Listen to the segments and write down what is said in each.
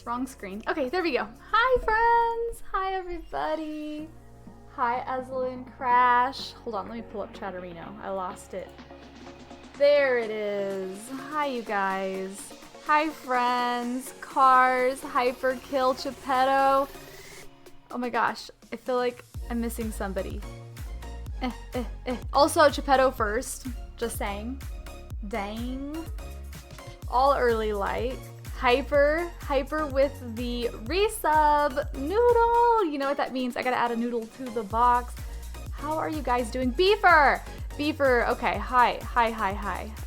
Wrong screen. Okay, there we go. Hi, friends. Hi, everybody. Hi, Ezelyn Crash. Hold on, let me pull up Chatterino. I lost it. There it is. Hi, you guys. Hi, friends. Cars, Hyperkill, Geppetto. Oh my gosh, I feel like I'm missing somebody. Also, Geppetto first. Just saying. Dang. All early light. Hyper with the resub. Noodle. You know what that means. I gotta add a noodle to the box. How are you guys doing? Beefer. Okay. Hi.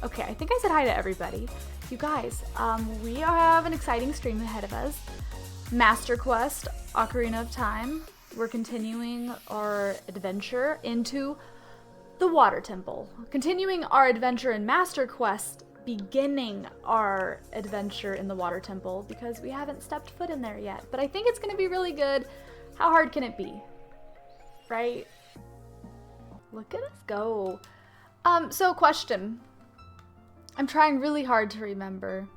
Okay, I think I said hi to everybody. You guys, we have an exciting stream ahead of us. Master Quest, Ocarina of Time. We're continuing our adventure into the Water Temple. Continuing our adventure in Master Quest, beginning our adventure in the Water Temple because we haven't stepped foot in there yet. But I think it's going to be really good. How hard can it be? Right? Look at us go. So question. I'm trying really hard to remember.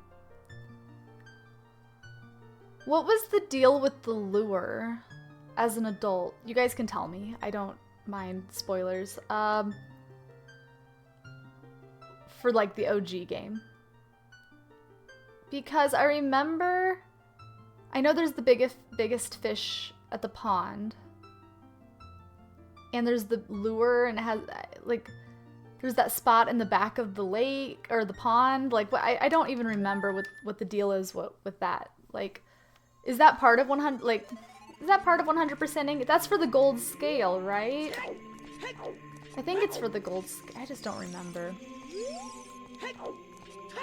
What was the deal with the lure as an adult? You guys can tell me. I don't mind spoilers. For like the OG game. Because I remember, I know there's the biggest fish at the pond. And there's the lure and it has like, there's that spot in the back of the lake or the pond. Like I don't even remember what the deal is with that. Like, is that part of 100, like, is that part of 100%ing? That's for the gold scale, right? I think it's for the gold scale. I just don't remember.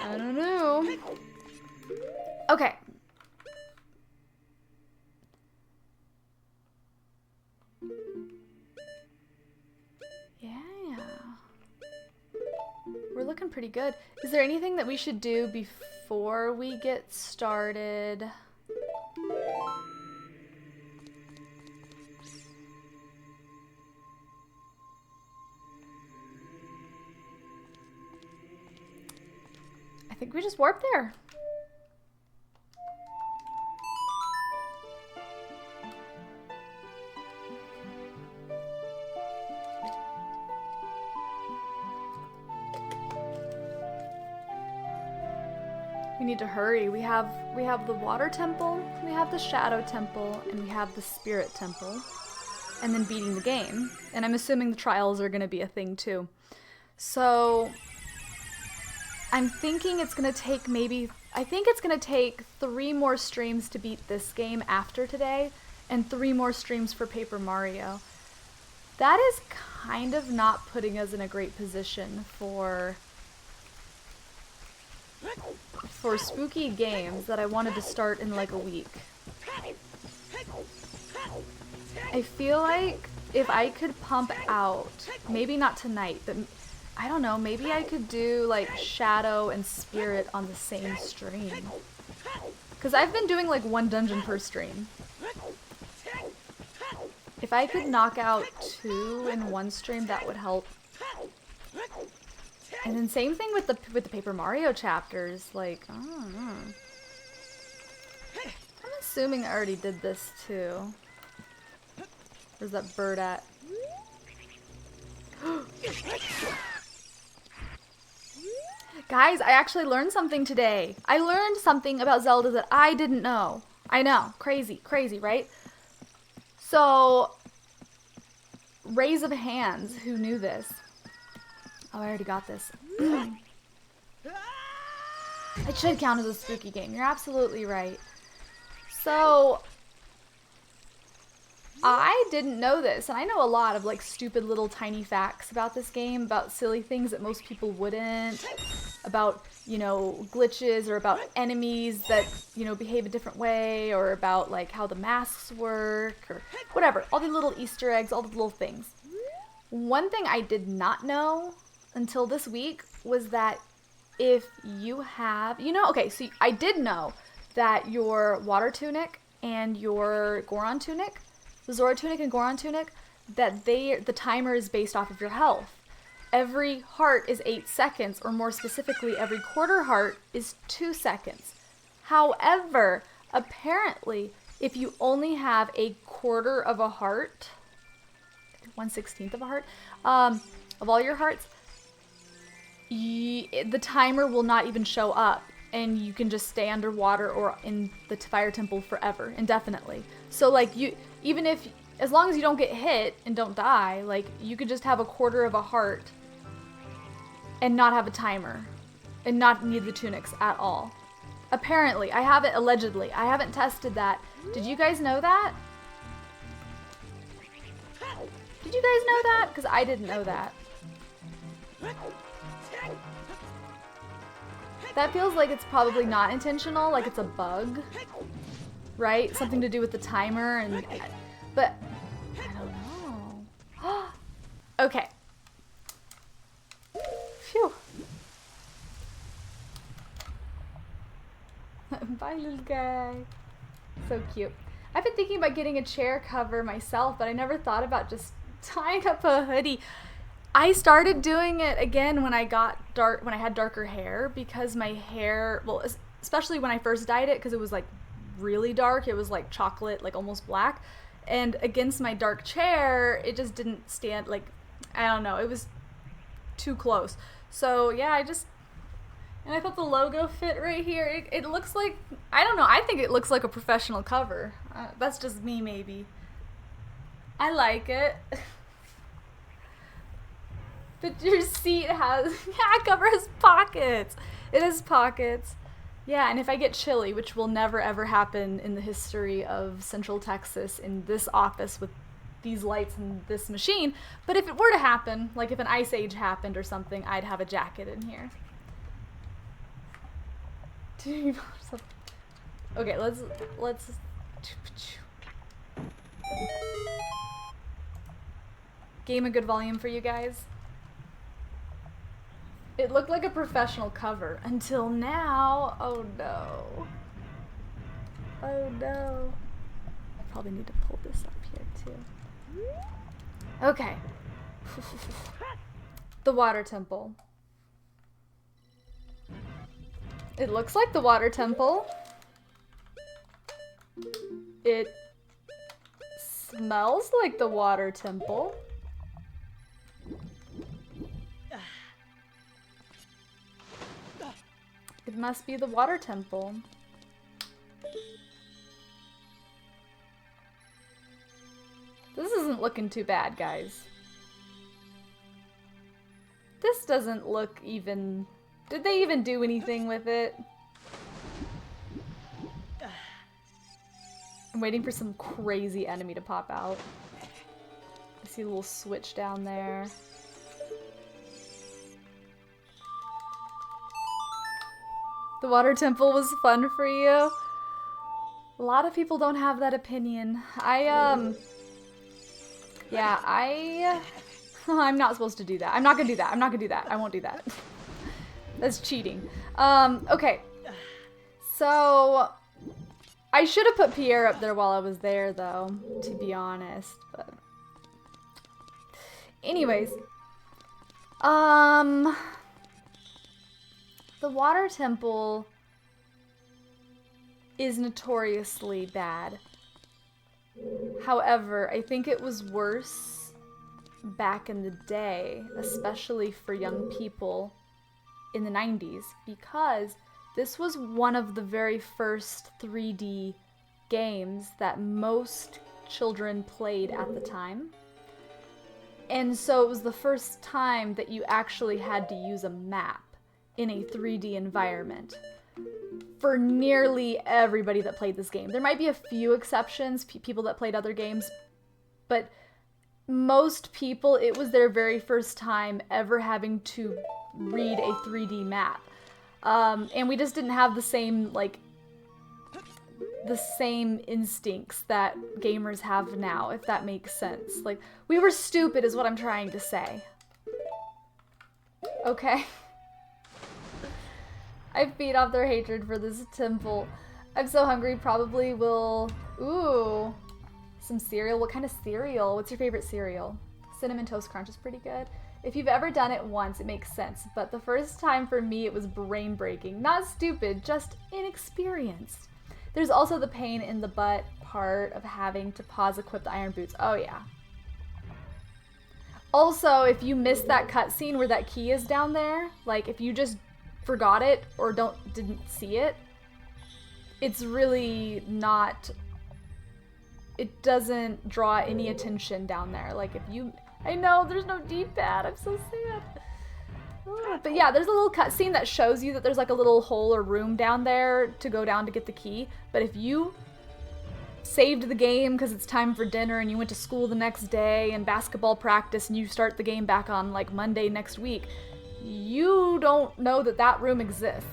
I don't know. Okay. Yeah. We're looking pretty good. Is there anything that we should do before we get started? I think we just warp there. We need to hurry. We have the Water Temple, we have the Shadow Temple, and we have the Spirit Temple. And then beating the game. And I'm assuming the trials are gonna be a thing too. So I'm thinking it's gonna take I think it's gonna take 3 more streams to beat this game after today, and 3 more streams for Paper Mario. That is kind of not putting us in a great position for spooky games that I wanted to start in like a week. I feel like if I could pump out, maybe not tonight, but I don't know, maybe I could do like Shadow and Spirit on the same stream. Because I've been doing like 1 dungeon per stream. If I could knock out 2 in 1 stream, that would help. And then same thing with the Paper Mario chapters, like, I don't know. I'm assuming I already did this too. Where's that bird at? Guys, I actually learned something today. I learned something about Zelda that I didn't know. I know, crazy, right? So, raise of hands, who knew this? Oh, I already got this. It should count as a spooky game. You're absolutely right. So, I didn't know this, and I know a lot of like stupid little tiny facts about this game, about silly things that most people wouldn't, about, you know, glitches, or about enemies that, you know, behave a different way, or about like how the masks work, or whatever. All the little Easter eggs, all the little things. One thing I did not know until this week was that if you have, you know, okay, so I did know that your water tunic and your Goron tunic, the Zora tunic and Goron tunic, that the timer is based off of your health. Every heart is 8 seconds, or more specifically, every quarter heart is 2 seconds. However, Apparently, if you only have a quarter of a heart, 1/16 of a heart, of all your hearts, the timer will not even show up, and you can just stay underwater or in the fire temple forever, indefinitely. So like even if, as long as you don't get hit and don't die, like you could just have a quarter of a heart and not have a timer and not need the tunics at all. Apparently, allegedly. I haven't tested that. Did you guys know that? Did you guys know that? Because I didn't know that. That feels like it's probably not intentional, like it's a bug, right? Something to do with the timer, but I don't know. Okay. Phew. Bye, little guy. So cute. I've been thinking about getting a chair cover myself, but I never thought about just tying up a hoodie. I started doing it again when I had darker hair, because my hair, well, especially when I first dyed it, because it was like really dark. It was like chocolate, like almost black. And against my dark chair, it just didn't stand, like, I don't know, it was too close. So yeah, and I thought the logo fit right here. It looks like, I don't know, I think it looks like a professional cover. That's just me, maybe. I like it. But your seat has, yeah, cover has pockets. It has pockets. Yeah, and if I get chilly, which will never ever happen in the history of Central Texas in this office with these lights and this machine, but if it were to happen, like if an ice age happened or something, I'd have a jacket in here. Okay, let's game a good volume for you guys. It looked like a professional cover until now. Oh no. Oh no. I probably need to pull this up here too. Okay. The water temple. It looks like the water temple. It smells like the water temple. It must be the water temple. This isn't looking too bad, guys. This doesn't look even... Did they even do anything with it? I'm waiting for some crazy enemy to pop out. I see a little switch down there. The water temple was fun for you. A lot of people don't have that opinion. I'm not supposed to do that. I'm not gonna do that. I'm not gonna do that. I won't do that. That's cheating. Okay. So, I should have put Pierre up there while I was there, though, to be honest, but... Anyways. The water temple is notoriously bad. However, I think it was worse back in the day, especially for young people in the 90s, because this was one of the very first 3D games that most children played at the time. And so it was the first time that you actually had to use a map in a 3D environment for nearly everybody that played this game. There might be a few exceptions, people that played other games, but most people, it was their very first time ever having to read a 3D map. And we just didn't have the same, like, the same instincts that gamers have now, if that makes sense. Like, we were stupid is what I'm trying to say. Okay? I feed off their hatred for this temple. I'm so hungry, probably will... Ooh. Some cereal. What kind of cereal? What's your favorite cereal? Cinnamon Toast Crunch is pretty good. If you've ever done it once, it makes sense. But the first time for me, it was brain-breaking. Not stupid, just inexperienced. There's also the pain in the butt part of having to pause equip the iron boots. Oh yeah. Also, if you missed that cutscene where that key is down there, like if you just forgot it or didn't see it, it's really not, it doesn't draw any attention down there. Like if you, I know there's no D-pad, I'm so sad. Oh, but yeah, there's a little cutscene that shows you that there's like a little hole or room down there to go down to get the key. But if you saved the game because it's time for dinner and you went to school the next day and basketball practice and you start the game back on like Monday next week, you don't know that that room exists.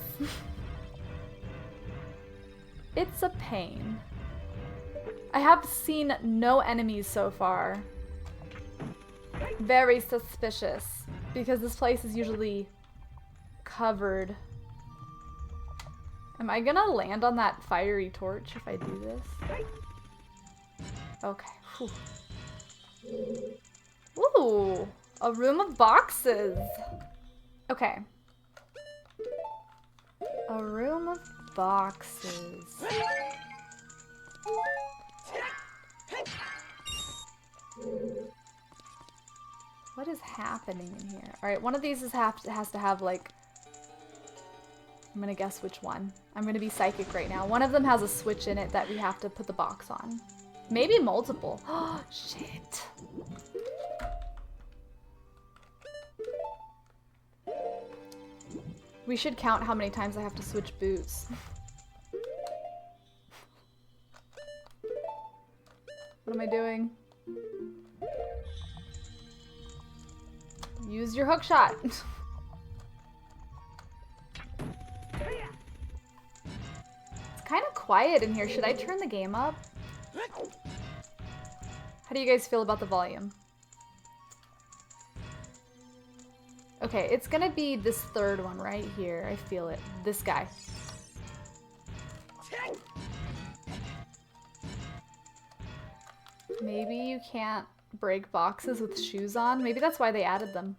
It's a pain. I have seen no enemies so far. Very suspicious, because this place is usually covered. Am I gonna land on that fiery torch if I do this? Okay. Whew. Ooh, a room of boxes. Okay. A room of boxes. What is happening in here? Alright, one of these has to have like, I'm gonna guess which one. I'm gonna be psychic right now. One of them has a switch in it that we have to put the box on. Maybe multiple. Oh, shit. We should count how many times I have to switch boots. What am I doing? Use your hook shot. It's kind of quiet in here. Should I turn the game up? How do you guys feel about the volume? Okay, it's gonna be this third one right here. I feel it. This guy. Maybe you can't break boxes with shoes on. Maybe that's why they added them.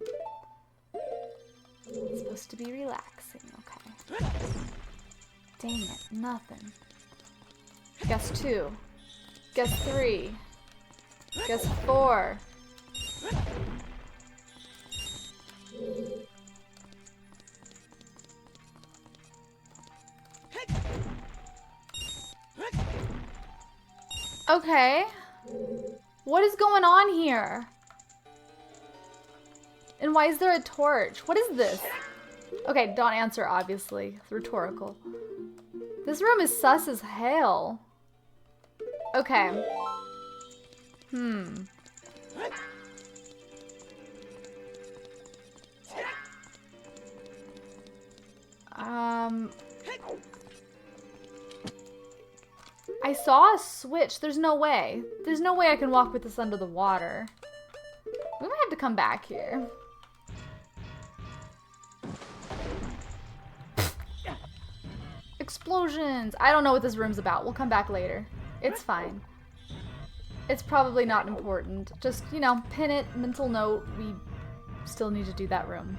It's supposed to be relaxing. Okay. Dang it. Nothing. Guess 2. Guess 3. Guess 4. Okay. What is going on here? And why is there a torch? What is this? Okay, don't answer, obviously. It's rhetorical. This room is sus as hell. Okay. I saw a switch. There's no way. There's no way I can walk with this under the water. We might have to come back here. Explosions! I don't know what this room's about. We'll come back later. It's fine. It's probably not important. Just, you know, pin it, mental note. We still need to do that room.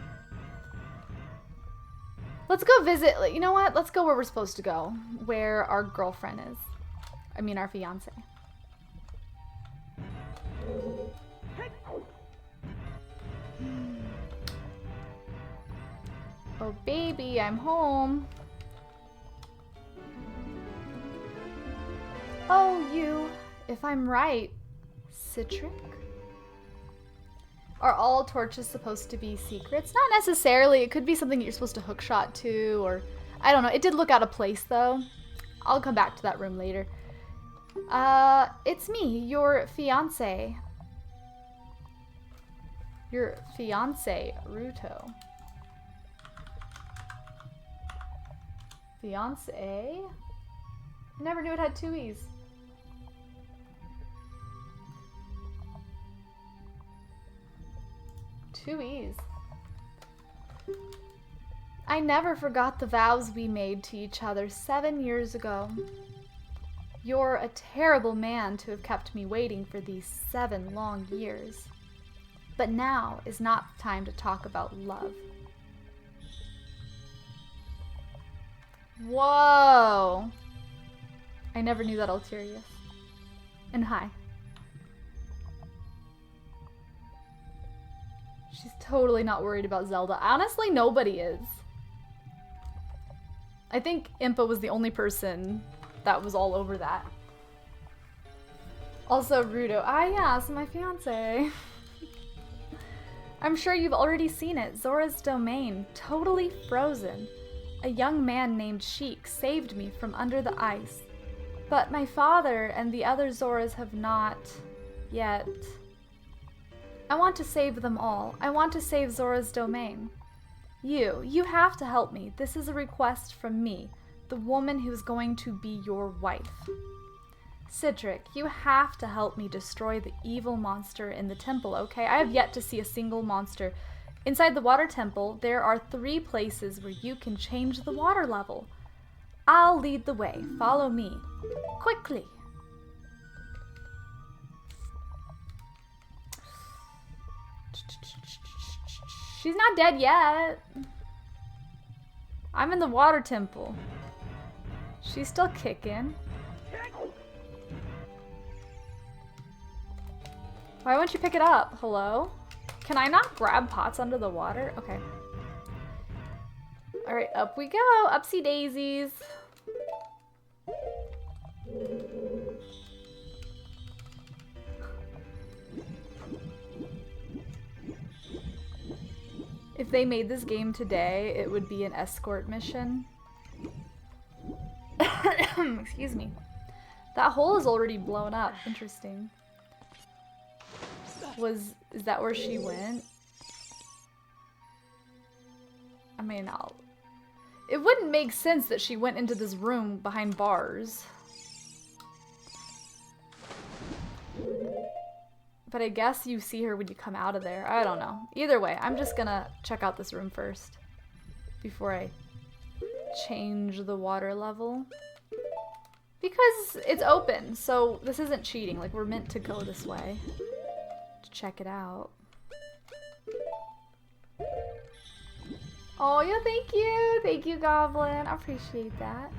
Let's go visit. You know what? Let's go where we're supposed to go. Where our girlfriend is. I mean, our fiance. Oh, baby, I'm home. Oh, you. If I'm right, Citric? Are all torches supposed to be secrets? Not necessarily. It could be something you're supposed to hookshot to, or I don't know. It did look out of place, though. I'll come back to that room later. It's me, your fiance. Your fiance, Ruto. Fiance? I never knew it had 2 E's. Two E's. I never forgot the vows we made to each other 7 years ago. You're a terrible man to have kept me waiting for these 7 long years. But now is not the time to talk about love. Whoa. I never knew that Alterius. And hi. She's totally not worried about Zelda. Honestly, nobody is. I think Impa was the only person that was all over that. Also, Rudo. Ah, yeah, so my fiance. I'm sure you've already seen it. Zora's domain, totally frozen. A young man named Sheik saved me from under the ice. But my father and the other Zoras have not yet. I want to save them all. I want to save Zora's domain. You have to help me. This is a request from me, the woman who's going to be your wife. Citric, you have to help me destroy the evil monster in the temple, okay? I have yet to see a single monster. Inside the water temple, there are 3 places where you can change the water level. I'll lead the way. Follow me. Quickly. She's not dead yet. I'm in the water temple. She's still kicking. Why won't you pick it up? Hello? Can I not grab pots under the water? Okay. Alright, up we go. Upsy daisies. If they made this game today, it would be an escort mission. Excuse me. That hole is already blown up. Interesting. Is that where she went? I mean, it wouldn't make sense that she went into this room behind bars. But I guess you see her when you come out of there. I don't know. Either way, I'm just gonna check out this room first before I change the water level. Because it's open, so this isn't cheating. Like, we're meant to go this way to check it out. Oh, yeah, thank you. Thank you, Goblin. I appreciate that.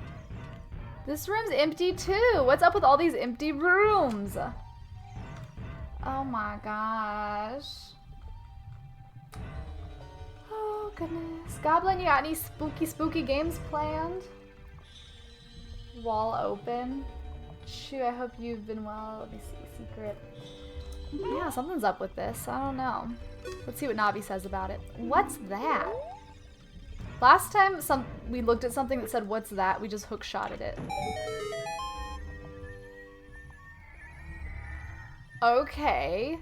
This room's empty, too. What's up with all these empty rooms? Oh my gosh. Oh goodness. Goblin, you got any spooky games planned? Wall open. Shoot, I hope you've been well. Let me see. Secret. Yeah, something's up with this. I don't know. Let's see what Navi says about it. What's that? Last time we looked at something that said, what's that? We just hook-shotted it. Okay.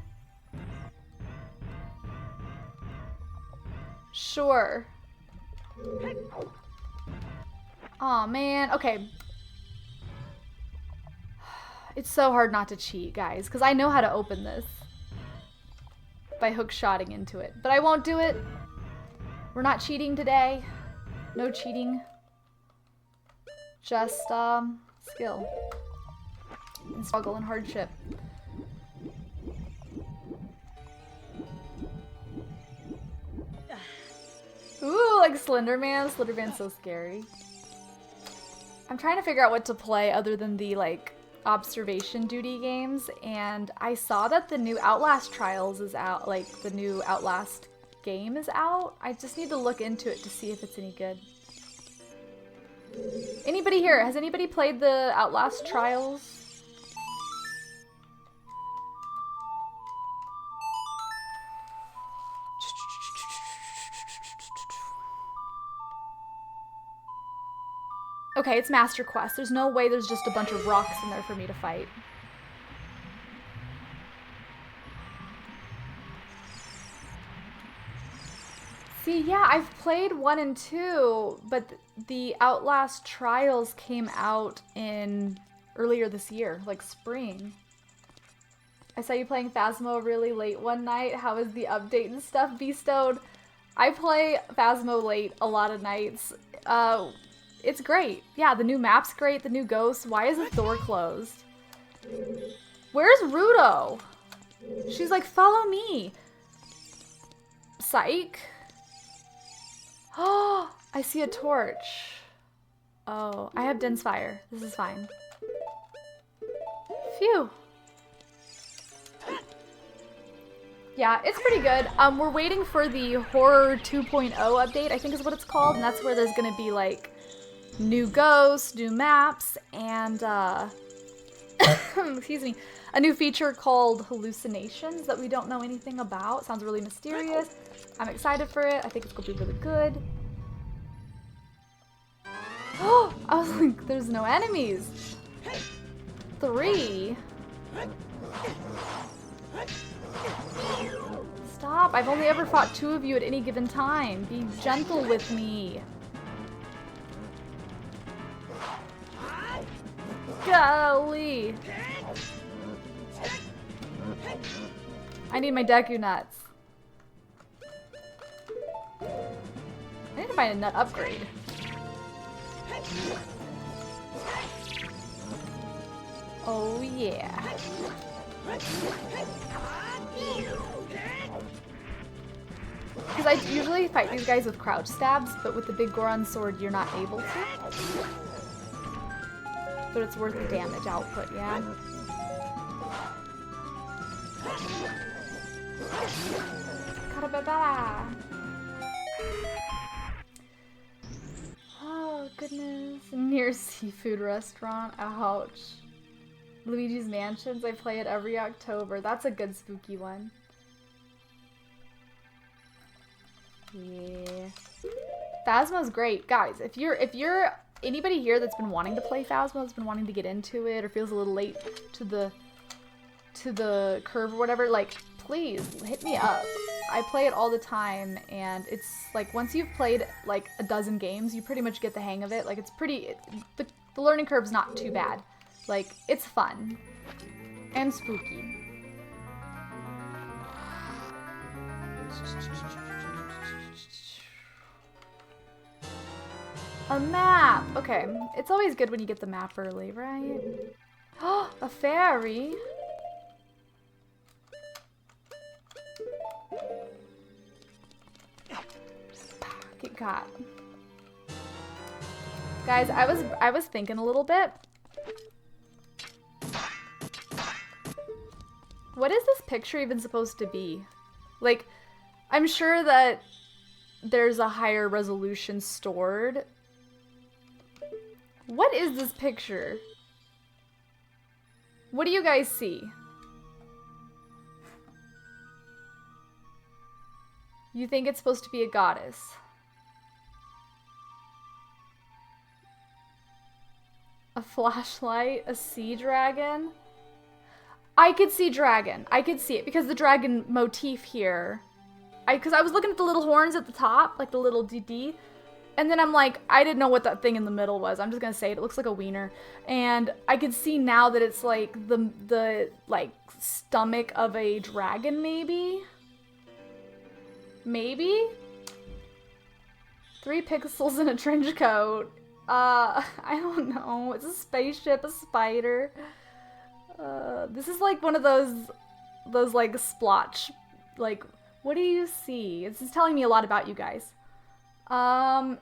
Sure. Aw, man. Okay. It's so hard not to cheat, guys, because I know how to open this by hook-shotting into it. But I won't do it. We're not cheating today. No cheating. Just, skill. And struggle and hardship. Ooh, like Slender Man. Slender Man's so scary. I'm trying to figure out what to play other than the, like, observation duty games, and I saw that the new Outlast Trials is out, like, the new Outlast game is out. I just need to look into it to see if it's any good. Anybody here? Has anybody played the Outlast Trials? Okay, it's Master Quest. There's no way there's just a bunch of rocks in there for me to fight. See, yeah, I've played 1 and 2, but the Outlast Trials came out in earlier this year, like spring. I saw you playing Phasmo really late one night. How is the update and stuff? Bestowed. I play Phasmo late a lot of nights. It's great. Yeah, the new map's great, the new ghosts. Why is the door closed? Where's Rudo? She's like, follow me. Psych. Oh, I see a torch. Oh, I have Dense Fire. This is fine. Phew. Yeah, it's pretty good. We're waiting for the Horror 2.0 update, I think is what it's called, and that's where there's gonna be like new ghosts, new maps, and excuse me, a new feature called hallucinations that we don't know anything about. Sounds really mysterious. I'm excited for it. I think it's gonna be really good. Oh, I was like, there's no enemies. 3. Stop, I've only ever fought 2 of you at any given time. Be gentle with me. Golly. I need my Deku nuts. I need to find a nut upgrade. Oh yeah. Because I usually fight these guys with crouch stabs, but with the big Goron sword you're not able to. But it's worth the damage output, yeah? Karababa! Oh, goodness. Near seafood restaurant. Ouch. Luigi's Mansions. I play it every October. That's a good spooky one. Yeah. Phasmo's great. Guys, if you're anybody here that's been wanting to play Phasmo, that's been wanting to get into it, or feels a little late to the curve or whatever, like, please hit me up. I play it all the time, and it's like once you've played like a dozen games, you pretty much get the hang of it. Like, it's pretty, the learning curve's not too bad. Like, it's fun and spooky. A map! Okay, it's always good when you get the map early, right? Oh, a fairy! Get got. Guys, I was thinking a little bit. What is this picture even supposed to be? Like, I'm sure that there's a higher resolution stored. What is this picture? What do you guys see? You think it's supposed to be a goddess? A flashlight? A sea dragon? I could see dragon. I could see it because the dragon motif here. Because I was looking at the little horns at the top, like the little DD. And then I'm like, I didn't know what that thing in the middle was. I'm just gonna say it. It looks like a wiener. And I could see now that it's like the like stomach of a dragon, maybe? Maybe? 3 pixels in a trench coat. I don't know. It's a spaceship, a spider. This is like one of those like splotch, like, what do you see? This is telling me a lot about you guys.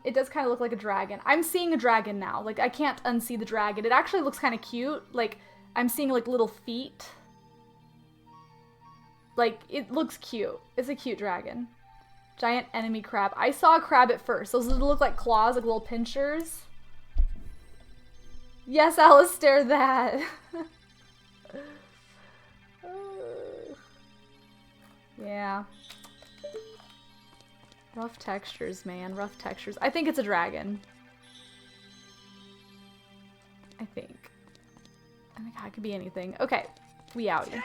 It does kind of look like a dragon. I'm seeing a dragon now. Like, I can't unsee the dragon. It actually looks kind of cute. Like, I'm seeing like little feet. Like, it looks cute. It's a cute dragon. Giant enemy crab. I saw a crab at first. Those look like claws, like little pinchers. Yes, Alistair, that. Yeah. Rough textures, man. Rough textures. I think it's a dragon. I think. I think it could be anything. Okay. We outie.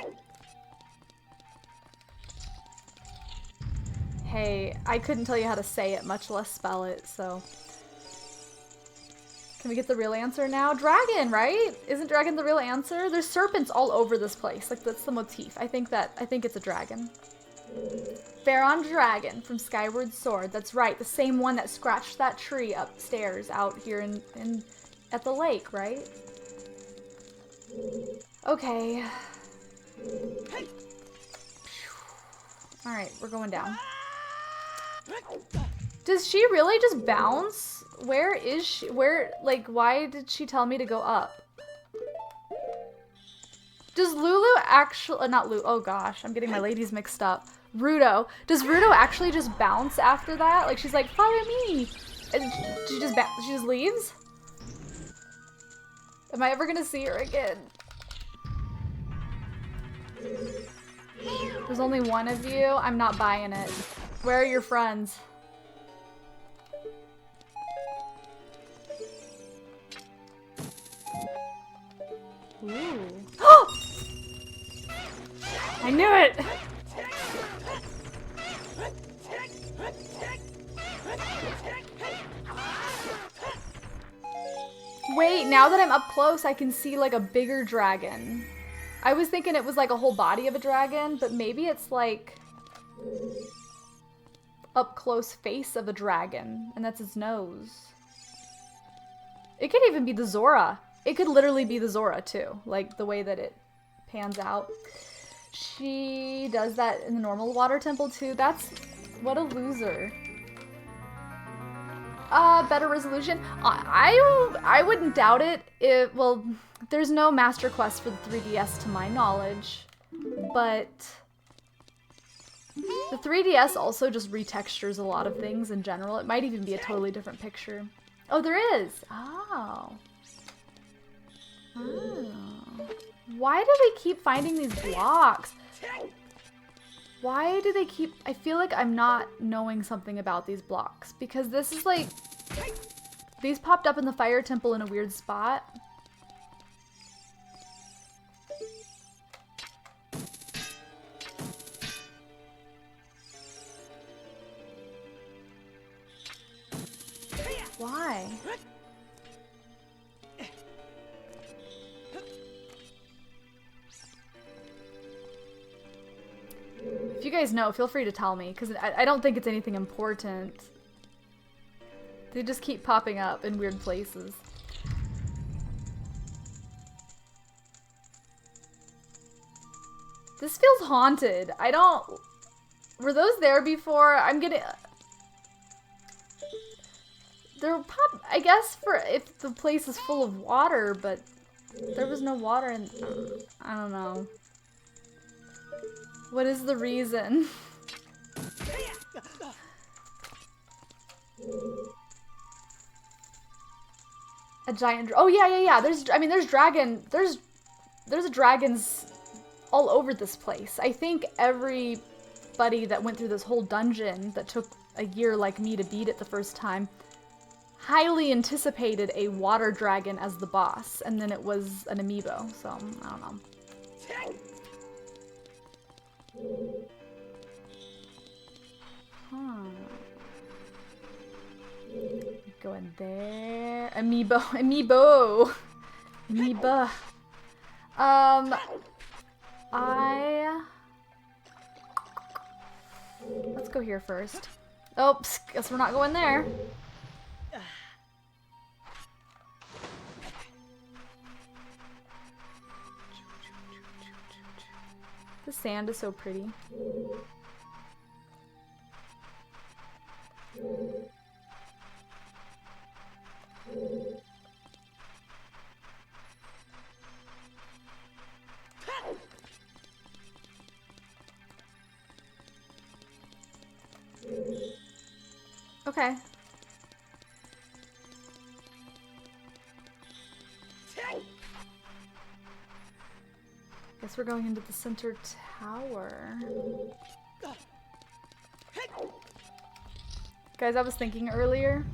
Hey, I couldn't tell you how to say it, much less spell it, so. Can we get the real answer now? Dragon, right? Isn't dragon the real answer? There's serpents all over this place. Like, that's the motif. I think it's a dragon. Pharaon Dragon from Skyward Sword. That's right, the same one that scratched that tree upstairs out here at the lake, right? Okay. Alright, we're going down. Does she really just bounce? Where is she? Where, like, why did she tell me to go up? Does Lulu actually, not Lulu, oh gosh, I'm getting my ladies mixed up. Rudo. Does Rudo actually just bounce after that? Like she's like, follow me. And she just leaves? Am I ever gonna see her again? There's only one of you? I'm not buying it. Where are your friends? Ooh. I knew it! Wait, now that I'm up close, I can see like a bigger dragon. I was thinking it was like a whole body of a dragon, but maybe it's like up close face of a dragon, and that's its nose. It could even be the Zora. It could literally be the Zora too, like the way that it pans out. She does that in the normal water temple too. That's, what a loser. Better resolution. I wouldn't doubt it. Well, there's no Master Quest for the 3DS to my knowledge, but the 3DS also just retextures a lot of things in general. It might even be a totally different picture. Oh, there is. Oh. Oh. Why do we keep finding these blocks? Why do they keep... I feel like I'm not knowing something about these blocks. Because this is like... These popped up in the fire temple in a weird spot. Why? If you guys know, feel free to tell me, because I don't think it's anything important. They just keep popping up in weird places. This feels haunted. I don't... Were those there before? I'm gonna... They're pop... I guess for if the place is full of water, but there was no water in... I don't know. What is the reason? A giant... Oh, yeah. There's... I mean, there's dragon... There's dragons all over this place. I think everybody that went through this whole dungeon that took a year like me to beat it the first time highly anticipated a water dragon as the boss, and then it was an amiibo, so I don't know. Huh. Go in there. Amiibo. Amoeba. Let's go here first. Oops, guess we're not going there. The sand is so pretty. Okay. Guess we're going into the center tower. Guys, I was thinking earlier.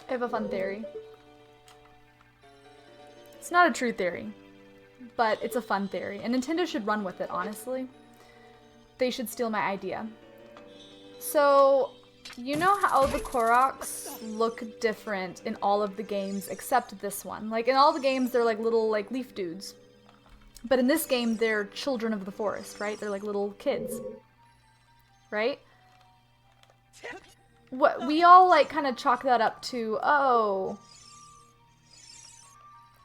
I have a fun theory. It's not a true theory, but it's a fun theory, and Nintendo should run with it, honestly. They should steal my idea. So, you know how the Koroks look different in all of the games except this one? Like, in all the games, they're like little, like, leaf dudes. But in this game, they're children of the forest, right? They're like little kids. Right? What we all, like, kind of chalk that up to, oh...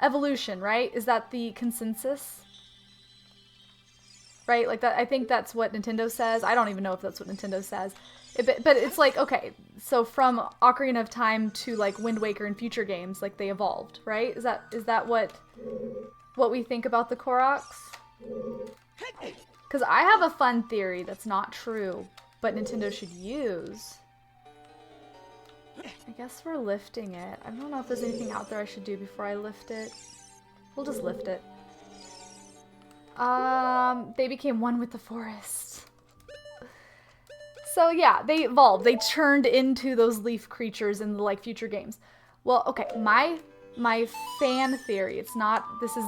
evolution, right? Is that the consensus? Right? Like, that. I think that's what Nintendo says. I don't even know if that's what Nintendo says. But it's like, okay, so from Ocarina of Time to, like, Wind Waker and future games, like, they evolved, right? Is that what... what we think about the Koroks. Because I have a fun theory that's not true, but Nintendo should use. I guess we're lifting it. I don't know if there's anything out there I should do before I lift it. We'll just lift it. They became one with the forest. So yeah, they evolved. They turned into those leaf creatures in the like future games. Well, okay, my fan theory, it's not, this is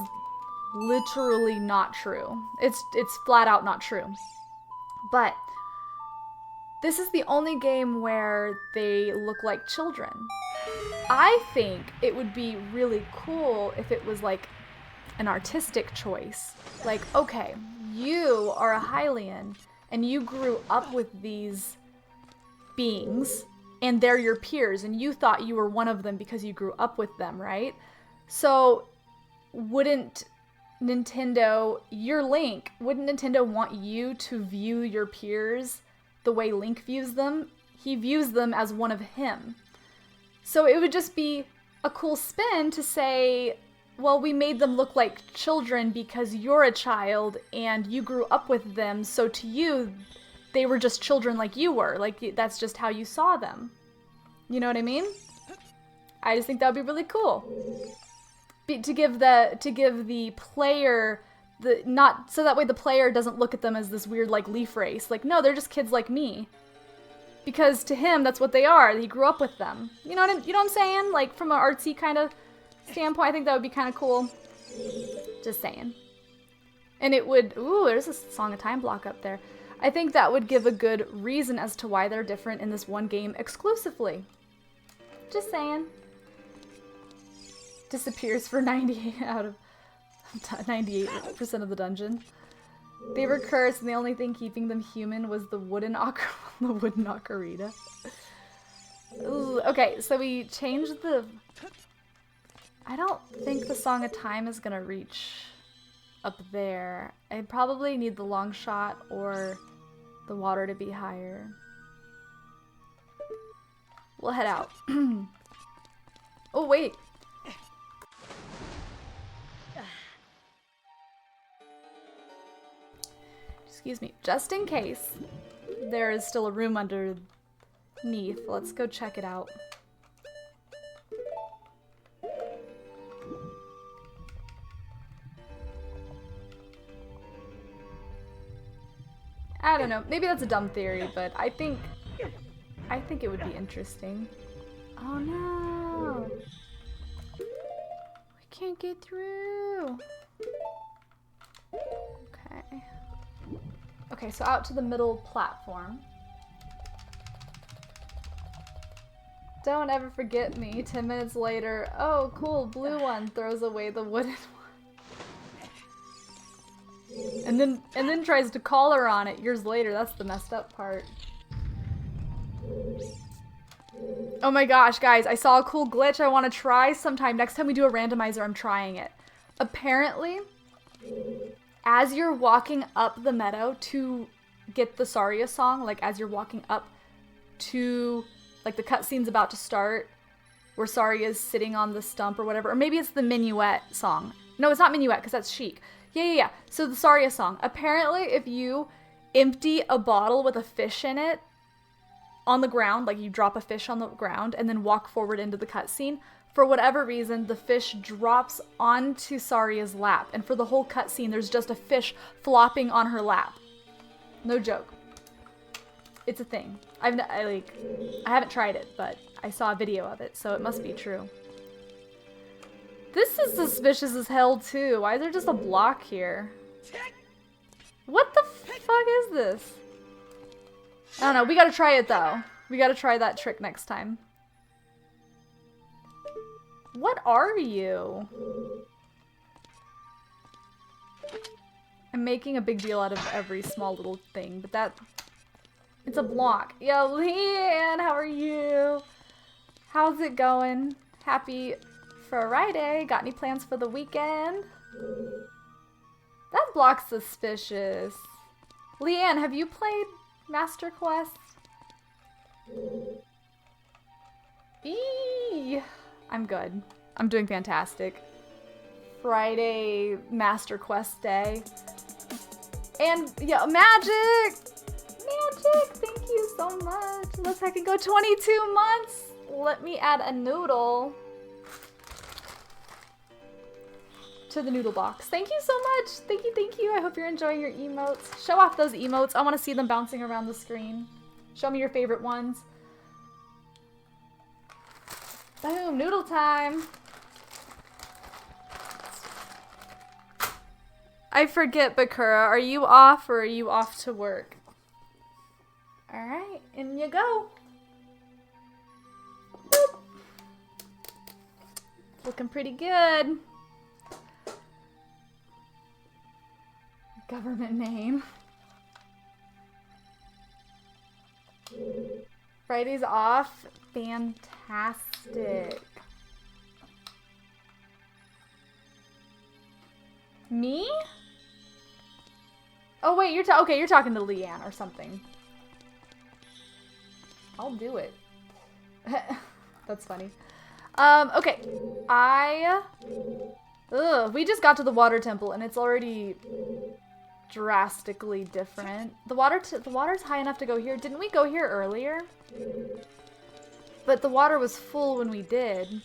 literally not true. It's flat out not true. But this is the only game where they look like children. I think it would be really cool if it was like an artistic choice. Like, okay, you are a Hylian and you grew up with these beings and they're your peers and you thought you were one of them because you grew up with them, right? So wouldn't Nintendo, you're Link, wouldn't Nintendo want you to view your peers the way Link views them? He views them as one of him. So it would just be a cool spin to say, well, we made them look like children because you're a child and you grew up with them, so to you, they were just children like you were. Like, that's just how you saw them. You know what I mean? I just think that would be really cool. To give the player not so that way the player doesn't look at them as this weird like leaf race. Like, no, they're just kids like me. Because to him, that's what they are. He grew up with them. You know what I'm saying? Like from an artsy kind of standpoint, I think that would be kind of cool. Just saying. And it would, ooh, there's a Song of Time block up there. I think that would give a good reason as to why they're different in this one game exclusively. Just saying. Disappears for 98 out of 98% of the dungeon. They were cursed, and the only thing keeping them human was the wooden ocarina. Okay, so we changed the... I don't think the Song of Time is gonna reach up there. I probably need the long shot or the water to be higher. We'll head out. Oh, wait. Excuse me. Just in case there is still a room underneath, let's go check it out. I don't know. Maybe that's a dumb theory, but I think it would be interesting. Oh no! We can't get through. Okay. Okay, so out to the middle platform. Don't ever forget me. 10 minutes later, oh cool, blue one throws away the wooden one. And then tries to call her on it years later. That's the messed up part. Oh my gosh, guys, I saw a cool glitch I want to try sometime. Next time we do a randomizer, I'm trying it. Apparently, as you're walking up the meadow to get the Saria song, like as you're walking up to, like the cutscene's about to start, where Saria's sitting on the stump or whatever, or maybe it's the Minuet song. No, it's not Minuet, because that's Chic. Yeah. So the Saria song. Apparently, if you empty a bottle with a fish in it on the ground, like you drop a fish on the ground and then walk forward into the cutscene, for whatever reason, the fish drops onto Saria's lap. And for the whole cutscene, there's just a fish flopping on her lap. No joke. It's a thing. I haven't tried it, but I saw a video of it, so it must be true. This is suspicious as hell, too. Why is there just a block here? What the fuck is this? I don't know. We gotta try it, though. We gotta try that trick next time. What are you? I'm making a big deal out of every small little thing, but it's a block. Yo, Leanne, how are you? How's it going? Happy Friday. Got any plans for the weekend? That block's suspicious. Leanne, have you played Master Quest? Eee. I'm good. I'm doing fantastic. Friday Master Quest day. And yeah, Magic! Magic, thank you so much. Unless I can go 22 months. Let me add a noodle to the noodle box. Thank you so much. Thank you, thank you. I hope you're enjoying your emotes. Show off those emotes. I want to see them bouncing around the screen. Show me your favorite ones. Boom, noodle time. I forget, Bakura, are you off or are you off to work? All right, in you go. Boop. Looking pretty good. Government name. Friday's off. Fantastic. Me? Oh wait, you're talking to Leanne or something. I'll do it. That's funny. Okay. We just got to the water temple and it's already drastically different. The water's high enough to go here. Didn't we go here earlier? But the water was full when we did.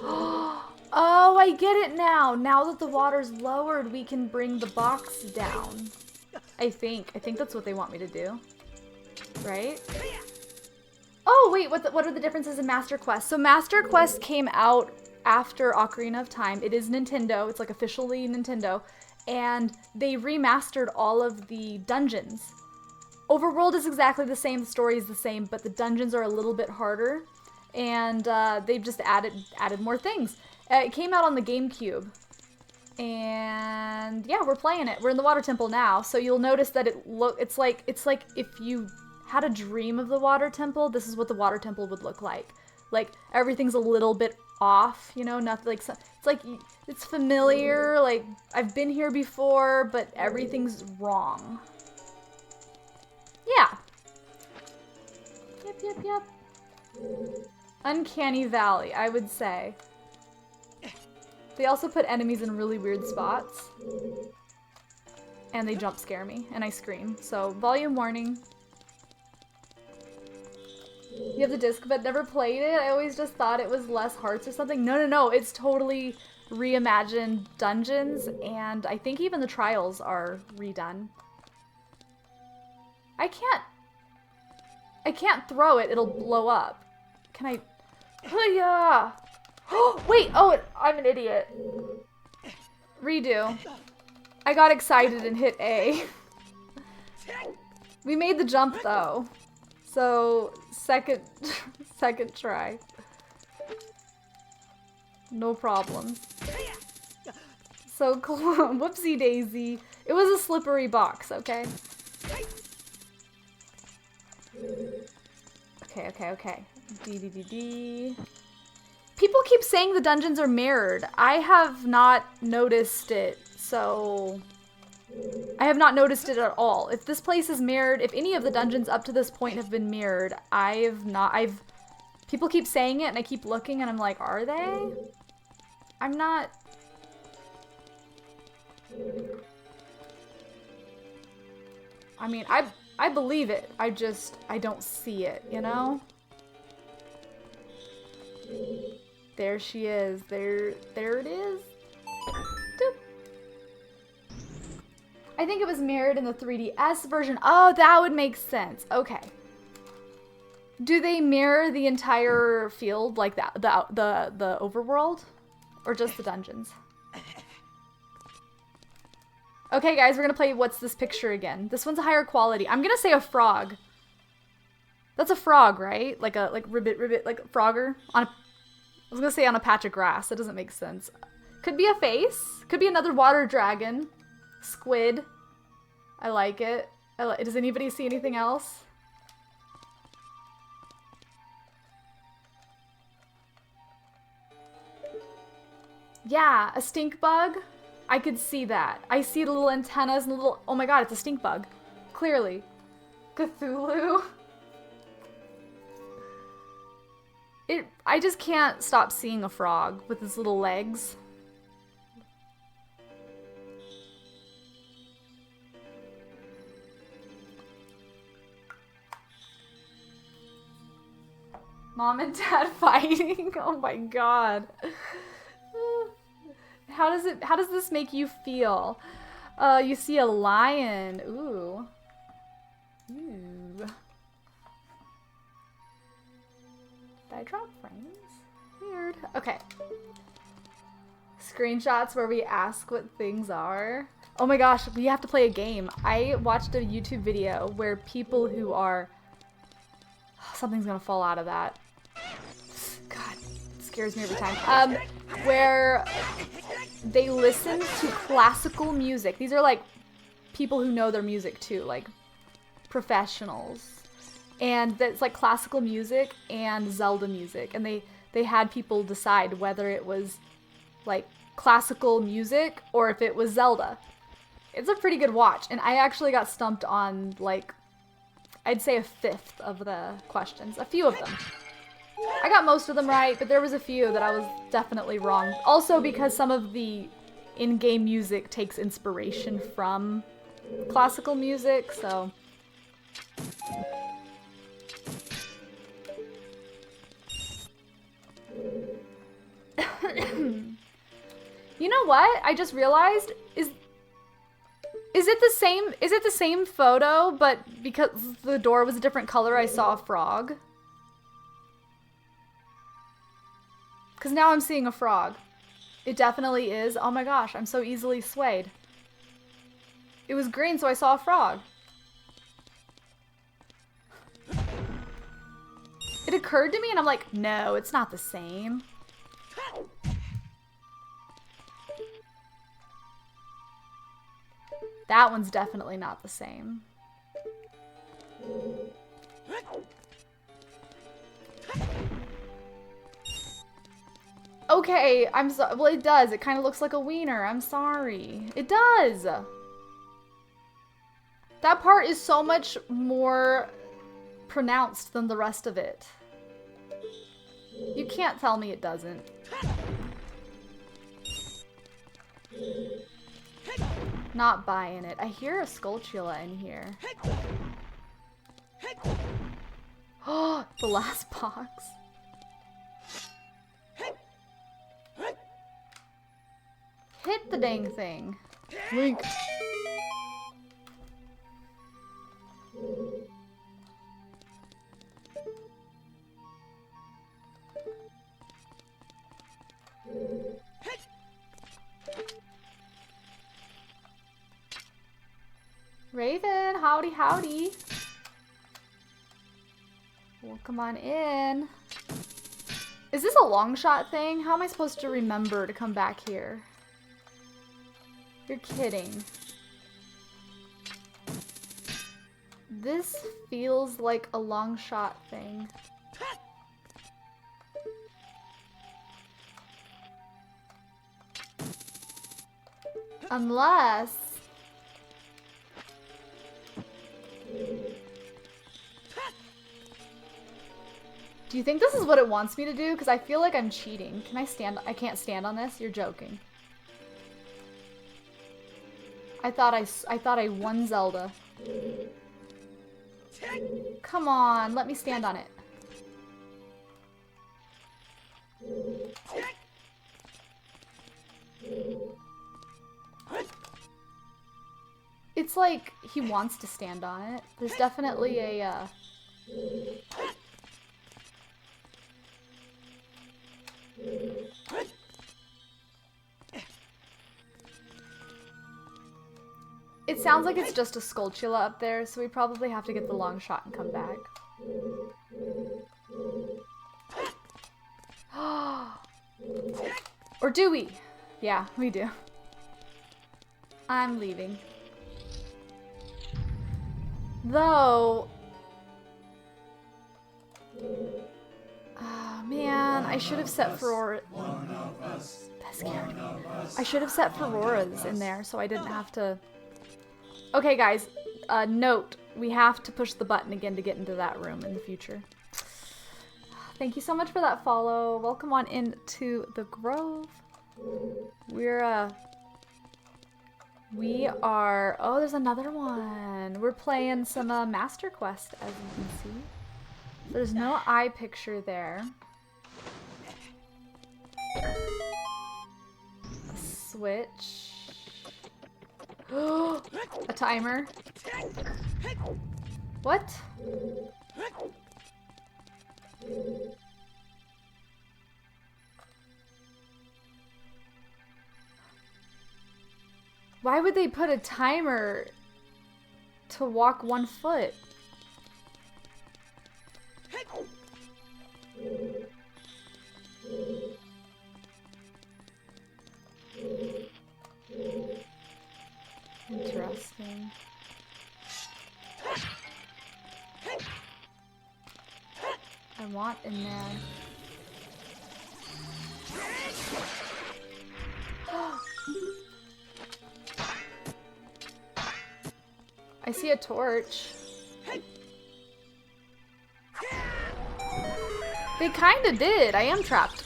Oh, I get it now. Now that the water's lowered, we can bring the box down. I think that's what they want me to do. Right? Oh, wait, what are the differences in Master Quest? So Master Quest came out after Ocarina of Time. It is Nintendo. It's like officially Nintendo. And they remastered all of the dungeons. Overworld is exactly the same, the story is the same, but the dungeons are a little bit harder. And they've just added more things. It came out on the GameCube. And yeah, we're playing it. We're in the water temple now, so you'll notice that it's like if you had a dream of the water temple, this is what the water temple would look like. Like everything's a little bit off, you know, nothing like it's like it's familiar, like I've been here before, but everything's wrong. Yeah. Yep. Uncanny Valley, I would say. They also put enemies in really weird spots. And they jump scare me, and I scream. So, volume warning. You have the disc, but never played it? I always just thought it was less hearts or something. No. It's totally reimagined dungeons, and I think even the trials are redone. I can't throw it. It'll blow up. Can I? Yeah. Wait. Oh, I'm an idiot. Redo. I got excited and hit A. We made the jump though. So second try. No problem. So whoopsie daisy. It was a slippery box, okay? Okay. D. People keep saying the dungeons are mirrored. I have not noticed it, so... I have not noticed it at all. If this place is mirrored, if any of the dungeons up to this point have been mirrored, people keep saying it and I keep looking and I'm like, are they? I'm not... I mean, I believe it. I don't see it, you know? There she is. There it is. Doop. I think it was mirrored in the 3DS version. Oh, that would make sense. Okay. Do they mirror the entire field like that, the overworld, or just the dungeons? Okay, guys, we're gonna play What's This Picture again. This one's a higher quality. I'm gonna say a frog. That's a frog, right? Like ribbit, like a frogger on a. I was gonna say on a patch of grass. That doesn't make sense. Could be a face. Could be another water dragon. Squid. I like it. Does anybody see anything else? Yeah, a stink bug. I could see that. I see the little antennas and the little... Oh my god, it's a stink bug. Clearly. Cthulhu. I just can't stop seeing a frog with his little legs. Mom and dad fighting. Oh my god. How does this make you feel? You see a lion. Ooh. Ooh. Did I drop frames? Weird. Okay. Screenshots where we ask what things are. Oh my gosh, we have to play a game. I watched a YouTube video where people who are... Something's gonna fall out of that. God, it scares me every time. Where they listen to classical music. These are like people who know their music too, like professionals. And that's like classical music and Zelda music. And they had people decide whether it was like classical music or if it was Zelda. It's a pretty good watch, and I actually got stumped on like I'd say a fifth of the questions, a few of them. I got most of them right, but there was a few that I was definitely wrong. Also because some of the in-game music takes inspiration from classical music, so you know what? I just realized is it the same photo, but because the door was a different color, I saw a frog? Because now I'm seeing a frog. It definitely is. Oh my gosh, I'm so easily swayed. It was green, so I saw a frog. It occurred to me and I'm like, no, it's not the same. That one's definitely not the same. Okay, I'm so well, it does. It kind of looks like a wiener. I'm sorry. It does. That part is so much more pronounced than the rest of it. You can't tell me it doesn't. Not buying it. I hear a Skulltula in here. Oh, the last box. Hit the dang thing. Link. Raven, howdy howdy. Well, come on in. Is this a long shot thing? How am I supposed to remember to come back here? You're kidding. This feels like a long shot thing. Unless... Do you think this is what it wants me to do? Because I feel like I'm cheating. Can I stand? I can't stand on this? You're joking. I thought I won Zelda. Come on, let me stand on it. It's like he wants to stand on it. There's definitely a It sounds like it's just a Skulltula up there, so we probably have to get the long shot and come back. Or do we? Yeah, we do. I'm leaving. Though... Oh, man, I should have set Ferora... That scared me. I should have set Feroras in there so I didn't have to... Okay, guys, note, we have to push the button again to get into that room in the future. Thank you so much for that follow. Welcome on into the Grove. We are, oh, there's another one. We're playing some Master Quest, as you can see. There's no eye picture there. A switch. A timer. What? Why would they put a timer to walk 1 foot? Interesting. I want in there. I see a torch. They kinda did. I am trapped.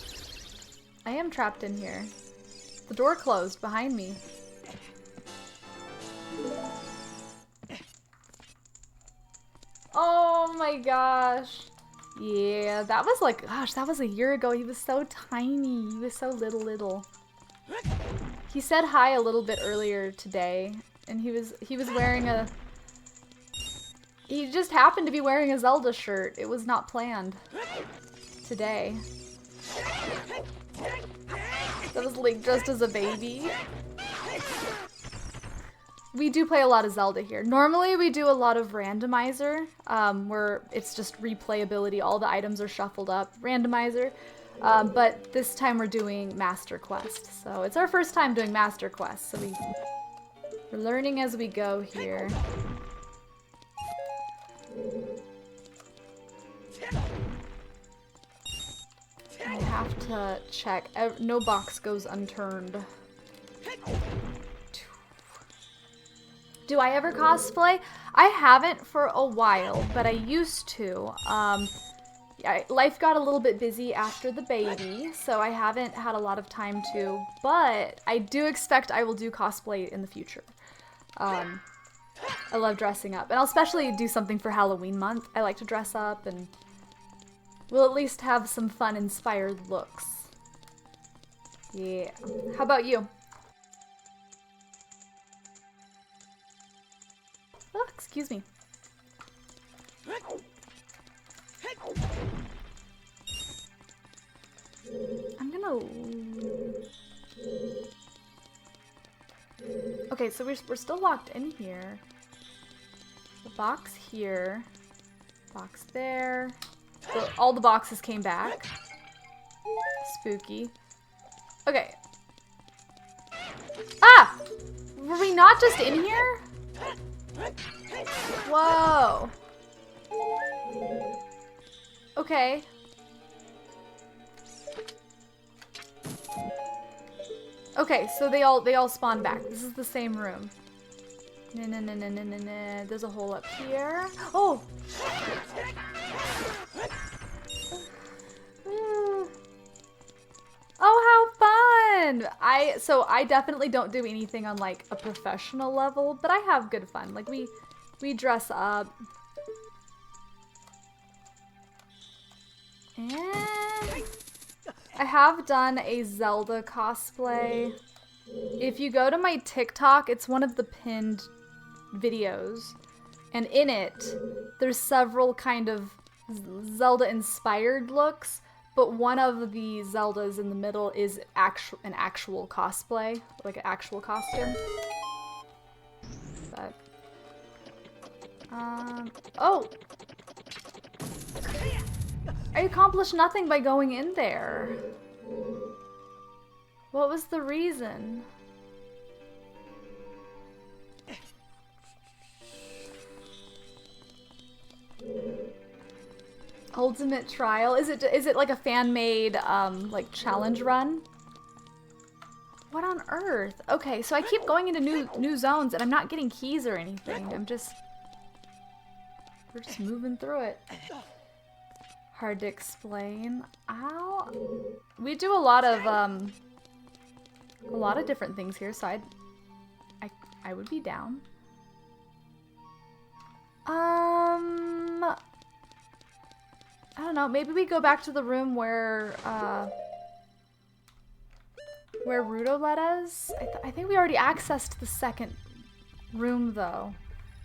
I am trapped in here. The door closed behind me. Oh my gosh. Yeah, that was like, gosh, that was a year ago. He was so tiny. He was so little. He said hi a little bit earlier today, and he was wearing a... He just happened to be wearing a Zelda shirt. It was not planned today. That was Link dressed as a baby. We do play a lot of Zelda here. Normally we do a lot of randomizer, where it's just replayability. All the items are shuffled up. Randomizer. But this time we're doing Master Quest. So it's our first time doing Master Quest. So we're learning as we go here. I have to check. No box goes unturned. Do I ever cosplay? I haven't for a while, but I used to. Life got a little bit busy after the baby, so I haven't had a lot of time to, but I do expect I will do cosplay in the future. I love dressing up, and I'll especially do something for Halloween month. I like to dress up, and we'll at least have some fun, inspired looks. Yeah. How about you? Oh, excuse me. I'm gonna... Okay, so we're still locked in here. The box here. Box there. So all the boxes came back. Spooky. Okay. Ah! Were we not just in here? Whoa. Okay. Okay, so they all spawn back. This is the same room. No. There's a hole up here. Oh! Oh, how fun! So I definitely don't do anything on like a professional level, but I have good fun. Like we dress up. And I have done a Zelda cosplay. If you go to my TikTok, it's one of the pinned videos. And in it, there's several kind of Zelda-inspired looks, but one of the Zeldas in the middle is an actual cosplay, like an actual costume. But, oh! I accomplished nothing by going in there. What was the reason? Ultimate Trial? Is it like a fan-made like challenge run? What on earth? Okay, so I keep going into new zones and I'm not getting keys or anything. We're just moving through it. Hard to explain. Ow. We do a lot of different things here, so I would be down. I don't know, maybe we go back to the room where Rudo led us? I think we already accessed the second room, though.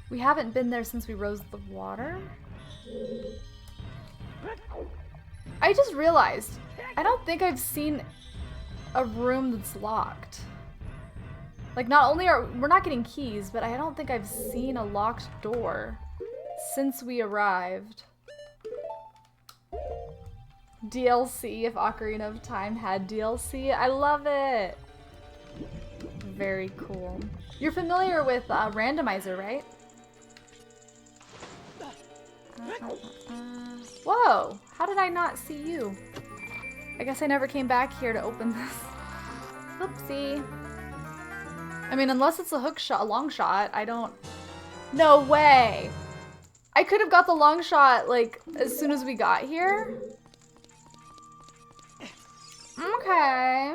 We haven't been there since we rose the water. I just realized, I don't think I've seen a room that's locked. Like, not only we're not getting keys, but I don't think I've seen a locked door since we arrived. DLC, if Ocarina of Time had DLC. I love it. Very cool. You're familiar with Randomizer, right? Whoa! How did I not see you? I guess I never came back here to open this. Oopsie. I mean, unless it's a hook shot, a long shot, I don't... No way! I could have got the long shot, like, as soon as we got here. Okay.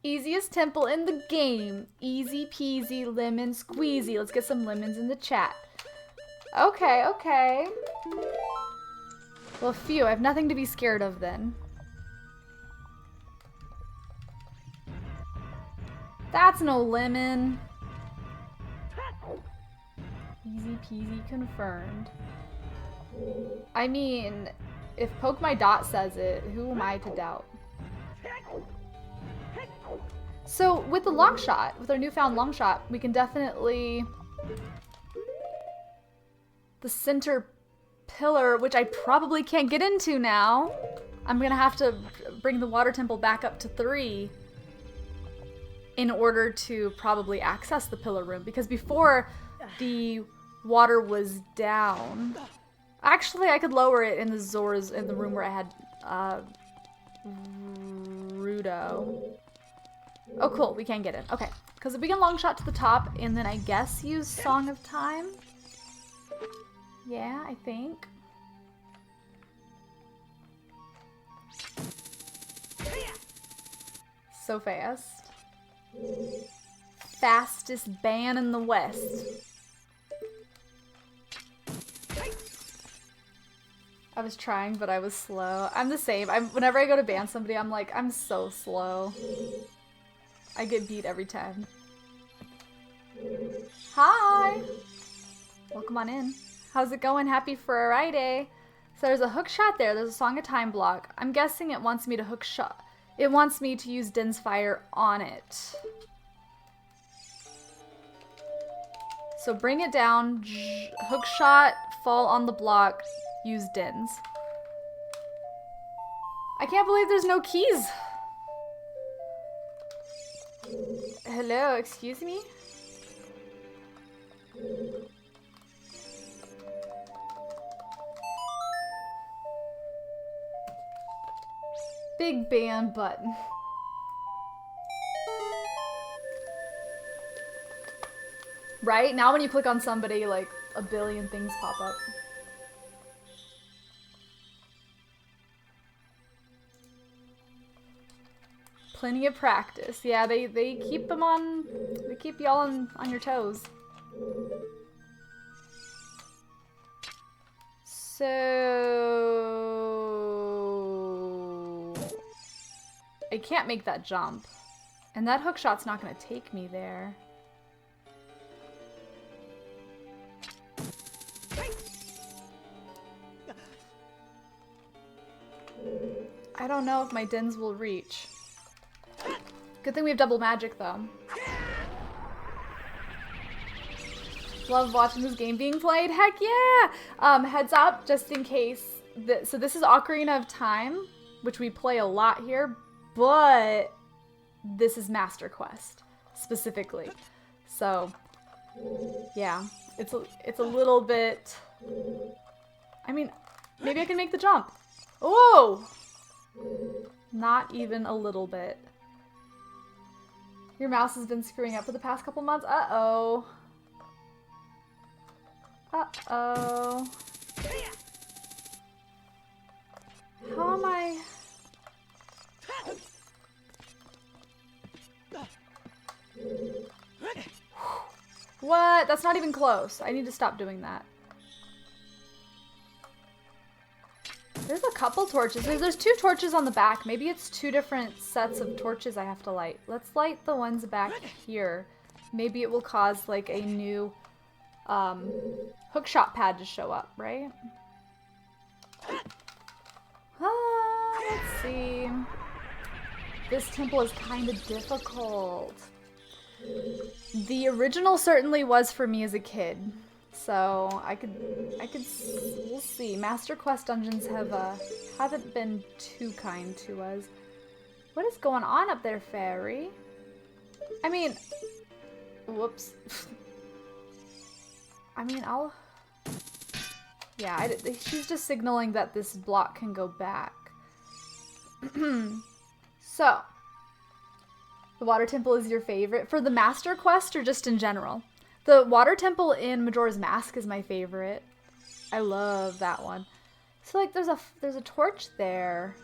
Easiest temple in the game. Easy peasy lemon squeezy. Let's get some lemons in the chat. Okay, okay. Well, phew, I have nothing to be scared of then. That's no lemon. Easy peasy confirmed. I mean, if Poke My Dot says it, who am I to doubt? So with the long shot, with our newfound long shot, we can definitely... The center pillar, which I probably can't get into now. I'm gonna have to bring the water temple back up to 3 in order to probably access the pillar room, because before the water was down. Actually, I could lower it in the Zora's, in the room where I had Rudo. Oh, cool. We can get it. Okay. Because we can long shot to the top and then I guess use Song of Time. Yeah, I think. So fast. Fastest ban in the West. I was trying, but I was slow. I'm the same. Whenever I go to ban somebody, I'm like, I'm so slow. I get beat every time. Hi! Welcome on in. How's it going? Happy Friday. So there's a hook shot there. There's a Song of Time block. I'm guessing it wants me to hook shot. It wants me to use Din's Fire on it. So bring it down, hook shot, fall on the block, use Din's. I can't believe there's no keys. Hello, excuse me? Big ban button. Right? Now when you click on somebody, like, a billion things pop up. Plenty of practice. Yeah, they keep them on, they keep y'all on your toes. So... I can't make that jump. And that hook shot's not gonna take me there. I don't know if my Dins will reach. Good thing we have double magic, though. Love watching this game being played. Heck yeah! Heads up, just in case. So this is Ocarina of Time, which we play a lot here, but this is Master Quest, specifically. So, yeah. It's a little bit... I mean, maybe I can make the jump. Oh! Not even a little bit. Your mouse has been screwing up for the past couple months. Uh-oh. Uh-oh. How am I... What? That's not even close. I need to stop doing that. There's a couple torches. There's 2 torches on the back. Maybe it's 2 different sets of torches I have to light. Let's light the ones back here. Maybe it will cause like a new hookshot pad to show up, right? Let's see. This temple is kind of difficult. The original certainly was for me as a kid. So we'll see. Master Quest dungeons haven't been too kind to us. What is going on up there, fairy? I mean, whoops. I mean, yeah, she's just signaling that this block can go back. So, the water temple is your favorite for the Master Quest or just in general? The water temple in Majora's Mask is my favorite. I love that one. So like there's a torch there.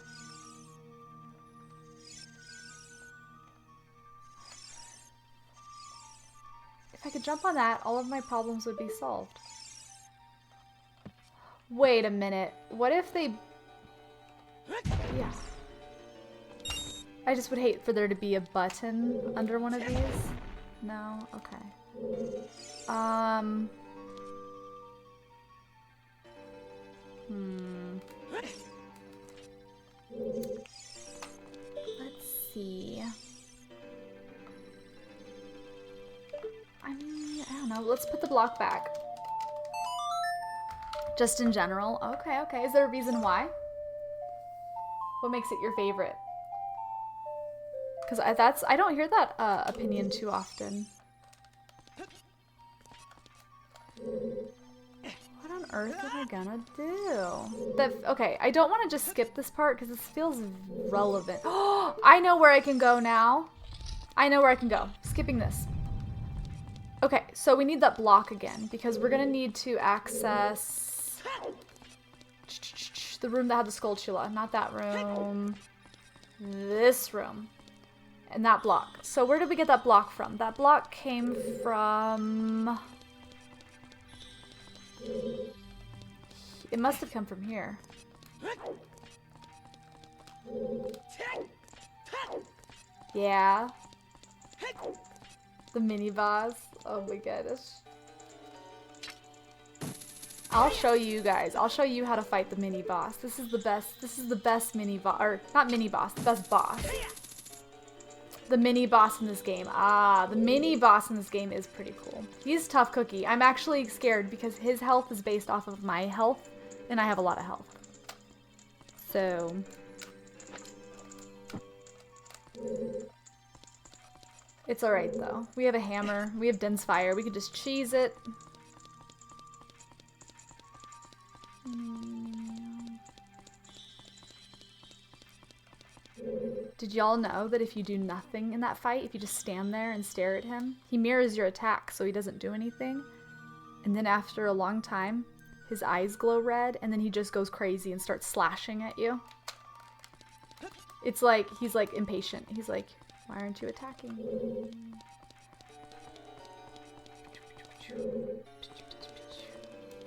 If I could jump on that, all of my problems would be solved. Wait a minute. What if they... Yeah. I just would hate for there to be a button under one of these. No? Okay. Let's see. I mean, I don't know. Let's put the block back. Just in general. Okay, okay. Is there a reason why? What makes it your favorite? Because I don't hear that opinion too often. What on earth am I gonna do? Okay, I don't want to just skip this part because this feels relevant. Oh, I know where I can go now. I know where I can go. Skipping this. Okay, so we need that block again because we're gonna need to access the room that had the Skulltula. Not that room. This room. And that block. So where did we get that block from? That block came from... It must have come from here. Yeah. The mini boss. Oh my goodness. I'll show you guys. I'll show you how to fight the mini boss. This is the best mini boss, or not mini boss, the best boss. The mini boss in this game. Ah, the mini boss in this game is pretty cool. He's tough cookie. I'm actually scared because his health is based off of my health, and I have a lot of health. So... It's alright though. We have a hammer. We have Dense Fire. We could just cheese it. Did y'all know that if you do nothing in that fight, if you just stand there and stare at him, he mirrors your attack so he doesn't do anything? And then after a long time, his eyes glow red and then he just goes crazy and starts slashing at you. It's like, he's like impatient. He's like, why aren't you attacking?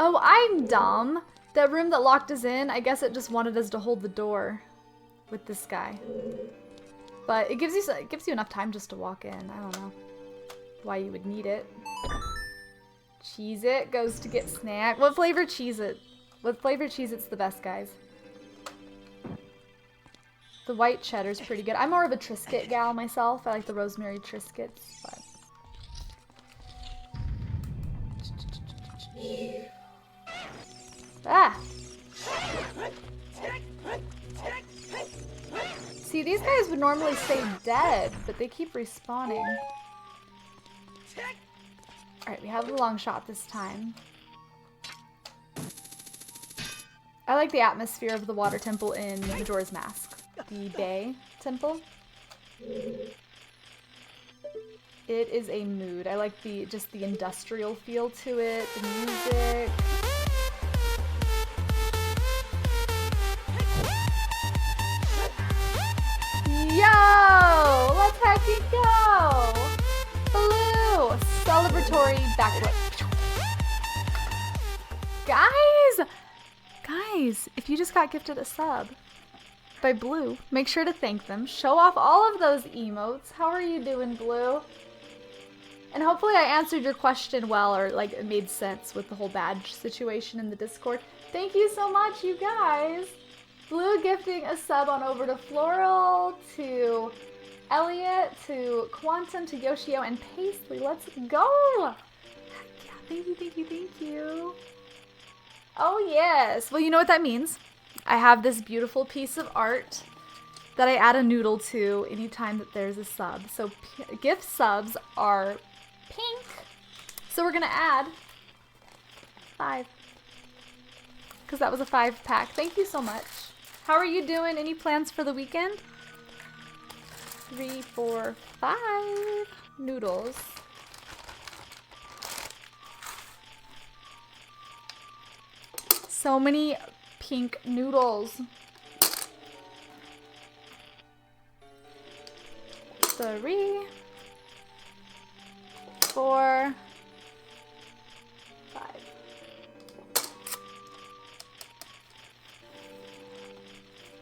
Oh, I'm dumb. That room that locked us in, I guess it just wanted us to hold the door with this guy. But it gives you enough time just to walk in. I don't know why you would need it. Cheez-It goes to get snack. What flavor Cheez-It? What flavor Cheez-It's the best, guys? The white cheddar's pretty good. I'm more of a Triscuit gal myself. I like the rosemary Triscuits, but... Ah! See, these guys would normally stay dead, but they keep respawning. Alright, we have the long shot this time. I like the atmosphere of the water temple in Majora's Mask. The Bay Temple. It is a mood. I like just the industrial feel to it, the music. Yo! Let's heckin' go! Blue! Celebratory backflip. Guys! Guys, if you just got gifted a sub by Blue, make sure to thank them. Show off all of those emotes. How are you doing, Blue? And hopefully I answered your question well, or like it made sense with the whole badge situation in the Discord. Thank you so much, you guys. Blue gifting a sub on over to Floral, to Elliot, to Quantum, to Yoshio, and Paisley. Let's go! Heck yeah, thank you, thank you, thank you. Oh yes! Well, you know what that means. I have this beautiful piece of art that I add a noodle to anytime that there's a sub. So gift subs are pink. So we're gonna add 5. Because that was a 5-pack. Thank you so much. How are you doing? Any plans for the weekend? 3, 4, 5 noodles. So many pink noodles. 3, 4, 5.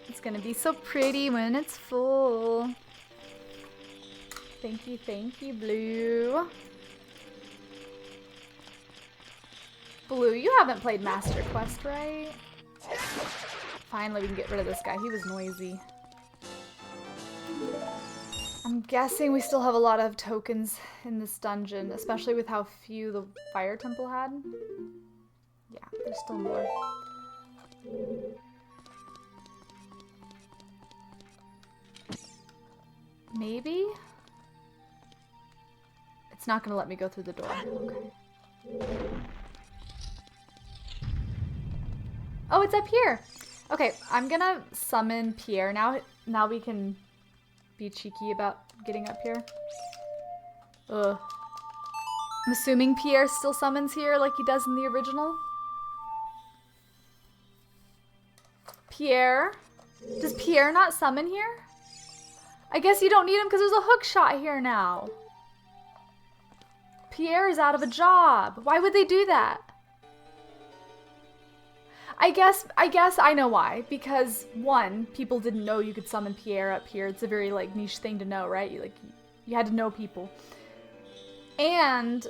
It's gonna be so pretty when it's full. Thank you, Blue. Blue, you haven't played Master Quest, right? Finally, we can get rid of this guy. He was noisy. I'm guessing we still have a lot of tokens in this dungeon, especially with how few the fire temple had. Yeah, there's still more. Maybe? It's not gonna let me go through the door. Okay. Oh, it's up here. Okay, I'm gonna summon Pierre now. Now we can be cheeky about getting up here. Ugh. I'm assuming Pierre still summons here like he does in the original. Pierre? Does Pierre not summon here? I guess you don't need him because there's a hook shot here now. Pierre is out of a job. Why would they do that? I guess I know why. Because one, people didn't know you could summon Pierre up here. It's a very like niche thing to know, right? You had to know people. And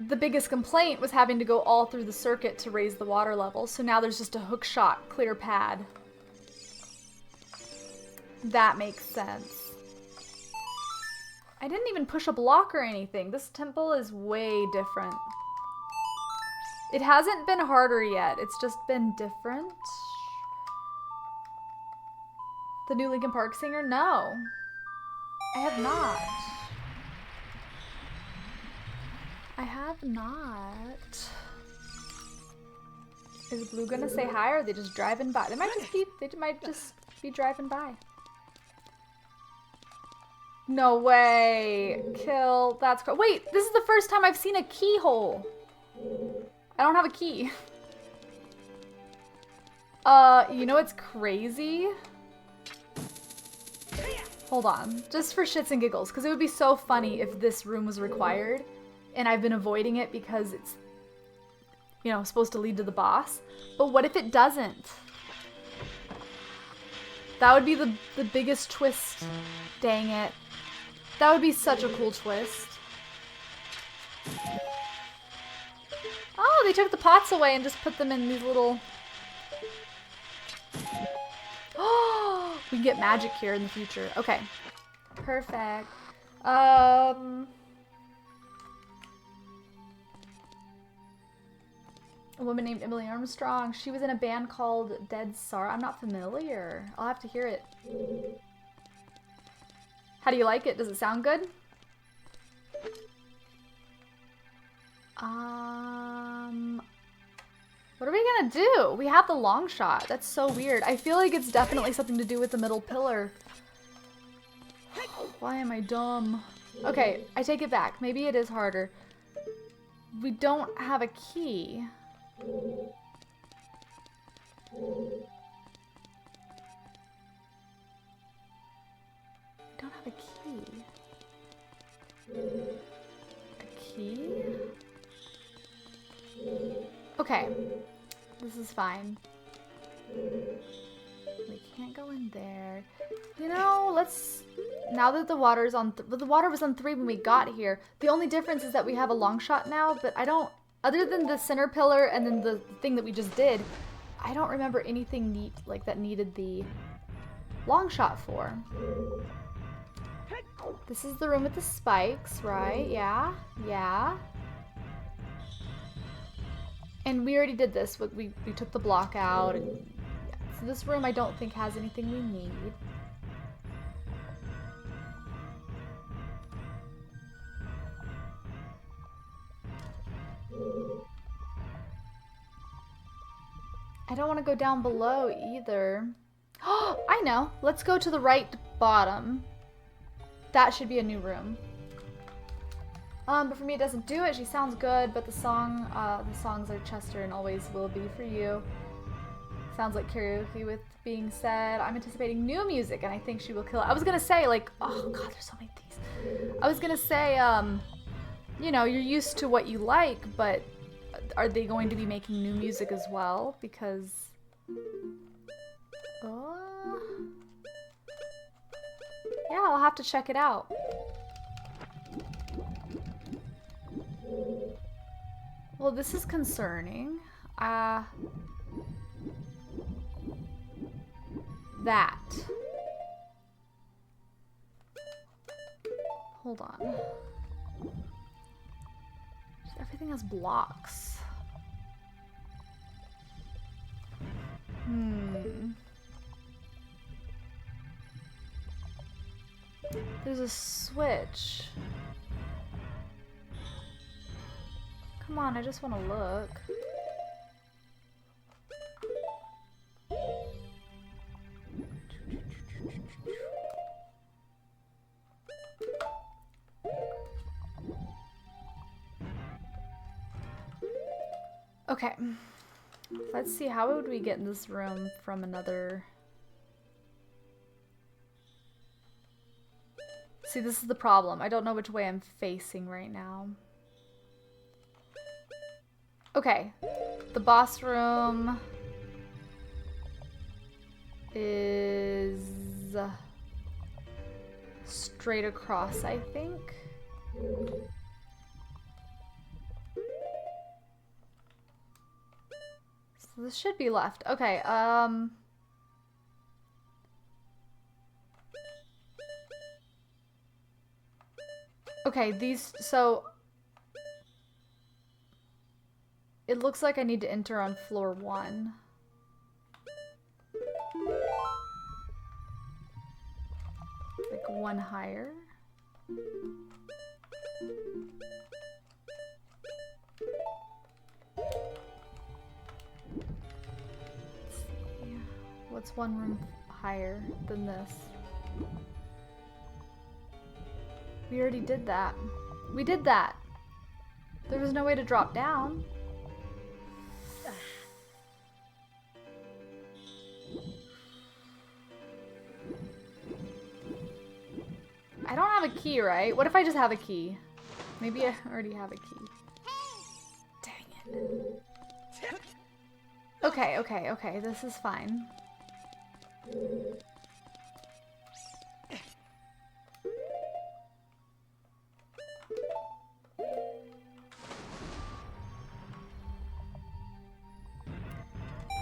the biggest complaint was having to go all through the circuit to raise the water level. So now there's just a hook shot, clear pad. That makes sense. I didn't even push a block or anything. This temple is way different. It hasn't been harder yet. It's just been different. The new Linkin Park singer? No. I have not. I have not. Is Blue gonna say hi or are they just driving by? They might just be driving by. No way. Kill. That's cool. Wait, this is the first time I've seen a keyhole. I don't have a key. You know what's crazy? Hold on. Just for shits and giggles, because it would be so funny if this room was required, and I've been avoiding it because it's, you know, supposed to lead to the boss. But what if it doesn't? That would be the biggest twist. Dang it. That would be such a cool twist. Oh, they took the pots away and just put them in these little... Oh, we can get magic here in the future. Okay. Perfect. A woman named Emily Armstrong. She was in a band called Dead Sar. I'm not familiar. I'll have to hear it. How do you like it? Does it sound good? What are we gonna do? We have the long shot. That's so weird. I feel like it's definitely something to do with the middle pillar. Why am I dumb? Okay, I take it back. Maybe it is harder. We don't have a key. Don't have a key. A key? Okay. This is fine. We can't go in there. You know, let's... Now that the water's on... the water was on 3 when we got here. The only difference is that we have a long shot now, but I don't... Other than the center pillar and then the thing that we just did, I don't remember anything neat like that needed the long shot for. This is the room with the spikes, right? Yeah, yeah. And we already did this. We took the block out. And, yeah. So this room I don't think has anything we need. I don't want to go down below either. Oh, I know. Let's go to the right bottom. That should be a new room. But for me it doesn't do it. She sounds good, but the songs are Chester and always will be for you. Sounds like karaoke with being said. I'm anticipating new music and I think she will kill it. I was gonna say like, oh god, there's so many things. I was gonna say, you know, you're used to what you like, but are they going to be making new music as well? Because... yeah, I'll have to check it out. Well, this is concerning. That. Hold on. Everything has blocks. There's a switch. Come on, I just want to look. Okay. Let's see, how would we get in this room from another... See, this is the problem. I don't know which way I'm facing right now. Okay. The boss room is straight across, I think. So this should be left. Okay, okay, these, so it looks like I need to enter on floor 1. Like 1 higher. What's 1 room higher than this? We already did that. We did that. There was no way to drop down. I don't have a key, right? What if I just have a key? Maybe I already have a key. Dang it. Okay, okay, okay. This is fine.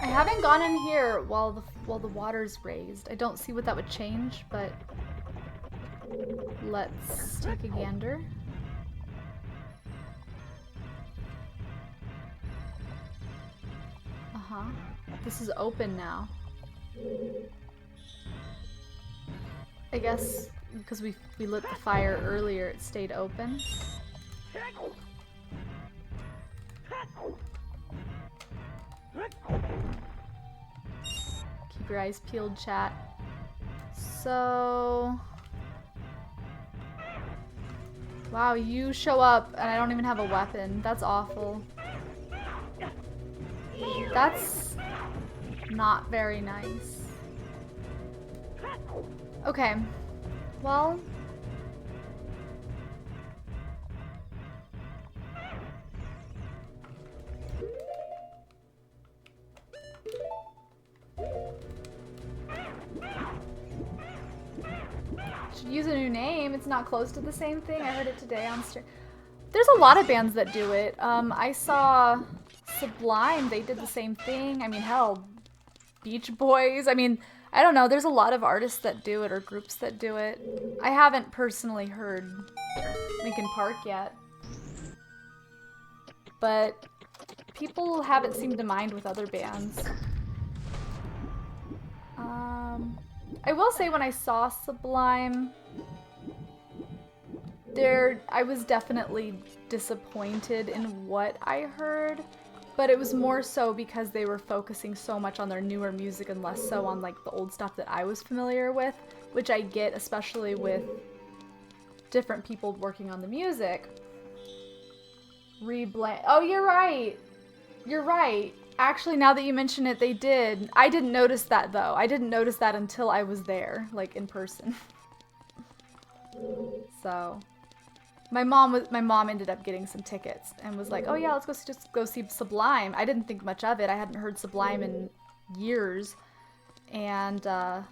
I haven't gone in here while the water's raised. I don't see what that would change, but let's take a gander. Uh-huh. This is open now. I guess because we lit the fire earlier, it stayed open. Keep your eyes peeled, chat. So... wow, you show up and I don't even have a weapon. That's awful. That's not very nice. Okay. Well... should use a new name. It's not close to the same thing. I heard it today on stream. There's a lot of bands that do it. I saw Sublime, they did the same thing. I mean, hell, Beach Boys. I mean, I don't know. There's a lot of artists that do it or groups that do it. I haven't personally heard Linkin Park yet. But people haven't seemed to mind with other bands. I will say when I saw Sublime, I was definitely disappointed in what I heard, but it was more so because they were focusing so much on their newer music and less so on like the old stuff that I was familiar with, which I get, especially with different people working on the music. Oh, you're right. You're right. Actually, now that you mention it, they did. I didn't notice that though. I didn't notice that until I was there, like in person. So, my mom ended up getting some tickets and was like, "Oh yeah, let's just go see Sublime." I didn't think much of it. I hadn't heard Sublime in years, and yeah.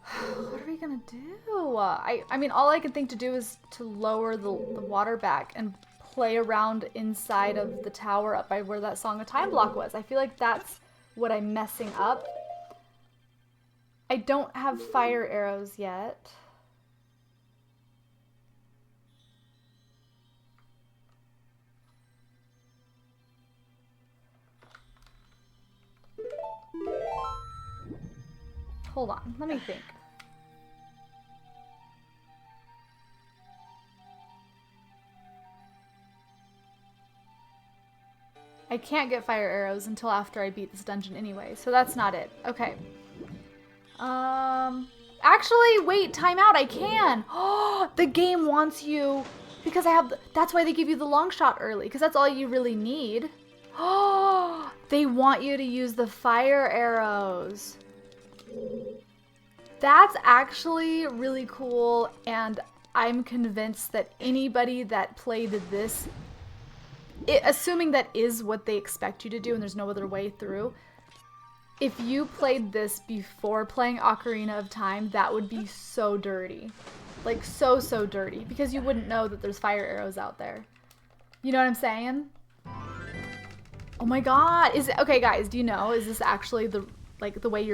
What are we gonna do? I mean, all I can think to do is to lower the water back and play around inside of the tower up by where that Song of Time block was. I feel like that's what I'm messing up. I don't have fire arrows yet. Hold on, let me think. I can't get fire arrows until after I beat this dungeon anyway, so that's not it. Okay. Actually, wait, time out, I can! Oh, the game wants you, because that's why they give you the long shot early, because that's all you really need. Oh, they want you to use the fire arrows. That's actually really cool, and I'm convinced that anybody that played this, assuming that is what they expect you to do and there's no other way through, if you played this before playing Ocarina of Time, that would be so dirty. Like, so dirty, because you wouldn't know that there's fire arrows out there. You know what I'm saying? Oh my god, okay guys, do you know, is this actually the way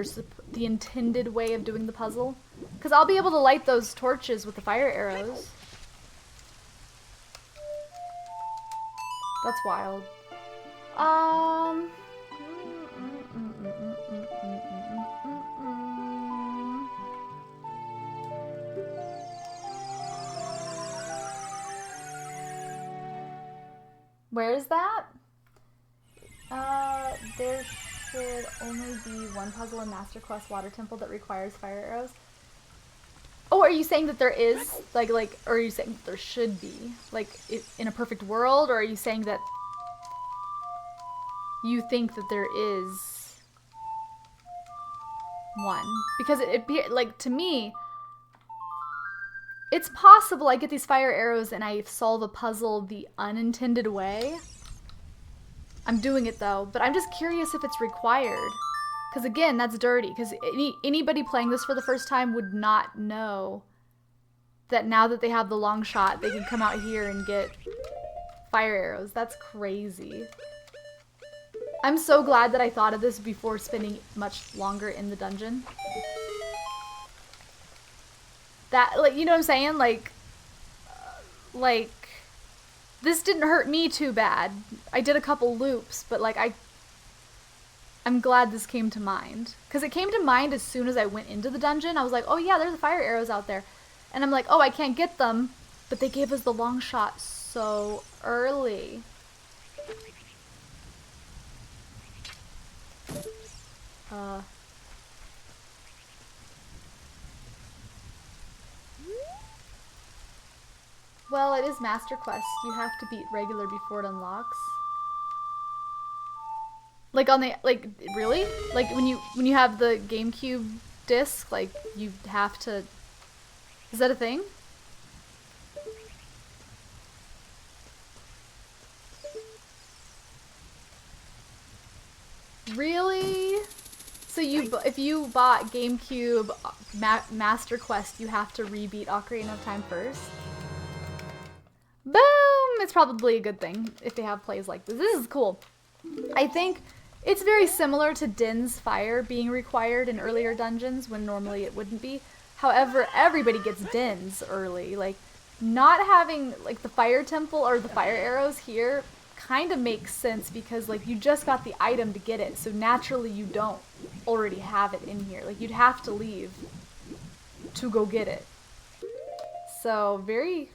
the intended way of doing the puzzle? Because I'll be able to light those torches with the fire arrows. That's wild. Where is that? There should only be one puzzle in Master Quest Water Temple that requires fire arrows. Oh, are you saying that there is? Like, or are you saying that there should be? Like, in a perfect world? Or are you saying that you think that there is one? Because like, to me, it's possible I get these fire arrows and I solve a puzzle the unintended way. I'm doing it though, but I'm just curious if it's required. Because again, that's dirty. Because anybody playing this for the first time would not know that now that they have the long shot, they can come out here and get fire arrows. That's crazy. I'm so glad that I thought of this before spending much longer in the dungeon. That, like, you know what I'm saying? Like, this didn't hurt me too bad. I did a couple loops, but like, I'm glad this came to mind. Because it came to mind as soon as I went into the dungeon. I was like, oh yeah, there's the fire arrows out there. And I'm like, oh, I can't get them. But they gave us the long shot so early. Well, it is Master Quest. You have to beat regular before it unlocks. Like on the, like, really? Like when you have the GameCube disc, like you have to, is that a thing? Really? So So if you bought GameCube Master Quest, you have to rebeat Ocarina of Time first. Boom! It's probably a good thing if they have plays like this. This is cool. I think it's very similar to Din's Fire being required in earlier dungeons when normally it wouldn't be. However, everybody gets Din's early. Like, not having like the fire temple or the fire arrows here kind of makes sense because like you just got the item to get it, so naturally you don't already have it in here. Like, you'd have to leave to go get it. So very,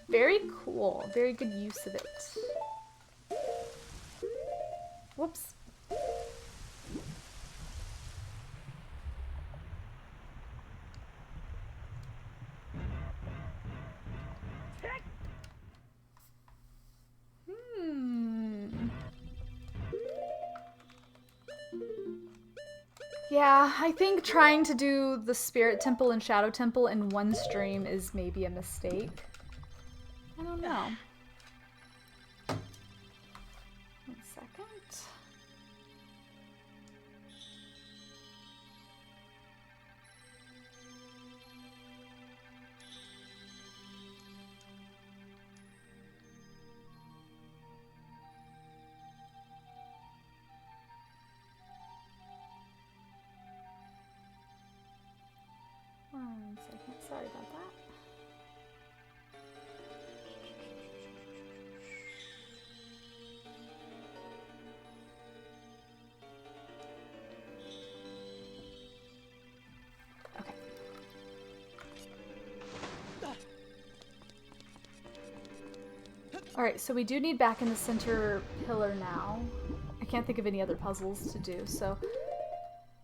very cool. Very good use of it. Whoops. Yeah, I think trying to do the Spirit Temple and Shadow Temple in one stream is maybe a mistake. I don't know. 1 second. Sorry about that. Okay. Alright, so we do need back in the center pillar now. I can't think of any other puzzles to do, so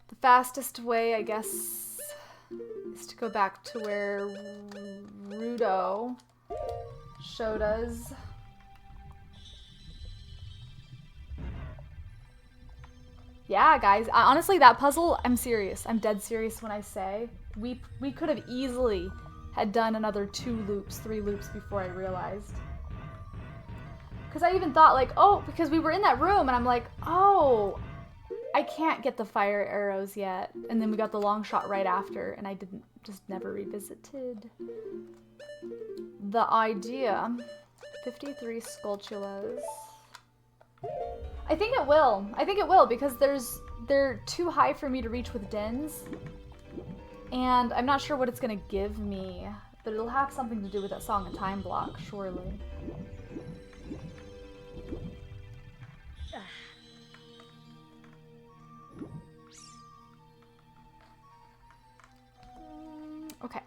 the fastest way, I guess, is to go back to where Rudo showed us. Yeah, guys, honestly, that puzzle, I'm serious. I'm dead serious when I say we could have easily had done another 2 loops, 3 loops before I realized. Because I even thought like, oh, because we were in that room and I'm like, oh, I can't get the fire arrows yet. And then we got the long shot right after, and I just never revisited the idea. 53 Skulltulas. I think it will. I think it will because they're too high for me to reach with Din's. And I'm not sure what it's gonna give me, but it'll have something to do with that Song of Time block, surely. Okay.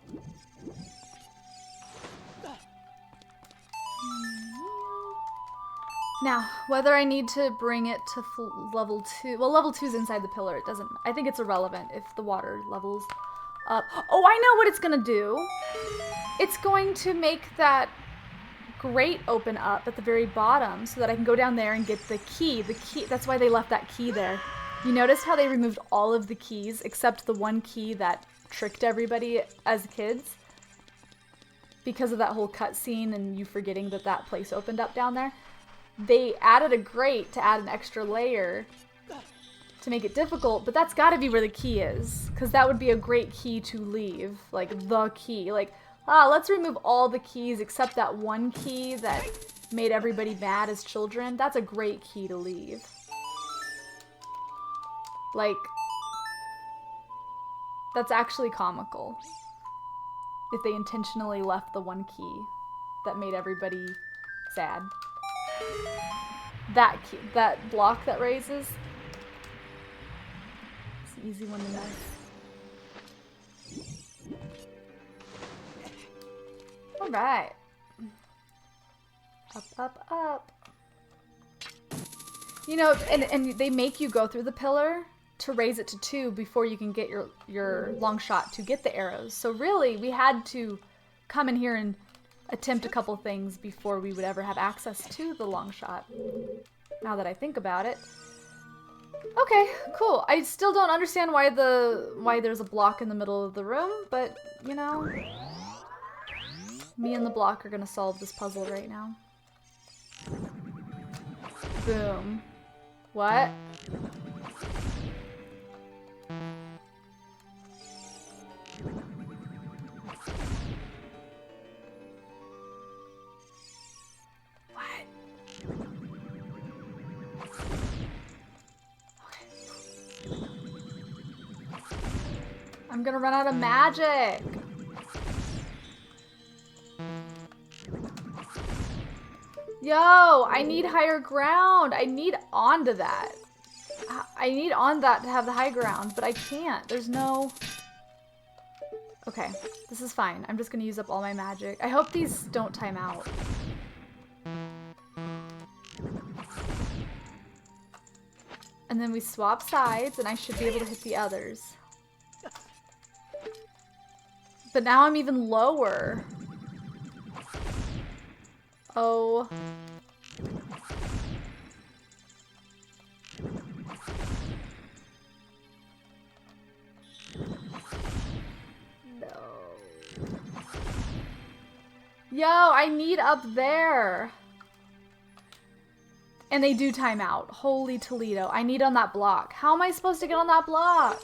Now, whether I need to bring it to level 2... Well, level 2 is inside the pillar. It doesn't... I think it's irrelevant if the water levels up. Oh, I know what it's gonna do! It's going to make that grate open up at the very bottom so that I can go down there and get the key. The key... That's why they left that key there. You noticed how they removed all of the keys except the one key that tricked everybody as kids? Because of that whole cutscene and you forgetting that that place opened up down there. They added a grate to add an extra layer to make it difficult, but that's gotta be where the key is. Because that would be a great key to leave. Like, the key. Like, let's remove all the keys except that one key that made everybody mad as children. That's a great key to leave. Like, that's actually comical. If they intentionally left the one key that made everybody sad. That key, that block that raises. It's an easy one to miss. Alright. Up, up, up. You know, and they make you go through the pillar to raise it to 2 before you can get your long shot to get the arrows. So really, we had to come in here and attempt a couple things before we would ever have access to the long shot. Now that I think about it. Okay, cool. I still don't understand why there's a block in the middle of the room, but you know, me and the block are gonna solve this puzzle right now. Boom. What? I'm gonna run out of magic. Yo, I need higher ground. I need onto that. I need on that to have the high ground, but I can't. There's no... Okay, this is fine. I'm just gonna use up all my magic. I hope these don't time out. And then we swap sides, and I should be able to hit the others. But now I'm even lower. Oh. Yo, I need up there. And they do time out. Holy Toledo. I need on that block. How am I supposed to get on that block?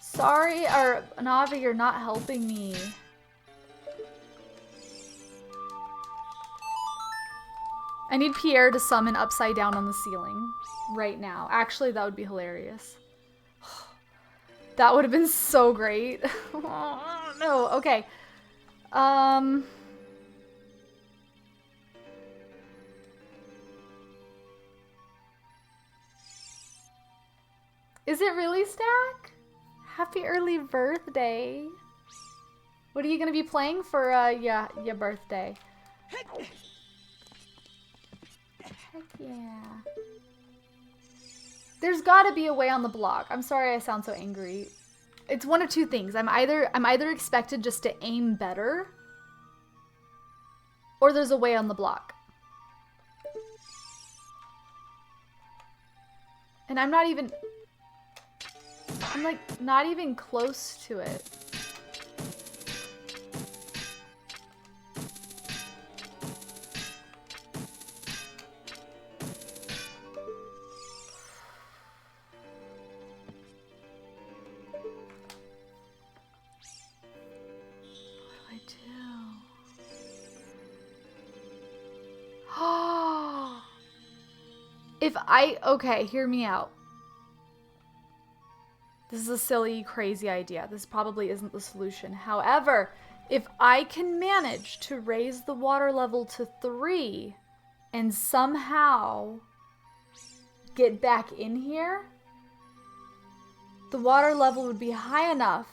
Sorry, or Navi, you're not helping me. I need Pierre to summon upside down on the ceiling right now. Actually, that would be hilarious. That would have been so great. Oh, no, okay. Is it really Stack? Happy early birthday. What are you gonna be playing for your birthday? Heck yeah. There's gotta be a way on the block. I'm sorry I sound so angry. It's one of two things. I'm either expected just to aim better, or there's a way on the block. And I'm like not even close to it. Okay, hear me out. This is a silly, crazy idea. This probably isn't the solution. However, if I can manage to raise the water level to 3 and somehow get back in here, the water level would be high enough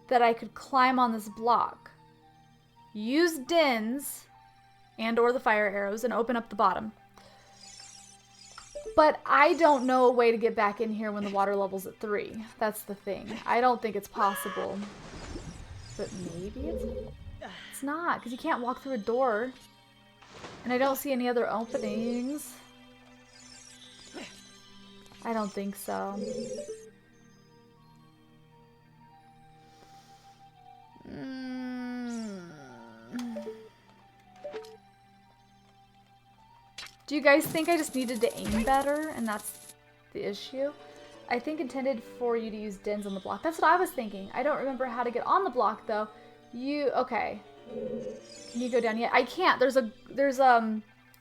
that I could climb on this block, use Dins and or the fire arrows, and open up the bottom. But I don't know a way to get back in here when the water level's at 3. That's the thing. I don't think it's possible. But maybe it's not, because you can't walk through a door. And I don't see any other openings. I don't think so. Do you guys think I just needed to aim better and that's the issue? I think intended for you to use Dins on the block. That's what I was thinking. I don't remember how to get on the block though. Okay. Can you go down yet? I can't.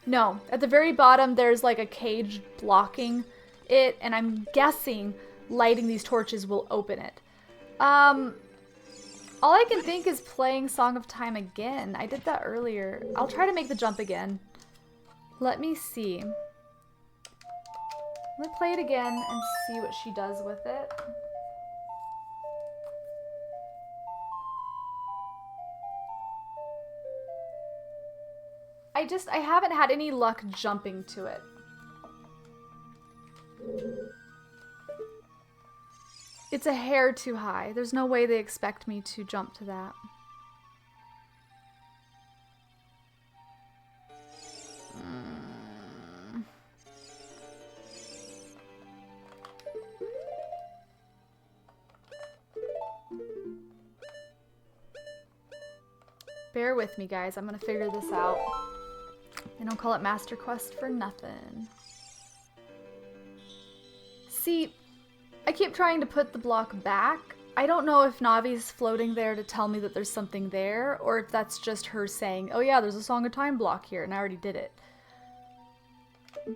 No. At the very bottom there's like a cage blocking it, and I'm guessing lighting these torches will open it. All I can think is playing Song of Time again. I did that earlier. I'll try to make the jump again. Let me see. Let me play it again and see what she does with it. I haven't had any luck jumping to it. It's a hair too high. There's no way they expect me to jump to that. Bear with me, guys. I'm gonna figure this out. They don't call it Master Quest for nothing. See, I keep trying to put the block back. I don't know if Navi's floating there to tell me that there's something there, or if that's just her saying, oh yeah, there's a Song of Time block here, and I already did it.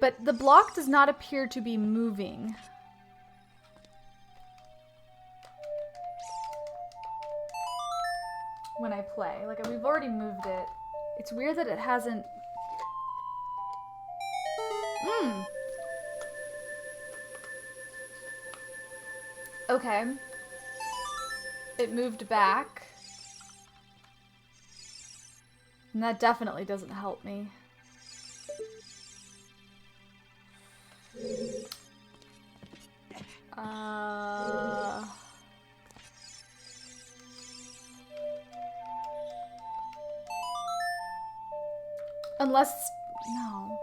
But the block does not appear to be moving. when I play. Like, we've already moved it. It's weird that it hasn't... Okay. It moved back. And that definitely doesn't help me. Unless... No.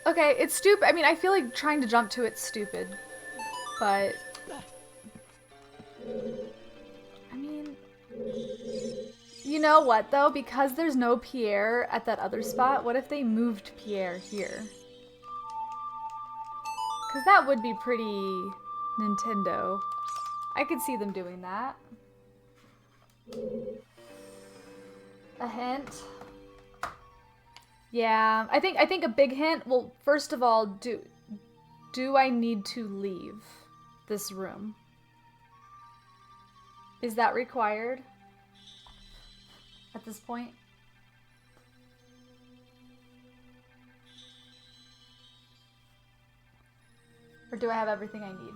Okay, it's stupid. I mean, I feel like trying to jump to it's stupid. But... I mean... You know what, though? Because there's no Pierre at that other spot, what if they moved Pierre here? Because that would be pretty Nintendo. I could see them doing that. A hint? Yeah, I think a big hint. Well, first of all, do I need to leave this room? Is that required at this point? Or do I have everything I need?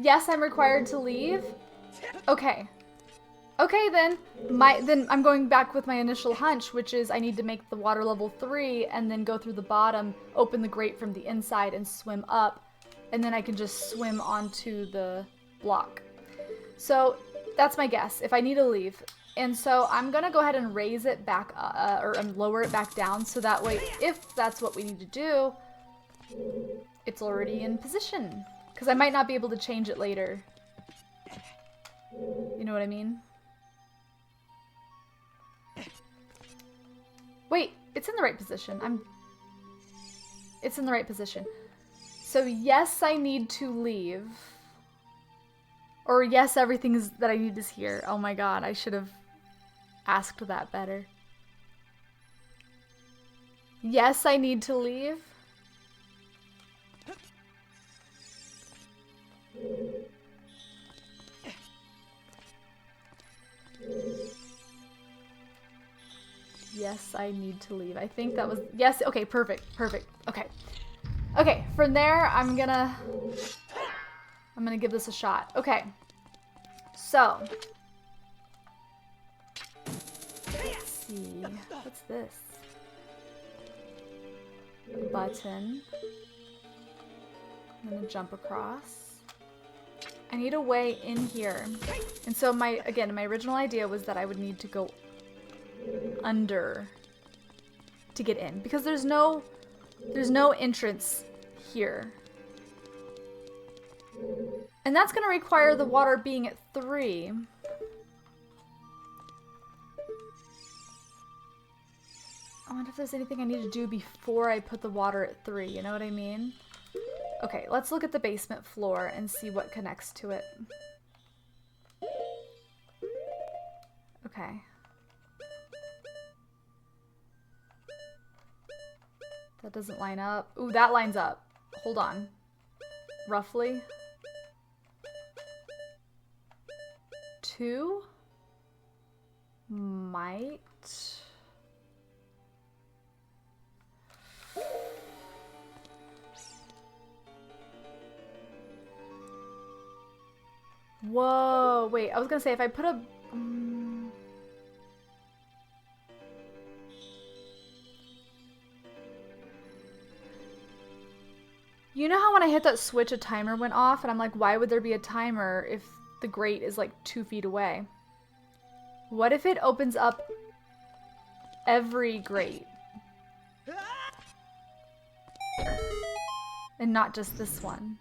Yes, I'm required to leave? Okay. Okay, then I'm going back with my initial hunch, which is I need to make the water level 3 and then go through the bottom, open the grate from the inside and swim up, and then I can just swim onto the block. So that's my guess, if I need to leave. And so I'm gonna go ahead and raise it back, or lower it back down, so that way, if that's what we need to do, it's already in position. Because I might not be able to change it later. You know what I mean? Wait, it's in the right position. It's in the right position. So yes, I need to leave. Or yes, everything that I need is here. Oh my god, I should have asked that better. Yes, I need to leave. Yes, I need to leave. I think that was... Yes, okay, perfect, perfect. Okay. Okay, from there, I'm gonna give this a shot. Okay. So. Let's see. What's this? A button. I'm gonna jump across. I need a way in here. And so my original idea was that I would need to go under to get in because there's no entrance here. And that's going to require the water being at 3. I wonder if there's anything I need to do before I put the water at 3, you know what I mean? Okay, let's look at the basement floor and see what connects to it. Okay. That doesn't line up. Ooh, that lines up. Hold on. Roughly. 2? Might... Whoa, wait, I was gonna say if I put a... You know how when I hit that switch a timer went off and I'm like, why would there be a timer if the grate is like 2 feet away? What if it opens up every grate? And not just this one.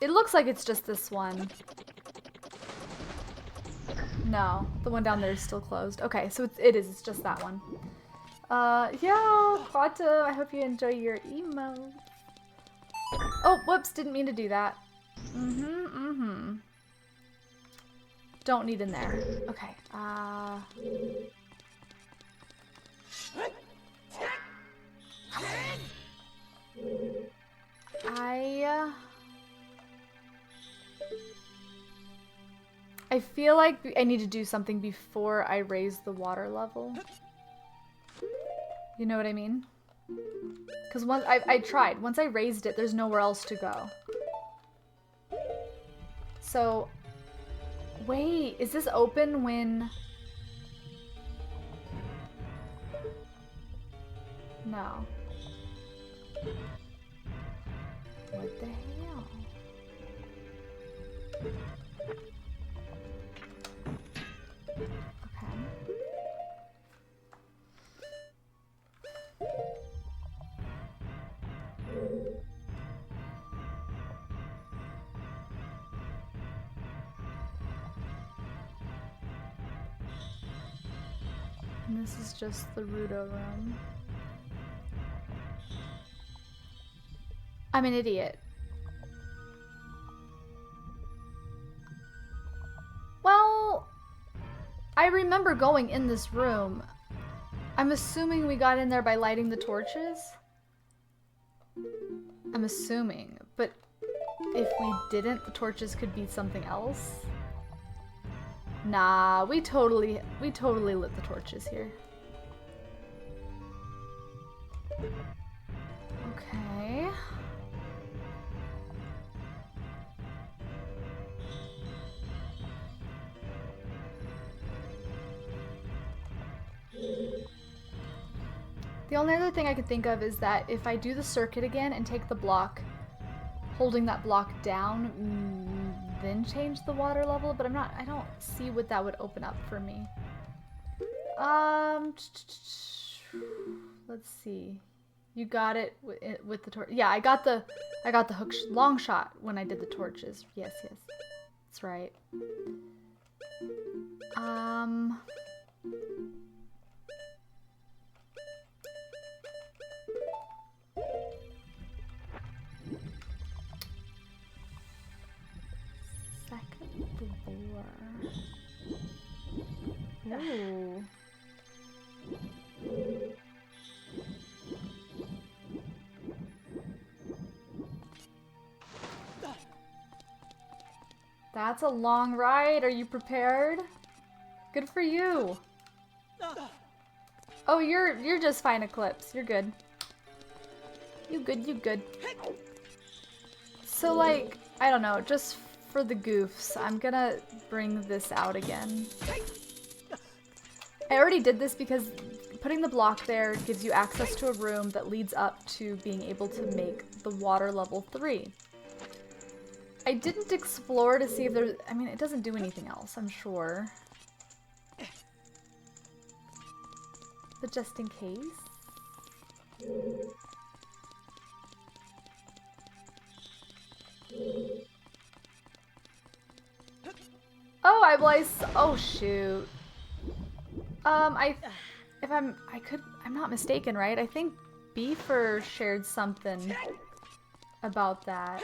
It looks like it's just this one. No, the one down there is still closed. Okay, so it's just that one. Yeah, Quata, I hope you enjoy your emo. Oh, whoops, didn't mean to do that. Don't need in there. Okay, I feel like I need to do something before I raise the water level. You know what I mean? Because once I tried. Once I raised it, there's nowhere else to go. So, wait, is this open when... No. What the hell? Okay. And this is just the Rudo room. I'm an idiot. Well, I remember going in this room. I'm assuming we got in there by lighting the torches. I'm assuming, but if we didn't, the torches could be something else. Nah, we totally lit the torches here. Okay. The only other thing I could think of is that if I do the circuit again and take the block, holding that block down, then change the water level, but I don't see what that would open up for me. Let's see. You got it with the torch. Yeah, I got the hook long shot when I did the torches. Yes, that's right. Second floor. Ooh. That's a long ride. Are you prepared? Good for you. Oh, you're just fine, Eclipse. You're good. You good. So like, I don't know, just for the goofs, I'm gonna bring this out again. I already did this because putting the block there gives you access to a room that leads up to being able to make the water level 3. I didn't explore to see if there's... I mean, it doesn't do anything else, I'm sure. But just in case... Oh, shoot. I'm not mistaken, right? I think Beefer shared something about that.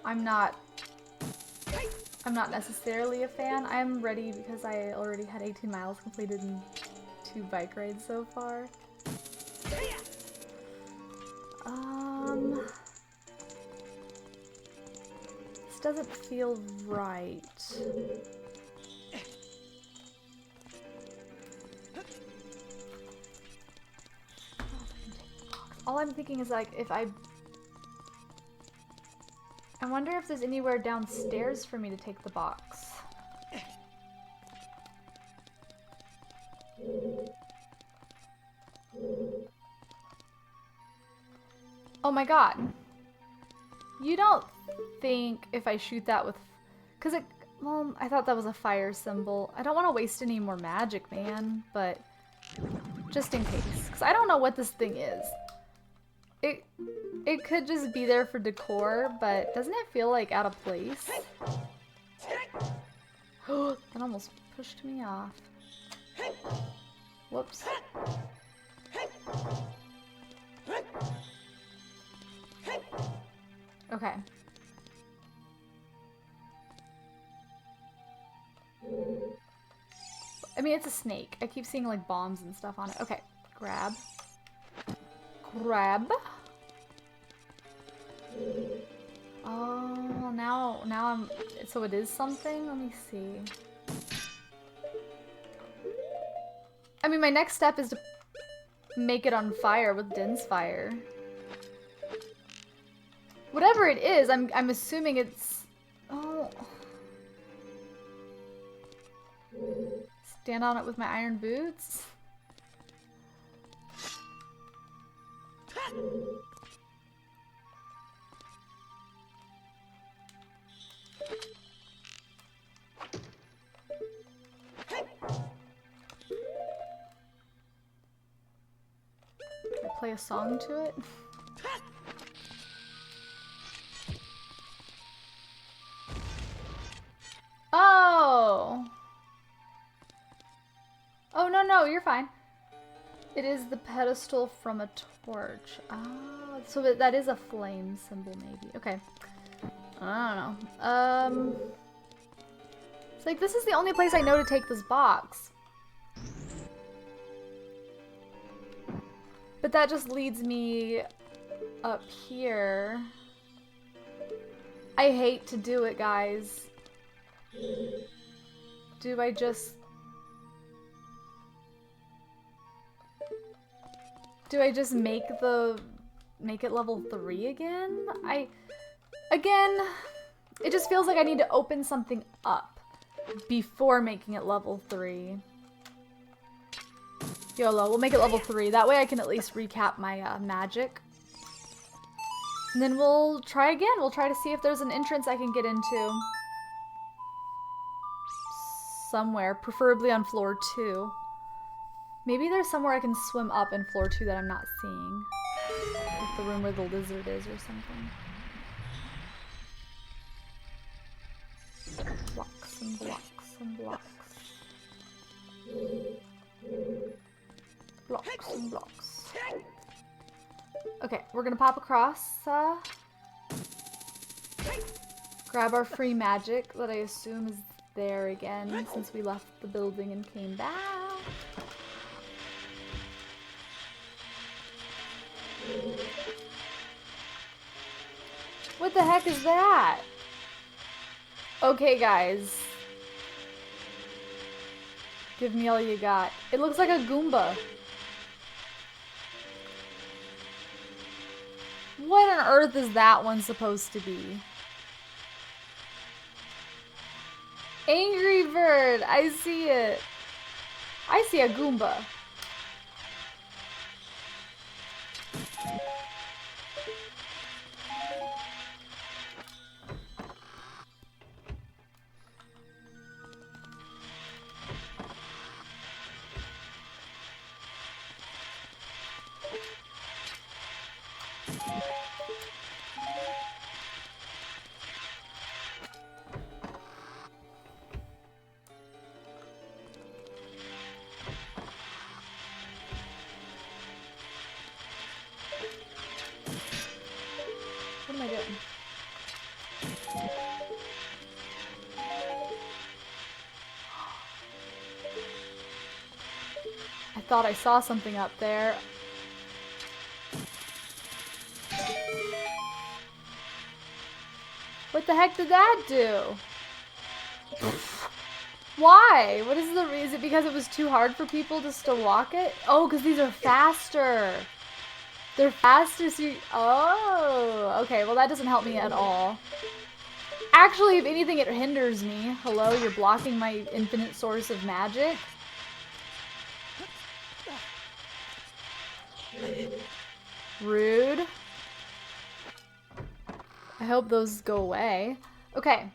I'm not necessarily a fan. I'm ready because I already had 18 miles completed in 2 bike rides so far. This doesn't feel right. All I'm thinking is like, if I wonder if there's anywhere downstairs for me to take the box. Oh my god. You don't think if I shoot that with... Because it... Well, I thought that was a fire symbol. I don't want to waste any more magic, man. But just in case. Because I don't know what this thing is. It could just be there for decor, but doesn't it feel like out of place? That almost pushed me off. Whoops. Okay. I mean, it's a snake. I keep seeing like bombs and stuff on it. Okay, grab. Grab. Oh, now I'm, so it is something? Let me see. I mean, my next step is to make it on fire with Din's fire. Whatever it is, I'm assuming it's, oh. Stand on it with my iron boots? Play a song to it? Oh! Oh, no, you're fine. It is the pedestal from a torch. Ah, so that is a flame symbol, maybe. Okay. I don't know. It's like, this is the only place I know to take this box. But that just leads me up here. I hate to do it, guys. Do I just make it level 3 again? Again, it just feels like I need to open something up before making it level 3. YOLO, we'll make it level 3. That way I can at least recap my magic. And then we'll try again. We'll try to see if there's an entrance I can get into. Somewhere, preferably on floor 2. Maybe there's somewhere I can swim up in floor 2 that I'm not seeing. Like the room where the lizard is or something. Blocks and blocks and blocks. Blocks and blocks. Okay, we're gonna pop across. Grab our free magic that I assume is there again since we left the building and came back. What the heck is that? Okay, guys. Give me all you got. It looks like a Goomba. What on earth is that one supposed to be? Angry Bird! I see it. I see a Goomba. What am I doing? I thought I saw something up there. What the heck did that do? Why? What is the reason? Because it was too hard for people just to walk it? Oh, because these are faster. They're faster, so you... Oh, okay. Well, that doesn't help me at all. Actually, if anything, it hinders me. Hello, you're blocking my infinite source of magic? Rude. I hope those go away. Okay.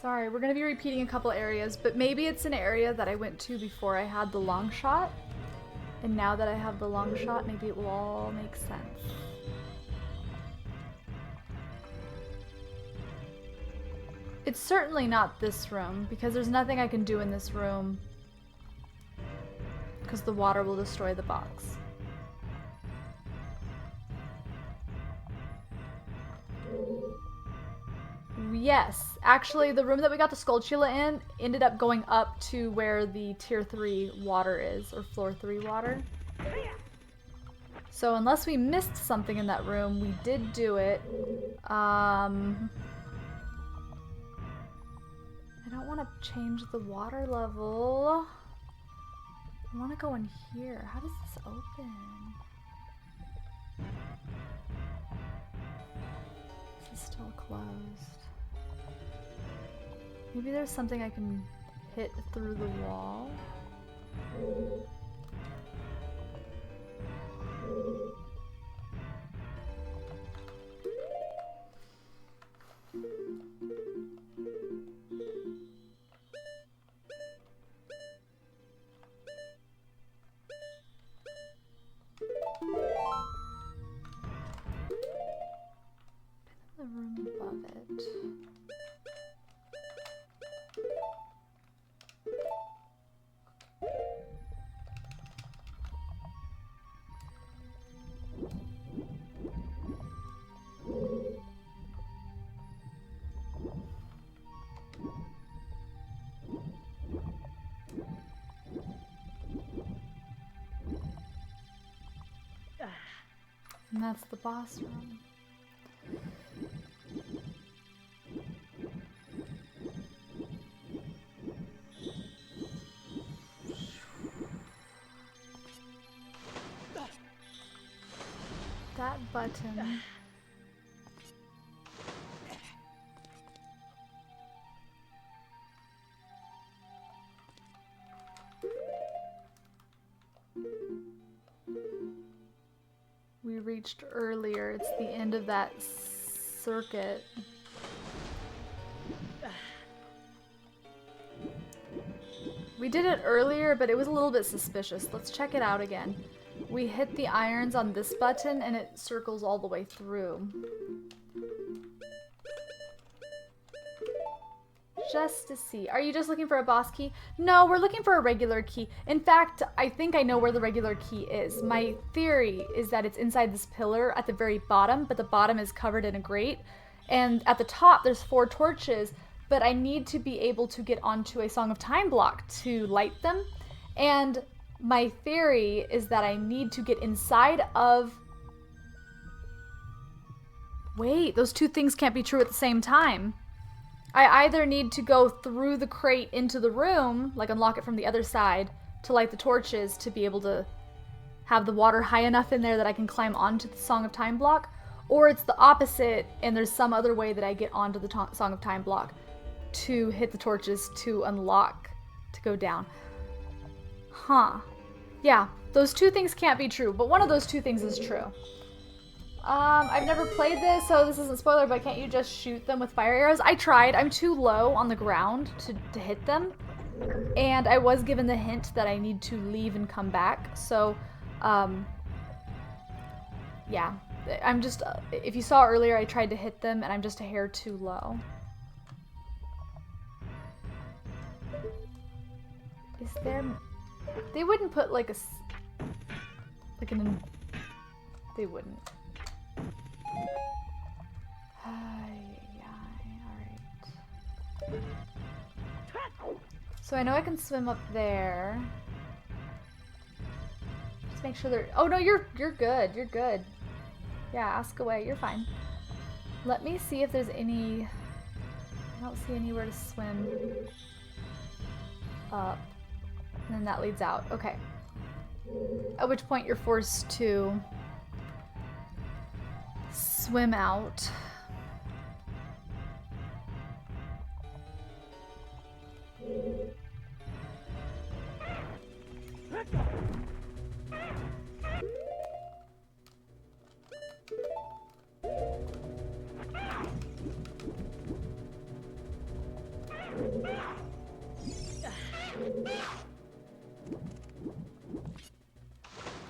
Sorry, we're gonna be repeating a couple areas, but maybe it's an area that I went to before I had the long shot. And now that I have the long shot, maybe it will all make sense. It's certainly not this room, because there's nothing I can do in this room. Because the water will destroy the box. Yes, actually the room that we got the Skulltula in ended up going up to where the tier 3 water is, or floor 3 water. So unless we missed something in that room, we did do it. I don't want to change the water level. I want to go in here. How does this open? This is still closed. Maybe there's something I can hit through the wall. The room above it. And that's the boss room. That button. We reached earlier. It's the end of that circuit. We did it earlier, but it was a little bit suspicious. Let's check it out again. We hit the irons on this button and it circles all the way through. Just to see. Are you just looking for a boss key? No, we're looking for a regular key. In fact, I think I know where the regular key is. My theory is that it's inside this pillar at the very bottom, but the bottom is covered in a grate. And at the top, there's 4 torches, but I need to be able to get onto a Song of Time block to light them. And my theory is that I need to get inside of... Wait, those 2 things can't be true at the same time. I either need to go through the crate into the room, like unlock it from the other side, to light the torches to be able to have the water high enough in there that I can climb onto the Song of Time block, or it's the opposite and there's some other way that I get onto the Song of Time block to hit the torches to unlock, to go down. Huh. Yeah, those 2 things can't be true, but one of those 2 things is true. I've never played this, so this isn't a spoiler, but can't you just shoot them with fire arrows? I tried. I'm too low on the ground to hit them. And I was given the hint that I need to leave and come back. So, yeah. I'm just, if you saw earlier, I tried to hit them, and I'm just a hair too low. Is there... They wouldn't put, like, they wouldn't. Alright. So I know I can swim up there. Just make sure they're... Oh no, you're good. You're good. Yeah, ask away. You're fine. Let me see if there's any... I don't see anywhere to swim up. And then that leads out. Okay. At which point you're forced to swim out.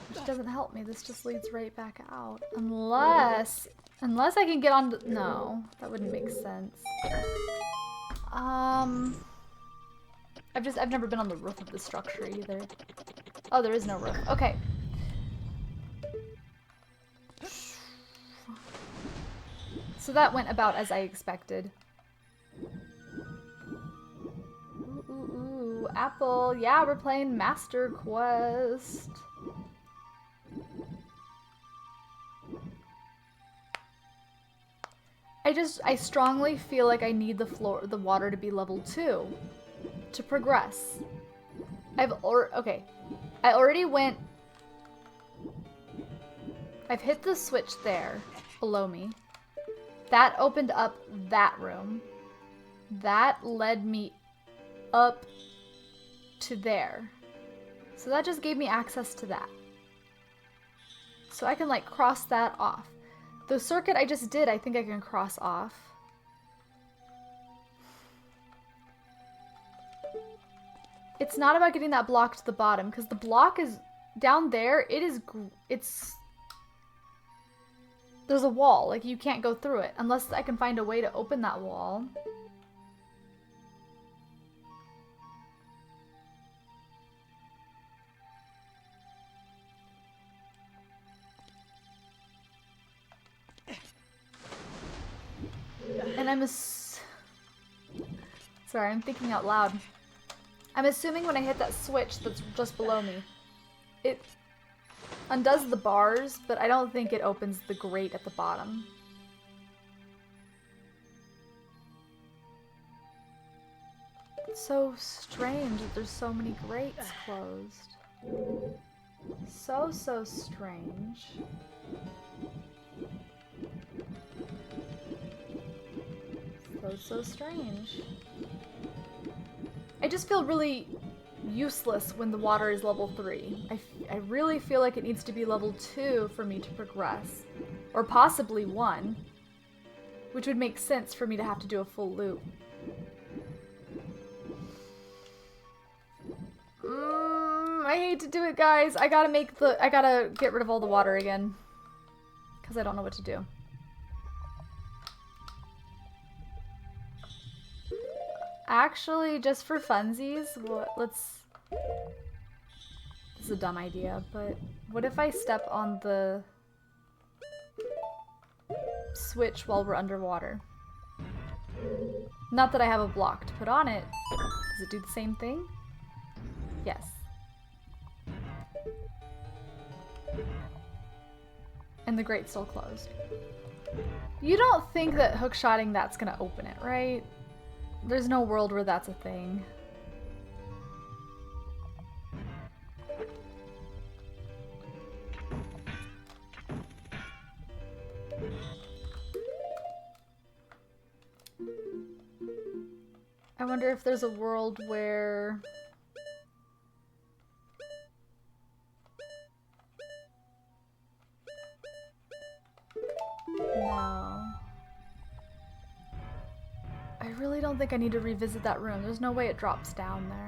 Which doesn't help me. This just leads right back out. Unless I can get on. No, that wouldn't make sense. I've never been on the roof of the structure either. Oh, there is no roof. Okay. So that went about as I expected. Ooh, Apple. Yeah, we're playing Master Quest. I strongly feel like I need the water to be level 2 to progress. Okay. I already went. I've hit the switch there below me. That opened up that room. That led me up to there. So that just gave me access to that. So I can like cross that off. The circuit I just did, I think I can cross off. It's not about getting that block to the bottom, because the block is down there. There's a wall, like you can't go through it unless I can find a way to open that wall. And sorry, I'm thinking out loud. I'm assuming when I hit that switch that's just below me, it undoes the bars, but I don't think it opens the grate at the bottom. It's so strange that there's so many grates closed. So strange. So strange. I just feel really useless when the water is level 3. I really feel like it needs to be level 2 for me to progress. Or possibly 1. Which would make sense for me to have to do a full loop. I hate to do it, guys. I gotta get rid of all the water again. Because I don't know what to do. Actually, just for funsies, this is a dumb idea, but what if I step on the switch while we're underwater? Not that I have a block to put on it. Does it do the same thing? Yes. And the grate's still closed. You don't think that hookshotting that's gonna open it, right? There's no world where that's a thing. I wonder if there's a world where... No. I really don't think I need to revisit that room. There's no way it drops down there.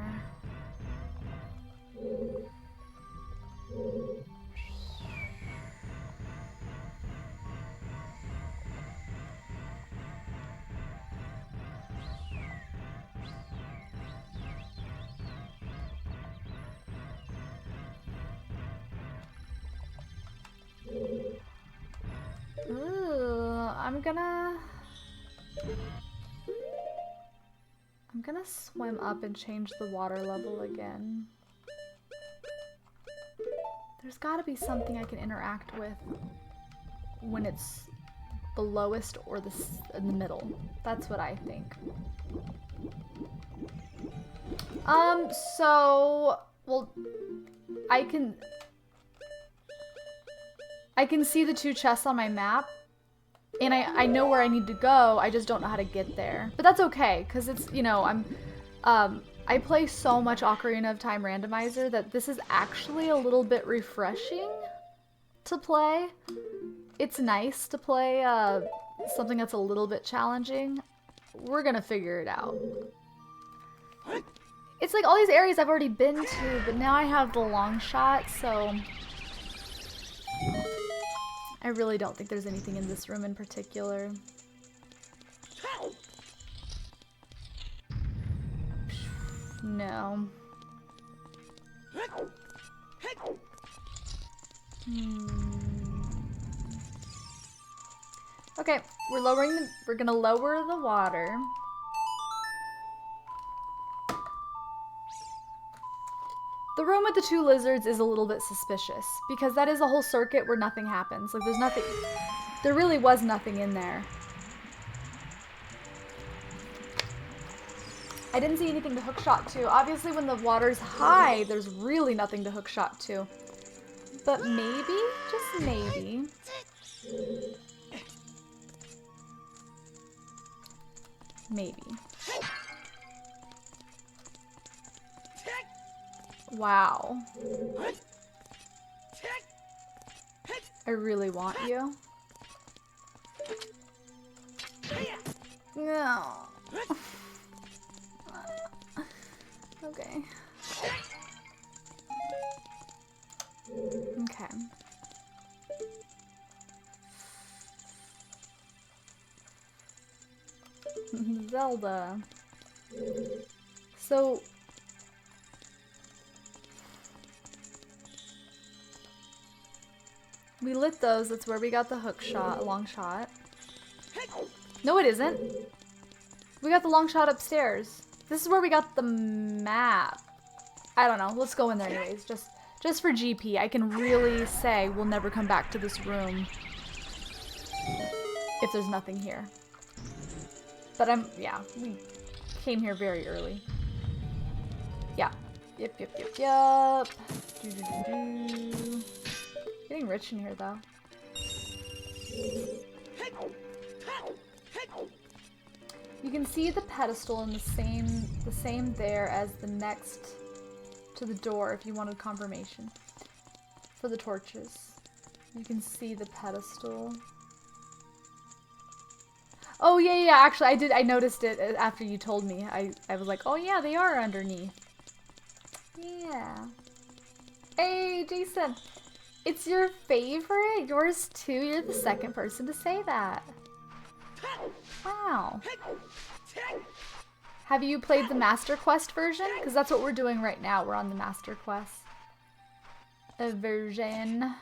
Ooh, I'm gonna swim up and change the water level again. There's gotta be something I can interact with when it's the lowest or in the middle. That's what I think. Well, I can see the 2 chests on my map, and I know where I need to go, I just don't know how to get there. But that's okay, because it's, you know, I play so much Ocarina of Time Randomizer that this is actually a little bit refreshing to play. It's nice to play something that's a little bit challenging. We're gonna figure it out. It's like all these areas I've already been to, but now I have the long shot, so I really don't think there's anything in this room in particular. No. Okay, we're gonna lower the water. The room with the 2 lizards is a little bit suspicious because that is a whole circuit where nothing happens. Like there's nothing, there really was nothing in there. I didn't see anything to hookshot to. Obviously when the water's high, there's really nothing to hookshot to. But maybe, just maybe. Maybe. Wow. I really want you. No. Okay. Okay. Zelda. So we lit those, that's where we got the hook shot, long shot. No, it isn't. We got the long shot upstairs. This is where we got the map. I don't know, let's go in there anyways, just for GP. I can really say we'll never come back to this room if there's nothing here. But yeah, we came here very early. Yeah. Yep. Getting rich in here though. You can see the pedestal in the same there as the next to the door if you wanted confirmation. For the torches. You can see the pedestal. Oh yeah, actually I noticed it after you told me. I was like, oh yeah, they are underneath. Yeah. Hey, Jason. It's your favorite? Yours too? You're the second person to say that. Wow. Have you played the Master Quest version? Because that's what we're doing right now. We're on the Master Quest version.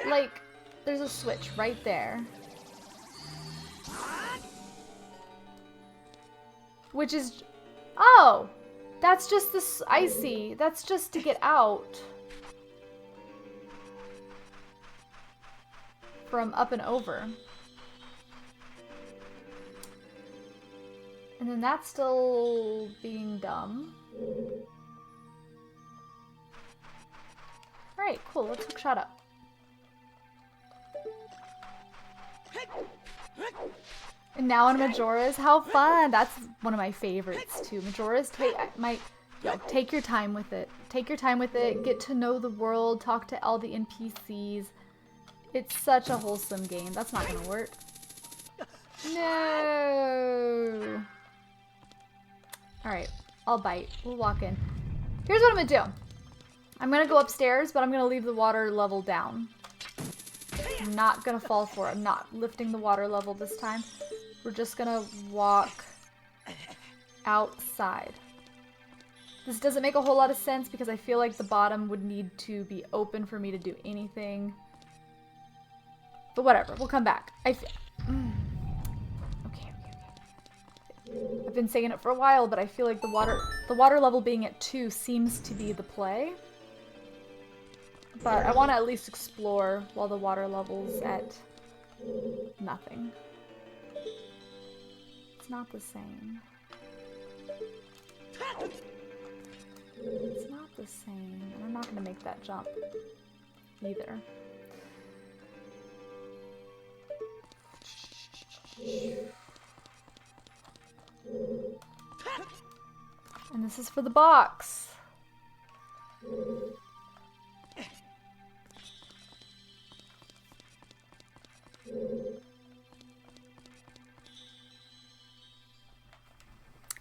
Like, there's a switch right there. Which is... Oh! That's just this... I see. That's just to get out. From up and over. And then that's still being dumb. Alright, cool. Let's hook shot up. And now on Majora's, how fun! That's one of my favorites too. Majora's, take your time with it. Take your time with it. Get to know the world. Talk to all the NPCs. It's such a wholesome game. That's not gonna work. No. All right, I'll bite. We'll walk in. Here's what I'm gonna do. I'm gonna go upstairs, but I'm gonna leave the water level down. I'm not gonna fall for it. I'm not lifting the water level this time. We're just gonna walk outside. This doesn't make a whole lot of sense because I feel like the bottom would need to be open for me to do anything. But whatever, we'll come back. Okay. I've been saying it for a while, but I feel like the water level being at 2 seems to be the play. But I want to at least explore while the water level's at nothing. It's not the same. It's not the same. And I'm not going to make that jump either. And this is for the box.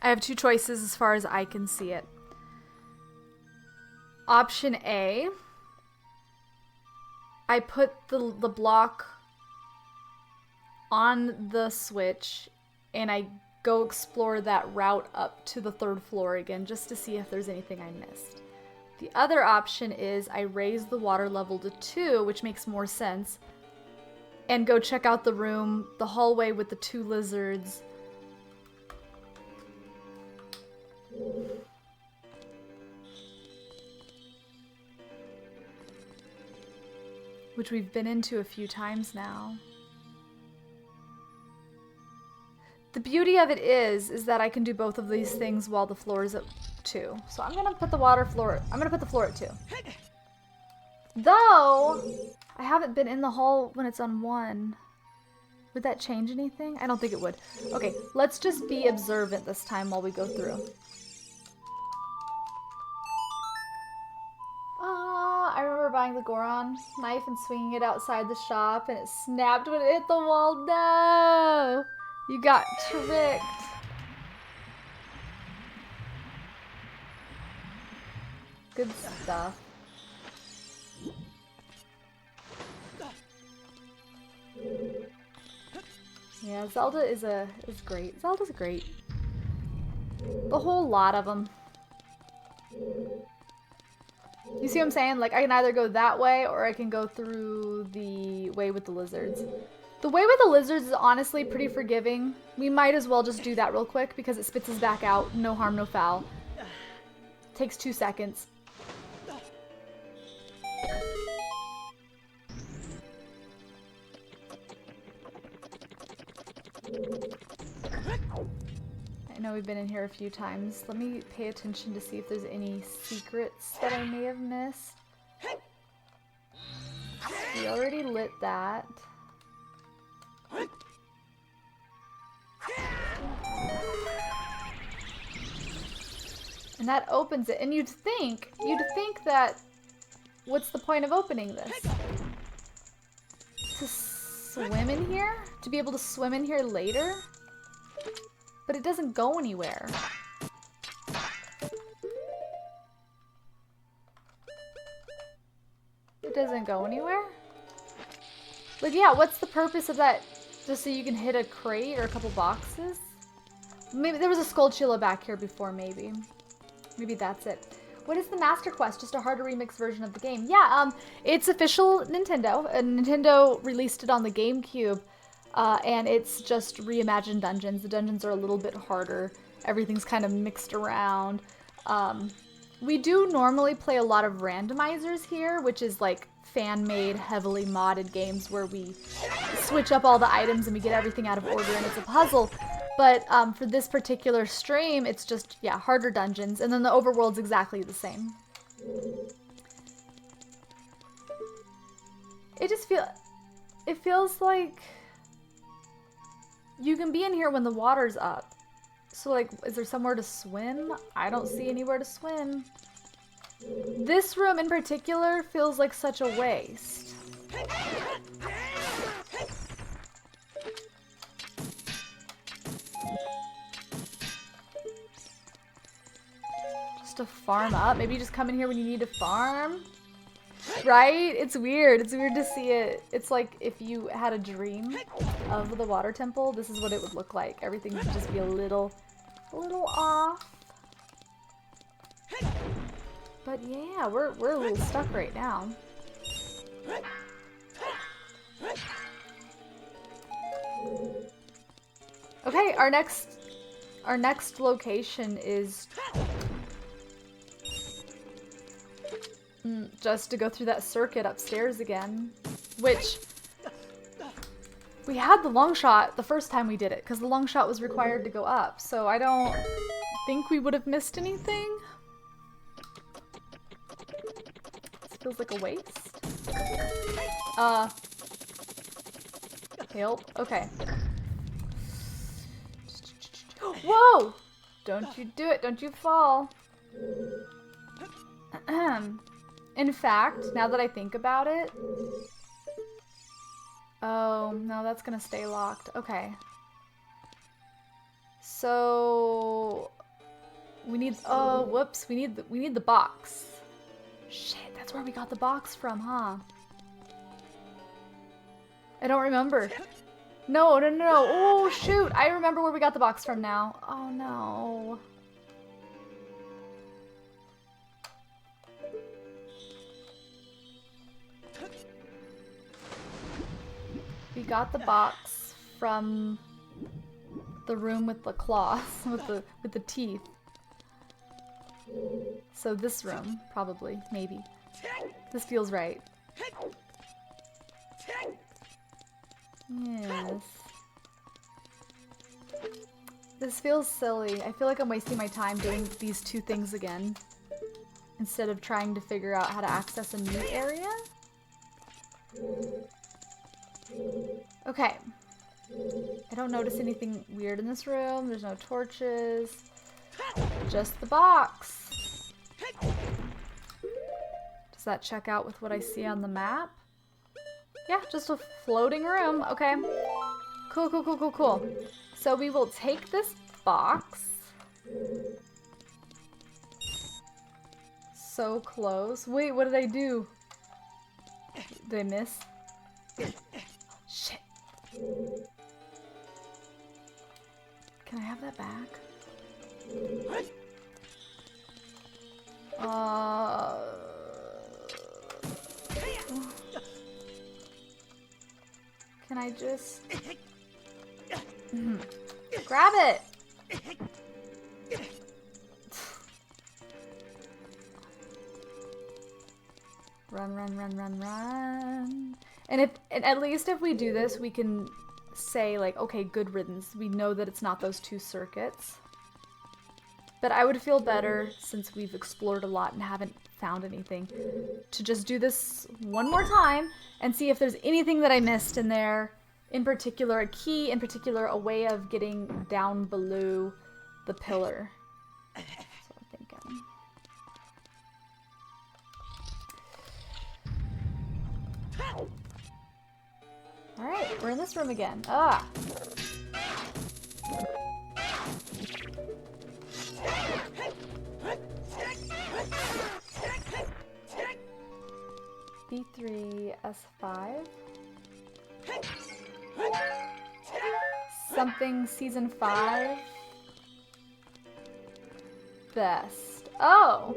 I have two choices as far as I can see it. Option A, I put the block on the switch and I go explore that route up to the 3rd floor again just to see if there's anything I missed. The other option is I raise the water level to 2, which makes more sense, and go check out the room, the hallway with the 2 lizards. Which we've been into a few times now. The beauty of it is that I can do both of these things while the floor is at 2. So I'm gonna put the floor at 2. Though, I haven't been in the hall when it's on 1. Would that change anything? I don't think it would. Okay, let's just be observant this time while we go through. I remember buying the Goron knife and swinging it outside the shop, and it snapped when it hit the wall. No! You got tricked. Good stuff. Yeah, Zelda is great. Zelda's great. The whole lot of them. You see what I'm saying? Like, I can either go that way or I can go through the way with the lizards. The way with the lizards is honestly pretty forgiving. We might as well just do that real quick because it spits us back out. No harm, no foul. Takes 2 seconds. I know we've been in here a few times. Let me pay attention to see if there's any secrets that I may have missed. We already lit that. And that opens it. And you'd think that, what's the point of opening this? To swim in here? To be able to swim in here later? But it doesn't go anywhere. It doesn't go anywhere? Like, yeah, what's the purpose of that? Just so you can hit a crate or a couple boxes? Maybe there was a Skulltula back here before, maybe. Maybe that's it. What is the Master Quest? Just a harder remix version of the game. Yeah, it's official Nintendo. Nintendo released it on the GameCube. And it's just reimagined dungeons. The dungeons are a little bit harder. Everything's kind of mixed around. We do normally play a lot of randomizers here, which is like fan-made, heavily modded games where we switch up all the items and we get everything out of order and it's a puzzle. But for this particular stream, it's just, yeah, harder dungeons. And then the overworld's exactly the same. It feels like you can be in here when the water's up. So, like, is there somewhere to swim? I don't see anywhere to swim. This room in particular feels like such a waste. Just to farm up? Maybe you just come in here when you need to farm? Right? It's weird. It's weird to see it. It's like if you had a dream of the water temple, this is what it would look like. Everything would just be a little off. But yeah, we're a little stuck right now. Okay, our next location is just to go through that circuit upstairs again, which we had the long shot the first time we did it because the long shot was required to go up, so I don't think we would have missed anything. This feels like a waste. Help. Okay. Whoa! Don't you do it. Don't you fall. In fact, now that I think about it... Oh, no, that's gonna stay locked. Okay. So we need, oh, whoops, we need the box. Shit, that's where we got the box from, huh? I don't remember. No. Oh, shoot. I remember where we got the box from now. Oh, no. We got the box from the room with the claws, with the teeth. So this room, probably, maybe. This feels right. Yes. This feels silly. I feel like I'm wasting my time doing these two things again, instead of trying to figure out how to access a new area. Okay. I don't notice anything weird in this room. There's no torches. Just the box. Does that check out with what I see on the map? Yeah, just a floating room. Okay. Cool. So we will take this box. So close. Wait, what did I do? Did I miss? Shit. Can I have that back? Can I just grab it? Run. And at least if we do this, we can say like, okay, good riddance. We know that it's not those two circuits. But I would feel better, since we've explored a lot and haven't found anything, to just do this one more time and see if there's anything that I missed in there. In particular, a key, in particular, a way of getting down below the pillar. That's what I'm thinking. Alright, we're in this room again. Ah! B3, S5. Something Season 5. Best. Oh!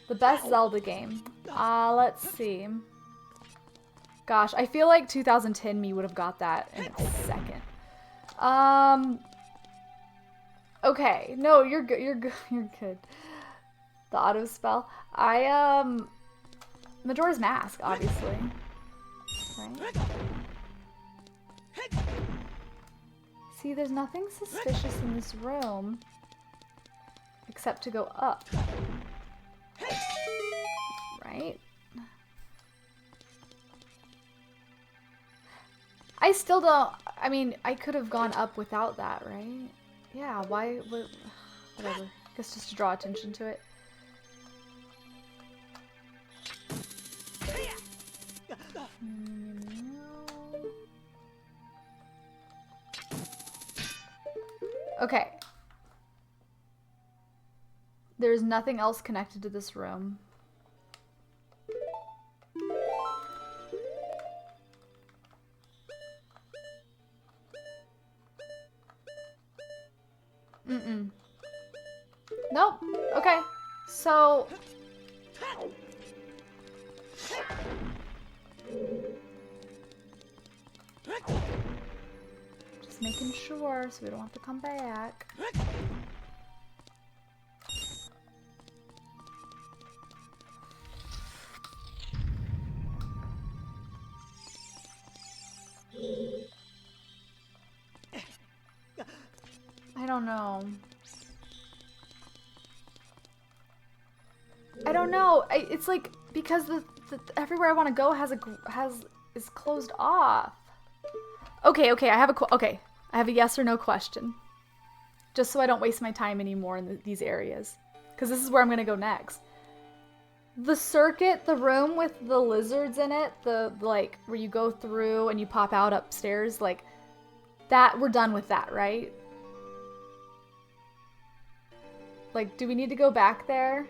The best Zelda game. Let's see. Gosh, I feel like 2010 me would have got that in a second. Okay. No, you're good. You're good. The auto spell. Majora's Mask, obviously. Right? See, there's nothing suspicious in this room except to go up. Right? I still don't... I mean, I could have gone up without that, right? Yeah, why... whatever. I guess just to draw attention to it. Okay. There's nothing else connected to this room. Nope. Okay. So... just making sure so we don't have to come back. I don't know. I don't know. It's like because the everywhere I want to go is closed off. Okay. I have a yes or no question. Just so I don't waste my time anymore in these areas, because this is where I'm gonna go next. The circuit, the room with the lizards in it, the like where you go through and you pop out upstairs, like that. We're done with that, right? Like, do we need to go back there?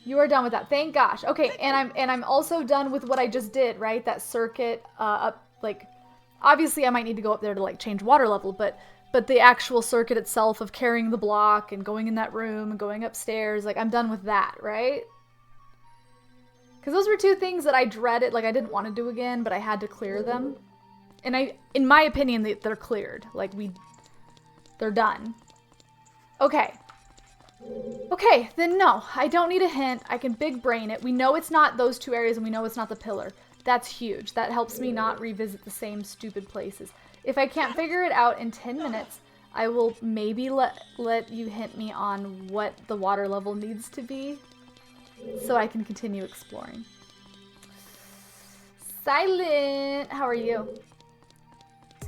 You are done with that. Thank gosh. Okay, and I'm also done with what I just did, right? That circuit up, like, obviously I might need to go up there to like change water level, but the actual circuit itself of carrying the block and going in that room and going upstairs, like I'm done with that, right? Because those were two things that I dreaded, like I didn't want to do again, but I had to clear them. And in my opinion, they're cleared. Like they're done. Okay. Okay, then no, I don't need a hint. I can big brain it. We know it's not those two areas and we know it's not the pillar. That's huge. That helps me not revisit the same stupid places. If I can't figure it out in 10 minutes, I will maybe let you hint me on what the water level needs to be so I can continue exploring. Silent! How are you?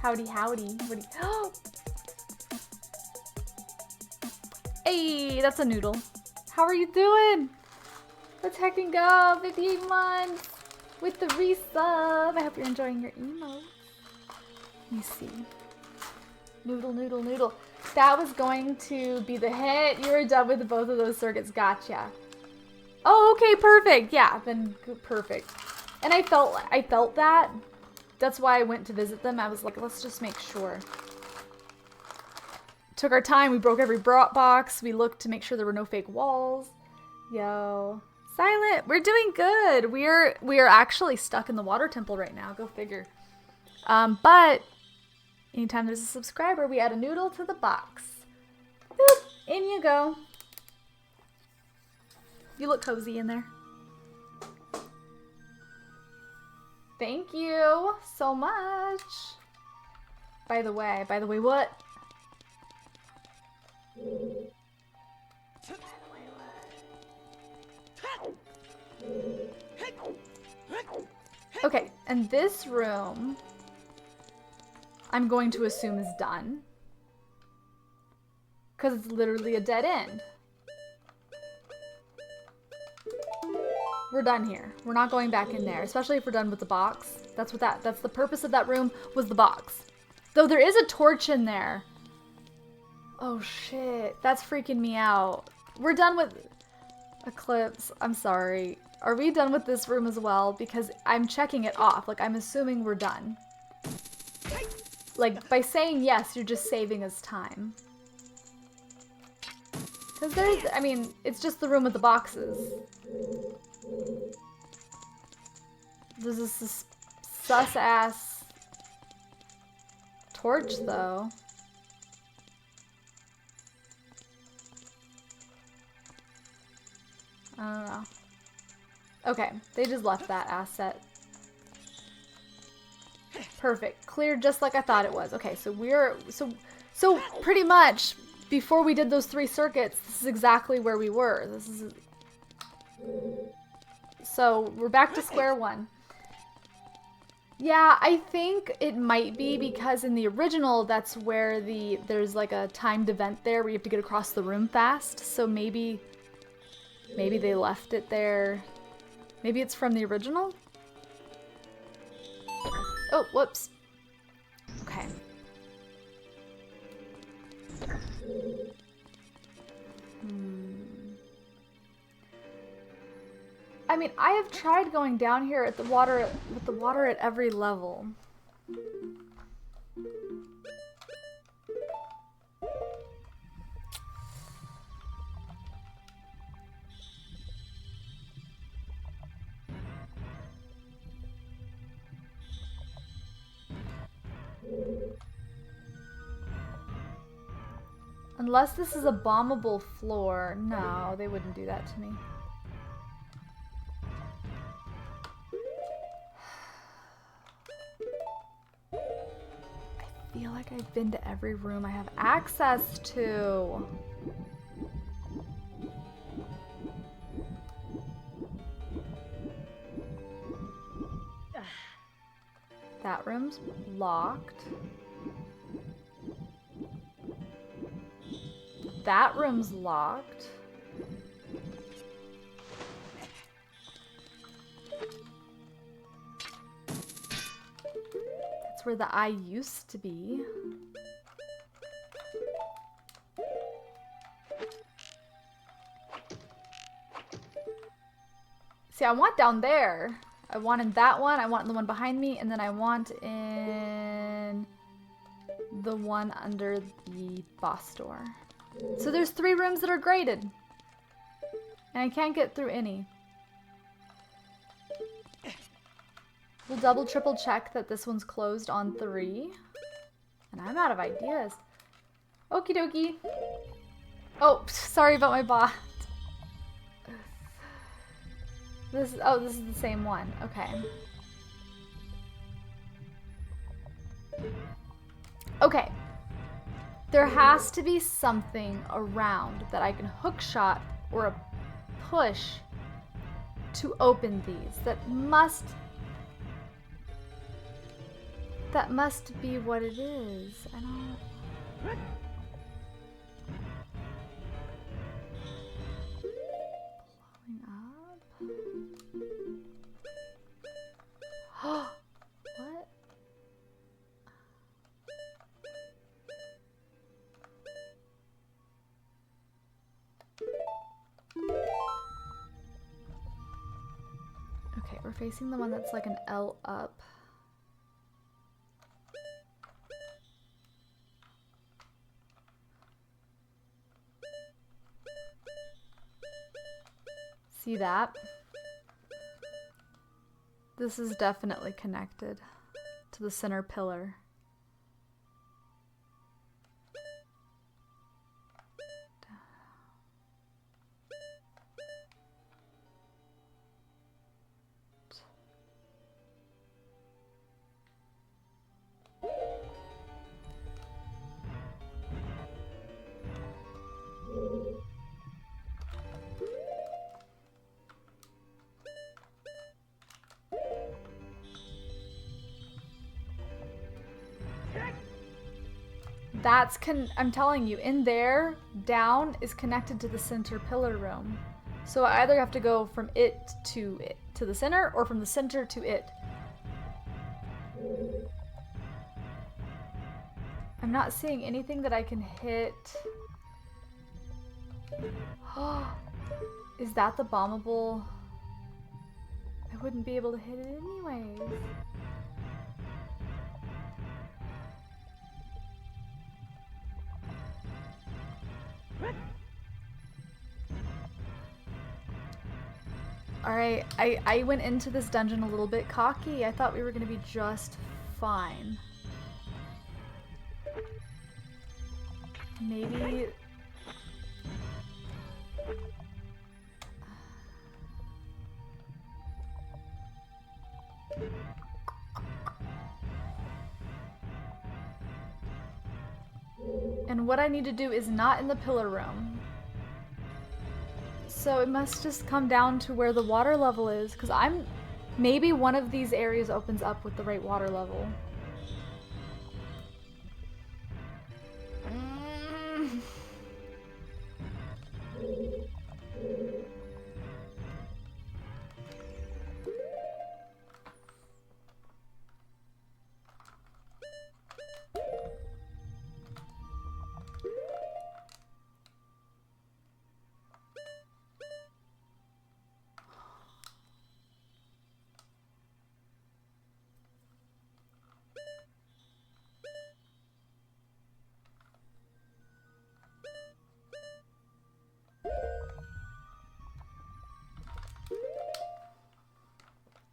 Howdy, howdy. What do you... Hey, that's a noodle. How are you doing? Let's heckin' go. 58 months with the resub. I hope you're enjoying your emotes. Let me see. Noodle, noodle, noodle. That was going to be the hit. You were done with both of those circuits. Gotcha. Oh, okay, perfect. Yeah, then perfect. And I felt that. That's why I went to visit them. I was like, let's just make sure. Took our time. We broke every box. We looked to make sure there were no fake walls. Yo. Silent. We're doing good. We are actually stuck in the water temple right now. Go figure. But anytime there's a subscriber, we add a noodle to the box. Boop. In you go. You look cozy in there. Thank you so much. By the way, what? Okay, and this room I'm going to assume is done. Because it's literally a dead end. We're done here. We're not going back in there, especially if we're done with the box. That's the purpose of that room, was the box. Though there is a torch in there. Oh shit, that's freaking me out. We're done with Eclipse. I'm sorry. Are we done with this room as well? Because I'm checking it off. Like, I'm assuming we're done. Like, by saying yes, you're just saving us time. Because there's, I mean, it's just the room with the boxes. There's this sus-ass torch, though. I don't know. Okay, they just left that asset. Perfect. Clear just like I thought it was. Okay, so we're... So pretty much, before we did those 3 circuits, this is exactly where we were. This is... So, we're back to square one. Yeah, I think it might be because in the original, that's where there's like a timed event there where you have to get across the room fast. So maybe they left it there. Maybe it's from the original? Oh, whoops. Okay. I mean, I have tried going down here at the water with the water at every level. Unless this is a bombable floor. No, they wouldn't do that to me. I feel like I've been to every room I have access to. That room's locked. That room's locked. that's where the eye used to be. See, I want down there. I want in that one, I want in the one behind me, and then I want in the one under the boss door. So there's 3 rooms that are graded. And I can't get through any. We'll double triple check that this one's closed on 3. And I'm out of ideas. Okie dokie. Oh, sorry about my bot. This is the same one. Okay. Okay. There has to be something around that I can hook shot or a push to open these. That must be what it is. I don't... Blowing up? What? Okay, we're facing the one that's like an L up. See that? This is definitely connected to the center pillar. I'm telling you, in there, down is connected to the center pillar room. So I either have to go from it to the center, or from the center to it. I'm not seeing anything that I can hit. Is that the bombable? I wouldn't be able to hit it anyways. Alright, I went into this dungeon a little bit cocky. I thought we were going to be just fine. Maybe... And what I need to do is not in the pillar room. So it must just come down to where the water level is, because maybe one of these areas opens up with the right water level.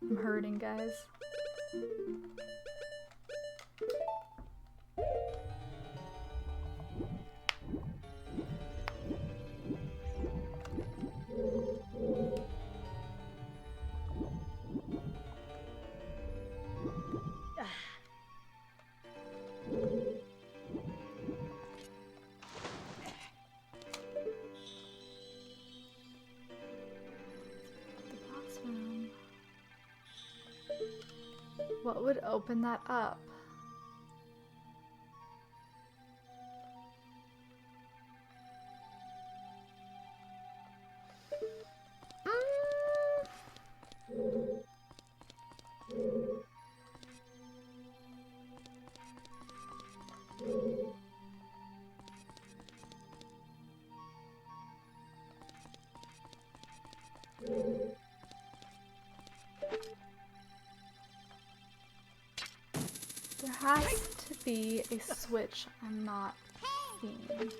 I'm hurting, guys. What would open that up? There has to be a switch I'm not seeing.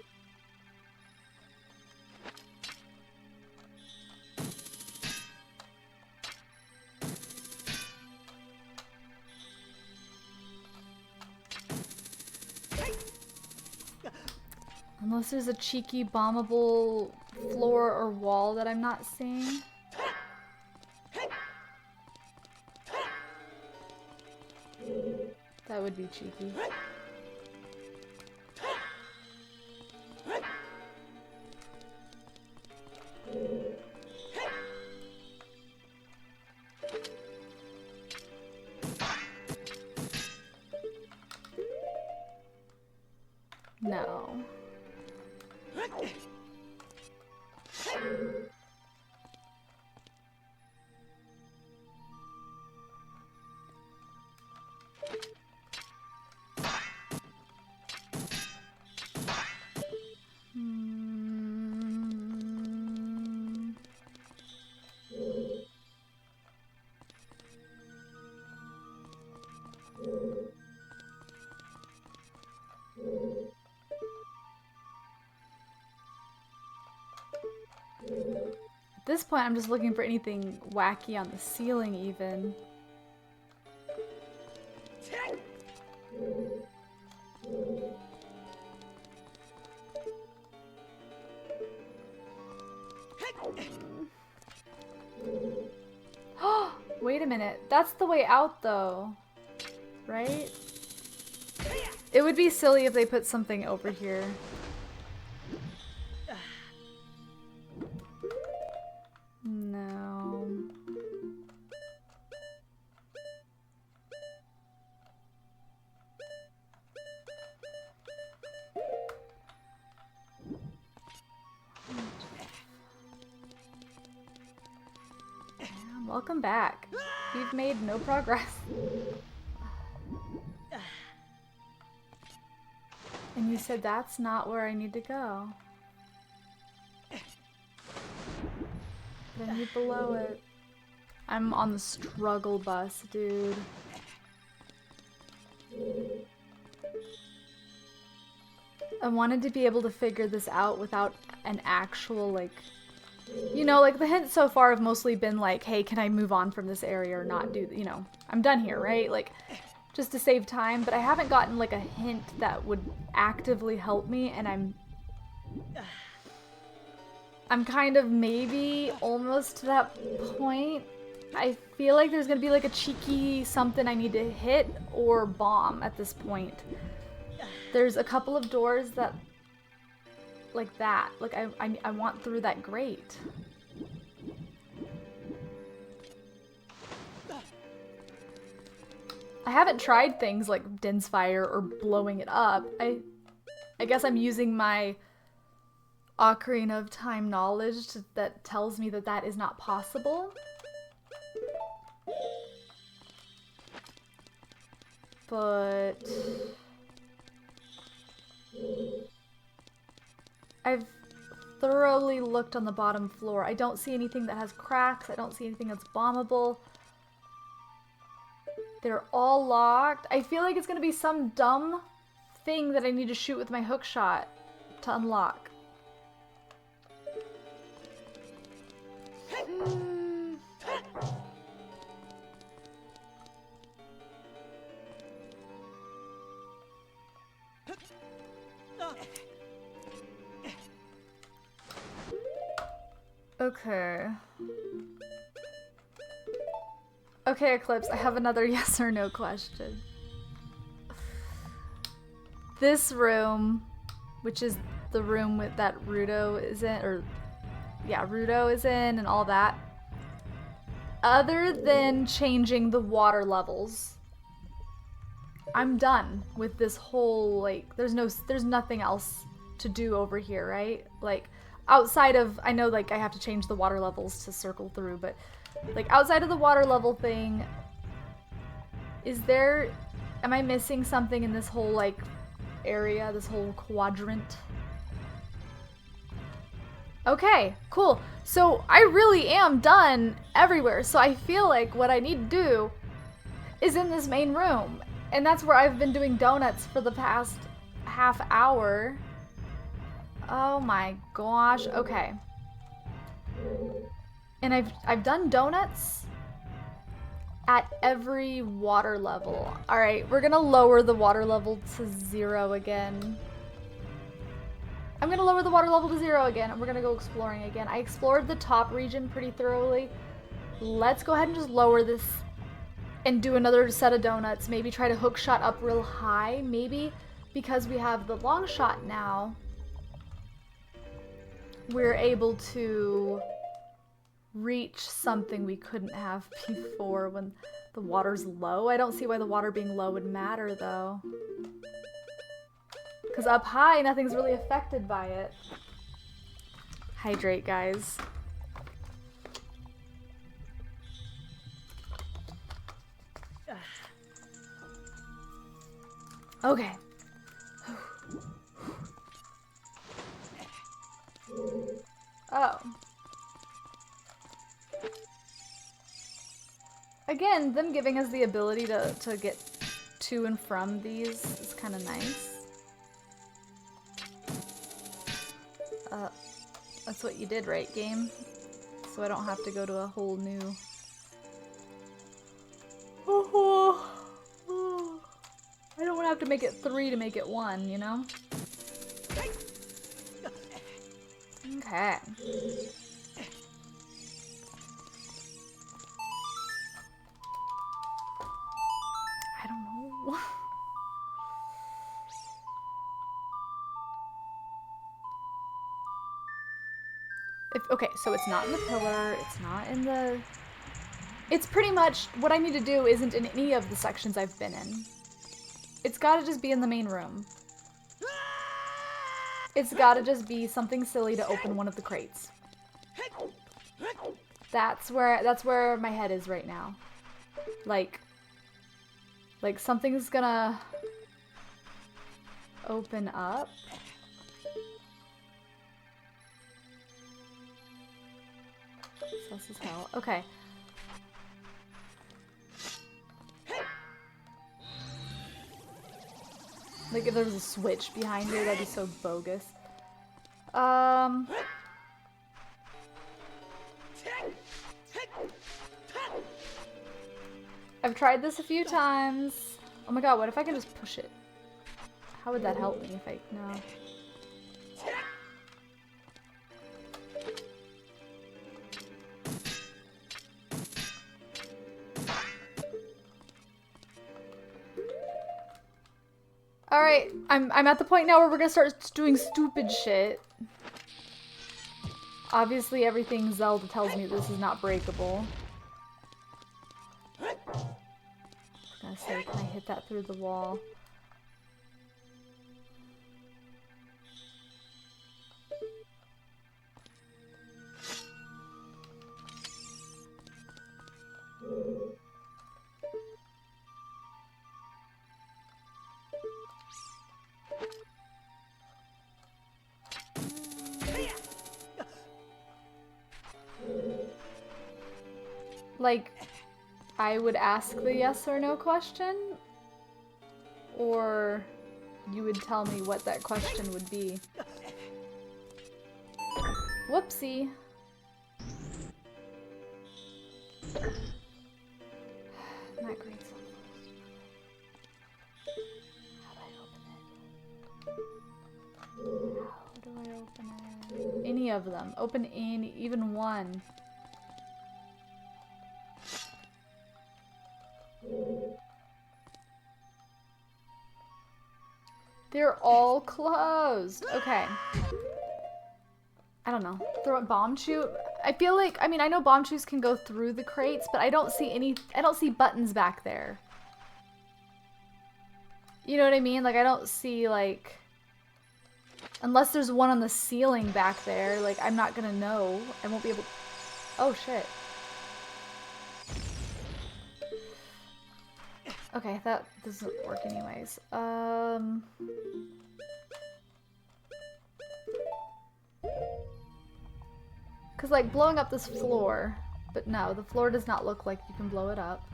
Unless there's a cheeky bombable floor or wall that I'm not seeing. That would be cheeky. No. At this point, I'm just looking for anything wacky on the ceiling, even. Wait a minute. That's the way out, though. Right? It would be silly if they put something over here. No. Damn, welcome back. We've made no progress. And you said that's not where I need to go. But I need below it. I'm on the struggle bus, dude. I wanted to be able to figure this out without an actual, like... You know, like, the hints so far have mostly been like, hey, can I move on from this area or not do... You know, I'm done here, right? Like, just to save time. But I haven't gotten, like, a hint that would actively help me, and I'm kind of maybe almost to that point. I feel like there's gonna be like a cheeky something I need to hit or bomb at this point. There's a couple of doors that, like that. Like I want through that grate. I haven't tried things like dense fire or blowing it up. I guess I'm using my Ocarina of Time knowledge that tells me that that is not possible. But I've thoroughly looked on the bottom floor. I don't see anything that has cracks. I don't see anything that's bombable. They're all locked. I feel like it's gonna be some dumb thing that I need to shoot with my hook shot to unlock. Okay. Okay, Eclipse, I have another yes or no question. This room, which is the room with that Rudo is in, or yeah, Rudo is in and all that. Other than changing the water levels, I'm done with this whole, like, there's nothing else to do over here, right? Like, outside of, I know, like, I have to change the water levels to circle through, but, like, outside of the water level thing, am I missing something in this whole, like, area, this whole quadrant? Okay, cool. So I really am done everywhere. So I feel like what I need to do is in this main room. And that's where I've been doing donuts for the past half hour. Oh my gosh. Okay. And I've done donuts at every water level. All right, we're gonna lower the water level to 0 again. I'm gonna lower the water level to 0 again, and we're gonna go exploring again. I explored the top region pretty thoroughly. Let's go ahead and just lower this and do another set of donuts. Maybe try to hook shot up real high. Maybe because we have the long shot now, we're able to reach something we couldn't have before when the water's low. I don't see why the water being low would matter though. Because up high, nothing's really affected by it. Hydrate, guys. Okay. Oh. Again, them giving us the ability to get to and from these is kind of nice. That's what you did, right, game? So I don't have to go to a whole new... I don't want to have to make it 3 to make it 1, you know? Okay. I don't know. Okay, so it's not in the pillar, it's not in the... It's pretty much, what I need to do isn't in any of the sections I've been in. It's gotta just be in the main room. It's gotta just be something silly to open one of the crates. That's where my head is right now. Like something's gonna open up. Sus as hell. Okay. Like if there was a switch behind here, that'd be so bogus. I've tried this a few times. Oh my god, what if I can just push it? How would that help me if I... No. Alright, I'm at the point now where we're gonna start doing stupid shit. Obviously everything Zelda tells me this is not breakable. I was gonna say, can I hit that through the wall? Like, I would ask the yes or no question, or you would tell me what that question would be. Whoopsie. Not great. How do I open it? Any of them. Open any, even one. They're all closed. Okay. I don't know. Throw a bomb shoot. I feel like, I mean, I know bomb shoots can go through the crates, but I don't see buttons back there. You know what I mean? Like, I don't see, like, unless there's one on the ceiling back there, like, I'm not gonna know. I won't be able... Oh, shit. Okay, that doesn't work anyways. I Cause like blowing up this floor, but no, the floor does not look like you can blow it up.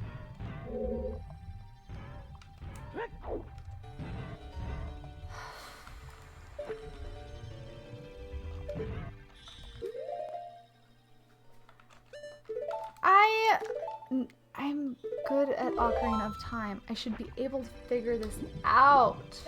I'm good at Ocarina of Time. I should be able to figure this out.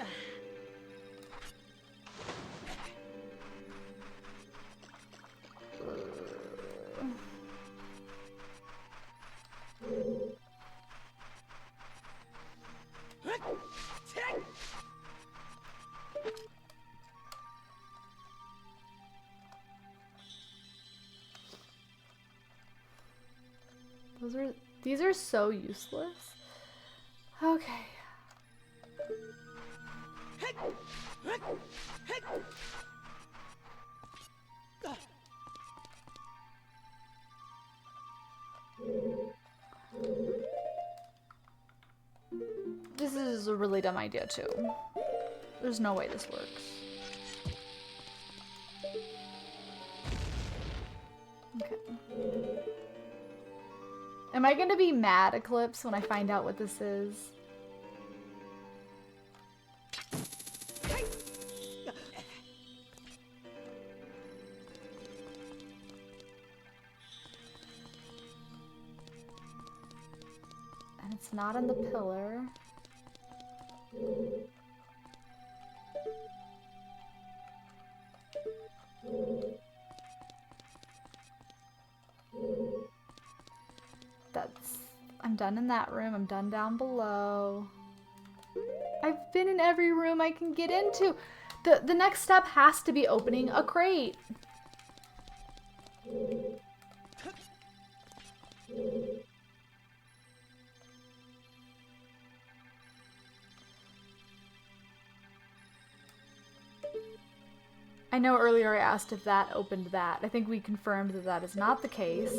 These are so useless. Okay. This is a really dumb idea too. There's no way this works. Okay. Am I gonna be mad, Eclipse, when I find out what this is? And it's not in the pillar. I'm done in that room. I'm done down below. I've been in every room I can get into. The next step has to be opening a crate. I know earlier I asked if that opened that. I think we confirmed that that is not the case.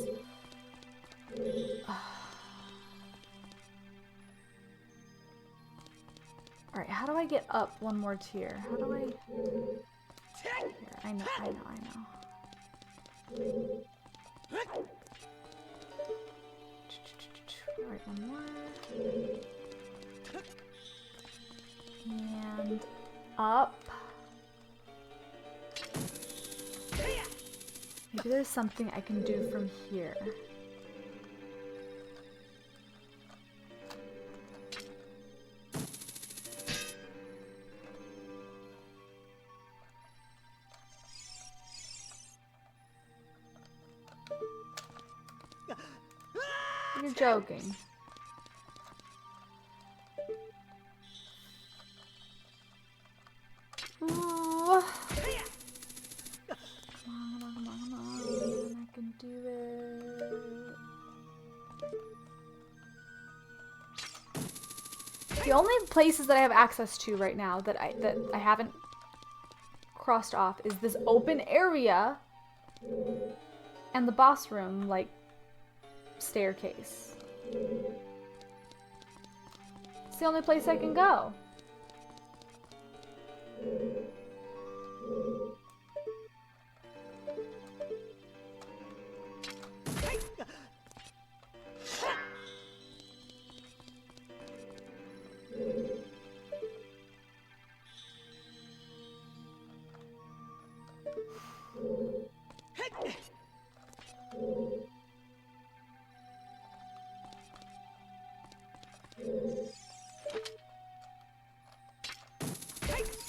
Alright, how do I get up one more tier? How do I... Here, I know. Alright, one more. And up. Maybe there's something I can do from here. You're joking. Ooh. Come on. I can do it. The only places that I have access to right now that I haven't crossed off is this open area and the boss room, like, staircase. It's the only place I can go.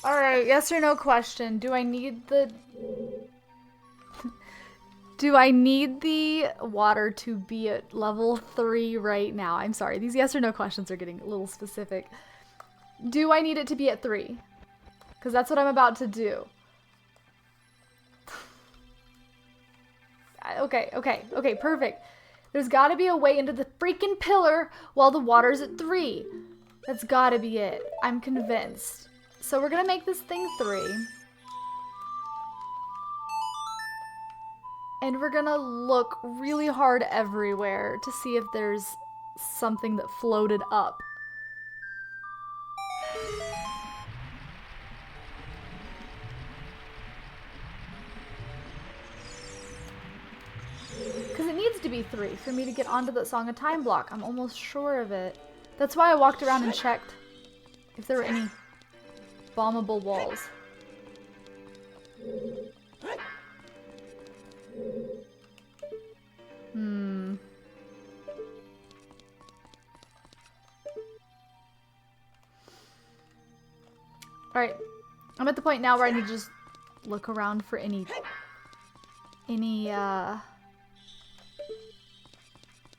Alright, yes or no question. Do I need the... Do I need the water to be at level 3 right now? I'm sorry, these yes or no questions are getting a little specific. Do I need it to be at 3? Because that's what I'm about to do. Okay, perfect. There's gotta be a way into the freaking pillar while the water's at 3. That's gotta be it. I'm convinced. So we're gonna make this thing 3. And we're gonna look really hard everywhere to see if there's something that floated up. be 3 for me to get onto the Song of Time block. I'm almost sure of it. That's why I walked around and checked if there were any bombable walls. Alright, I'm at the point now where I need to just look around for any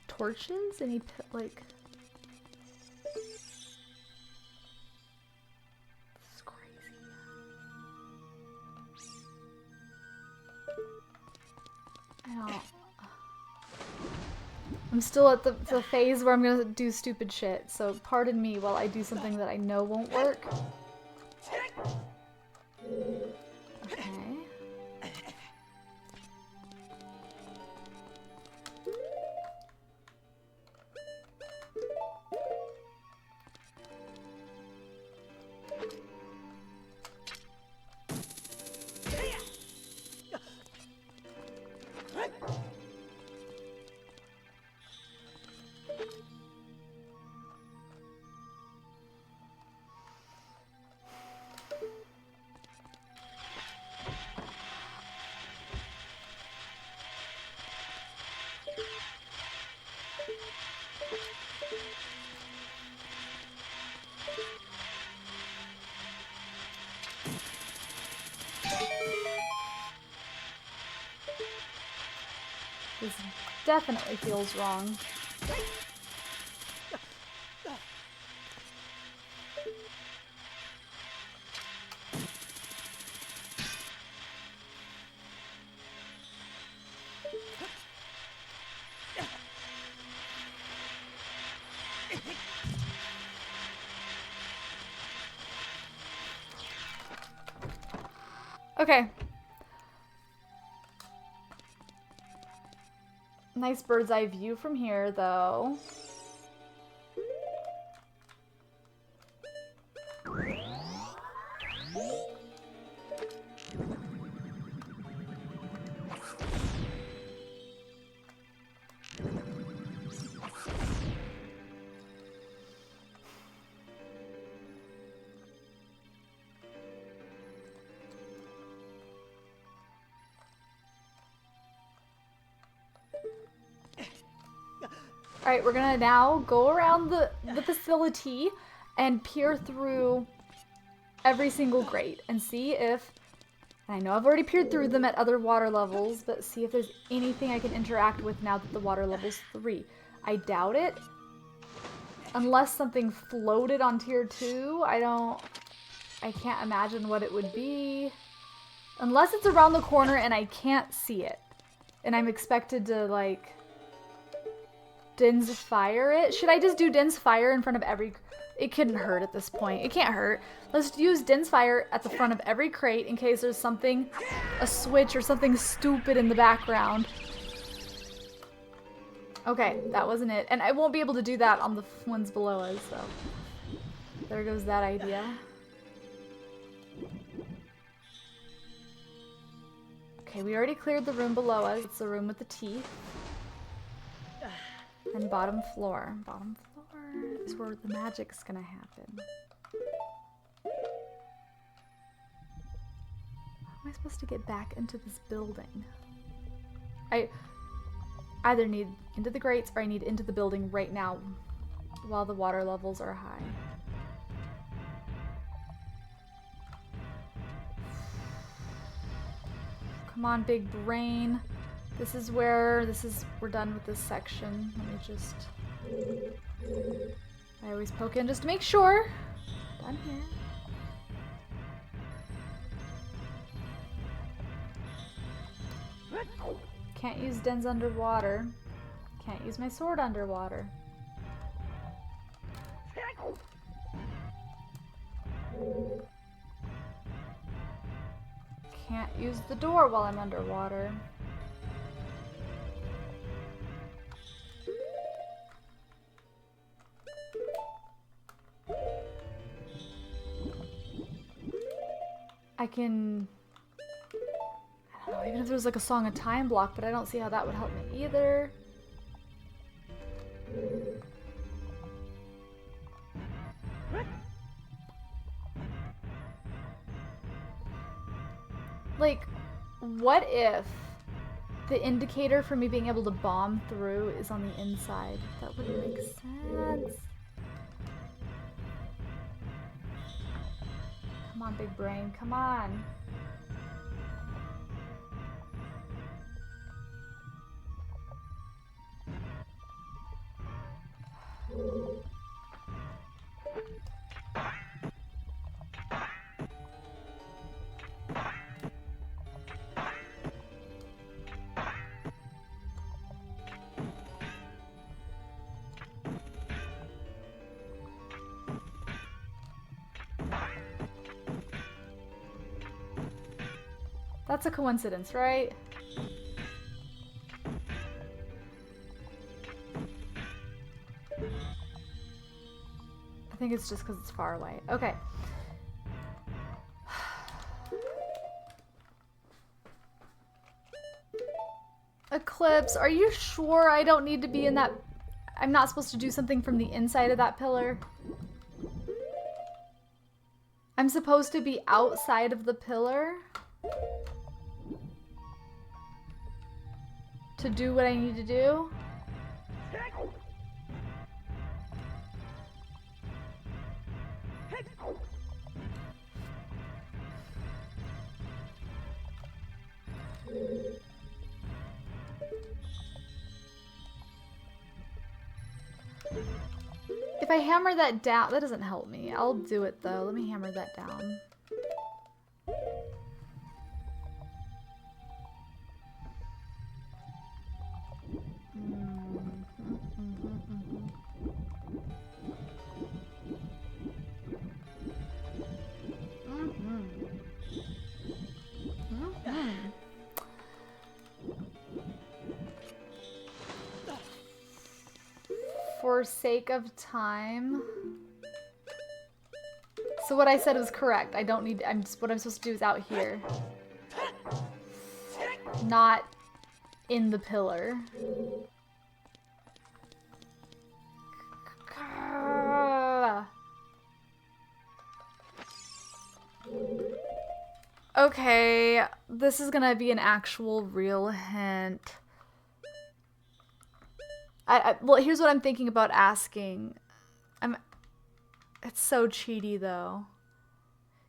torches? Any, like... This is crazy. I don't... I'm still at the phase where I'm gonna do stupid shit, so pardon me while I do something that I know won't work. Okay. This definitely feels wrong. Okay. Nice bird's eye view from here, though. Alright, we're gonna now go around the facility and peer through every single grate and see if, and I know I've already peered through them at other water levels, but see if there's anything I can interact with now that the water level's 3. I doubt it. Unless something floated on tier 2, I can't imagine what it would be. Unless it's around the corner and I can't see it. And I'm expected to, like... Din's Fire it? Should I just do Din's Fire in front of every... It couldn't hurt at this point. It can't hurt. Let's use Din's Fire at the front of every crate in case there's something, a switch or something stupid in the background. Okay, that wasn't it. And I won't be able to do that on the ones below us, so... There goes that idea. Okay, we already cleared the room below us. It's the room with the teeth. And bottom floor. Bottom floor is where the magic's gonna happen. How am I supposed to get back into this building? I either need into the grates or I need into the building right now while the water levels are high. Come on, big brain. We're done with this section. Let me just... I always poke in just to make sure. Done here. Can't use Dens underwater. Can't use my sword underwater. Can't use the door while I'm underwater. I don't know, even if there's like a Song of Time block, but I don't see how that would help me either. Like, what if the indicator for me being able to bomb through is on the inside? That wouldn't make sense. Come on, big brain, come on. That's a coincidence, right? I think it's just because it's far away. Okay. Eclipse, are you sure I don't need to be in that? I'm not supposed to do something from the inside of that pillar? I'm supposed to be outside of the pillar to do what I need to do? If I hammer that down, that doesn't help me. I'll do it though. Let me hammer that down. For sake of time. So what I said was correct. I don't need, what I'm supposed to do is out here. Not in the pillar. Okay, this is gonna be an actual real hint. Well, here's what I'm thinking about asking. It's so cheaty though.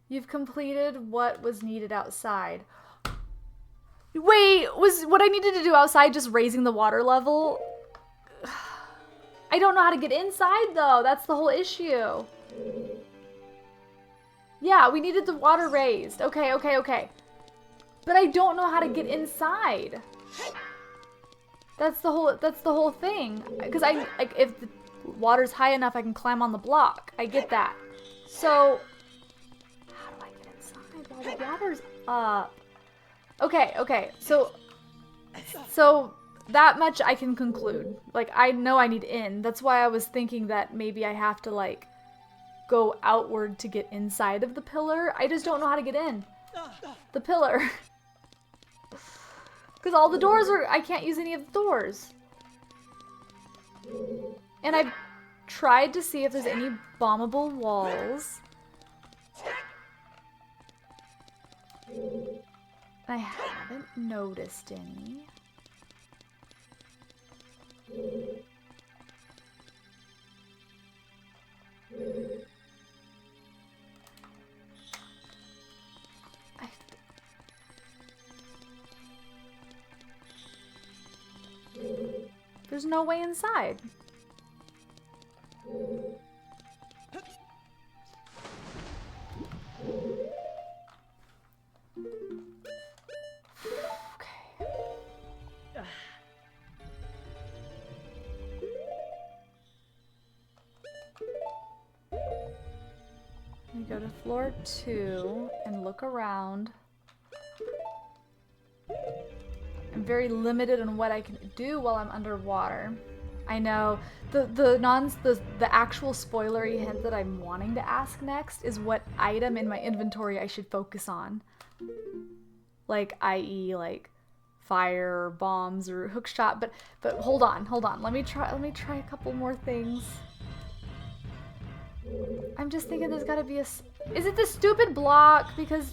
You've completed what was needed outside. Wait, was what I needed to do outside just raising the water level? I don't know how to get inside though. That's the whole issue. Yeah, we needed the water raised. Okay, okay, okay. But I don't know how to get inside. That's the whole thing. Because if the water's high enough, I can climb on the block. I get that. So, how do I get inside while the water's up? Okay, okay. So that much I can conclude. Like, I know I need in. That's why I was thinking that maybe I have to, like, go outward to get inside of the pillar. I just don't know how to get in the pillar. Because all the doors are, I can't use any of the doors. And I've tried to see if there's any bombable walls. I haven't noticed any. There's no way inside. We go to floor 2 and look around. I'm very limited on what I can do while I'm underwater. I know the actual spoilery hint that I'm wanting to ask next is what item in my inventory I should focus on. Like, i.e., like fire or bombs or hook shot, but hold on. Let me try a couple more things. I'm just thinking there's gotta be is it the stupid block? Because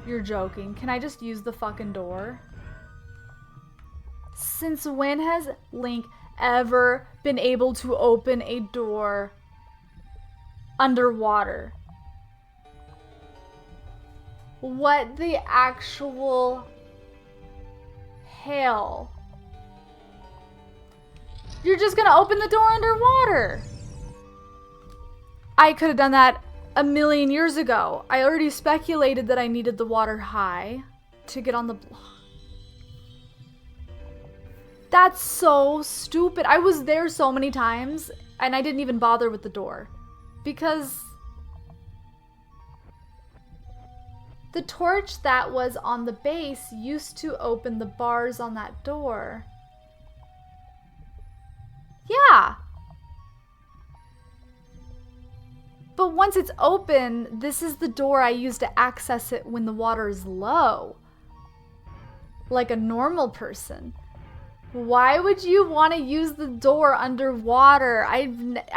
you're joking. Can I just use the fucking door? Since when has Link ever been able to open a door underwater? What the actual hell? You're just gonna open the door underwater. I could have done that a million years ago. I already speculated that I needed the water high to get on the block. That's so stupid. I was there so many times and I didn't even bother with the door because the torch that was on the base used to open the bars on that door. Yeah. But once it's open, this is the door I use to access it when the water is low. Like a normal person. Why would you want to use the door underwater? I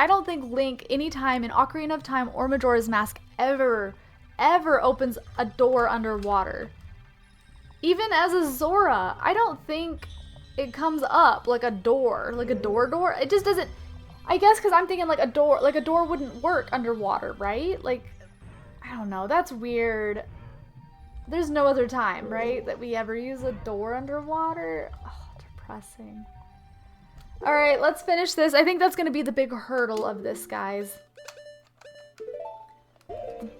don't think Link anytime in Ocarina of Time or Majora's Mask ever opens a door underwater. Even as a Zora, I don't think it comes up like a door. It just doesn't. I guess because I'm thinking like a door wouldn't work underwater, right? Like, I don't know. That's weird. There's no other time, right, that we ever use a door underwater. Oh, depressing. All right, let's finish this. I think that's going to be the big hurdle of this, guys.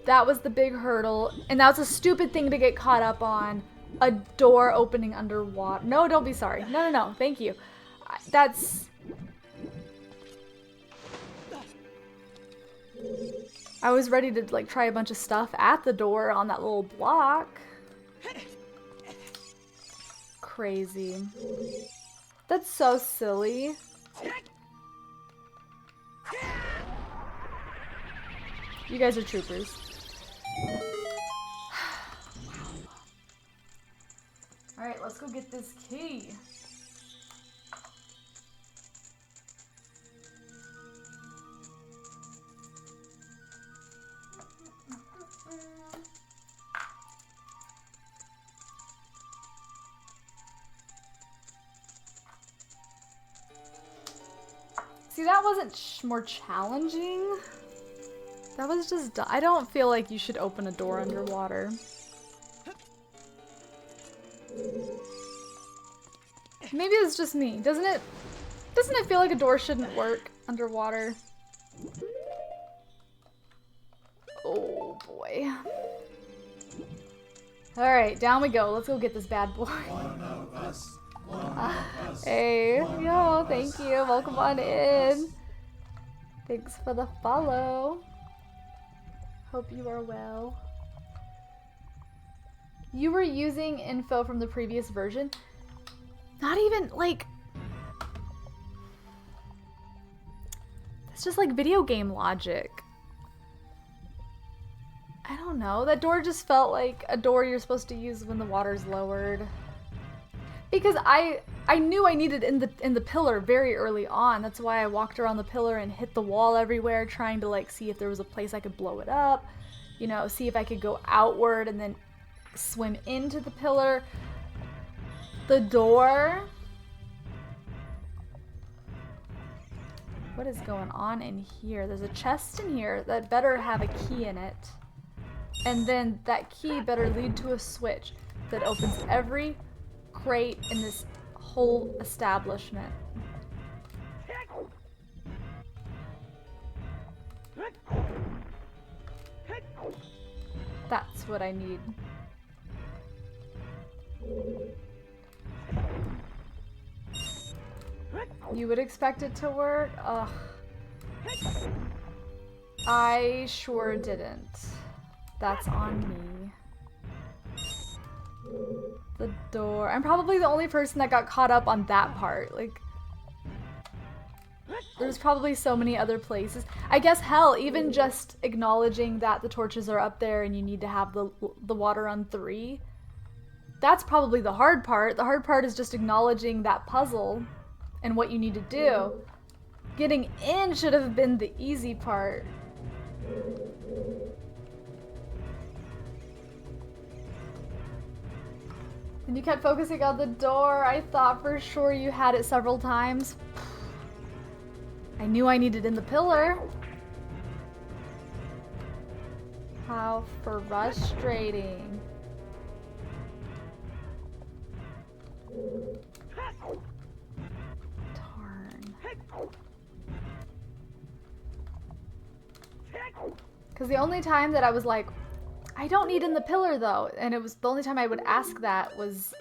That was the big hurdle, and that was a stupid thing to get caught up on. A door opening underwater. No, don't be sorry. No. Thank you. That's... I was ready to like try a bunch of stuff at the door on that little block. Crazy. That's so silly. You guys are troopers. Alright, let's go get this key. See, that wasn't more challenging. That was just... I don't feel like you should open a door underwater. Maybe it's just me. Doesn't it feel like a door shouldn't work underwater? Oh boy. Alright, down we go. Let's go get this bad boy. Hey, yo, thank you. Welcome on in. Thanks for the follow. Hope you are well. You were using info from the previous version? Not even, like... That's just like video game logic. I don't know. That door just felt like a door you're supposed to use when the water's lowered. Because I knew I needed in the pillar very early on. That's why I walked around the pillar and hit the wall everywhere, trying to like see if there was a place I could blow it up. You know, see if I could go outward and then swim into the pillar. The door. What is going on in here? There's a chest in here that better have a key in it. And then that key better lead to a switch that opens every crate in this whole establishment. That's what I need. You would expect it to work? Ugh. I sure didn't. That's on me. The door. I'm probably the only person that got caught up on that part. Like, there's probably so many other places. I guess, hell, even just acknowledging that the torches are up there and you need to have the water on 3 That's probably the hard part. The hard part is just acknowledging that puzzle and what you need to do. Getting in should have been the easy part. And you kept focusing on the door. I thought for sure you had it several times. I knew I needed in the pillar. How frustrating. Darn. Because the only time that I was like, I don't need in the pillar though, and it was the only time I would ask that was,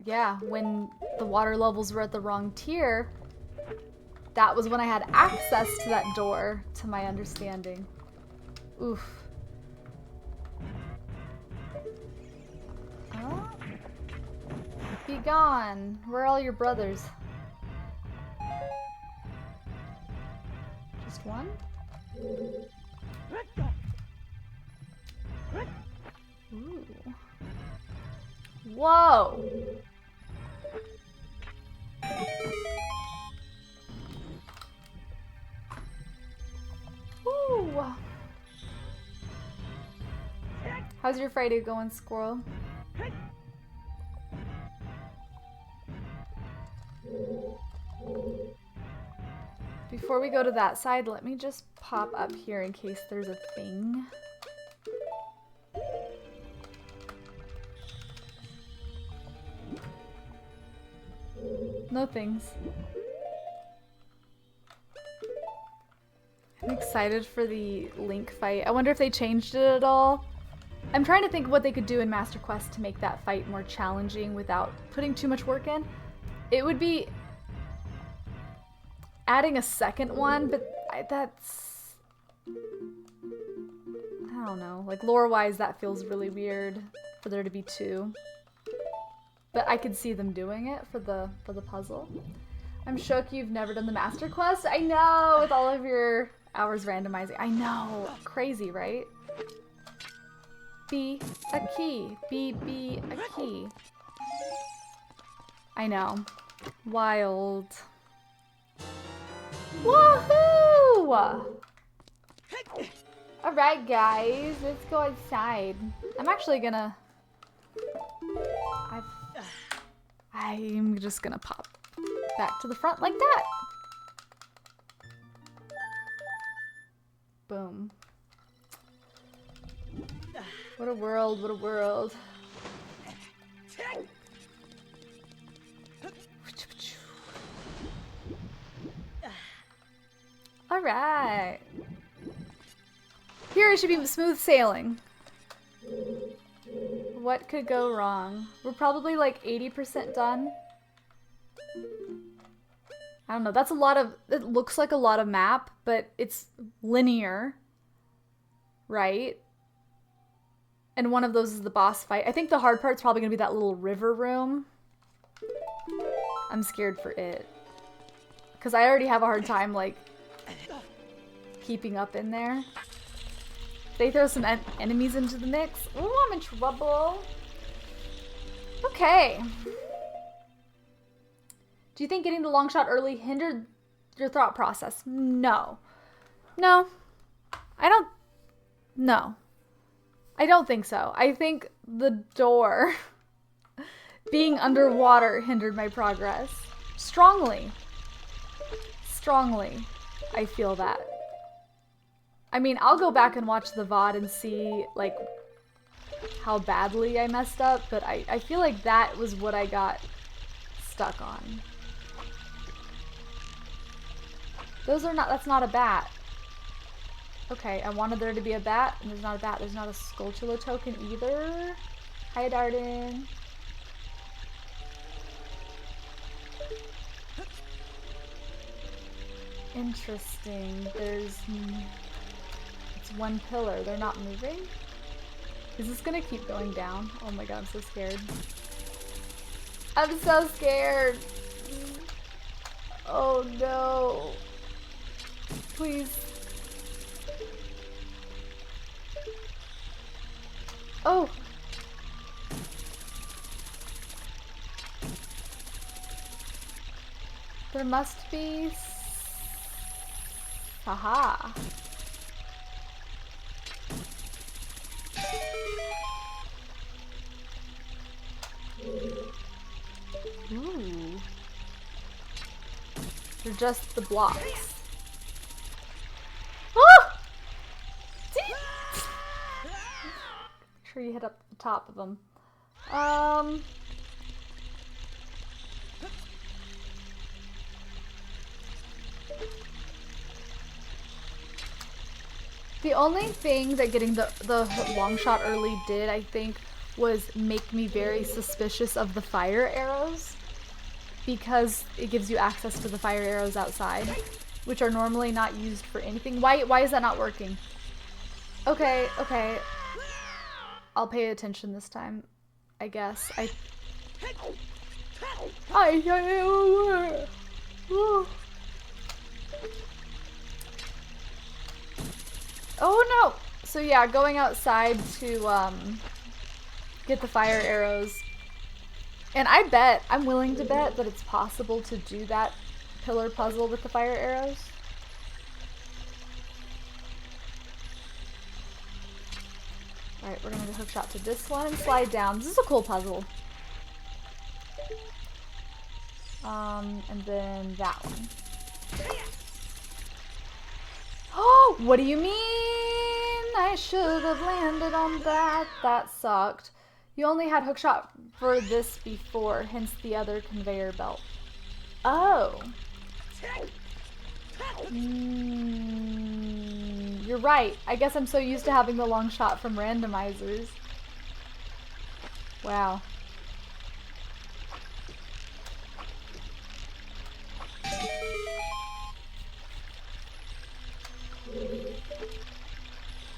yeah, when the water levels were at the wrong tier. That was when I had access to that door, to my understanding. Oof. Oh. Be gone. Where are all your brothers? Just one? Ooh. Whoa! Ooh. How's your Friday going, squirrel? Before we go to that side, let me just pop up here in case there's a thing. No things. I'm excited for the Link fight. I wonder if they changed it at all. I'm trying to think of what they could do in Master Quest to make that fight more challenging without putting too much work in. It would be adding a second one, but that's... I don't know. Like, lore-wise, that feels really weird for there to be two. But I could see them doing it for the puzzle. I'm shook you've never done the Master Quest. I know, with all of your hours randomizing. I know. Crazy, right? Be a key. Be a key. I know. Wild. Woohoo! Alright guys, let's go outside. I'm actually gonna... I'm just gonna pop back to the front like that. Boom. What a world, what a world. Alright. Here it should be smooth sailing. What could go wrong? We're probably like 80% done. I don't know, that's a lot of, it looks like a lot of map, but it's linear, right? And one of those is the boss fight. I think the hard part's probably gonna be that little river room. I'm scared for it. Because I already have a hard time, like, keeping up in there. They throw some enemies into the mix. Ooh, I'm in trouble. Okay. Do you think getting the long shot early hindered your thought process? No. No. No. I don't think so. I think the door being underwater hindered my progress. Strongly. Strongly. I feel that. I mean, I'll go back and watch the VOD and see, like, how badly I messed up, but I feel like that was what I got stuck on. That's not a bat. Okay, I wanted there to be a bat, and there's not a bat. There's not a Skulltula token either. Hi, Darden. Interesting. There's... It's one pillar. They're not moving? Is this gonna keep going down? Oh my god, I'm so scared. I'm so scared. Oh no. Please. Oh. There must be... Haha. Ooh. They're just the blocks. Ah! Make sure you hit up the top of them. The only thing that getting the long shot early did, I think, was make me very suspicious of the fire arrows, because it gives you access to the fire arrows outside, which are normally not used for anything. Why is that not working? Okay, okay. I'll pay attention this time, I guess. Oh no! So yeah, going outside to get the fire arrows. And I'm willing to bet that it's possible to do that pillar puzzle with the fire arrows. Alright, we're gonna go hook shot to this one and slide down. This is a cool puzzle. And then that one. Oh, what do you mean? I should have landed on that. That sucked. You only had hookshot for this before, hence the other conveyor belt. Oh. You're right. I guess I'm so used to having the long shot from randomizers. Wow.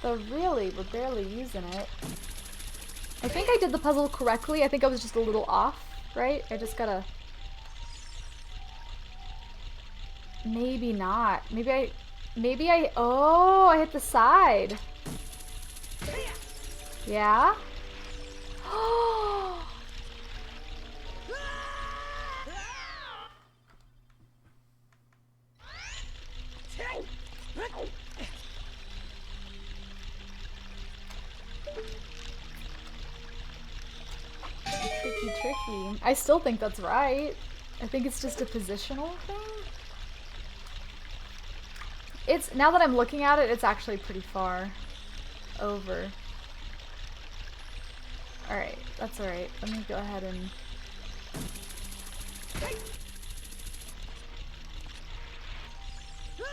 But really, we're barely using it. I think I did the puzzle correctly. I think I was just a little off, right? I just gotta... Maybe not. Oh, I hit the side. Yeah? Tricky. I still think that's right. I think it's just a positional thing. It's, now that I'm looking at it, it's actually pretty far over. Alright, that's alright. Let me go ahead and...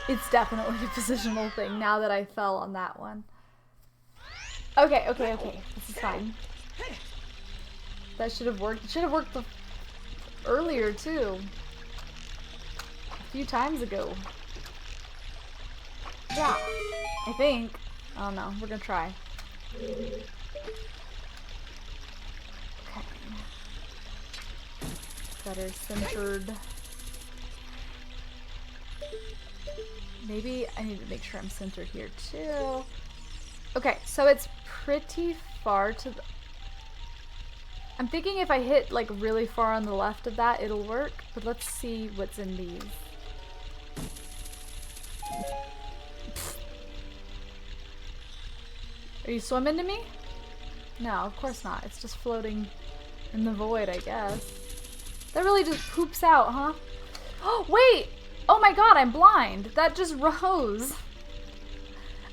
It's definitely a positional thing now that I fell on that one. Okay. This is fine. That should have worked. It should have worked earlier too. A few times ago. Yeah, I think. I don't know. We're gonna try. Okay. Better centered. Maybe I need to make sure I'm centered here too. Okay, so it's pretty far to the... I'm thinking if I hit like really far on the left of that, it'll work. But let's see what's in these. Are you swimming to me? No, of course not. It's just floating in the void, I guess. That really just poops out, huh? Oh, wait! Oh my god, I'm blind! That just rose!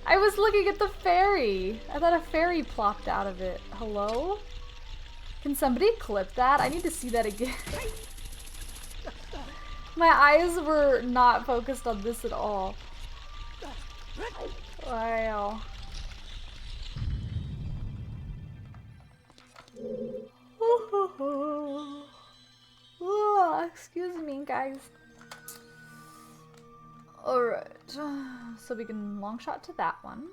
I was looking at the fairy! I thought a fairy plopped out of it. Hello? Can somebody clip that? I need to see that again. My eyes were not focused on this at all. Wow. Excuse me, guys. Alright. So we can long shot to that one.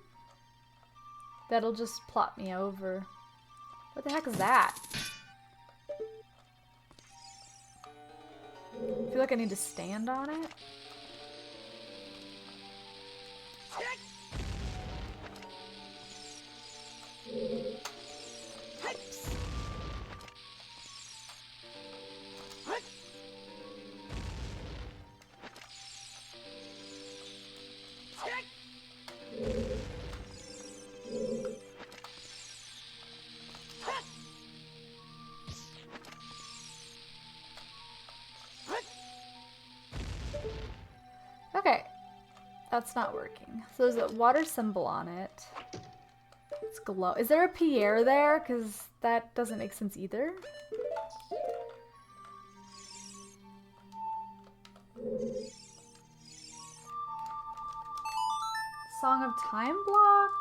That'll just plop me over. What the heck is that? I feel like I need to stand on it. Okay. That's not working. So there's a water symbol on it. It's glow. Is there a Pierre there? Because that doesn't make sense either. Song of Time block?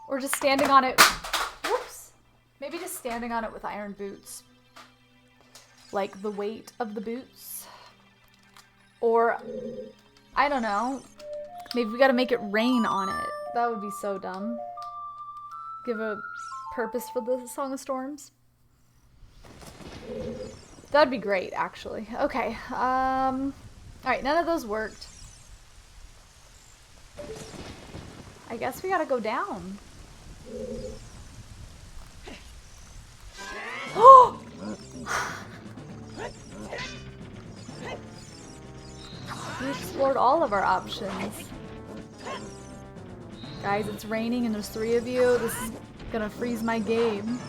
Or just standing on it. Whoops. Maybe just standing on it with iron boots. Like the weight of the boots. Or, I don't know. Maybe we gotta make it rain on it. That would be so dumb. Give a purpose for the Song of Storms. That'd be great, actually. Okay, alright, none of those worked. I guess we gotta go down. Oh! We explored all of our options. Guys, it's raining and there's 3 of you. This is gonna freeze my game.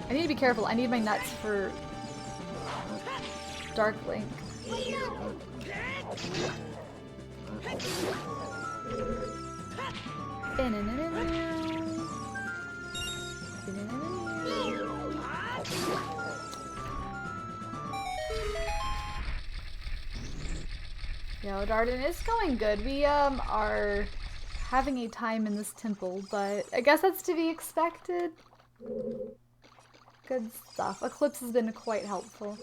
I need to be careful. I need my nuts for Dark Link. Yo, Darden, it's going good. We are having a time in this temple, but I guess that's to be expected. Good stuff. Eclipse has been quite helpful.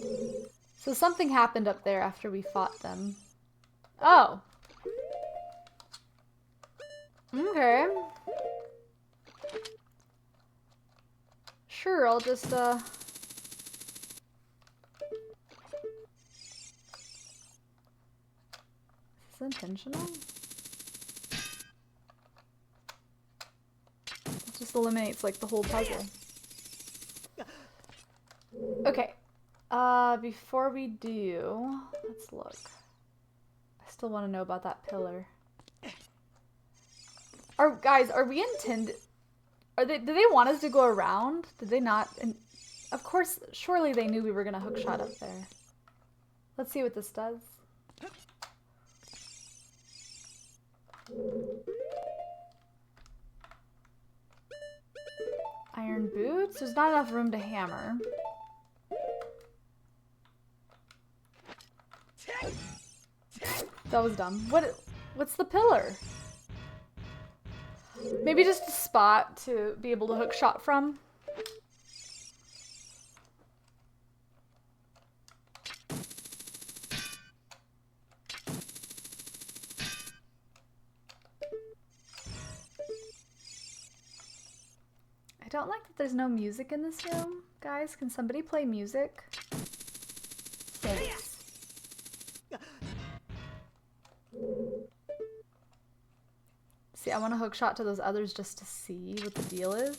So something happened up there after we fought them. Oh. Okay. Sure, I'll just, Is this intentional? It just eliminates, like, the whole puzzle. Okay. Before we do, let's look. I still want to know about that pillar. Guys, are we intended? Do they want us to go around? Did they not? And of course, surely they knew we were gonna hookshot up there. Let's see what this does. Iron boots? There's not enough room to hammer. That was dumb. What's the pillar? Maybe just a spot to be able to hook shot from. I don't like that there's no music in this room. Guys, can somebody play music? Thanks. See, I want to hook shot to those others just to see what the deal is.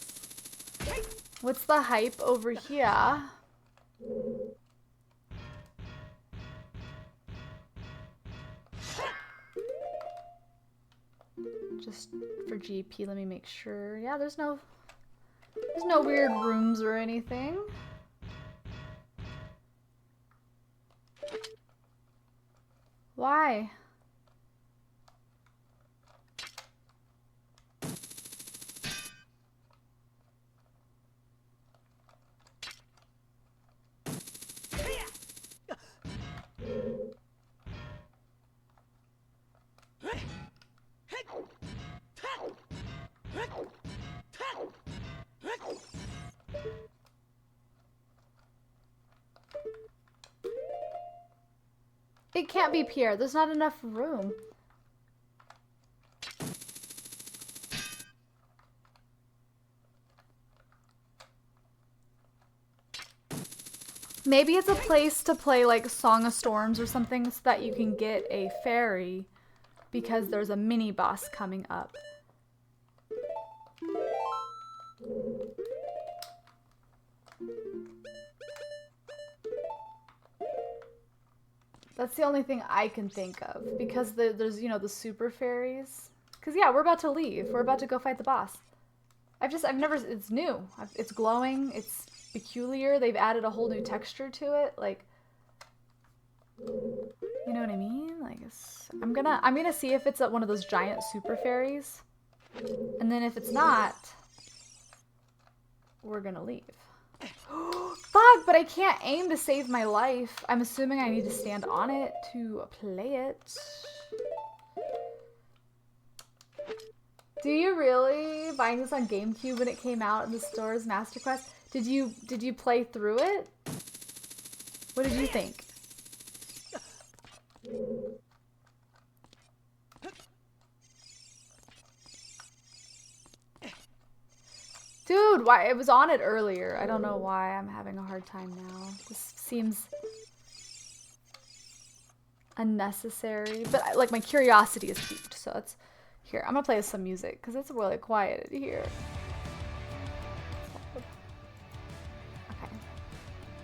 What's the hype over here? Just for GP, let me make sure. Yeah, there's no weird rooms or anything. Why? It can't be Pierre. There's not enough room. Maybe it's a place to play like Song of Storms or something so that you can get a fairy because there's a mini boss coming up. That's the only thing I can think of. Because there's, you know, the super fairies. Because, yeah, we're about to leave. We're about to go fight the boss. I've never, it's new. It's glowing. It's peculiar. They've added a whole new texture to it. Like, you know what I mean? Like, I'm gonna see if it's one of those giant super fairies. And then if it's not, we're gonna leave. Fuck, but I can't aim to save my life. I'm assuming I need to stand on it to play it. Do you really? Buying this on GameCube when it came out in the stores, Master Quest? Did you play through it? What did you think? Dude, why? It was on it earlier. I don't know why I'm having a hard time now. This seems unnecessary, but like my curiosity is piqued, so it's here. I'm gonna play some music because it's really quiet in here. Okay,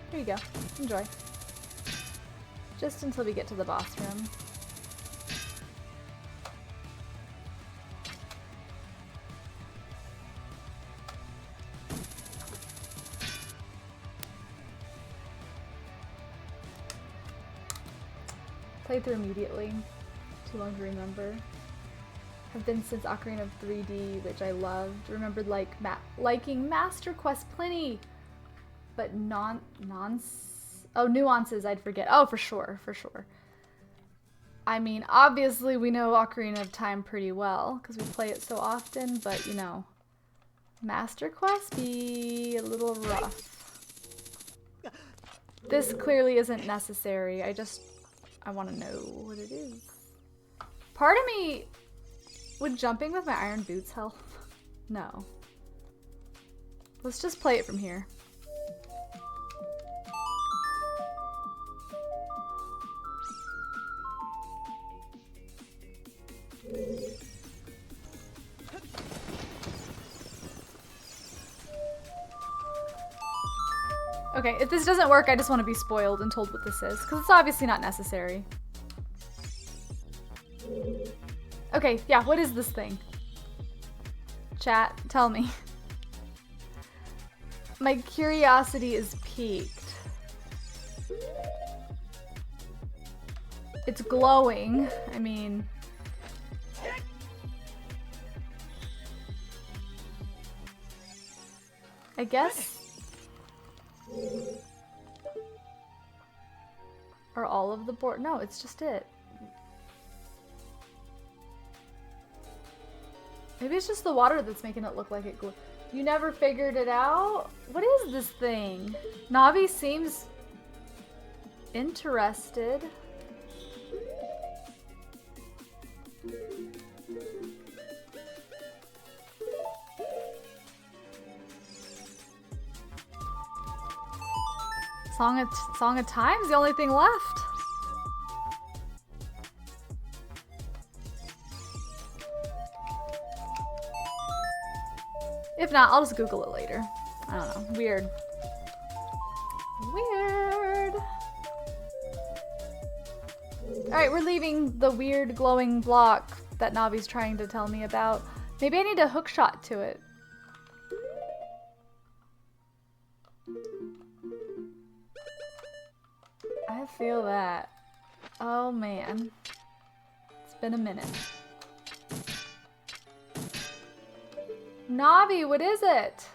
here you go. Enjoy. Just until we get to the boss room. Played through immediately. Too long to remember. Have been since Ocarina of 3D, which I loved. Remembered liking Master Quest plenty, but nuances I'd forget. Oh, for sure, for sure. I mean, obviously we know Ocarina of Time pretty well because we play it so often, but you know, Master Quest be a little rough. This clearly isn't necessary. I want to know what it is. Part of me, would jumping with my iron boots help? No. Let's just play it from here. Okay, if this doesn't work, I just want to be spoiled and told what this is, because it's obviously not necessary. Okay, yeah, what is this thing? Chat, tell me. My curiosity is piqued. It's glowing. I mean... I guess... Are all of the board? No, it's just it. Maybe it's just the water that's making it look like it glowed. You never figured it out? What is this thing? Navi seems interested. Song of Time's the only thing left. If not, I'll just Google it later. I don't know. Weird. Weird. Alright, we're leaving the weird glowing block that Navi's trying to tell me about. Maybe I need a hook shot to it. I feel that. Oh man. It's been a minute. Navi, what is it?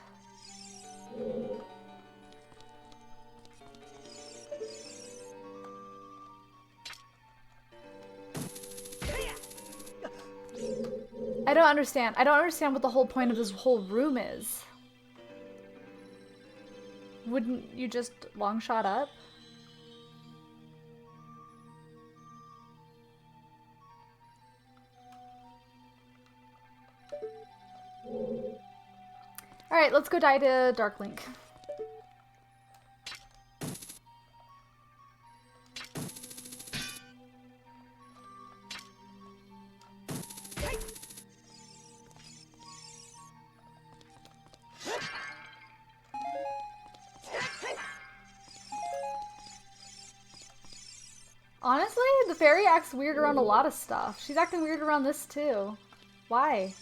I don't understand. I don't understand what the whole point of this whole room is. Wouldn't you just long shot up? Alright, let's go die to Dark Link. Honestly, the fairy acts weird around a lot of stuff. She's acting weird around this too. Why?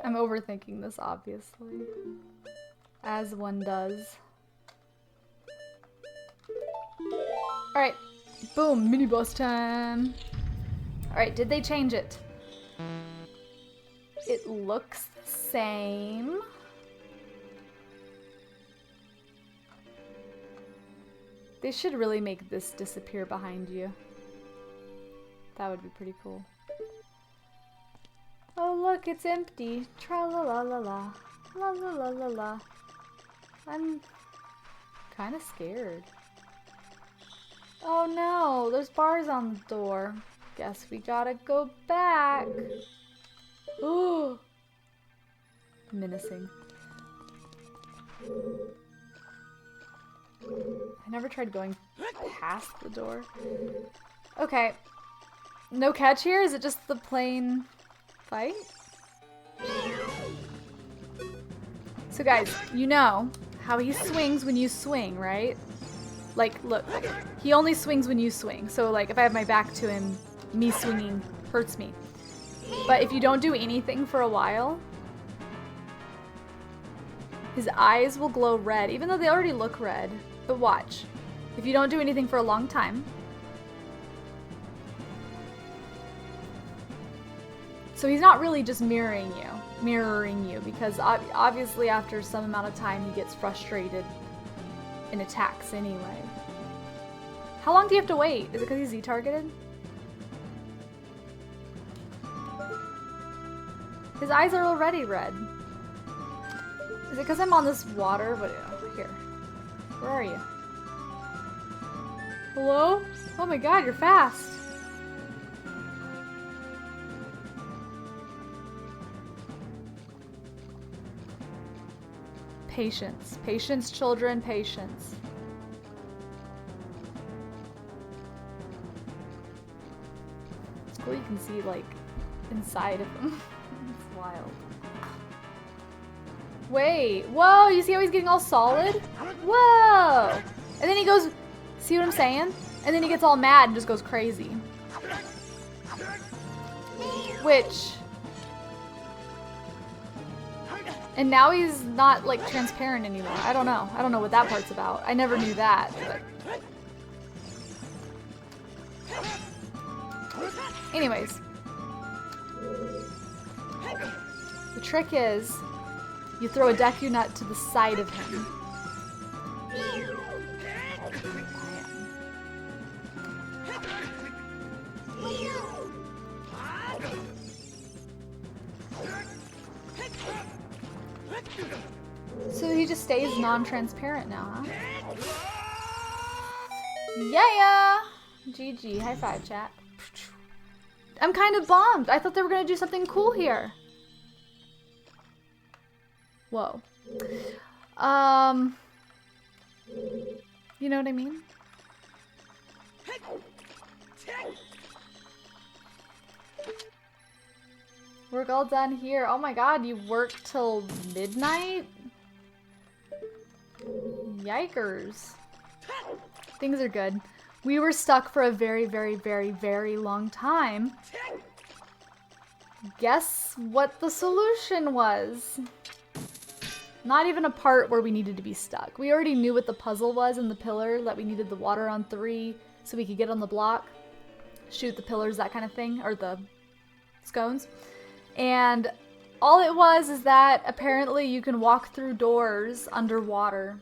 I'm overthinking this, obviously. As one does. Alright. Boom, mini boss time. Alright, did they change it? It looks the same. They should really make this disappear behind you. That would be pretty cool. Oh look, it's empty. Tra la la la la. La la la la la. I'm kind of scared. Oh no, there's bars on the door. Guess we gotta go back. Ooh. Menacing. I never tried going past the door. Okay. No catch here? Is it just the plain fight? So guys, you know how he swings when you swing, right? Like, look, he only swings when you swing. So like, if I have my back to him, me swinging hurts me. But if you don't do anything for a while, his eyes will glow red, even though they already look red. But watch, if you don't do anything for a long time, so he's not really just mirroring you, because obviously after some amount of time he gets frustrated and attacks anyway. How long do you have to wait? Is it because he's Z-targeted? His eyes are already red. Is it because I'm on this water? But here. Where are you? Hello? Oh my god, you're fast. Patience. Patience, children, patience. It's cool you can see, like, inside of him. It's wild. Wait. Whoa, you see how he's getting all solid? Whoa! And then he goes, see what I'm saying? And then he gets all mad and just goes crazy. Which... And now he's not, like, transparent anymore. I don't know. I don't know what that part's about. I never knew that. But... Anyways. The trick is, you throw a Deku Nut to the side of him. So he just stays non-transparent now, huh? Yeah! GG. High five, chat. I'm kind of bummed. I thought they were gonna do something cool here. Whoa. You know what I mean? Work all done here. Oh my god, you worked till midnight? Yikers. Things are good. We were stuck for a very, very, very, very long time. Guess what the solution was? Not even a part where we needed to be stuck. We already knew what the puzzle was in the pillar, that we needed the water on 3 so we could get on the block, shoot the pillars, that kind of thing, or the scones. And all it was is that apparently you can walk through doors underwater.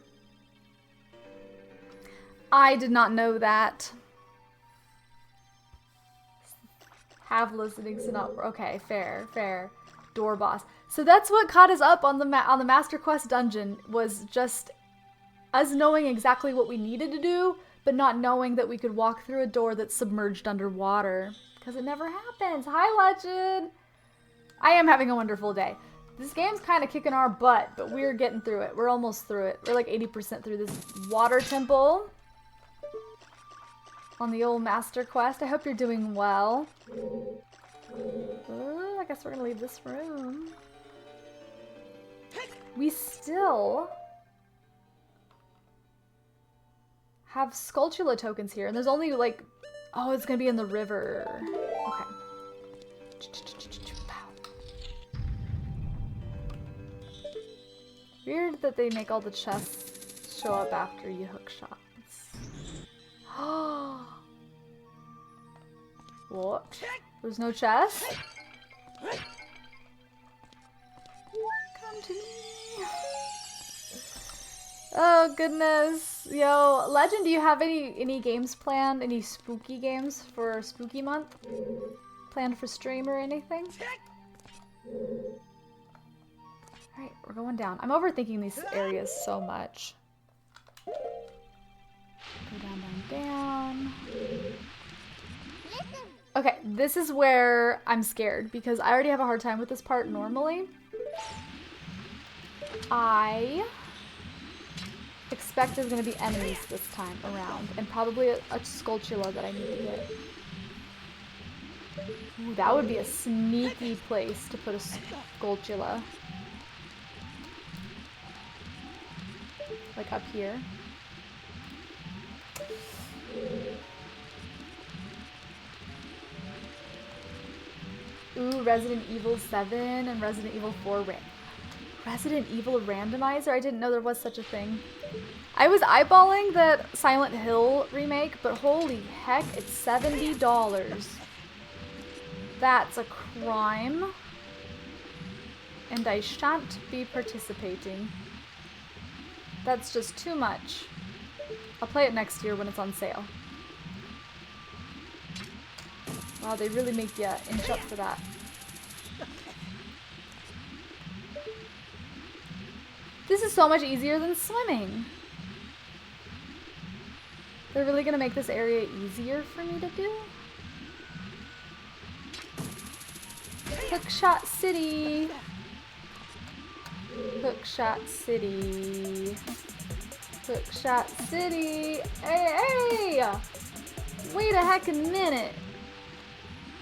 I did not know that. Have listening, so not okay. Fair, fair. Door boss. So that's what caught us up on the Master Quest dungeon, was just us knowing exactly what we needed to do, but not knowing that we could walk through a door that's submerged underwater, because it never happens. Hi, Legend. I am having a wonderful day. This game's kind of kicking our butt, but we're getting through it. We're almost through it. We're like 80% through this water temple on the old master quest. I hope you're doing well. I guess we're gonna leave this room. We still have Skulltula tokens here, and there's only like, oh, it's gonna be in the river. Okay. Weird that they make all the chests show up after you hook shots. What? There's no chest? Come to me. Oh goodness. Yo, Legend, do you have any games planned? Any spooky games for spooky month? Planned for stream or anything? Alright, we're going down. I'm overthinking these areas so much. Go down, down, down. Okay, this is where I'm scared because I already have a hard time with this part normally. I expect there's going to be enemies this time around and probably a Skulltula that I need to get. Ooh, that would be a sneaky place to put a Skulltula. Like up here. Ooh, Resident Evil 7 and Resident Evil 4 Resident Evil Randomizer? I didn't know there was such a thing. I was eyeballing that Silent Hill remake, but holy heck, it's $70. That's a crime. And I shan't be participating. That's just too much. I'll play it next year when it's on sale. Wow, they really make you inch up for that. This is so much easier than swimming. They're really gonna make this area easier for me to do? Hookshot City. Hookshot City. Hookshot City. Hey, hey! Wait a heckin' minute.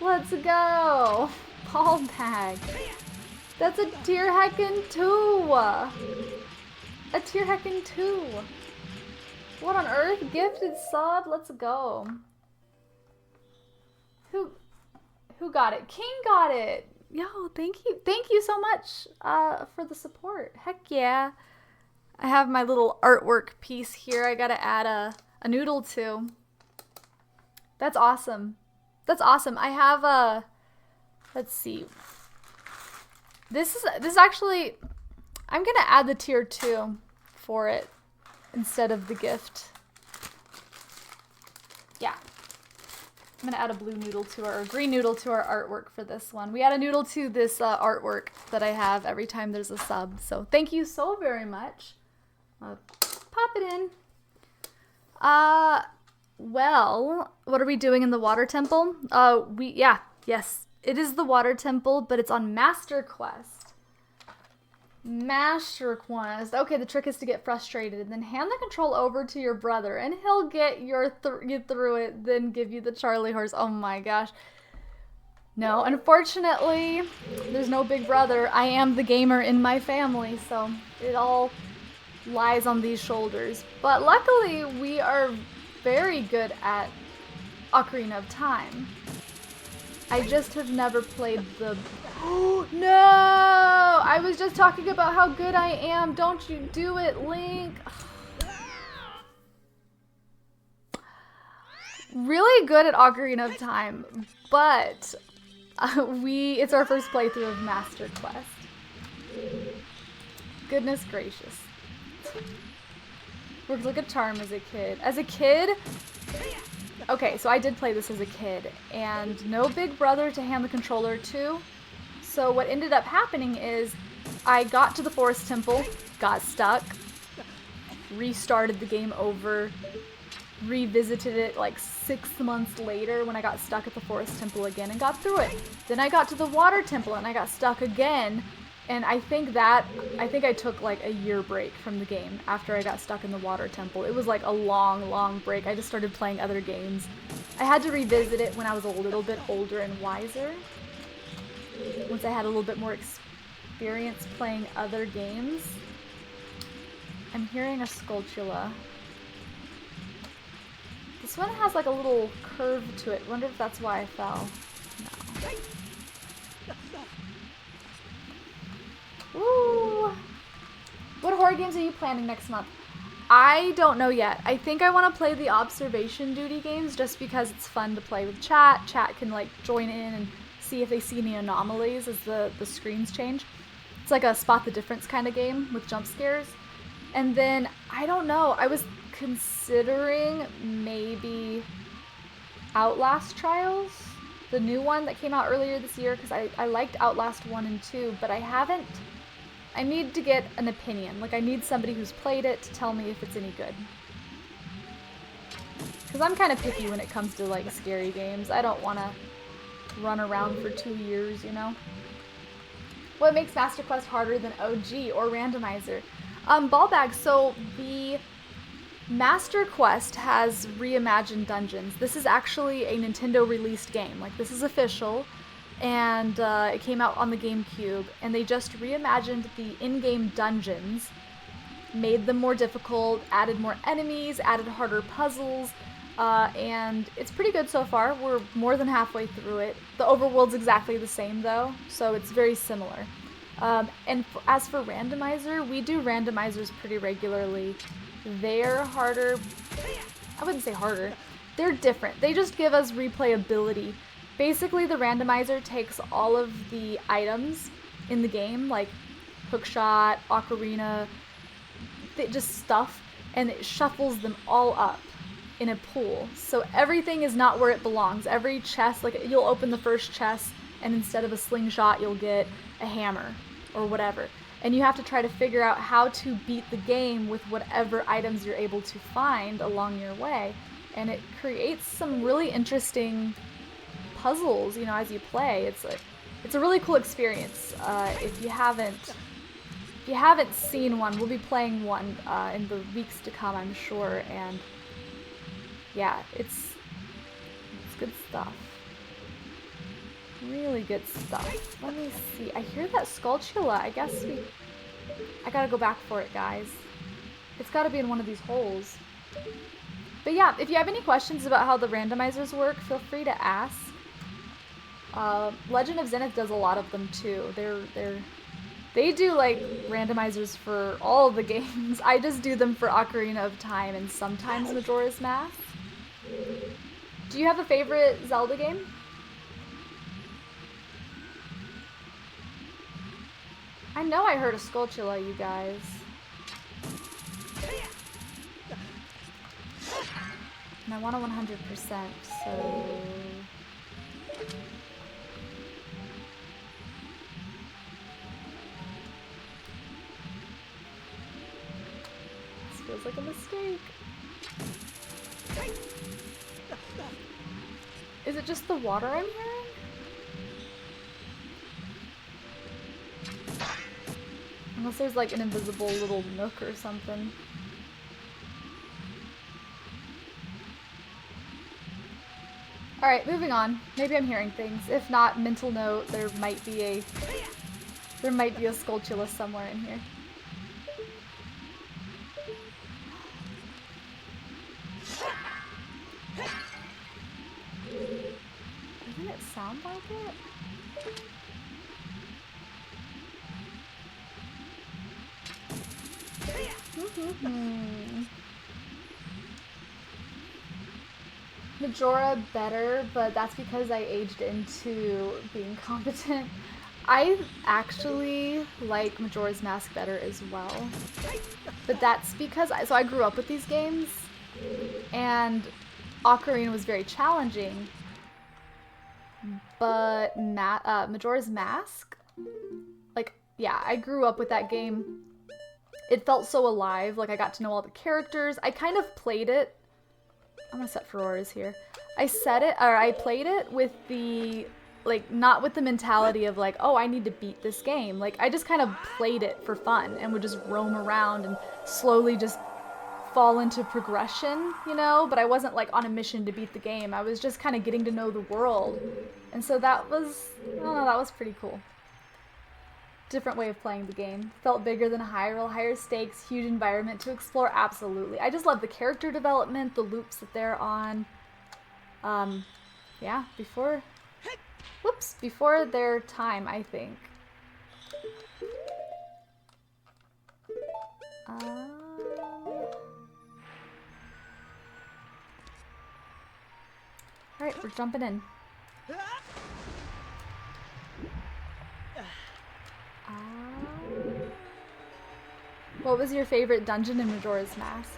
Let's go. Ball bag. That's a tier heckin' 2. A tier heckin' 2. What on earth? Gifted sub? Let's go. Who got it? King got it. Yo, thank you. Thank you so much for the support. Heck yeah. I have my little artwork piece here. I gotta add a noodle to. That's awesome. That's awesome. I have a, let's see. This is actually, I'm gonna add the tier 2 for it instead of the gift. Yeah. I'm gonna add a blue noodle to our, or green noodle to our artwork for this one. We add a noodle to this artwork that I have every time there's a sub. So thank you so very much. Pop it in. Well, what are we doing in the water temple? Yes, it is the water temple, but it's on Master Quest. Master Quest. Okay, the trick is to get frustrated and then hand the control over to your brother and he'll get you through it, then give you the Charlie horse. Oh my gosh. No, unfortunately, there's no big brother. I am the gamer in my family, so it all lies on these shoulders. But luckily, we are very good at Ocarina of Time. I just have never played the... Oh, no! I was just talking about how good I am. Don't you do it, Link. Really good at Ocarina of Time, but it's our first playthrough of Master Quest. Goodness gracious. Worked like a charm as a kid. As a kid... Okay, so I did play this as a kid, and no big brother to hand the controller to. So what ended up happening is I got to the forest temple, got stuck, restarted the game over, revisited it like 6 months later when I got stuck at the forest temple again and got through it. Then I got to the water temple and I got stuck again, And I think I took like a year break from the game after I got stuck in the water temple. It was like a long, long break. I just started playing other games. I had to revisit it when I was a little bit older and wiser. Once I had a little bit more experience playing other games. I'm hearing a Skulltula. This one has like a little curve to it. Wonder if that's why I fell. No. Woo! What horror games are you planning next month? I don't know yet. I think I want to play the observation duty games just because it's fun to play with chat. Chat can like join in and see if they see any anomalies as the screens change. It's like a spot the difference kind of game with jump scares. And then, I don't know, I was considering maybe Outlast Trials, the new one that came out earlier this year, because I liked Outlast 1 and 2, but I need to get an opinion. Like, I need somebody who's played it to tell me if it's any good. Because I'm kind of picky when it comes to, like, scary games. I don't want to run around for 2 years, you know? What makes Master Quest harder than OG or Randomizer? Ballbag, so the Master Quest has reimagined dungeons. This is actually a Nintendo released game. Like, this is official, and it came out on the GameCube, and they just reimagined the in-game dungeons, made them more difficult, added more enemies, added harder puzzles, and it's pretty good so far. We're more than halfway through it. The overworld's exactly the same, though, so it's very similar. And as for randomizer, we do randomizers pretty regularly. They're harder. I wouldn't say harder. They're different. They just give us replayability. Basically, the randomizer takes all of the items in the game, like hookshot, ocarina, just stuff, and it shuffles them all up in a pool. So everything is not where it belongs. Every chest, like you'll open the first chest, and instead of a slingshot, you'll get a hammer or whatever. And you have to try to figure out how to beat the game with whatever items you're able to find along your way. And it creates some really interesting puzzles, you know, as you play. It's a really cool experience. If you haven't seen one, we'll be playing one in the weeks to come, I'm sure. And yeah, it's good stuff. Really good stuff. Let me see. I hear that Skulltula. I gotta go back for it, guys. It's gotta be in one of these holes. But yeah, if you have any questions about how the randomizers work, feel free to ask. Legend of Zenith does a lot of them too. They do like randomizers for all the games. I just do them for Ocarina of Time and sometimes Majora's Mask. Do you have a favorite Zelda game? I know I heard a Skulltula, you guys. And I want a 100%, so... This feels like a mistake. Is it just the water I'm hearing? Unless there's like an invisible little nook or something. Alright, moving on. Maybe I'm hearing things. If not, mental note, there might be a Skulltula somewhere in here. Doesn't it sound like it? Majora better, but that's because I aged into being competent. I actually like Majora's Mask better as well. But that's because I grew up with these games, and Ocarina was very challenging. But Majora's Mask, like, yeah, I grew up with that game. It felt so alive, like I got to know all the characters. I kind of played it. I'm gonna set Ferora's here. I played it with the like, not with the mentality of like, oh, I need to beat this game. Like, I just kind of played it for fun and would just roam around and slowly just fall into progression, you know? But I wasn't like on a mission to beat the game. I was just kind of getting to know the world. And so that was, I don't know, that was pretty cool. Different way of playing the game. Felt bigger than Hyrule, higher stakes, huge environment to explore, absolutely. I just love the character development, the loops that they're on. Yeah, before their time, I think. Alright, we're jumping in. What was your favorite dungeon in Majora's Mask?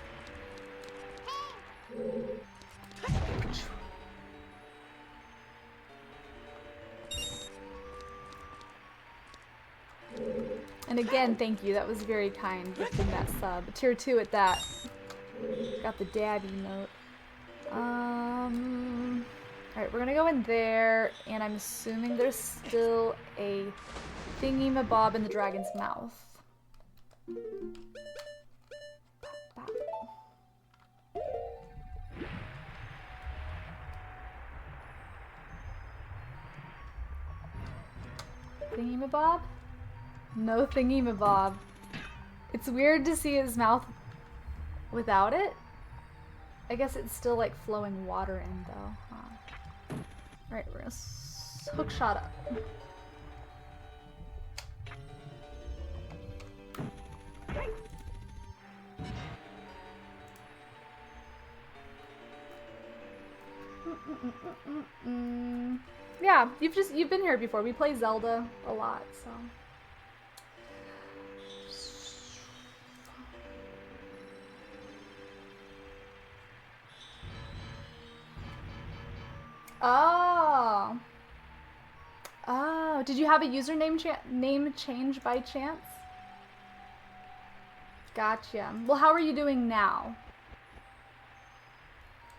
And again, thank you. That was very kind, gifting that sub. Tier 2 at that. Got the daddy note. Alright, we're gonna go in there, and I'm assuming there's still a thingy-mabob in the dragon's mouth. Thingy-mabob? No thingy-mabob. It's weird to see his mouth without it. I guess it's still like flowing water in though. Huh. Alright, we're gonna hookshot up. Yeah, you've been here before. We play Zelda a lot, so. Oh. Oh, did you have a username name change by chance? Gotcha. Well, how are you doing now?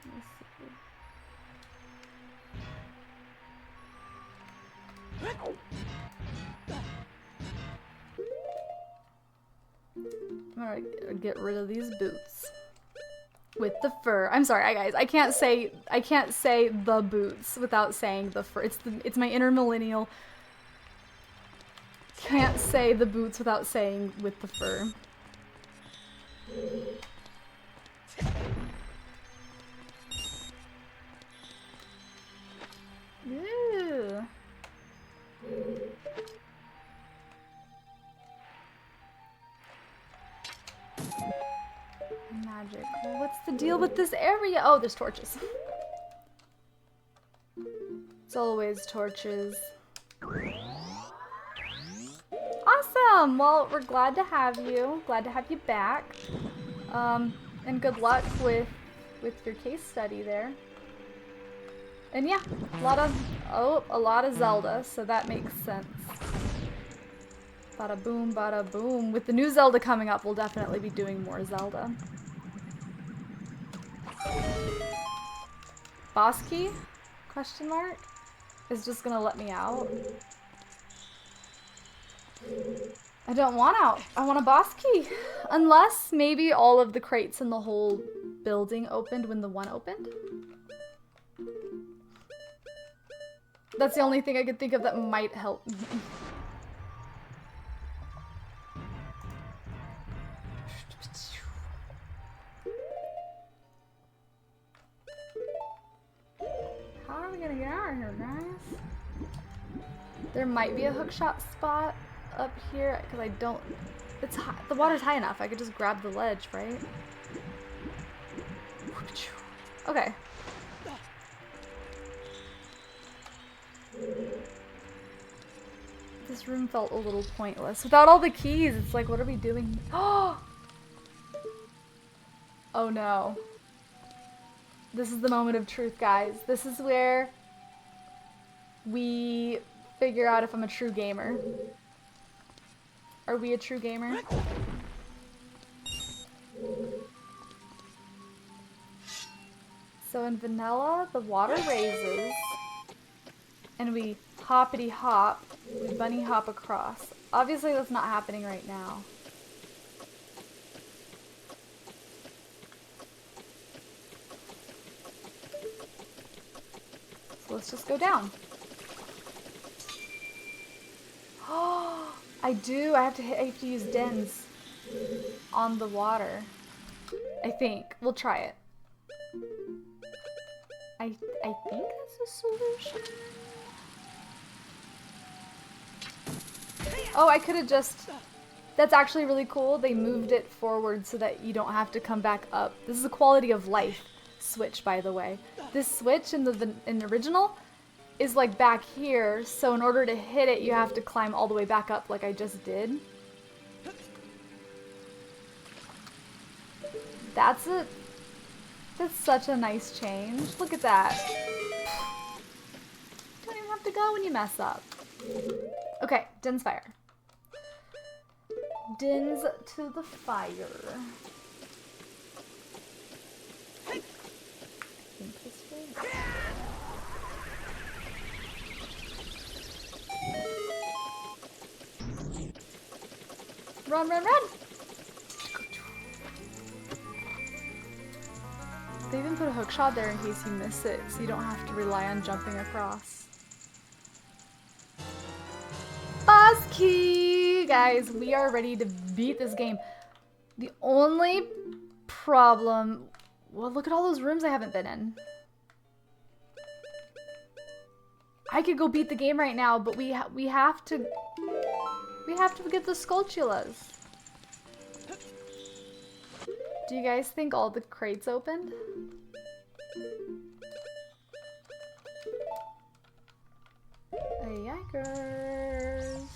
Let me see. I'm gonna get rid of these boots. With the fur. I'm sorry, guys. I can't say the boots without saying the fur. It's my inner millennial. Can't say the boots without saying with the fur. Ooh. Magic. Well, what's the deal with this area? Oh, there's torches. It's always torches. Awesome! Well, we're glad to have you. Glad to have you back. And good luck with your case study there. And yeah, a lot of Zelda, so that makes sense. Bada boom, bada boom. With the new Zelda coming up, we'll definitely be doing more Zelda. Boss key? Question mark? Is just gonna let me out. I don't want out. I want a boss key. Unless maybe all of the crates in the whole building opened when the one opened. That's the only thing I could think of that might help me. How are we gonna get out of here, guys? There might be a hookshot spot up here, because I don't... It's high, the water's high enough. I could just grab the ledge, right? Okay. This room felt a little pointless. Without all the keys, it's like, what are we doing? Oh! Oh no. This is the moment of truth, guys. This is where we figure out if I'm a true gamer. Are we a true gamer? So in vanilla, the water raises, and we hoppity hop. We bunny hop across. Obviously that's not happening right now. So let's just go down. Oh, I do. I have to use dens on the water. I think. We'll try it. I think that's the solution. Oh, I could have just... That's actually really cool. They moved it forward so that you don't have to come back up. This is a quality of life switch, by the way. This switch in the original is like back here, so in order to hit it, you have to climb all the way back up like I just did. That's it. That's such a nice change. Look at that. You don't even have to go when you mess up. Okay, Din's fire. Din's to the fire. I think this way. Run, run, run! They even put a hook shot there in case you miss it, so you don't have to rely on jumping across. Boss key! Guys, we are ready to beat this game. The only problem... Well, look at all those rooms I haven't been in. I could go beat the game right now, but we have to get the Skulltulas. Do you guys think all the crates opened? Yikers.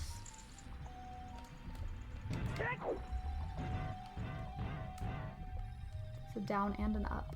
So down and an up.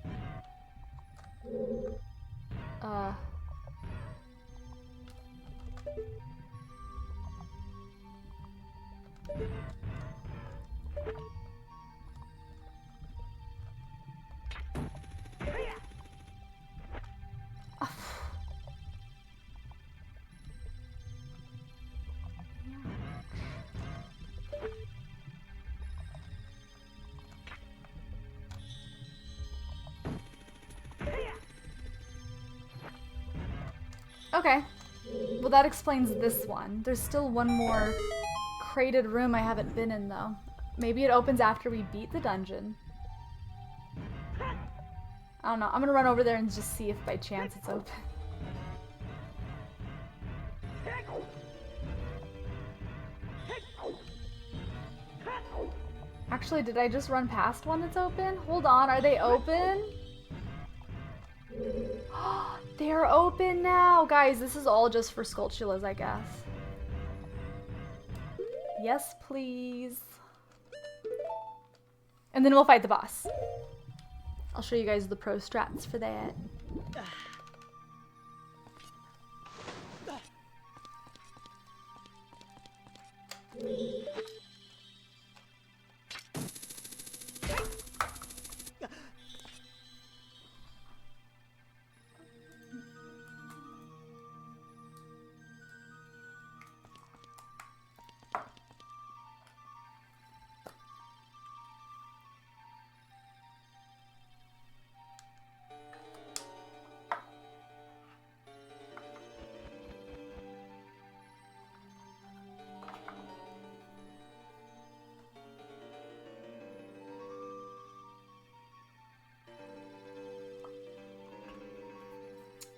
Okay, well that explains this one. There's still one more crated room I haven't been in though. Maybe it opens after we beat the dungeon. I don't know, I'm gonna run over there and just see if by chance it's open. Actually, did I just run past one that's open? Hold on, are they open? They're open now! Guys, this is all just for Skulltulas, I guess. Yes, please. And then we'll fight the boss. I'll show you guys the pro strats for that.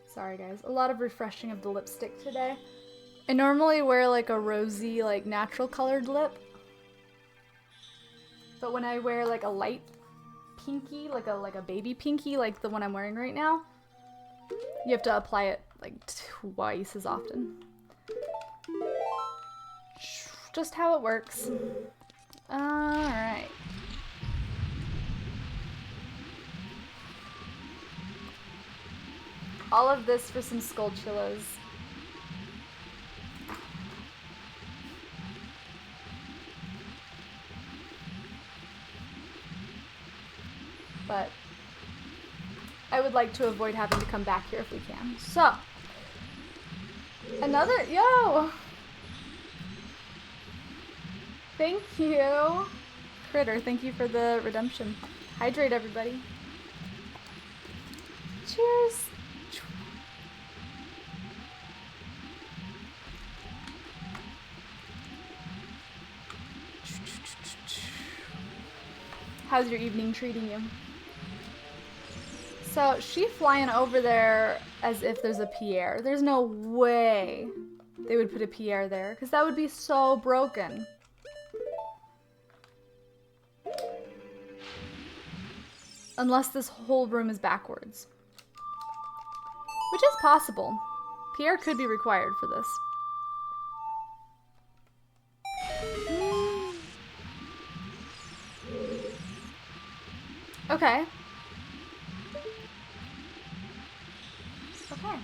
Sorry guys, a lot of refreshing of the lipstick today. I normally wear like a rosy, like natural colored lip. But when I wear like a light pinky, like a baby pinky, like the one I'm wearing right now, you have to apply it like twice as often. Just how it works. Alright. All of this for some Skulltulas. But I would like to avoid having to come back here if we can. So, Another, yo! Thank you. Critter, thank you for the redemption. Hydrate, everybody. Cheers. How's your evening treating you? So she's flying over there as if there's a Pierre. There's no way they would put a Pierre there, because that would be so broken. Unless this whole room is backwards. Which is possible. Pierre could be required for this. Okay. Okay.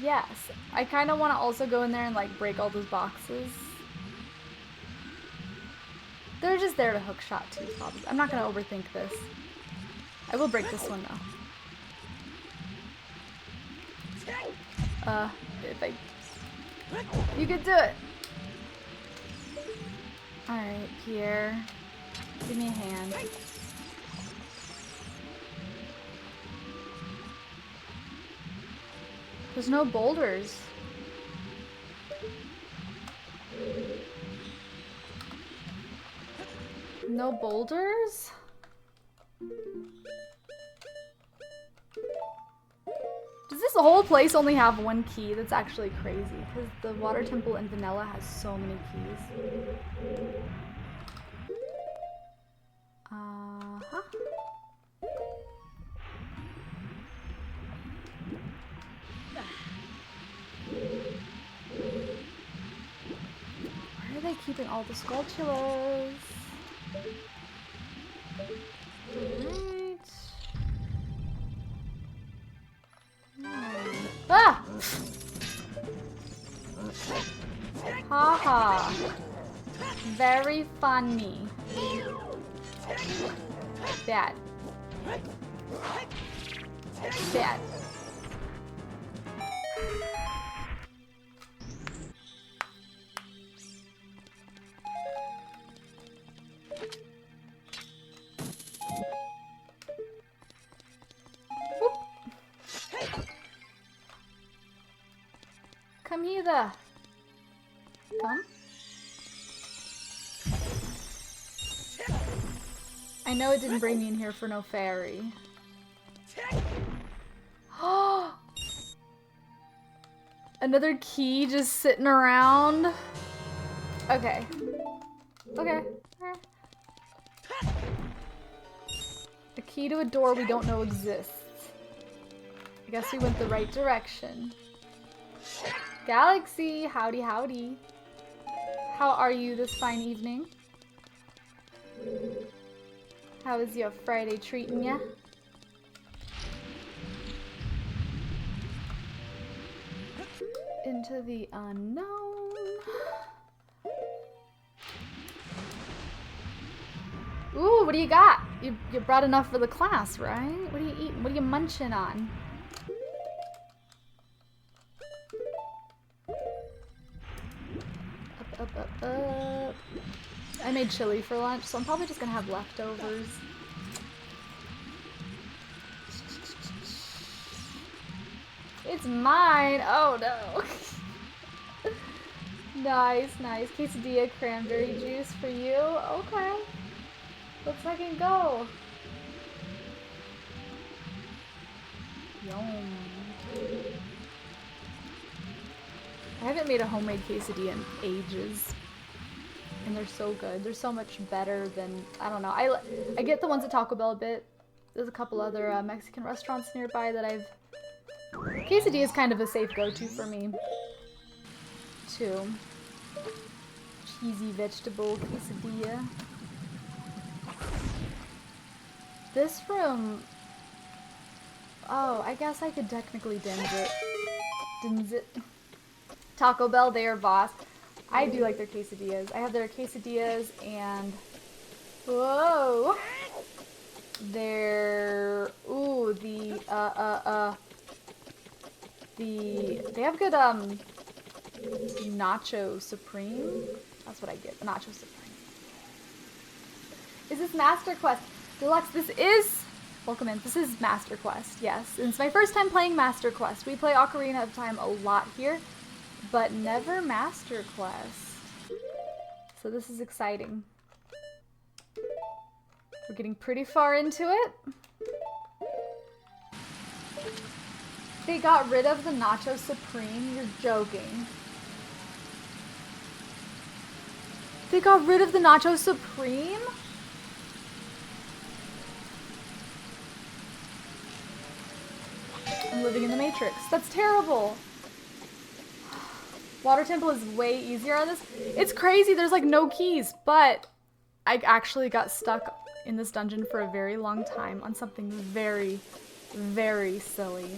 Yes. I kind of want to also go in there and like break all those boxes. They're just there to hook shot too, probably. I'm not going to overthink this. I will break this one though. If I... You can do it! Alright, Pierre. Give me a hand. There's no boulders. No boulders? Does this whole place only have one key? That's actually crazy, because the water temple in Vanilla has so many keys. Uh-huh. Where are they keeping all the sculptulas? Right. Ah! Haha. Very funny. Bad. Bad. Come hither. Come. I know it didn't bring me in here for no fairy. Oh! Another key just sitting around. Okay. Okay. A key to a door we don't know exists. I guess we went the right direction. Galaxy, howdy howdy. How are you this fine evening? How is your Friday treating ya? Into the unknown. Ooh, what do you got? You brought enough for the class, right? What are you eating? What are you munching on? Up. I made chili for lunch, so I'm probably just gonna have leftovers. It's mine! Oh no! Nice. Quesadilla cranberry juice for you. Okay. Let's fucking go. Yum. I haven't made a homemade quesadilla in ages. And they're so good. They're so much better than, I don't know. I get the ones at Taco Bell a bit. There's a couple other Mexican restaurants nearby that I've... Quesadilla is kind of a safe go-to for me, too. Cheesy vegetable quesadilla. This room... Oh, I guess I could technically dins it. Taco Bell, they are boss. I do like their quesadillas. I have their quesadillas and... Whoa! Ooh, they have good, Nacho Supreme. That's what I get, the Nacho Supreme. Is this Master Quest? Deluxe, this is, welcome in, this is Master Quest, yes. And it's my first time playing Master Quest. We play Ocarina of Time a lot here, but never Master Quest. So this is exciting. We're getting pretty far into it. They got rid of the Nacho Supreme? You're joking. They got rid of the Nacho Supreme? I'm living in the Matrix. That's terrible. Water Temple is way easier on this. It's crazy, there's like no keys, but I actually got stuck in this dungeon for a very long time on something very, very silly.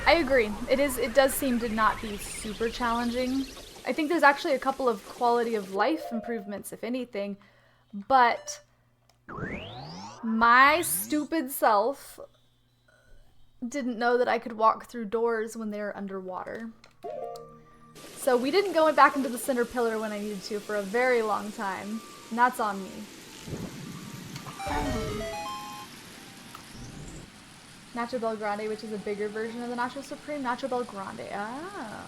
I agree. It does seem to not be super challenging. I think there's actually a couple of quality of life improvements, if anything, but my stupid self didn't know that I could walk through doors when they're underwater. So we didn't go back into the center pillar when I needed to for a very long time, and that's on me. Nacho Bel Grande, which is a bigger version of the Nacho Supreme. Nacho Bel Grande. Oh.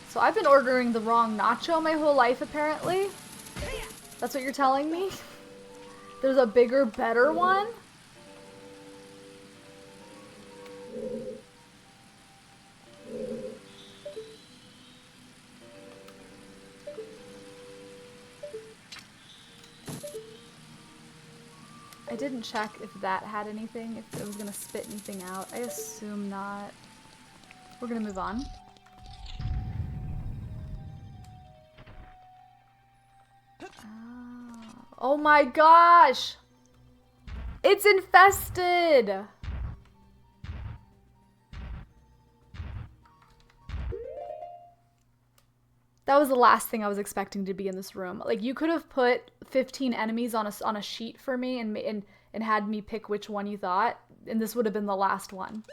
So I've been ordering the wrong nacho my whole life, apparently. That's what you're telling me? There's a bigger, better one? I didn't check if that had anything, if it was gonna spit anything out. I assume not. We're gonna move on. Oh my gosh! It's infested! That was the last thing I was expecting to be in this room. Like, you could have put 15 enemies on a sheet for me and had me pick which one you thought, and this would have been the last one.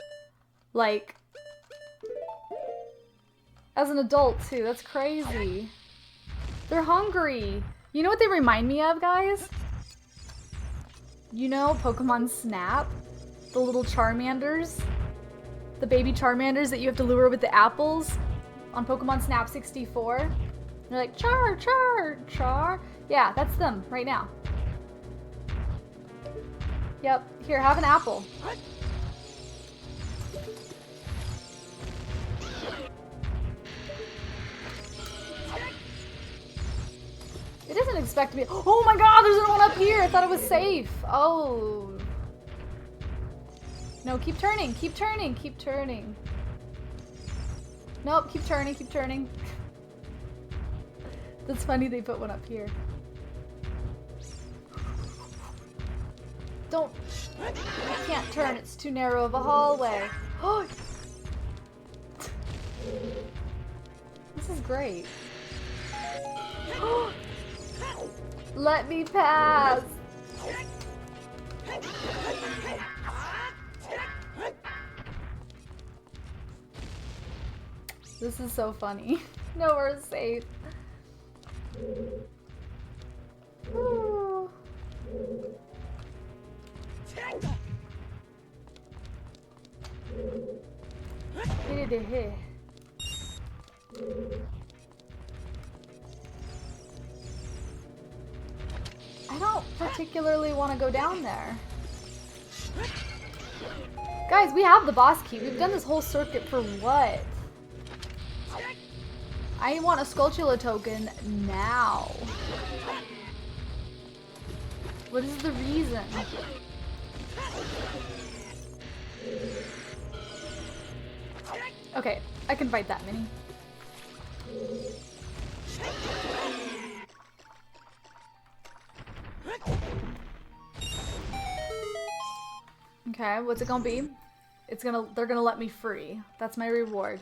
Like, as an adult too, that's crazy. They're hungry. You know what they remind me of, guys? You know Pokemon Snap? The little Charmanders? The baby Charmanders that you have to lure with the apples? On Pokemon Snap 64. They're like, char, char, char. Yeah, that's them right now. Yep, here, have an apple. It doesn't expect to be. Oh my god, there's another one up here. I thought it was safe. Oh. No, keep turning, keep turning, keep turning. Nope, keep turning, keep turning. That's funny they put one up here. Don't. I can't turn, it's too narrow of a hallway. Oh. This is great. Let me pass. This is so funny. No, we're safe. Ooh. I don't particularly want to go down there. Guys, we have the boss key. We've done this whole circuit for what? I want a Skulltula token now. What is the reason? Okay, I can fight that mini. Okay, what's it gonna be? They're gonna let me free. That's my reward.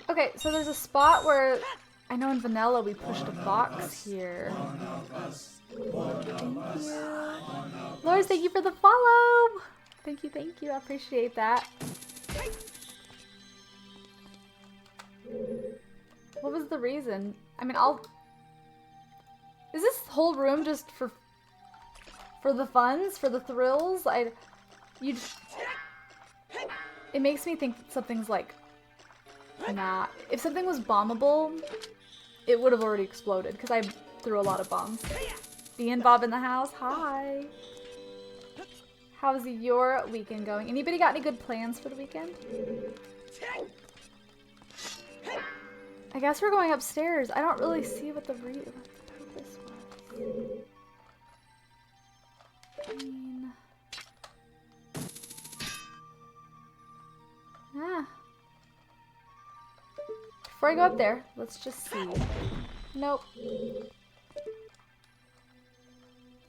Okay, so there's a spot where I know in vanilla we pushed a box here. Thank you. Lors, thank you for the follow. Thank you. I appreciate that. What was the reason? I mean, is this whole room just for the funs, for the thrills? It makes me think that something's like, nah. If something was bombable, it would have already exploded because I threw a lot of bombs. Bean Bob in the house. Hi. How's your weekend going? Anybody got any good plans for the weekend? I guess we're going upstairs. I don't really see what the purpose was. I mean... Ah. Before I go up there, let's just see. Nope.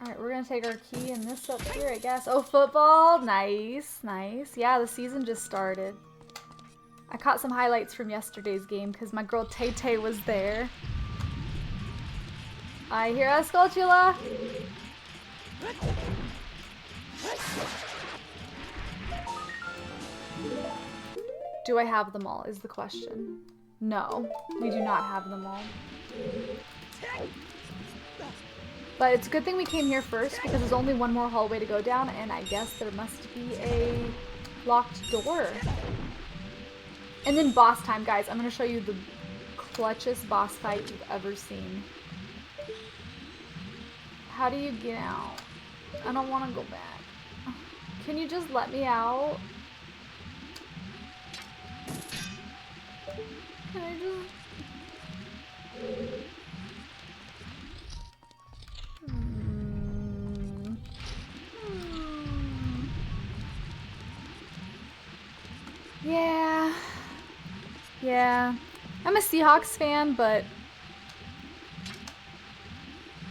Alright, we're gonna take our key and this up here, I guess. Oh, football! Nice, nice. Yeah, the season just started. I caught some highlights from yesterday's game because my girl Tay Tay was there. I hear a Skulltula! Do I have them all, is the question. No, we do not have them all. But it's a good thing we came here first because there's only one more hallway to go down and I guess there must be a locked door. And then boss time, guys. I'm going to show you the clutchest boss fight you've ever seen. How do you get out? I don't want to go back. Can you just let me out? Can I just... Yeah. Yeah. I'm a Seahawks fan, but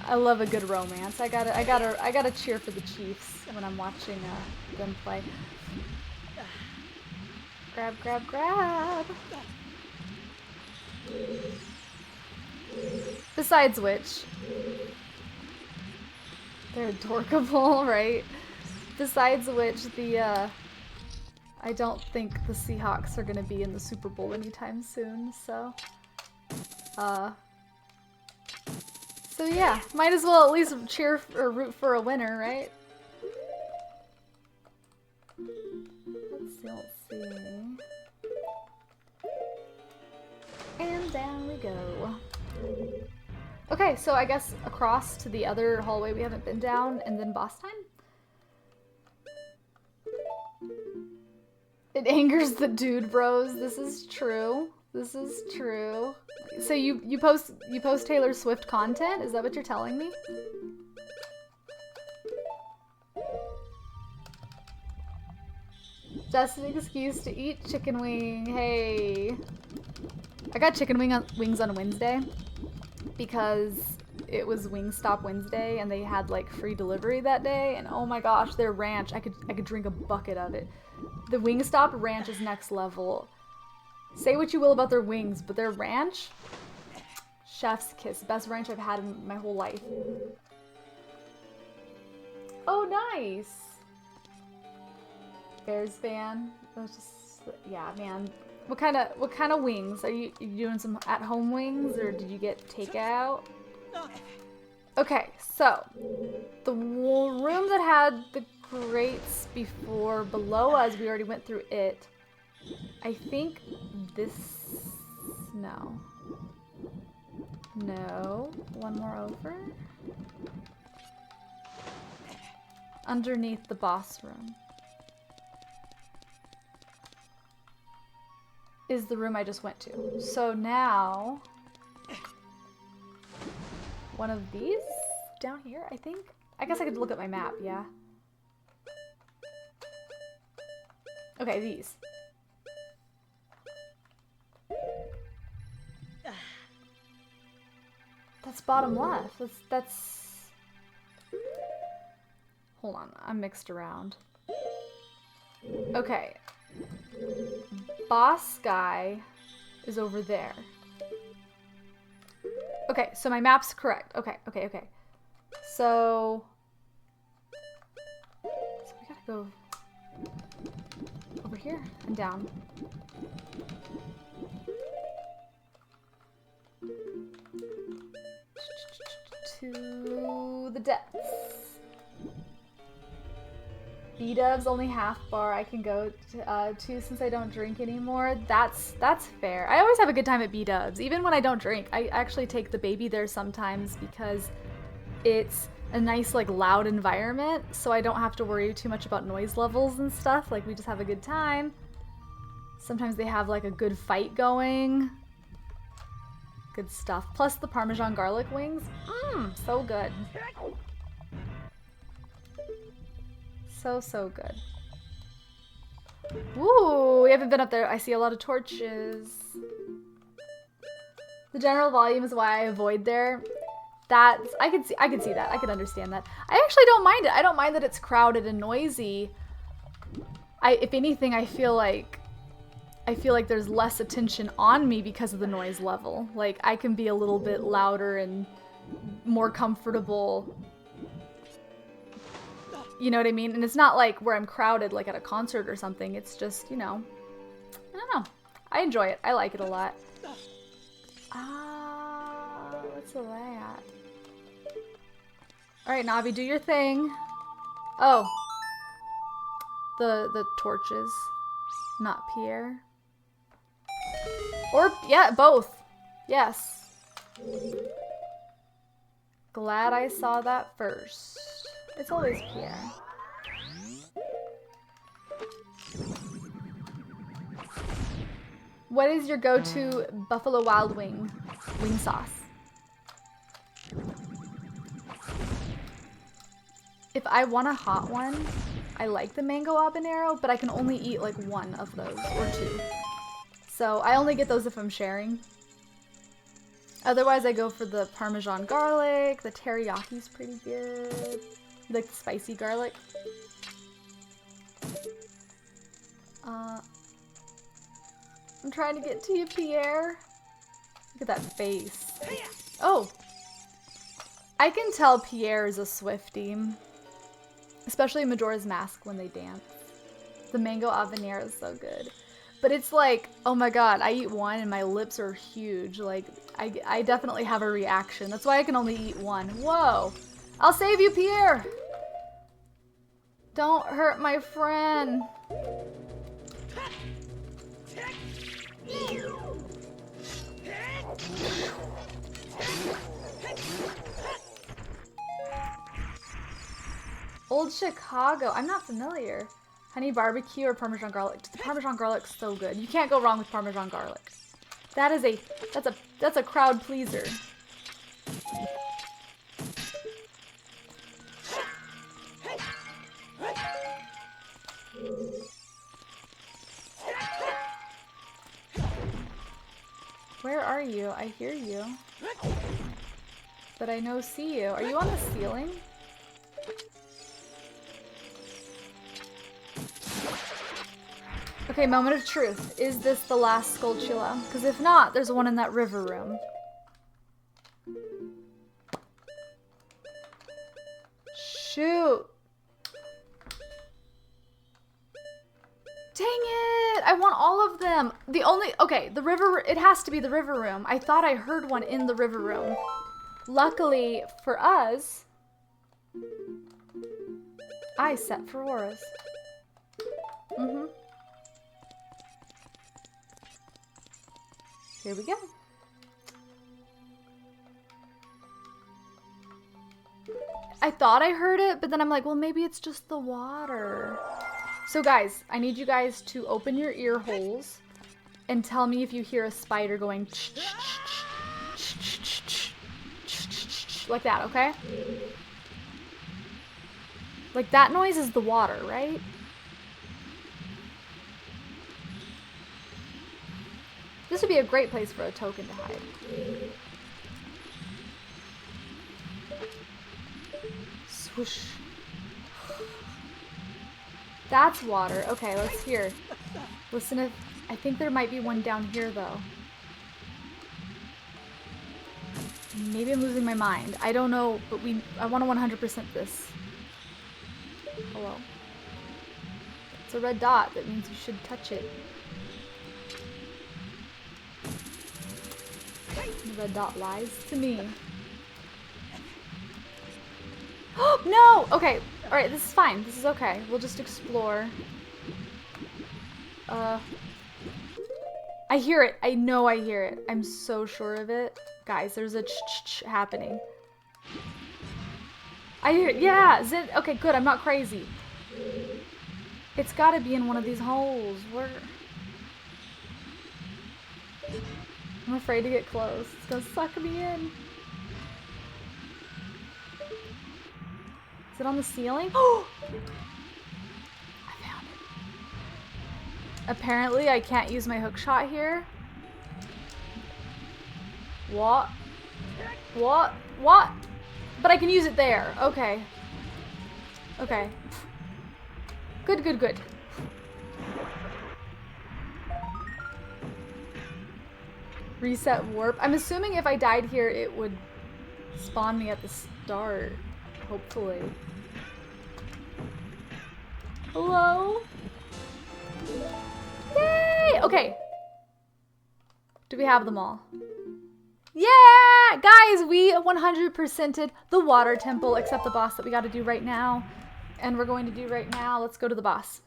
I love a good romance. I gotta cheer for the Chiefs when I'm watching them play. Grab, grab, grab. Besides which, they're adorable, right? Besides which, I don't think the Seahawks are gonna be in the Super Bowl anytime soon, so yeah, might as well at least cheer or root for a winner, right? Let's see. And down we go. Okay, so I guess across to the other hallway we haven't been down, and then boss time? It angers the dude bros. This is true. This is true. So you post Taylor Swift content? Is that what you're telling me? Just an excuse to eat chicken wing. Hey. I got chicken wings on Wednesday because it was Wingstop Wednesday and they had like free delivery that day, and oh my gosh, their ranch, I could drink a bucket of it. The Wingstop ranch is next level. Say what you will about their wings, but their ranch, chef's kiss. Best ranch I've had in my whole life. Oh, nice. Bears fan. That was just, yeah, man. What kind of wings? Are you doing some at-home wings, or did you get takeout? Okay, so the room that had the grates before, below us, we already went through it. I think this... No. No. One more over. Underneath the boss room is the room I just went to. So now... one of these down here, I think? I guess I could look at my map, yeah? Okay, these. That's bottom left. That's... Hold on, I'm mixed around. Okay. Boss guy is over there. Okay, so my map's correct. Okay. So we gotta go over here and down. To the depths. B-dubs only half bar I can go to since I don't drink anymore. That's fair. I always have a good time at B-dubs, even when I don't drink. I actually take the baby there sometimes because it's a nice like loud environment, so I don't have to worry too much about noise levels and stuff. Like we just have a good time. Sometimes they have like a good fight going. Good stuff. Plus the Parmesan garlic wings. Mmm, so good. So good. Ooh, we haven't been up there. I see a lot of torches. The general volume is why I avoid there. That's I can see that. I can understand that. I actually don't mind it. I don't mind that it's crowded and noisy. If anything, I feel like there's less attention on me because of the noise level. Like I can be a little bit louder and more comfortable. You know what I mean? And it's not like where I'm crowded like at a concert or something. It's just, you know, I don't know. I enjoy it. I like it a lot. What's the layout? All right, Navi, do your thing. Oh. The torches, not Pierre. Or, yeah, both. Yes. Glad I saw that first. It's always Pierre. What is your go-to Buffalo Wild Wing sauce? If I want a hot one, I like the mango habanero, but I can only eat like one of those or two. So I only get those if I'm sharing. Otherwise I go for the Parmesan garlic. The teriyaki's pretty good. You like the spicy garlic? I'm trying to get to you, Pierre. Look at that face. Oh! I can tell Pierre is a Swiftie. Especially Majora's Mask when they dance. The mango habanero is so good. But it's like, oh my god, I eat one and my lips are huge. Like, I definitely have a reaction. That's why I can only eat one. Whoa! I'll save you, Pierre! Don't hurt my friend. Old Chicago. I'm not familiar. Honey barbecue or Parmesan garlic. The Parmesan garlic's so good. You can't go wrong with Parmesan garlic. That's a crowd pleaser. Where are you? I hear you. But I no see you. Are you on the ceiling? Okay, moment of truth. Is this the last Skulltula? Because if not, there's one in that river room. Shoot. Dang it! I want all of them. Okay, the river, it has to be the river room. I thought I heard one in the river room. Luckily for us, I set for auras. Here we go. I thought I heard it, but then I'm like, well, maybe it's just the water. So guys, I need you guys to open your ear holes and tell me if you hear a spider going like that, okay? Like that noise is the water, right? This would be a great place for a token to hide. Swoosh. That's water. Okay, let's hear. Listen if... I think there might be one down here, though. Maybe I'm losing my mind. I don't know, but I want to 100% this. Hello. It's a red dot. That means you should touch it. The red dot lies to me. Oh, no! Okay. Alright, this is fine. This is okay. We'll just explore. I hear it. I know I hear it. I'm so sure of it. Guys, there's a ch-ch-ch happening. I hear it. Yeah! Okay, good. I'm not crazy. It's gotta be in one of these holes. Where? I'm afraid to get close. It's gonna suck me in. Is it on the ceiling? Oh! I found it. Apparently, I can't use my hook shot here. What? What? What? But I can use it there. Okay. Okay. Good, good, good. Reset warp. I'm assuming if I died here, it would spawn me at the start. Hopefully. Hello? Yay! Okay. Do we have them all? Yeah! Guys, we 100%ed the water temple, except the boss that we gotta do right now. And we're going to do right now. Let's go to the boss.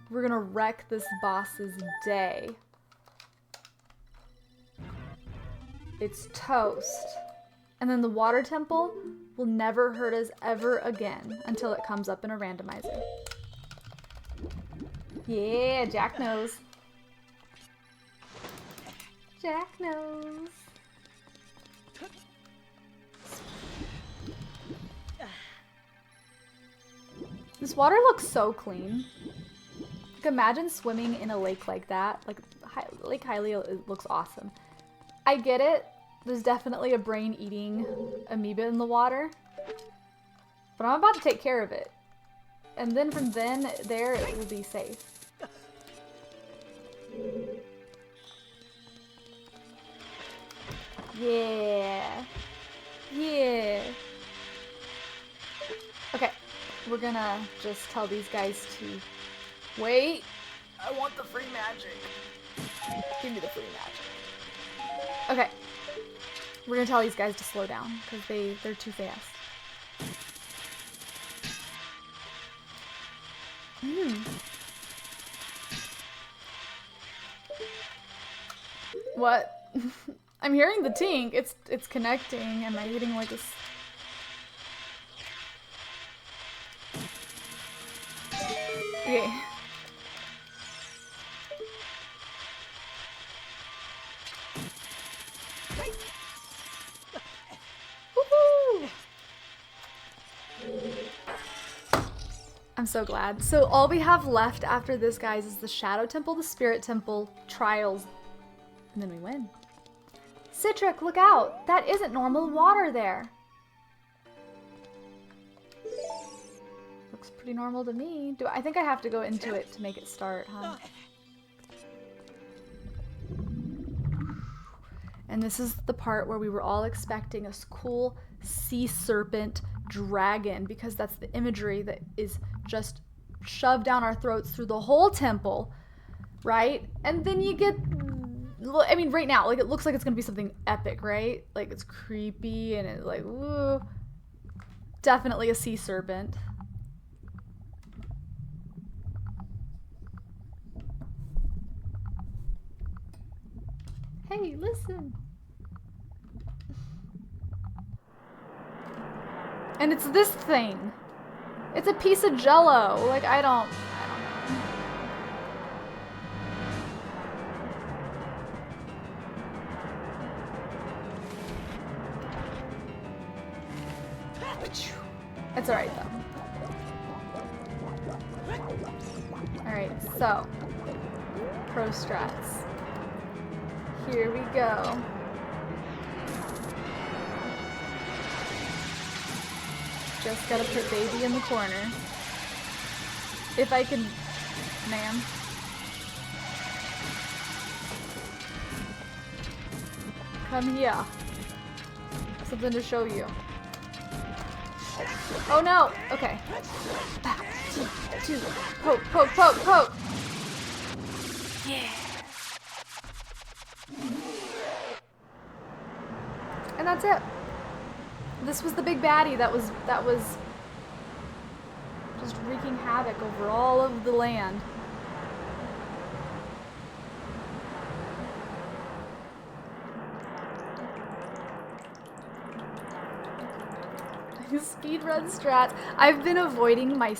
We're gonna wreck this boss's day. It's toast. And then the water temple will never hurt us ever again until it comes up in a randomizer. Yeah, Jack knows. Jack knows. This water looks so clean. Like, imagine swimming in a lake like that. Like, Lake Hylia looks awesome. I get it. There's definitely a brain-eating amoeba in the water. But I'm about to take care of it. And then from there, it will be safe. Yeah. Yeah. Okay. We're gonna just tell these guys to wait. I want the free magic. Give me the free magic. Okay. We're gonna tell these guys to slow down because they're too fast. What? I'm hearing the tink. It's connecting. Am I hitting like this? Okay. Woohoo! I'm so glad. So all we have left after this, guys, is the Shadow Temple, the Spirit Temple, Trials, and then we win. Citric, look out! That isn't normal water there. Looks pretty normal to me. I think I have to go into it to make it start, huh? And this is the part where we were all expecting a cool sea serpent dragon, because that's the imagery that is just shoved down our throats through the whole temple, right? And then you get, I mean, right now, like, it looks like it's gonna be something epic, right? Like, it's creepy and it's like, ooh. Definitely a sea serpent. Hey, listen. And it's this thing. It's a piece of jello. Like, I don't know. It's alright though. Alright, so pro strats. Here we go. Just gotta put baby in the corner. If I can, ma'am. Come here. Something to show you. Oh no! Okay. Back. Two. Poke, poke, poke, poke! Yeah! And that's it. This was the big baddie that was just wreaking havoc over all of the land. Speedrun strat. I've been avoiding my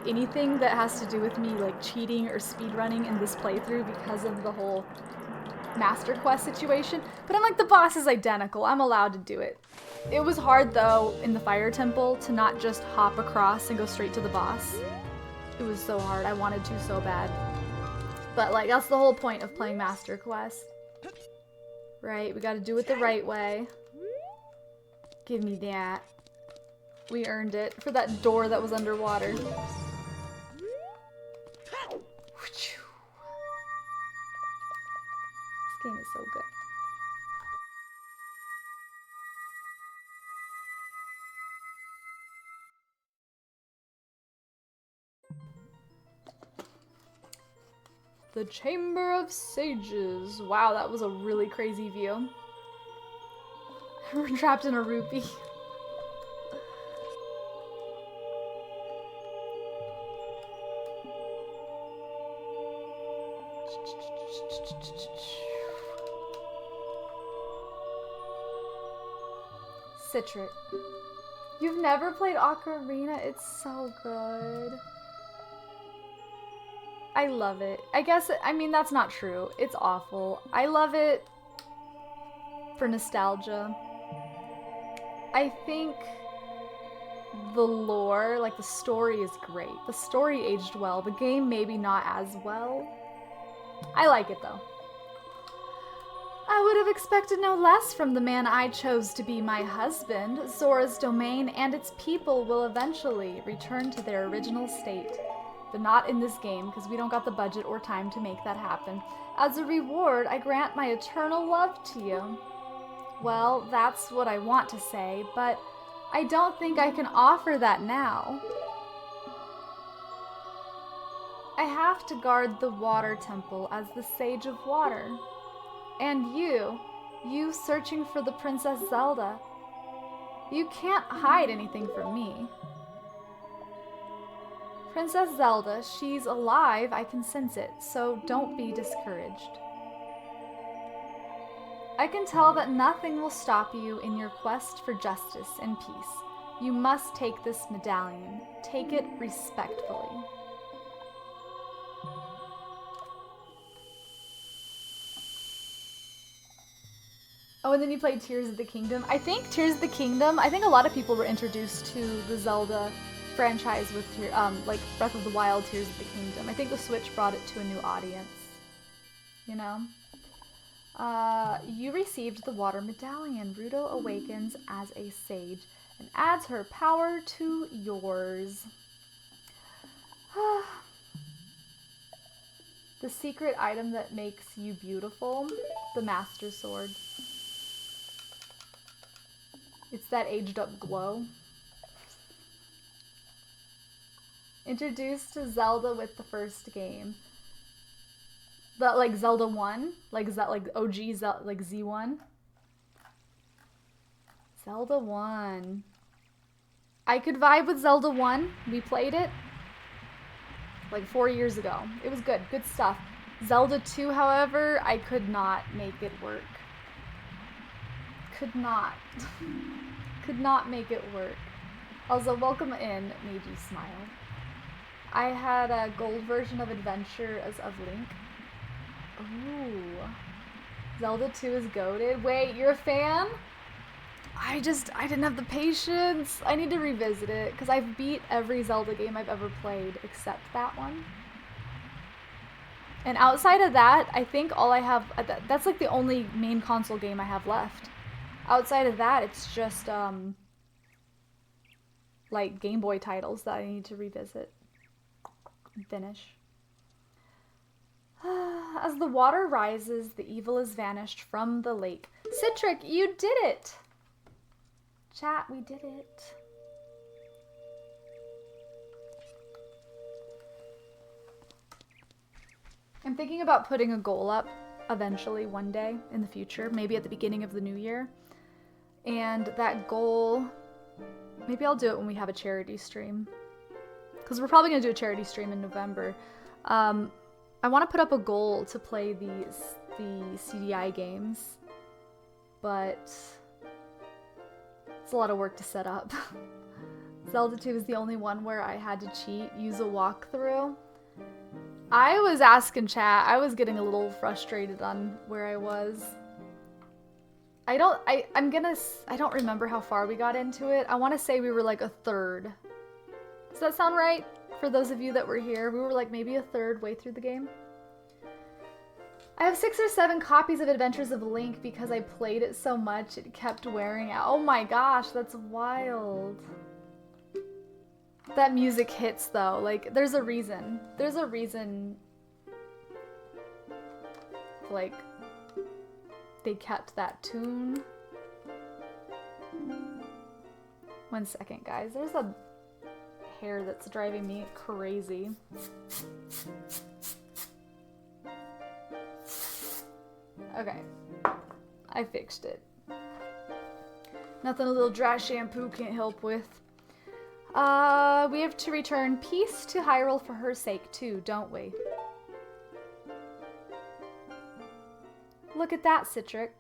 anything that has to do with me like cheating or speedrunning in this playthrough because of the whole Master Quest situation. But I'm like, the boss is identical. I'm allowed to do it. It was hard though in the Fire Temple to not just hop across and go straight to the boss. It was so hard. I wanted to so bad. But like that's the whole point of playing Master Quest. Right? We got to do it the right way. Give me that. We earned it for that door that was underwater. This game is so good. The Chamber of Sages. Wow, that was a really crazy view. We're trapped in a rupee. Citric. You've never played Ocarina? It's so good. I love it. I mean, that's not true. It's awful. I love it for nostalgia. I think the lore, like the story is great. The story aged well. The game maybe not as well. I like it though. I would have expected no less from the man I chose to be my husband. Zora's domain and its people will eventually return to their original state. But not in this game, because we don't got the budget or time to make that happen. As a reward, I grant my eternal love to you. Well, that's what I want to say, but I don't think I can offer that now. I have to guard the water temple as the Sage of Water. And you searching for the Princess Zelda. You can't hide anything from me. Princess Zelda, she's alive, I can sense it, so don't be discouraged. I can tell that nothing will stop you in your quest for justice and peace. You must take this medallion. Take it respectfully. Oh, and then you played Tears of the Kingdom. I think Tears of the Kingdom, I think a lot of people were introduced to the Zelda franchise with like Breath of the Wild, Tears of the Kingdom. I think the Switch brought it to a new audience. You know? You received the Water Medallion. Ruto awakens as a sage and adds her power to yours. The secret item that makes you beautiful, the Master Sword. It's that aged up glow. Introduced to Zelda with the first game. But like Zelda 1? Like OG Zelda, like Z1? Zelda 1. I could vibe with Zelda 1. We played it like 4 years ago. It was good. Good stuff. Zelda 2, however, I could not make it work. Could not. Could not make it work. Also, welcome in made you smile. I had a gold version of Adventure as of Link. Ooh. Zelda 2 is goated. Wait, you're a fan? I didn't have the patience. I need to revisit it because I've beat every Zelda game I've ever played except that one. And outside of that, I think all I have, that's like the only main console game I have left. Outside of that, it's just like Game Boy titles that I need to revisit and finish. As the water rises, the evil is vanished from the lake. Citric, you did it! Chat, we did it. I'm thinking about putting a goal up eventually one day in the future, maybe at the beginning of the new year. And that goal, maybe I'll do it when we have a charity stream. Because we're probably going to do a charity stream in November. I want to put up a goal to play the CDI games, but it's a lot of work to set up. Zelda 2 is the only one where I had to cheat, use a walkthrough. I was asking chat, I was getting a little frustrated on where I was. I don't remember how far we got into it. I want to say we were like a third. Does that sound right? For those of you that were here, we were like maybe a third way through the game. I have 6 or 7 copies of Adventures of Link because I played it so much it kept wearing out. Oh my gosh, that's wild. That music hits though, like there's a reason. There's a reason like they kept that tune. 1 second guys, there's a hair that's driving me crazy. Okay, I fixed it. Nothing a little dry shampoo can't help with. We have to return peace to Hyrule for her sake too, don't we? Look at that, Citric.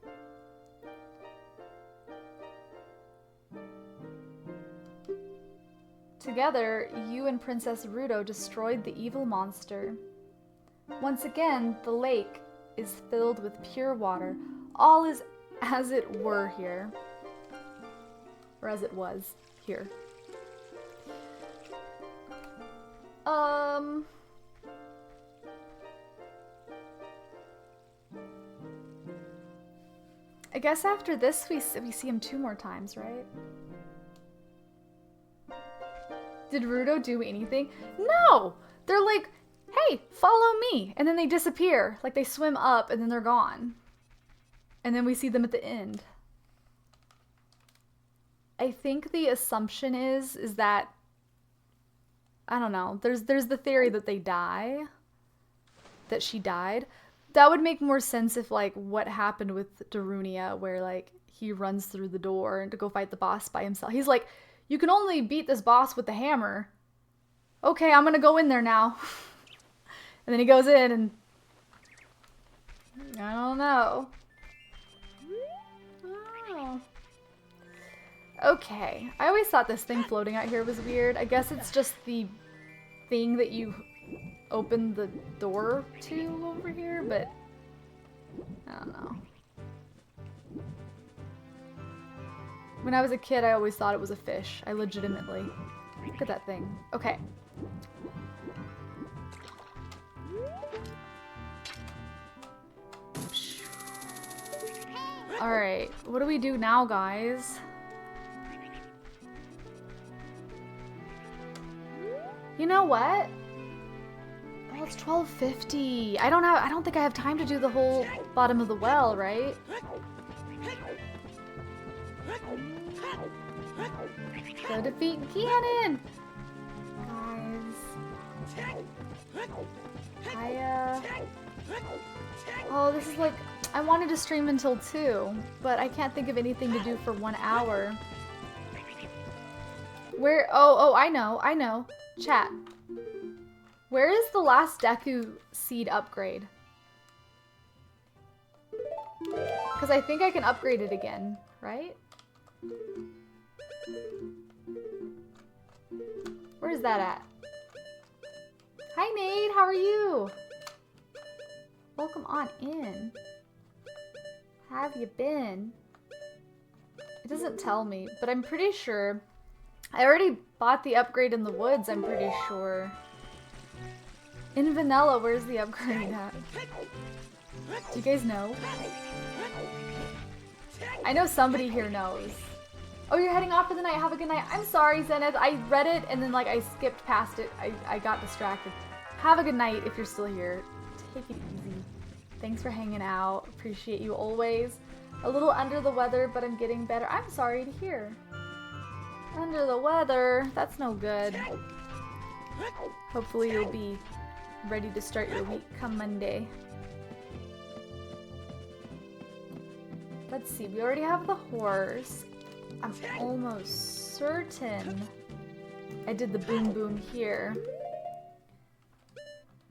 Together, you and Princess Ruto destroyed the evil monster. Once again, the lake is filled with pure water. All is as it were here. Or as it was here. I guess after this we see him 2 more times, right? Did Ruto do anything? No! They're like, hey, follow me! And then they disappear. Like they swim up and then they're gone. And then we see them at the end. I think the assumption is that, I don't know, there's the theory that they die. That she died. That would make more sense if like what happened with Darunia where like he runs through the door and to go fight the boss by himself. He's like, you can only beat this boss with the hammer. Okay, I'm gonna go in there now. And then he goes in and I don't know. Oh. Okay, I always thought this thing floating out here was weird. I guess it's just the thing that you open the door to over here, but I don't know. When I was a kid, I always thought it was a fish. I legitimately. Look at that thing. Okay. Alright, what do we do now, guys? You know what? Oh, it's 12:50. I don't think I have time to do the whole bottom of the well, right? Go defeat Ganon! Guys. Oh, this is like... I wanted to stream until 2, but I can't think of anything to do for 1 hour. Where... Oh, I know. Chat. Where is the last Deku seed upgrade? Because I think I can upgrade it again, right? Where is that at? Hi Nate, how are you? Welcome on in. How have you been? It doesn't tell me, but I'm pretty sure. I already bought the upgrade in the woods, I'm pretty sure. In vanilla, where's the upgrade at? Do you guys know? I know somebody here knows. Oh, you're heading off for the night. Have a good night. I'm sorry, Zenith. I read it and then like I skipped past it. I got distracted. Have a good night if you're still here. Take it easy. Thanks for hanging out. Appreciate you always. A little under the weather, but I'm getting better. I'm sorry to hear. Under the weather? That's no good. Hopefully you'll be ready to start your week come Monday. Let's see, we already have the horse. I'm almost certain I did the boom boom here.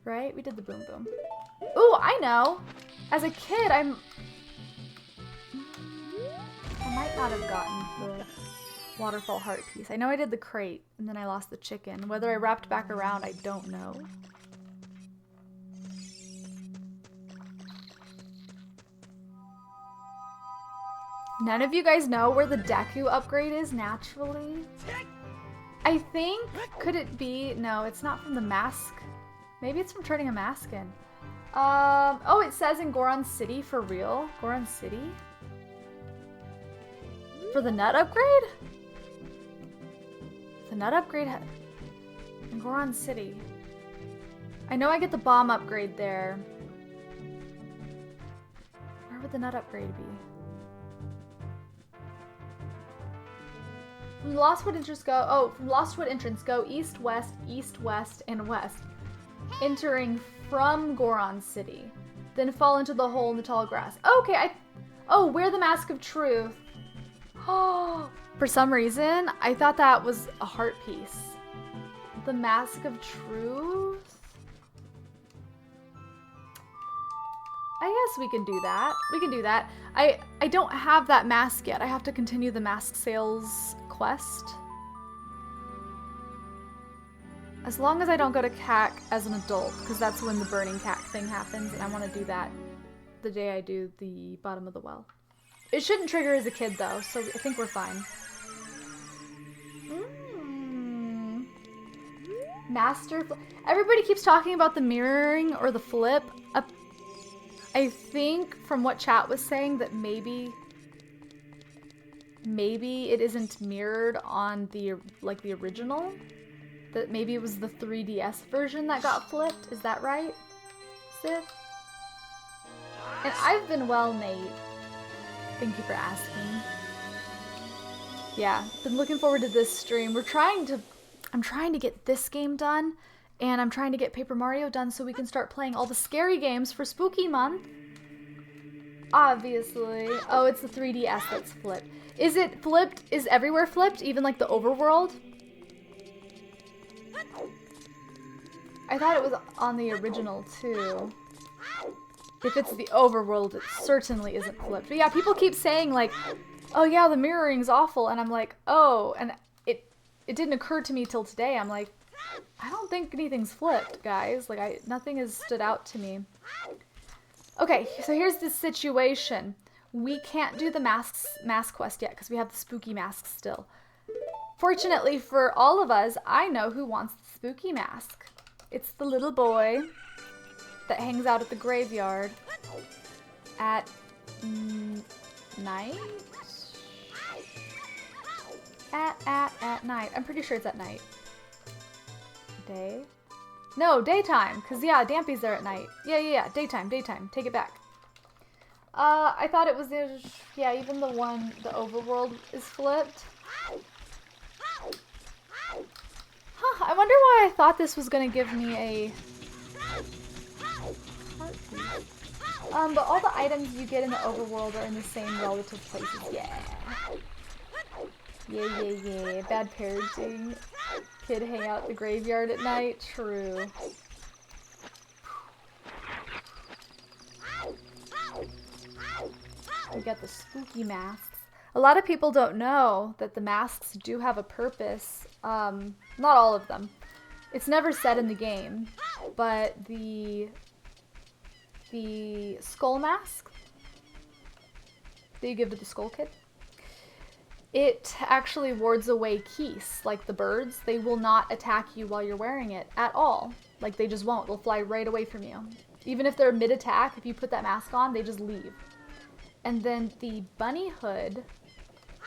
Right? We did the boom boom. Ooh, I know! As a kid, I might not have gotten the waterfall heart piece. I know I did the crate, and then I lost the chicken. Whether I wrapped back around, I don't know. None of you guys know where the Deku upgrade is naturally? I think, could it be? No, it's not from the mask. Maybe it's from turning a mask in. Oh, it says in Goron City for real? Goron City? For the nut upgrade? The nut upgrade in Goron City. I know I get the bomb upgrade there. Where would the nut upgrade be? From Lostwood entrance go, from Lostwood entrance go east, west, and west. Entering from Goron City. Then fall into the hole in the tall grass. Okay, wear the Mask of Truth. Oh, for some reason, I thought that was a heart piece. The Mask of Truth? I guess we can do that. We can do that. I don't have that mask yet. I have to continue the mask sales quest. As long as I don't go to CAC as an adult, because that's when the burning CAC thing happens, and I want to do that the day I do the bottom of the well. It shouldn't trigger as a kid though, so I think we're fine. Everybody keeps talking about the mirroring or the flip. I think from what chat was saying that maybe it isn't mirrored on the original. That maybe it was the 3DS version that got flipped. Is that right, Sith? And I've been well, Nate. Thank you for asking. Yeah, been looking forward to this stream. I'm trying to get this game done, and I'm trying to get Paper Mario done so we can start playing all the scary games for Spooky Month. Obviously. Oh, it's the 3DS that's flipped. Is it flipped? Is everywhere flipped? Even like the overworld? I thought it was on the original too. If it's the overworld, it certainly isn't flipped. But yeah, people keep saying like, oh yeah, the mirroring's awful. And I'm like, oh, and it didn't occur to me till today. I'm like, I don't think anything's flipped, guys. Like, nothing has stood out to me. Okay, so here's the situation. We can't do the mask quest yet because we have the spooky mask still. Fortunately for all of us, I know who wants the spooky mask. It's the little boy that hangs out at the graveyard at night? At night. I'm pretty sure it's at night. Day? No, daytime. Because, yeah, Dampy's there at night. Yeah. Daytime. Take it back. I thought it was, yeah, even the overworld is flipped. Huh, I wonder why I thought this was going to give me a heartbeat. But all the items you get in the overworld are in the same relative places. Yeah. Bad parenting. Kid hang out at the graveyard at night. True. We got the spooky masks. A lot of people don't know that the masks do have a purpose. Not all of them. It's never said in the game, but the skull mask that you give to the skull kid, it actually wards away geese, like the birds. They will not attack you while you're wearing it at all. Like, they just won't. They'll fly right away from you. Even if they're mid-attack, if you put that mask on, they just leave. And then the bunny hood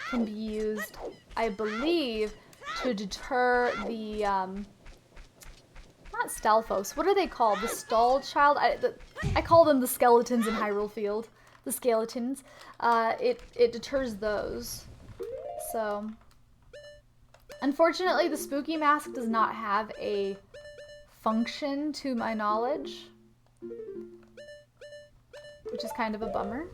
can be used, I believe, to deter the, not not Stalfos. What are they called? The Stall Child? I call them the skeletons in Hyrule Field. The skeletons. It deters those. So, unfortunately, the spooky mask does not have a function to my knowledge, which is kind of a bummer.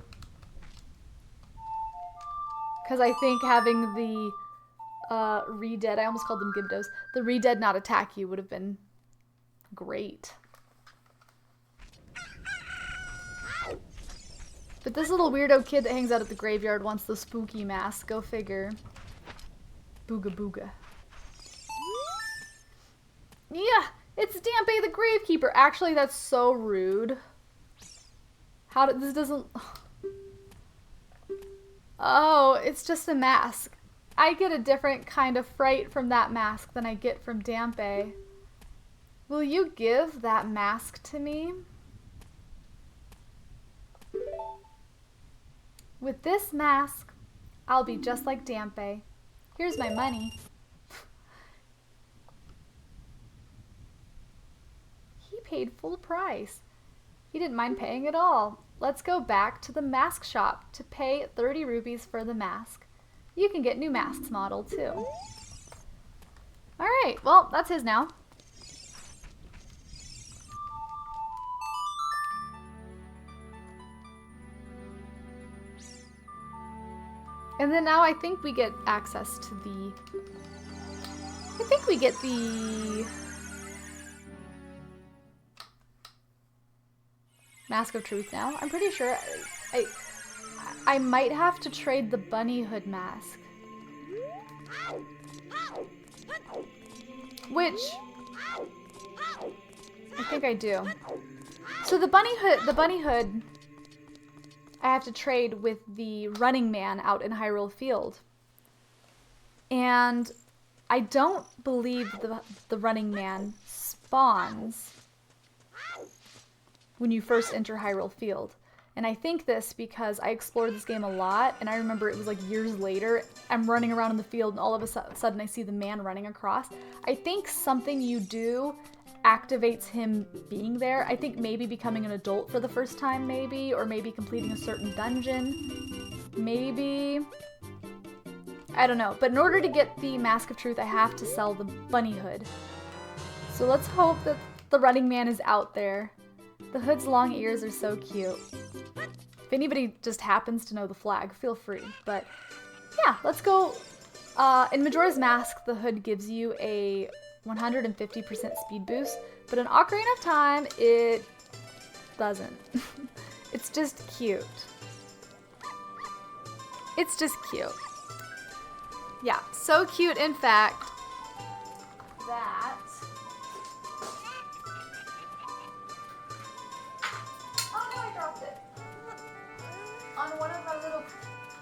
Because I think having the Re-Dead, I almost called them Gibdos, the Re-Dead not attack you would have been great. But this little weirdo kid that hangs out at the graveyard wants the spooky mask. Go figure. Booga booga. Yeah, it's Dampé the Gravekeeper. Actually, that's so rude. How did this doesn't... Oh, it's just a mask. I get a different kind of fright from that mask than I get from Dampé. Will you give that mask to me? With this mask, I'll be just like Dampé. Here's my money. He paid full price. He didn't mind paying at all. Let's go back to the mask shop to pay 30 rupees for the mask. You can get new masks modeled too. Alright, well, that's his now. And then now I think we get access to the... I think we get the... Mask of Truth now. I'm pretty sure I might have to trade the bunny hood mask. Which I think I do. So the bunny hood I have to trade with the running man out in Hyrule Field. And I don't believe the running man spawns when you first enter Hyrule Field. And I think this because I explored this game a lot, and I remember it was like years later, I'm running around in the field and all of a sudden I see the man running across. I think something you do activates him being there. I think maybe becoming an adult for the first time, maybe, or maybe completing a certain dungeon, maybe. I don't know, but in order to get the Mask of Truth, I have to sell the bunny hood. So let's hope that the running man is out there. The hood's long ears are so cute. If anybody just happens to know the flag, feel free. But yeah, let's go. In Majora's Mask, the hood gives you a 150% speed boost, but in Ocarina of Time, it doesn't. It's just cute. It's just cute. Yeah, so cute, in fact, that... Oh no, I dropped it. On one of my little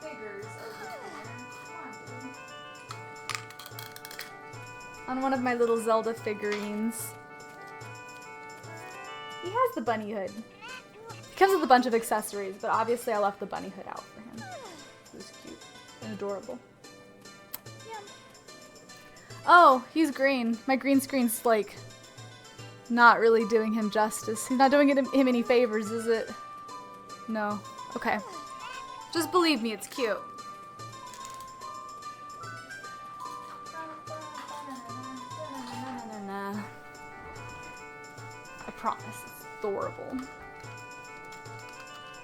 figures over here. Come on, dude. On one of my little Zelda figurines. He has the bunny hood. He comes with a bunch of accessories, but obviously I left the bunny hood out for him. He was cute and adorable. Yeah. Oh, he's green. My green screen's like not really doing him justice. He's not doing him any favors, is it? No. Okay. Just believe me, it's cute. I promise, it's adorable.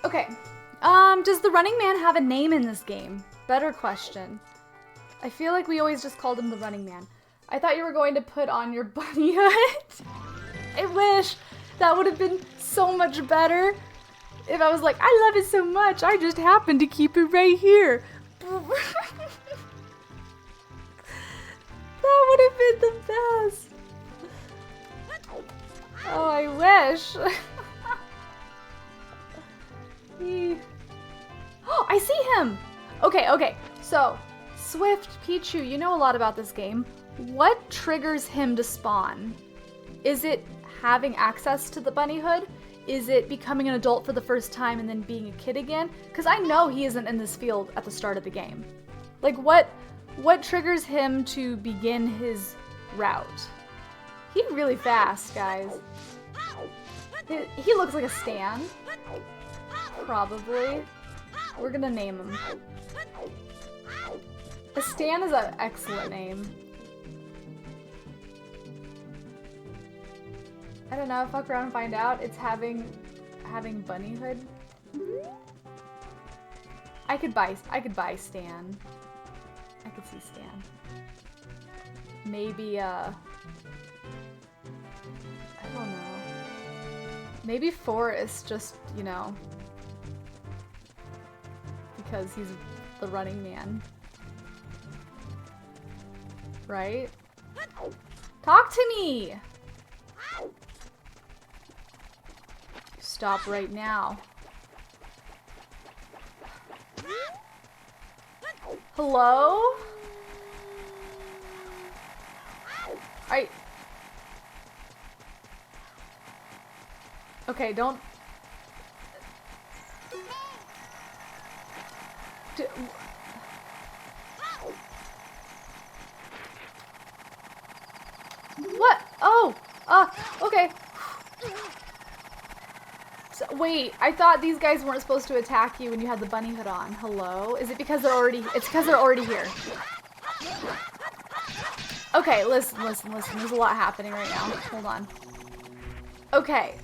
Okay, does the running man have a name in this game? Better question. I feel like we always just called him the running man. I thought you were going to put on your bunny hood. I wish. That would have been so much better. If I was like, I love it so much, I just happened to keep it right here. That would have been the best. Oh, I wish. Oh, I see him. Okay. So, Swift, Pichu, you know a lot about this game. What triggers him to spawn? Is it having access to the bunny hood? Is it becoming an adult for the first time and then being a kid again? Because I know he isn't in this field at the start of the game. Like, what triggers him to begin his route? He's really fast, guys. He looks like a Stan. Probably. We're gonna name him. A Stan is an excellent name. I don't know, fuck around and find out. It's having bunnyhood. I could buy Stan. I could see Stan. Maybe I don't know. Maybe Forrest, just, you know, because he's the running man. Right? Talk to me! Stop right now. Hello? Okay, don't... What? Oh! Okay. So, wait, I thought these guys weren't supposed to attack you when you had the bunny hood on. Hello? Is it because they're already... It's because they're already here. Okay, listen. There's a lot happening right now. Hold on. Okay.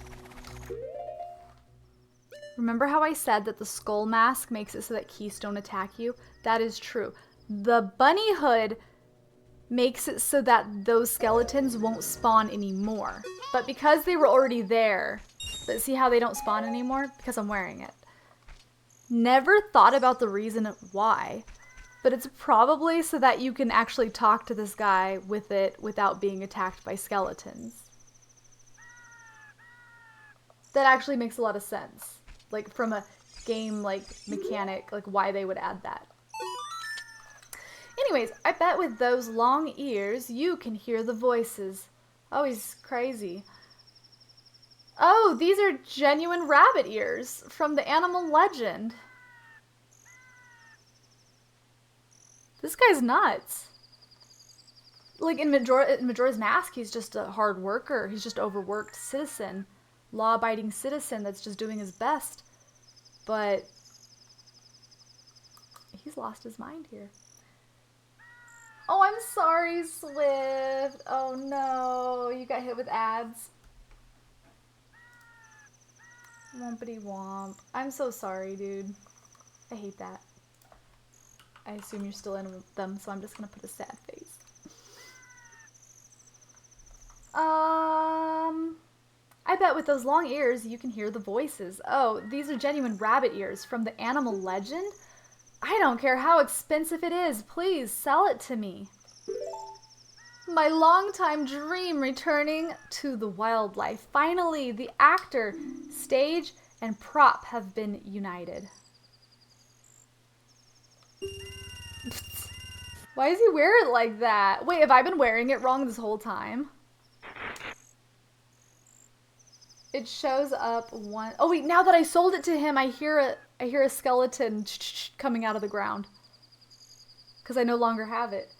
Remember how I said that the skull mask makes it so that keys don't attack you? That is true. The bunny hood makes it so that those skeletons won't spawn anymore. But because they were already there, but see how they don't spawn anymore? Because I'm wearing it. Never thought about the reason why, but it's probably so that you can actually talk to this guy with it without being attacked by skeletons. That actually makes a lot of sense. Like from a game like mechanic, like why they would add that. Anyways, I bet with those long ears you can hear the voices. Oh, he's crazy. Oh, these are genuine rabbit ears from the animal legend. This guy's nuts. Like in Majora's Mask, he's just a hard worker. He's just overworked citizen. Law-abiding citizen that's just doing his best. But he's lost his mind here. Oh, I'm sorry, Swift. Oh no, you got hit with ads. Wompity womp. I'm so sorry, dude. I hate that. I assume you're still in with them, so I'm just gonna put a sad face. I bet with those long ears you can hear the voices. Oh, these are genuine rabbit ears from the animal legend? I don't care how expensive it is. Please sell it to me. My longtime dream returning to the wildlife. Finally, the actor, stage, and prop have been united. Why does he wear it like that? Wait, have I been wearing it wrong this whole time? It shows up one... Oh wait, now that I sold it to him, I hear a skeleton coming out of the ground. Because I no longer have it.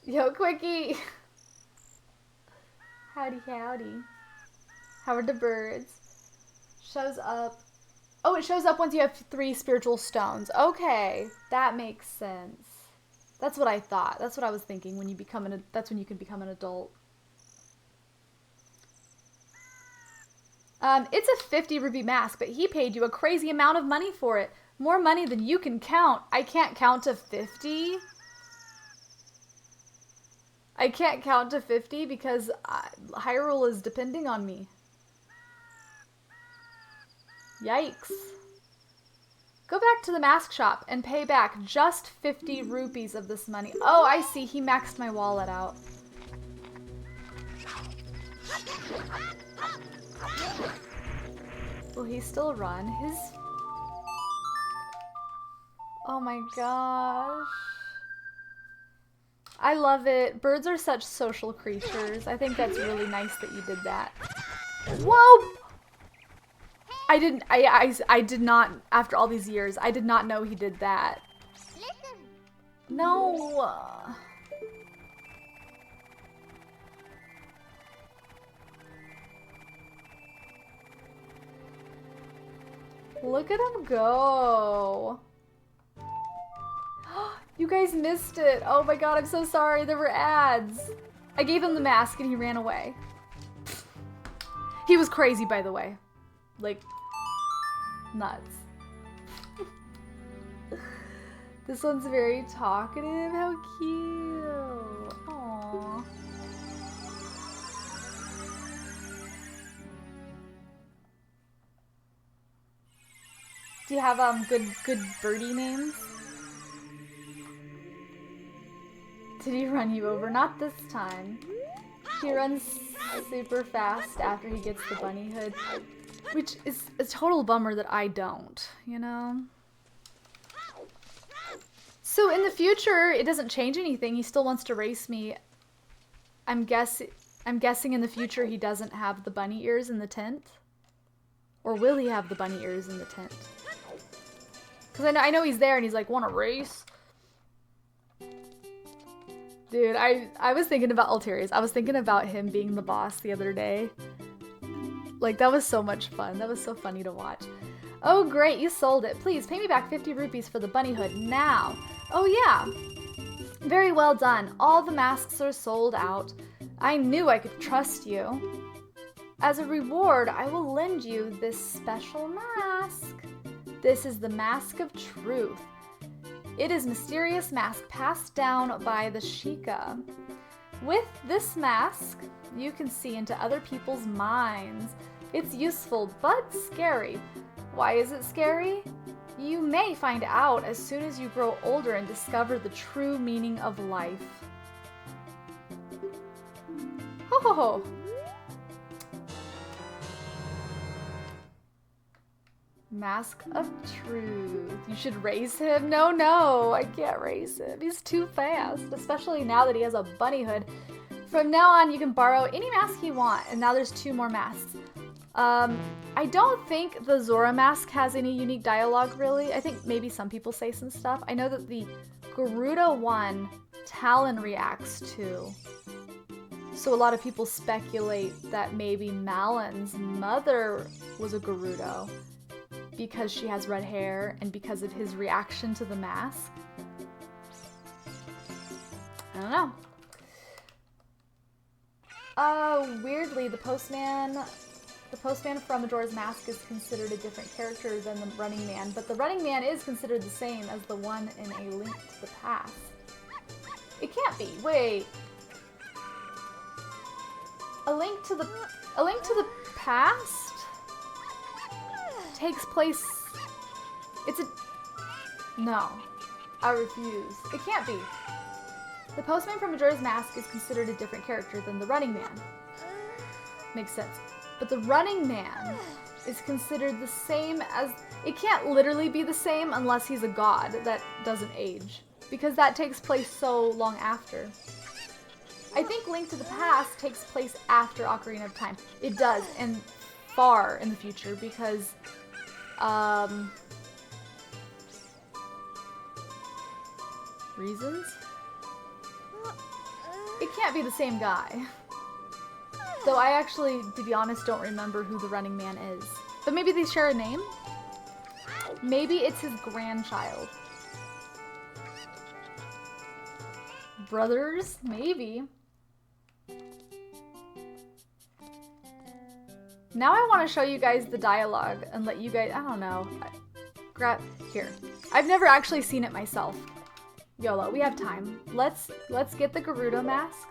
Yo, Quickie! Howdy, howdy. How are the birds? Shows up... Oh, it shows up once you have 3 spiritual stones. Okay, that makes sense. That's what I thought. That's what I was thinking when you become an... That's when you can become an adult. It's a 50 rupee mask, but he paid you a crazy amount of money for it. More money than you can count. I can't count to 50. I can't count to 50 because Hyrule is depending on me. Yikes. Go back to the mask shop and pay back just 50 rupees of this money. Oh, I see. He maxed my wallet out. Will he still run? Oh my gosh. I love it. Birds are such social creatures. I think that's really nice that you did that. Whoa! I did not, after all these years, I did not know he did that. No. Look at him go. You guys missed it. Oh my god, I'm so sorry. There were ads. I gave him the mask and he ran away. He was crazy, by the way. Like, nuts. This one's very talkative. How cute. Aww. Do you have good birdie names? Did he run you over? Not this time. He runs super fast after he gets the bunny hood, which is a total bummer that I don't, you know? So in the future, it doesn't change anything. He still wants to race me. I'm guessing in the future he doesn't have the bunny ears in the tent. Or will he have the bunny ears in the tent? Because I know he's there and he's like, wanna race? Dude, I was thinking about Alterius. I was thinking about him being the boss the other day. Like, that was so much fun. That was so funny to watch. Oh, great, you sold it. Please, pay me back 50 rupees for the bunny hood now. Oh, yeah. Very well done. All the masks are sold out. I knew I could trust you. As a reward, I will lend you this special mask. This is the Mask of Truth. It is mysterious mask passed down by the Sheikah. With this mask, you can see into other people's minds. It's useful, but scary. Why is it scary? You may find out as soon as you grow older and discover the true meaning of life. Ho ho ho! Mask of Truth. You should raise him? No, I can't raise him. He's too fast, especially now that he has a bunny hood. From now on, you can borrow any mask you want, and now there's 2 more masks. I don't think the Zora mask has any unique dialogue, really. I think maybe some people say some stuff. I know that the Garuda one, Talon reacts to. So a lot of people speculate that maybe Malin's mother was a Gerudo because she has red hair and because of his reaction to the mask. I don't know. Weirdly, the postman from Majora's Mask is considered a different character than the Running Man, but the Running Man is considered the same as the one in A Link to the Past. It can't be. Wait. A Link to the Past takes place. No. I refuse. It can't be. The postman from Majora's Mask is considered a different character than the Running Man. Makes sense. But the Running Man is considered the same as... It can't literally be the same unless he's a god that doesn't age, because that takes place so long after. I think Link to the Past takes place after Ocarina of Time. It does, and far in the future, because... reasons? It can't be the same guy. Though I actually, to be honest, don't remember who the Running Man is. But maybe they share a name? Maybe it's his grandchild. Brothers? Maybe. Now I want to show you guys the dialogue and let you guys, I don't know. Here. I've never actually seen it myself. YOLO, we have time. Let's get the Gerudo mask.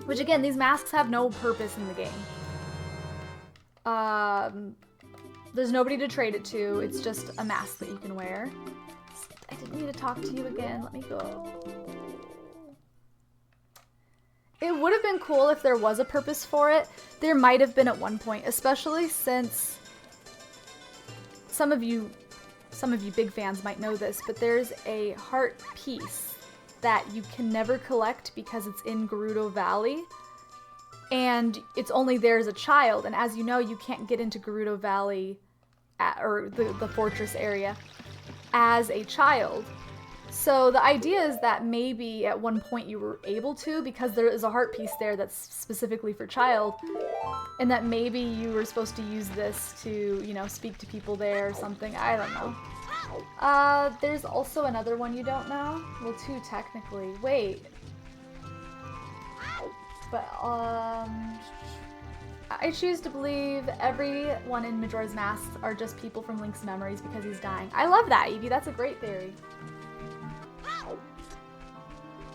Which again, these masks have no purpose in the game. There's nobody to trade it to. It's just a mask that you can wear. I didn't need to talk to you again. Let me go. It would have been cool if there was a purpose for it. There might have been at one point, especially since some of you big fans might know this, but there's a heart piece that you can never collect because it's in Gerudo Valley, and it's only there as a child, and as you know, you can't get into Gerudo Valley or the fortress area as a child. So the idea is that maybe at one point you were able to, because there is a heart piece there that's specifically for child, and that maybe you were supposed to use this to, you know, speak to people there or something. I don't know. There's also another one you don't know? Well, two technically. Wait. But, I choose to believe everyone in Majora's Mask are just people from Link's memories because he's dying. I love that, Evie. That's a great theory.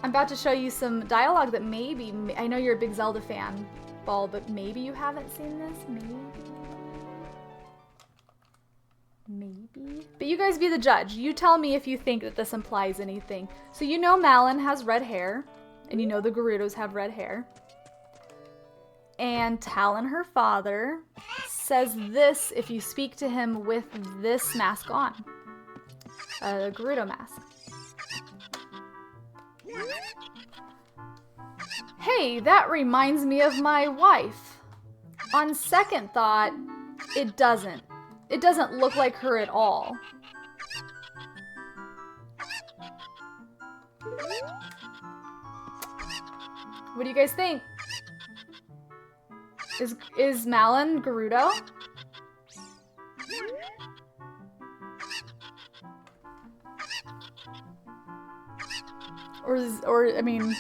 I'm about to show you some dialogue that maybe, I know you're a big Zelda fan, Ball, but maybe you haven't seen this? Maybe? But you guys be the judge. You tell me if you think that this implies anything. So you know Malon has red hair, and you know the Gerudos have red hair. And Talon, her father, says this if you speak to him with this mask on. A Gerudo mask. Hey, that reminds me of my wife. On second thought, it doesn't. It doesn't look like her at all. What do you guys think? Is Malon Gerudo? Or I mean,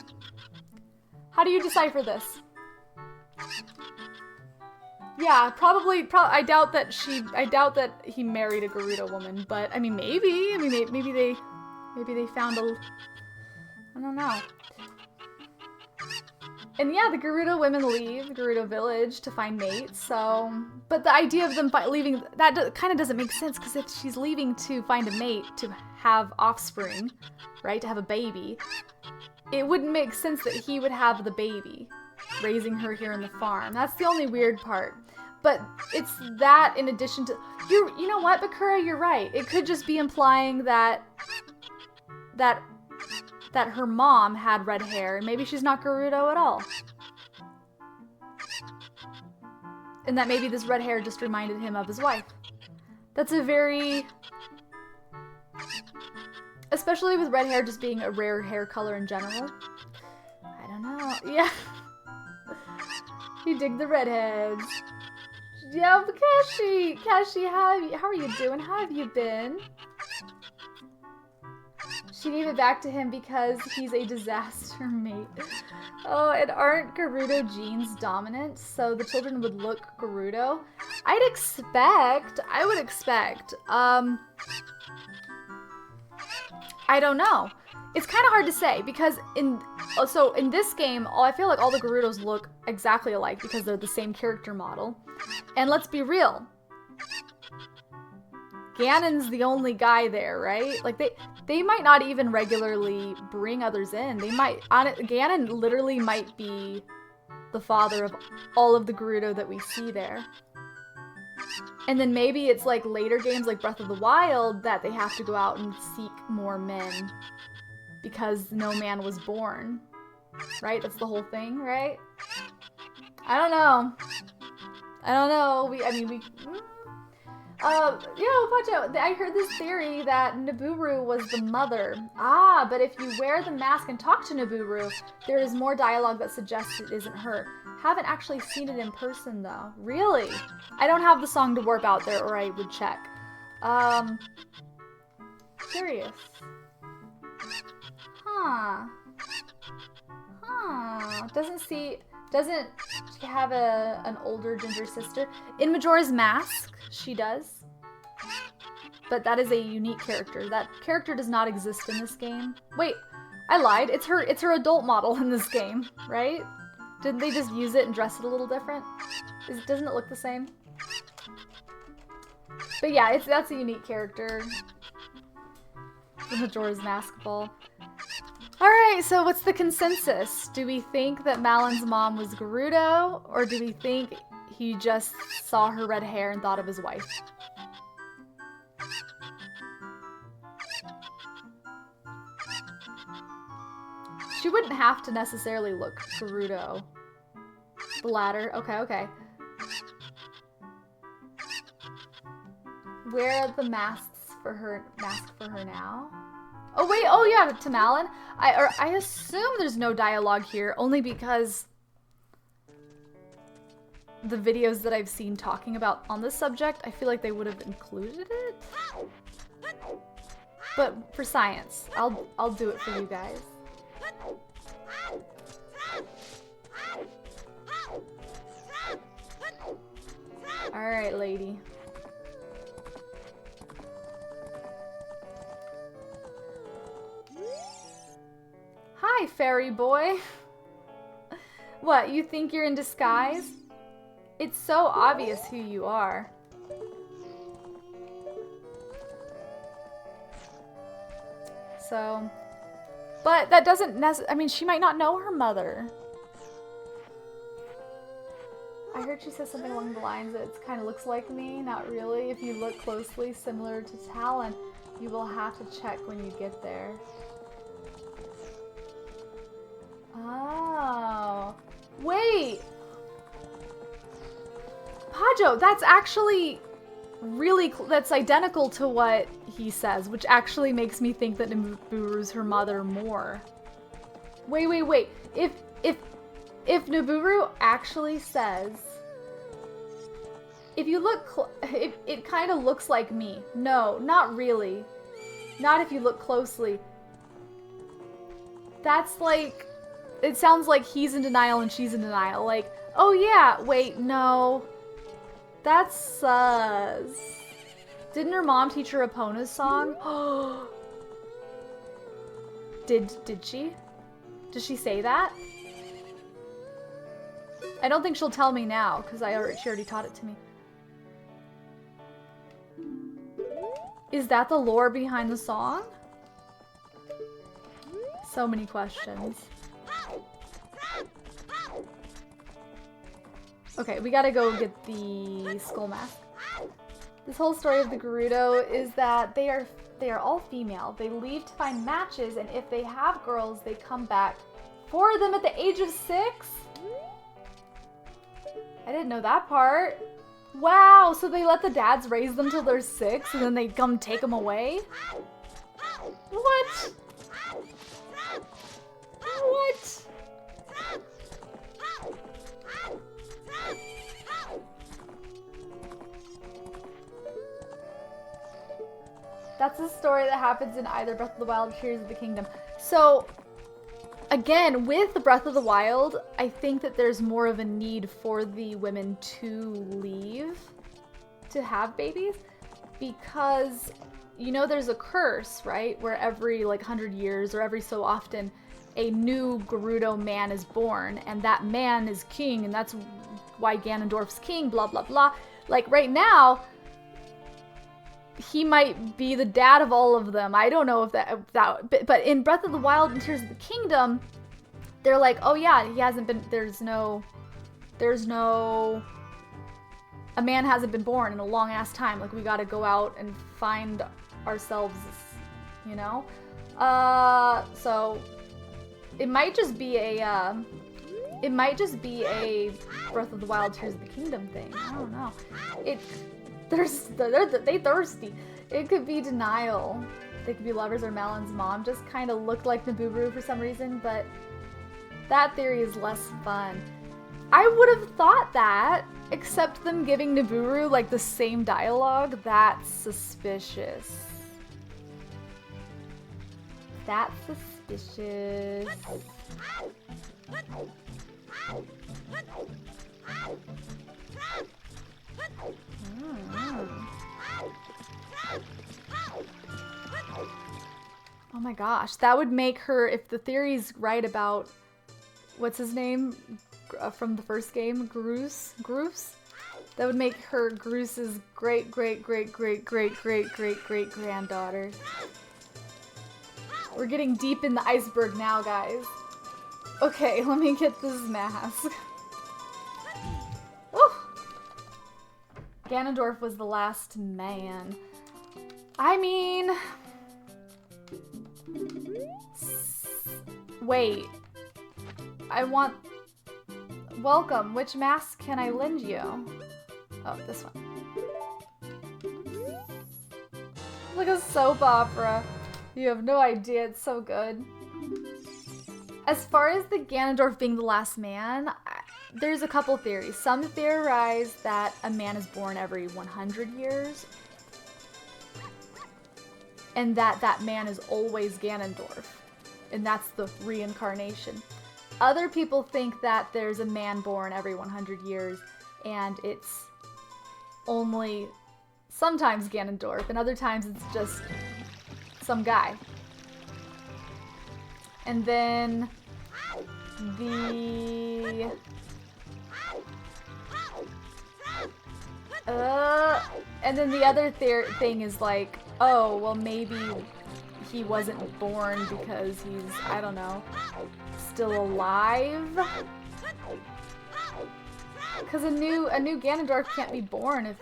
how do you decipher this? Yeah, probably. I doubt that he married a Gerudo woman, but I mean, maybe. I mean, maybe they found a. I don't know. And yeah, the Gerudo women leave the Gerudo village to find mates. So, but the idea of them leaving that kind of doesn't make sense, because if she's leaving to find a mate to have offspring, right, to have a baby, it wouldn't make sense that he would have the baby, raising her here in the farm. That's the only weird part. But it's that in addition to you know what, Bakura, you're right. It could just be implying that her mom had red hair, and maybe she's not Gerudo at all. And that maybe this red hair just reminded him of his wife. That's a very... Especially with red hair just being a rare hair color in general. I don't know. Yeah. You dig the redheads. Yeah, but Kashi, how are you doing? How have you been? She gave it back to him because he's a disaster mate. Oh, and aren't Gerudo genes dominant? So the children would look Gerudo? I would expect. I don't know. It's kind of hard to say because in this game, I feel like all the Gerudos look exactly alike because they're the same character model. And let's be real. Ganon's the only guy there, right? Like they might not even regularly bring others in. Ganon literally might be the father of all of the Gerudo that we see there. And then maybe it's like later games like Breath of the Wild that they have to go out and seek more men because no man was born. Right? That's the whole thing, right? I don't know. Watch out. I heard this theory that Nibiru was the mother. Ah, but if you wear the mask and talk to Nibiru, there is more dialogue that suggests it isn't her. Haven't actually seen it in person, though. Really? I don't have the song to warp out there, or I would check. Curious. Huh. Doesn't she have an older ginger sister? In Majora's Mask, she does. But that is a unique character. That character does not exist in this game. Wait, I lied. It's her adult model in this game, right? Didn't they just use it and dress it a little different? Doesn't it look the same? But yeah, that's a unique character. The Majora's Mask ball. Alright, so what's the consensus? Do we think that Malon's mom was Gerudo, or do we think he just saw her red hair and thought of his wife? She wouldn't have to necessarily look Gerudo. The latter? Okay. Where are the masks for her now? Oh wait, oh yeah, to Malin. I assume there's no dialogue here, only because the videos that I've seen talking about on this subject, I feel like they would have included it. But for science, I'll do it for you guys. Alright, lady. Hi, fairy boy. What, you think you're in disguise? It's so obvious who you are. So, but that doesn't necessarily, I mean, she might not know her mother. I heard she says something along the lines that it kind of looks like me. Not really. If you look closely, similar to Talon, you will have to check when you get there. Oh. Wait! Pajo, that's actually really, that's identical to what he says, which actually makes me think that Nibiru's her mother more. Wait. If Nibiru actually says, if you look, it kind of looks like me. No, not really. Not if you look closely. That's like, it sounds like he's in denial and she's in denial. Like, oh yeah, wait, no. That's sus. Didn't her mom teach her Epona's song? Did she? Did she say that? I don't think she'll tell me now, because she already taught it to me. Is that the lore behind the song? So many questions. Okay, we gotta go get the skull mask. This whole story of the Gerudo is that they are all female. They leave to find matches, and if they have girls, they come back for them at the age of 6? I didn't know that part. Wow, so they let the dads raise them till they're 6, and then they come take them away? What? What? That's a story that happens in either Breath of the Wild or Tears of the Kingdom. So, again, with Breath of the Wild, I think that there's more of a need for the women to leave to have babies, because, you know, there's a curse, right? Where every, like, 100 years or every so often, a new Gerudo man is born, and that man is king, and that's why Ganondorf's king, blah, blah, blah. Like, right now, he might be the dad of all of them. I don't know if but in Breath of the Wild and Tears of the Kingdom, they're like, oh yeah, he hasn't been, a man hasn't been born in a long ass time. Like, we gotta go out and find ourselves, you know? So, it might just be a Breath of the Wild, Tears of the Kingdom thing. I don't know. They thirsty. It could be denial. They could be lovers, or Malin's mom just kind of looked like Nibiru for some reason, but that theory is less fun. I would have thought that, except them giving Nibiru like the same dialogue. That's suspicious. That's suspicious. Oh my gosh, that would make her, if the theory's right about, what's his name from the first game, Groose, that would make her Groose's great granddaughter. We're getting deep in the iceberg now, guys. Okay, let me get this mask. Woo! Ganondorf was the last man. I mean... Wait. I want... Welcome. Which mask can I lend you? Oh, this one. Like a soap opera. You have no idea, it's so good. As far as the Ganondorf being the last man, there's a couple theories. Some theorize that a man is born every 100 years, and that man is always Ganondorf, and that's the reincarnation. Other people think that there's a man born every 100 years, and it's only sometimes Ganondorf, and other times it's just some guy. And then the other thing is like, oh, well, maybe he wasn't born because he's, I don't know, still alive. Because a new Ganondorf can't be born if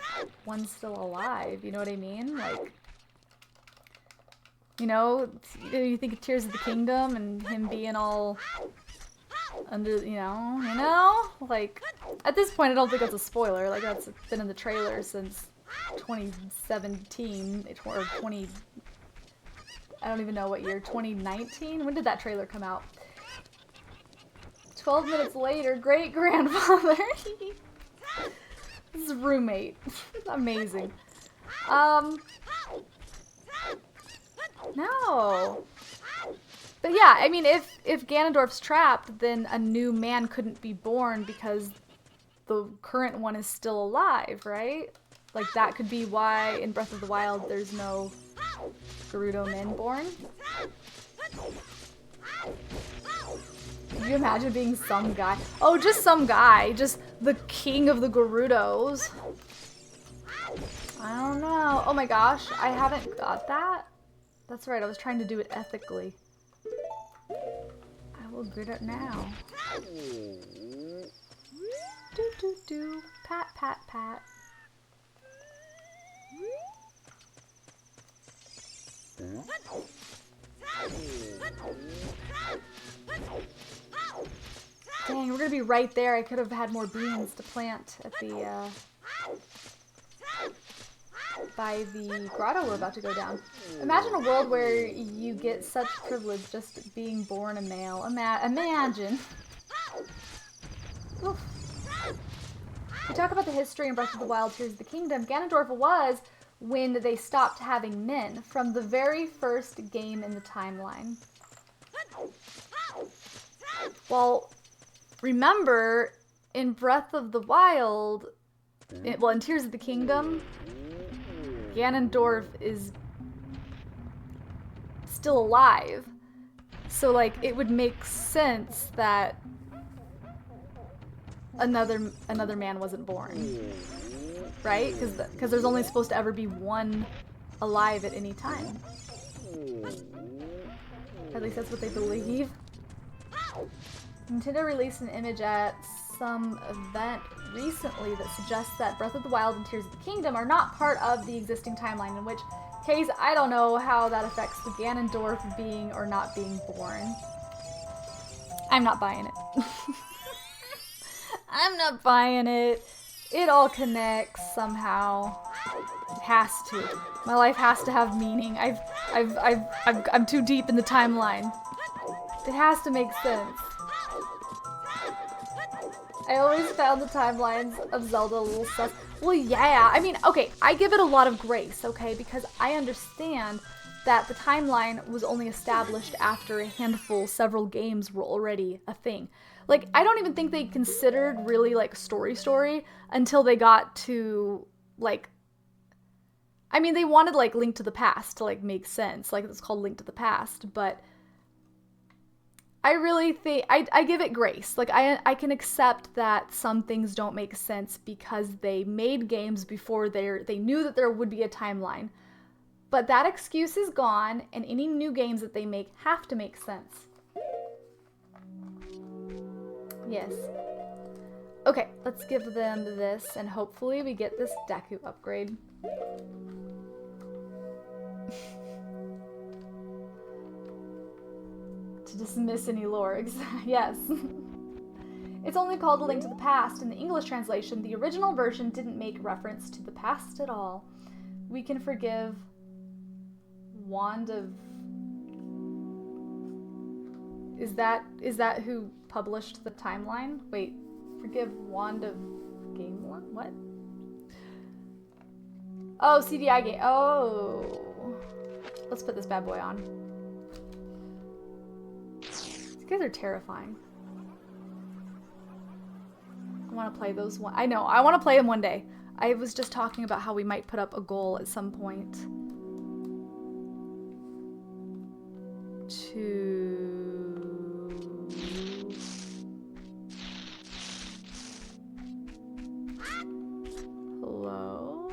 one's still alive. You know what I mean? Like, you know, you think of Tears of the Kingdom and him being all under, you know? Like, at this point, I don't think that's a spoiler. Like, that's been in the trailer since 2017 or 20... I don't even know what year. 2019? When did that trailer come out? 12 minutes later, great-grandfather. This is roommate. Amazing. No. But yeah, I mean, if Ganondorf's trapped, then a new man couldn't be born because the current one is still alive, right? Like, that could be why in Breath of the Wild there's no Gerudo men born. Could you imagine being some guy? Oh, just some guy. Just the king of the Gerudos. I don't know. Oh my gosh, I haven't got that. That's right, I was trying to do it ethically. I will get it now. Do do do. Pat pat pat. Dang, we're gonna be right there. I could have had more beans to plant at the, by the grotto we're about to go down. Imagine a world where you get such privilege just being born a male. Imagine. Oof. We talk about the history in Breath of the Wild, Tears of the Kingdom. Ganondorf was when they stopped having men from the very first game in the timeline. Well, remember, in Breath of the Wild, in Tears of the Kingdom, Ganondorf is still alive. So, like, it would make sense that another man wasn't born. Right? Because there's only supposed to ever be one alive at any time. At least that's what they believe. Nintendo released an image at some event recently that suggests that Breath of the Wild and Tears of the Kingdom are not part of the existing timeline, in which case I don't know how that affects the Ganondorf being or not being born. I'm not buying it. I'm not buying it. It all connects somehow. It has to. My life has to have meaning. I'm too deep in the timeline. It has to make sense. I always found the timelines of Zelda a little sus. Well, yeah. I mean, okay, I give it a lot of grace, okay? Because I understand that the timeline was only established after a handful, several games were already a thing. Like, I don't even think they considered really, like, story until they got to, like... I mean, they wanted, like, Link to the Past to, like, make sense. Like, it's called Link to the Past, but... I really think... I give it grace. Like, I can accept that some things don't make sense because they made games before they knew that there would be a timeline. But that excuse is gone, and any new games that they make have to make sense. Yes. Okay, let's give them this, and hopefully we get this Deku upgrade. To dismiss any lore, yes. It's only called A Link to the Past. In the English translation, the original version didn't make reference to the past at all. We can forgive Wand of Is that who published the timeline? Wait, forgive Wand of Game One? What? Oh, CDI game. Oh. Let's put this bad boy on. These guys are terrifying. I want to play those one. I know, I want to play them one day. I was just talking about how we might put up a goal at some point. Hello?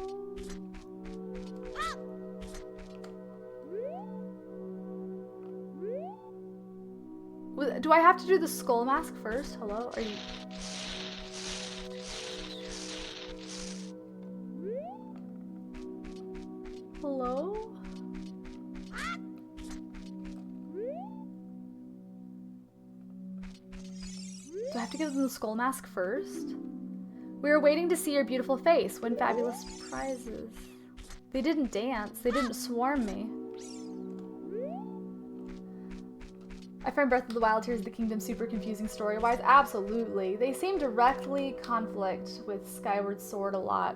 Do I have to do the skull mask first? Hello? Are you... Hello? Do I have to give them the skull mask first? We were waiting to see your beautiful face. Win fabulous prizes. They didn't dance. They didn't swarm me. I find Breath of the Wild Tears of the Kingdom super confusing story-wise. Absolutely. They seem directly conflict with Skyward Sword a lot.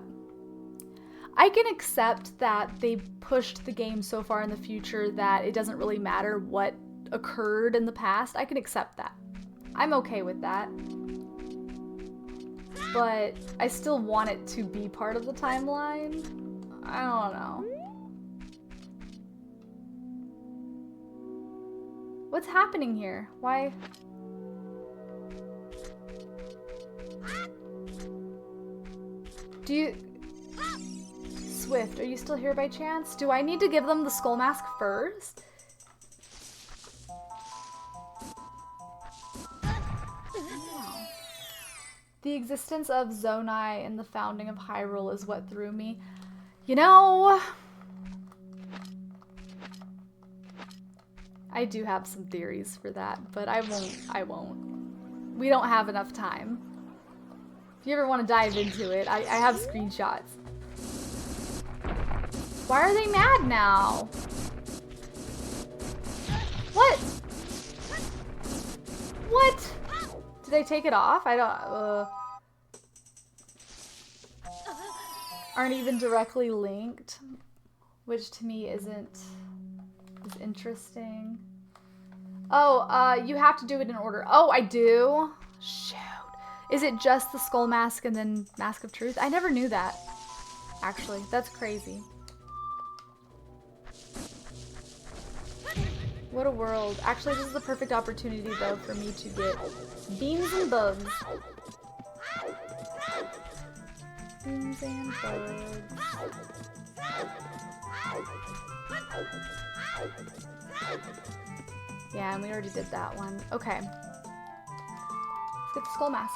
I can accept that they pushed the game so far in the future that it doesn't really matter what occurred in the past. I can accept that. I'm okay with that. But I still want it to be part of the timeline. I don't know. What's happening here? Why? Do you... Swift, are you still here by chance? Do I need to give them the skull mask first? The existence of Zonai and the founding of Hyrule is what threw me. You know... I do have some theories for that, but I won't. We don't have enough time. If you ever want to dive into it, I have screenshots. Why are they mad now? What? What? Did I take it off? I don't, aren't even directly linked, which to me isn't as interesting. Oh, you have to do it in order. Oh, I do? Shoot. Is it just the skull mask and then Mask of Truth? I never knew that, actually. That's crazy. What a world. Actually, this is the perfect opportunity, though, for me to get beans and bugs. Beans and bugs. Yeah, and we already did that one. Okay. Let's get the skull mask.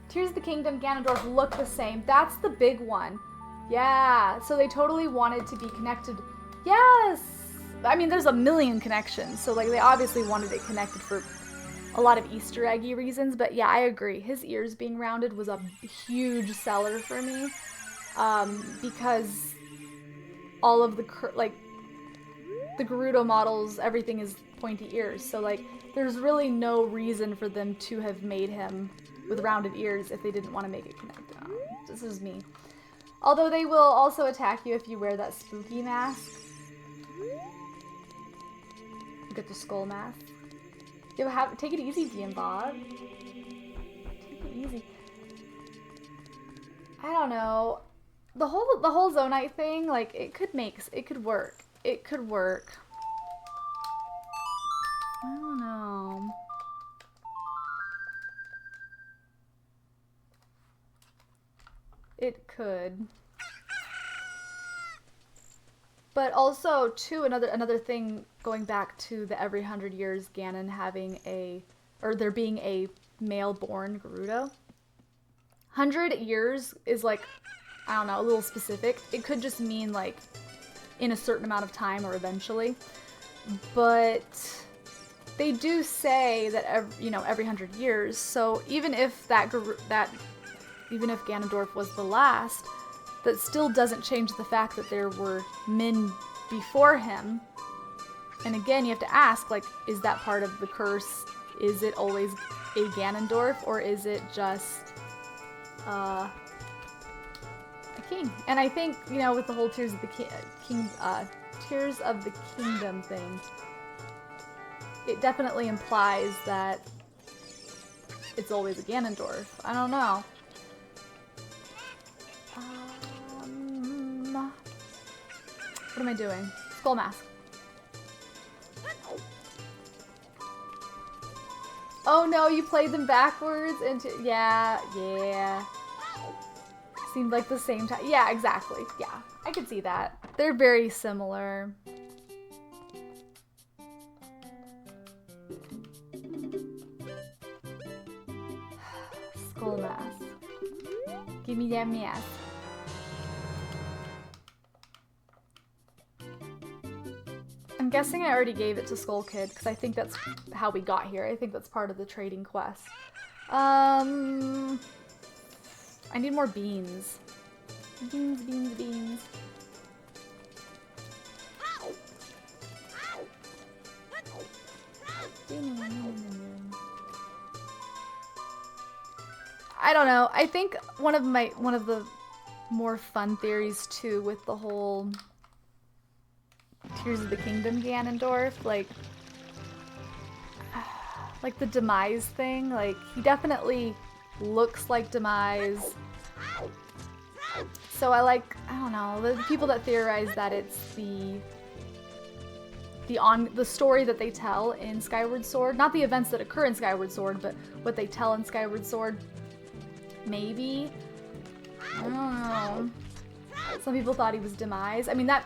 Tears of the Kingdom, Ganondorf look the same. That's the big one. Yeah, so they totally wanted to be connected. Yes! I mean, there's a million connections, so like they obviously wanted it connected for a lot of Easter eggy reasons, but yeah, I agree. His ears being rounded was a huge seller for me, because all of the, like, the Gerudo models, everything is pointy ears, so like there's really no reason for them to have made him with rounded ears if they didn't want to make it connected. This is me. Although they will also attack you if you wear that spooky mask. Get the skull mask. Take it easy, DM Bob. Take it easy. I don't know. The whole Zonite thing, like it could work. It could work. I don't know. It could. But also, too, another thing, going back to the every 100 years Ganon having there being a male-born Gerudo. 100 years is like, I don't know, a little specific. It could just mean like in a certain amount of time or eventually. But they do say that every 100 years. So even if even if Ganondorf was the last, that still doesn't change the fact that there were men before him. And again, you have to ask, like, is that part of the curse? Is it always a Ganondorf, or is it just a king? And I think, you know, with the whole Tears of the Tears of the Kingdom thing, it definitely implies that it's always a Ganondorf. I don't know. What am I doing? Skull Mask. Oh no, you played them backwards into... Yeah. Seemed like the same time. Yeah, exactly. Yeah, I could see that. They're very similar. Skull Mask. Give me that mask. I'm guessing I already gave it to Skull Kid, because I think that's how we got here. I think that's part of the trading quest. I need more beans. Beans. I don't know. I think one of the more fun theories too with the whole Tears of the Kingdom Ganondorf, like the Demise thing, like he definitely looks like Demise. So I don't know, the people that theorize that it's the story that they tell in Skyward Sword, not the events that occur in Skyward Sword, but what they tell in Skyward Sword. Maybe. I don't know. Some people thought he was Demise. I mean, that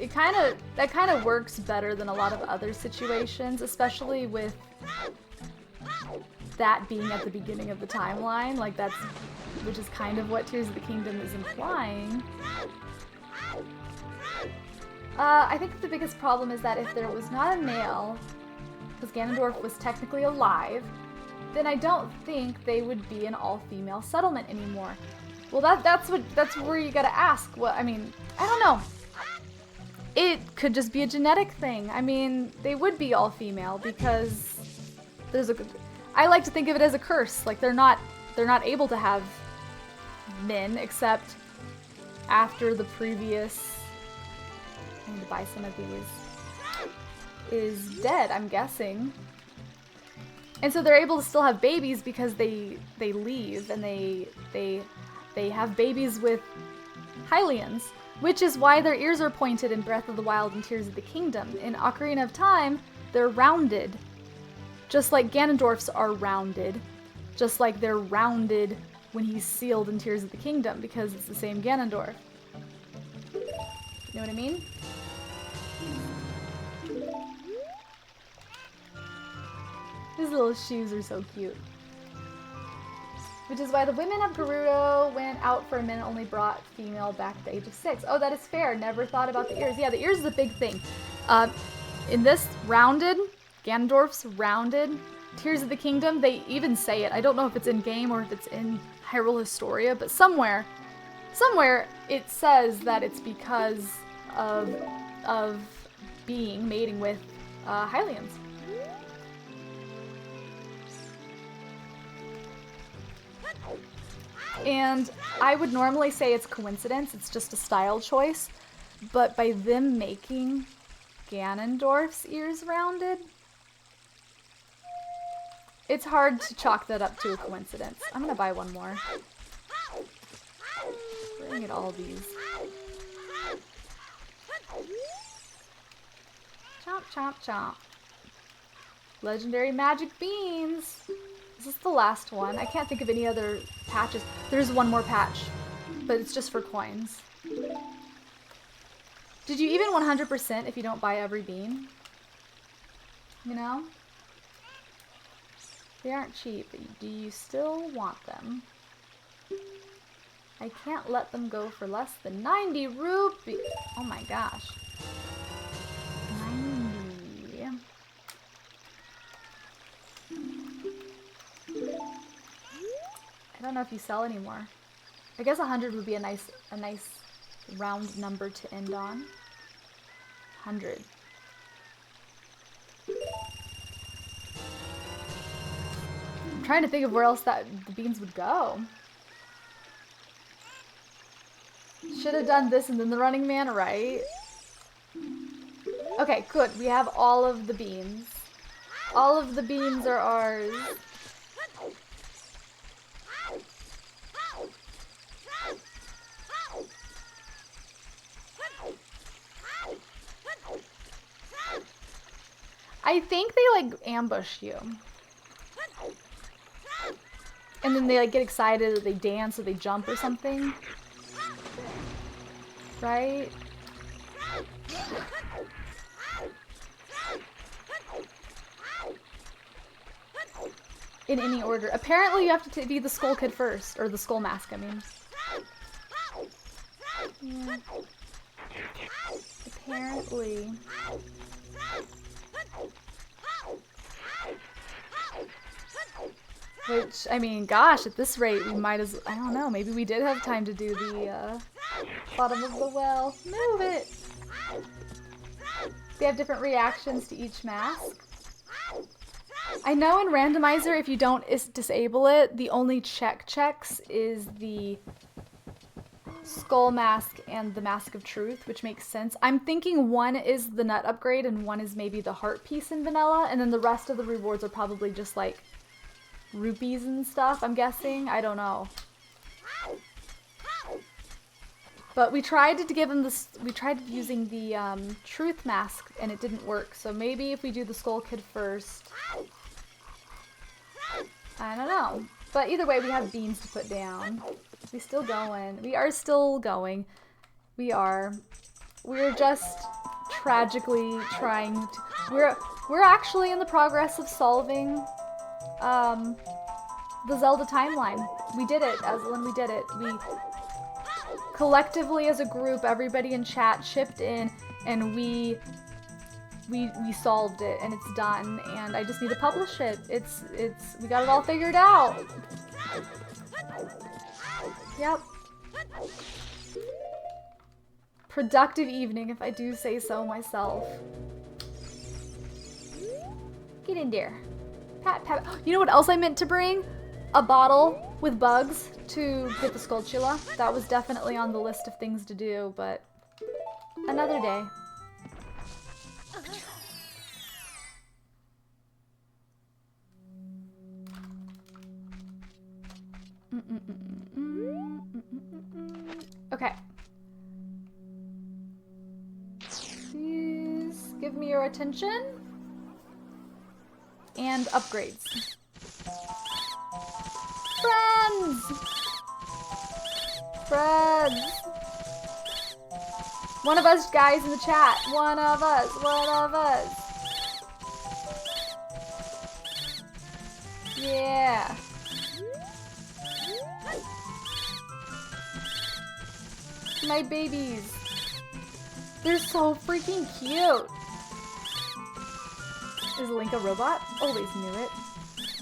kind of works better than a lot of other situations, especially with that being at the beginning of the timeline. Like which is kind of what Tears of the Kingdom is implying. I think the biggest problem is that if there was not a male, because Ganondorf was technically alive, then I don't think they would be an all-female settlement anymore. Well, that's where you gotta ask. What I mean, I don't know. It could just be a genetic thing. I mean, they would be all-female because I like to think of it as a curse. Like they're not able to have men except after the previous. I need to buy some of these. Is dead, I'm guessing. And so they're able to still have babies because they leave and they have babies with Hylians, which is why their ears are pointed in Breath of the Wild and Tears of the Kingdom. In Ocarina of Time, they're rounded. Just like Ganondorf's are rounded. Just like they're rounded when he's sealed in Tears of the Kingdom, because it's the same Ganondorf. You know what I mean? His little shoes are so cute. Which is why the women of Gerudo went out for a minute, only brought female back at the age of 6. Oh, that is fair. Never thought about the ears. Yeah, the ears is a big thing. In this rounded, Ganondorf's rounded, Tears of the Kingdom, they even say it. I don't know if it's in game or if it's in Hyrule Historia, but somewhere it says that it's because of mating with Hylians. And I would normally say it's coincidence, it's just a style choice, but by them making Ganondorf's ears rounded, it's hard to chalk that up to a coincidence. I'm gonna buy one more. We're gonna get all these. Chomp, chomp, chomp. Legendary magic beans. Is this the last one? I can't think of any other patches. There's one more patch, but it's just for coins. Did you even 100% if you don't buy every bean? You know? They aren't cheap, but do you still want them? I can't let them go for less than 90 rupees. Oh my gosh. 90. I don't know if you sell anymore. I guess 100 would be a nice round number to end on. 100. trying to think of where else the beans would go. Should have done this and then the Running Man, right? Okay, good. We have all of the beans. All of the beans are ours. I think they like ambush you. And then they like get excited or they dance or they jump or something. Right? In any order. Apparently you have to be the Skull Kid first. Or the Skull Mask, I mean. Yeah. Apparently. Which, I mean, gosh, at this rate, we might as... I don't know, maybe we did have time to do the, bottom of the well. Move it! They have different reactions to each mask. I know in Randomizer, if you don't disable it, the only checks is the Skull Mask and the Mask of Truth, which makes sense. I'm thinking one is the nut upgrade and one is maybe the heart piece in vanilla, and then the rest of the rewards are probably just like rupees and stuff, I'm guessing. I don't know. But we tried to give him this, we tried using the Truth Mask and it didn't work. So maybe if we do the Skull Kid first. I don't know. But either way, we have beans to put down. We still going. We are still going. We are. We're just tragically trying to... We're actually in the progress of solving the Zelda timeline. We did it, Eslin, we did it. We collectively as a group, everybody in chat chipped in and we solved it and it's done and I just need to publish it. We got it all figured out. Yep. Productive evening, if I do say so myself. Get in there. Pat, pat. You know what else I meant to bring? A bottle with bugs to get the Skulltula. That was definitely on the list of things to do, but another day. Okay. Please give me your attention. And upgrades. Friends! Friends! One of us guys in the chat. One of us. One of us. Yeah. My babies. They're so freaking cute. Is Link a robot? Always knew it.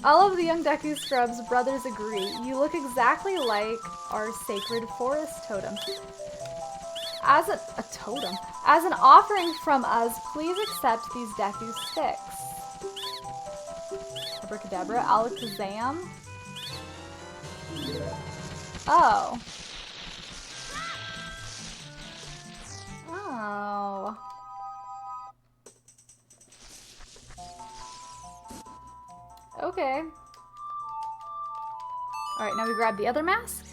All of the young Deku Scrubs brothers agree. You look exactly like our sacred forest totem. As a totem. As an offering from us, please accept these Deku sticks. Abracadabra, Alakazam. Oh. Oh. Okay. Alright, now we grab the other mask.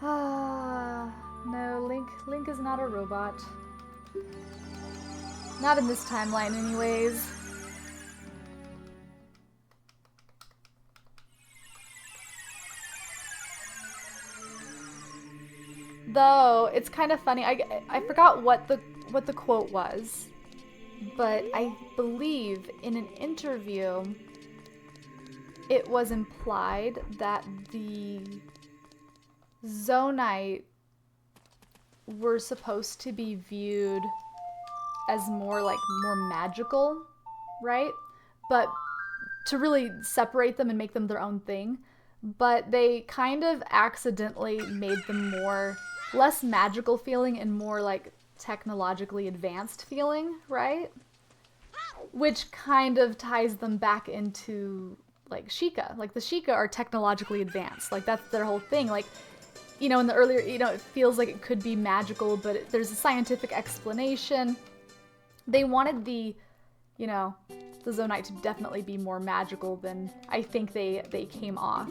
Ah, no, Link is not a robot. Not in this timeline anyways. Though, it's kind of funny. I forgot what the quote was. But I believe in an interview, it was implied that the Zonite were supposed to be viewed as more magical, right? But to really separate them and make them their own thing. But they kind of accidentally made them less magical feeling and more like technologically advanced feeling, right? which kind of ties them back into like Sheikah. Like the Sheikah are technologically advanced. Like that's their whole thing. Like, you know, in the earlier, you know, it feels like it could be magical, but there's a scientific explanation. They wanted the, you know, the Zonite to definitely be more magical than I think they came off.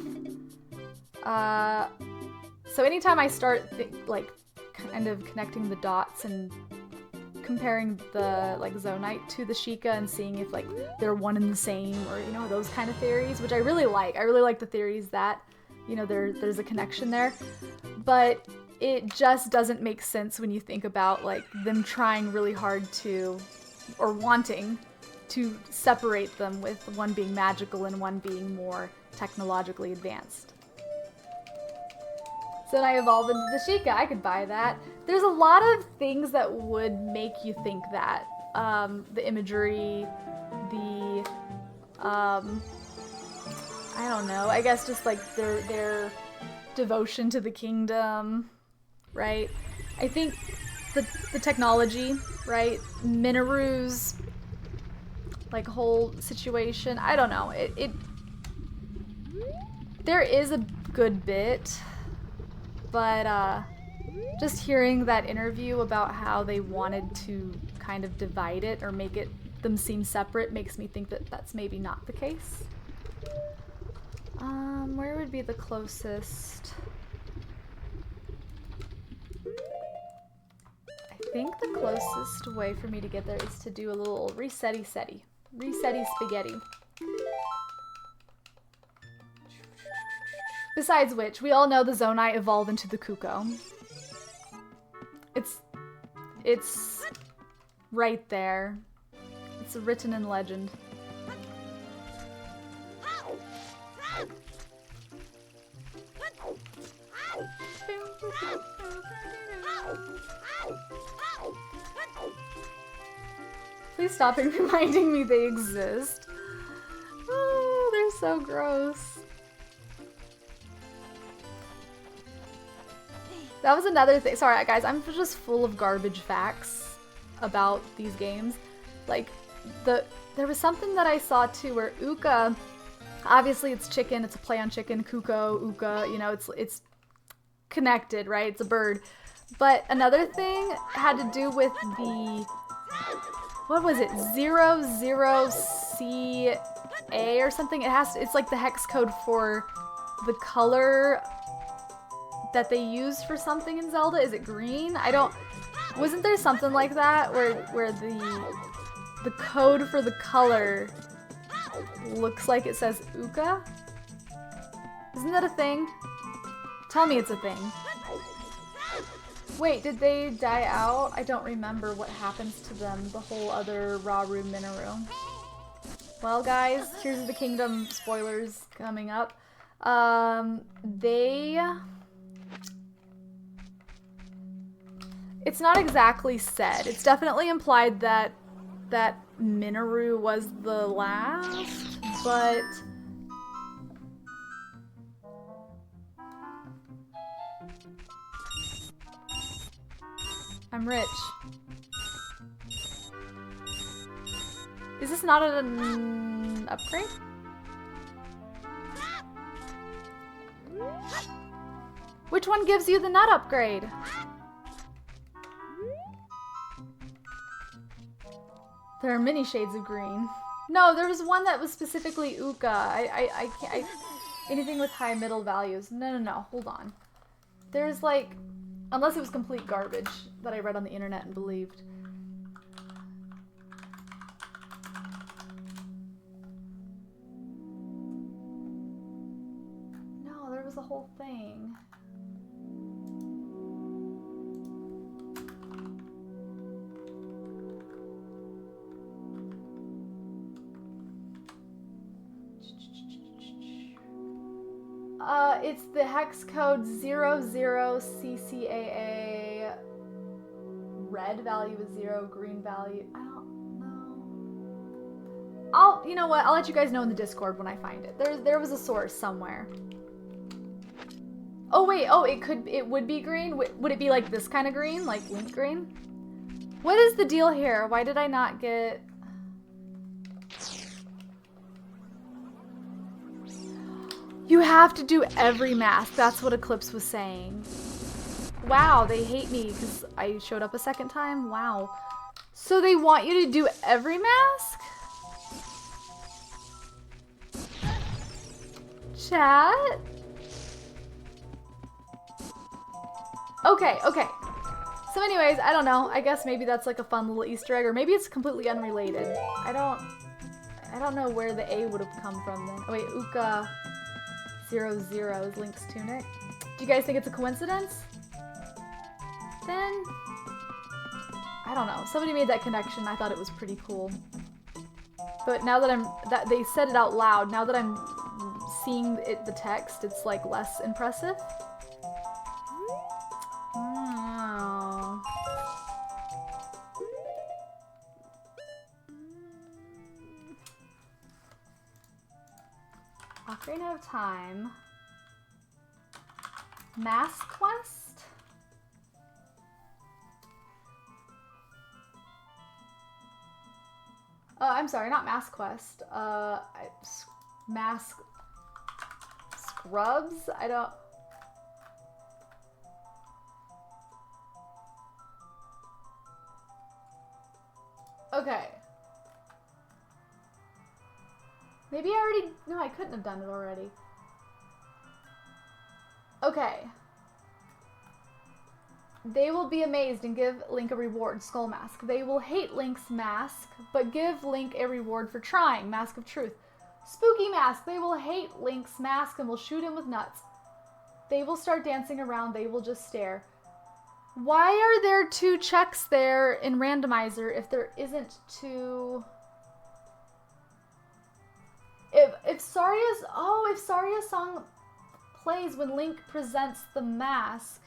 So anytime I start like kind of connecting the dots and comparing the like Zonite to the Sheikah and seeing if like they're one and the same, or you know, those kind of theories, which I really like. I really like the theories that, you know, there's a connection there, but it just doesn't make sense when you think about like them trying really hard to, or wanting to separate them, with one being magical and one being more technologically advanced. So then I evolve into the Sheikah. I could buy that. There's a lot of things that would make you think that. The imagery, the, I don't know, I guess just like their devotion to the kingdom, right? I think the technology, right? Minoru's like whole situation, I don't know. There is a good bit, but just hearing that interview about how they wanted to kind of divide it or make them seem separate makes me think that that's maybe not the case. Where would be the closest? I think the closest way for me to get there is to do a little resetty spaghetti. Besides which, we all know the Zonite evolved into the Kuko. It's right there. It's written in legend. Please stop reminding me they exist. Oh, they're so gross. That was another thing. Sorry, guys, I'm just full of garbage facts about these games. Like, there was something that I saw too where Uka, obviously it's chicken, it's a play on chicken, Kuko, Uka, you know, it's connected, right? It's a bird. But another thing had to do with the, what was it? 00CA or something. It's like the hex code for the color that they used for something in Zelda. Is it green? Wasn't there something like that where the code for the color looks like it says Uka? Isn't that a thing? Tell me it's a thing. Wait, did they die out? I don't remember what happens to them, the whole other Rauru Minoru. Well, guys, Tears of the Kingdom spoilers coming up. It's not exactly said. It's definitely implied that Minoru was the last, but I'm rich. Is this not an upgrade? Which one gives you the nut upgrade? There are many shades of green. No, there was one that was specifically Uka. I can't. Anything with high middle values. No. Hold on. There's like, unless it was complete garbage that I read on the internet and believed. No, there was a whole thing. It's the hex code 00CCAA. Red value is 0, green value, I don't know. You know what? I'll let you guys know in the Discord when I find it. There was a source somewhere. Oh wait, it would be green? Would it be like this kind of green? Like Link green? What is the deal here? Why did I not get... You have to do every mask. That's what Eclipse was saying. Wow, they hate me because I showed up a second time. Wow. So they want you to do every mask? Chat? Okay, okay. So anyways, I don't know. I guess maybe that's like a fun little Easter egg, or maybe it's completely unrelated. I don't know where the A would have come from then. Oh wait, Uka 00 is Link's tunic. Do you guys think it's a coincidence? Then I don't know. Somebody made that connection. I thought it was pretty cool. But now that they said it out loud, now that I'm seeing the text, it's like less impressive. Oh. Ocarina of Time. Mask Quest? I'm sorry, not Mask Quest. Mask Scrubs? I don't... Okay. Maybe I already... No, I couldn't have done it already. Okay. They will be amazed and give Link a reward, Skull Mask. They will hate Link's mask, but give Link a reward for trying, Mask of Truth. Spooky Mask. They will hate Link's mask and will shoot him with nuts. They will start dancing around. They will just stare. Why are there 2 checks there in randomizer if there isn't 2... If Saria's song plays when Link presents the mask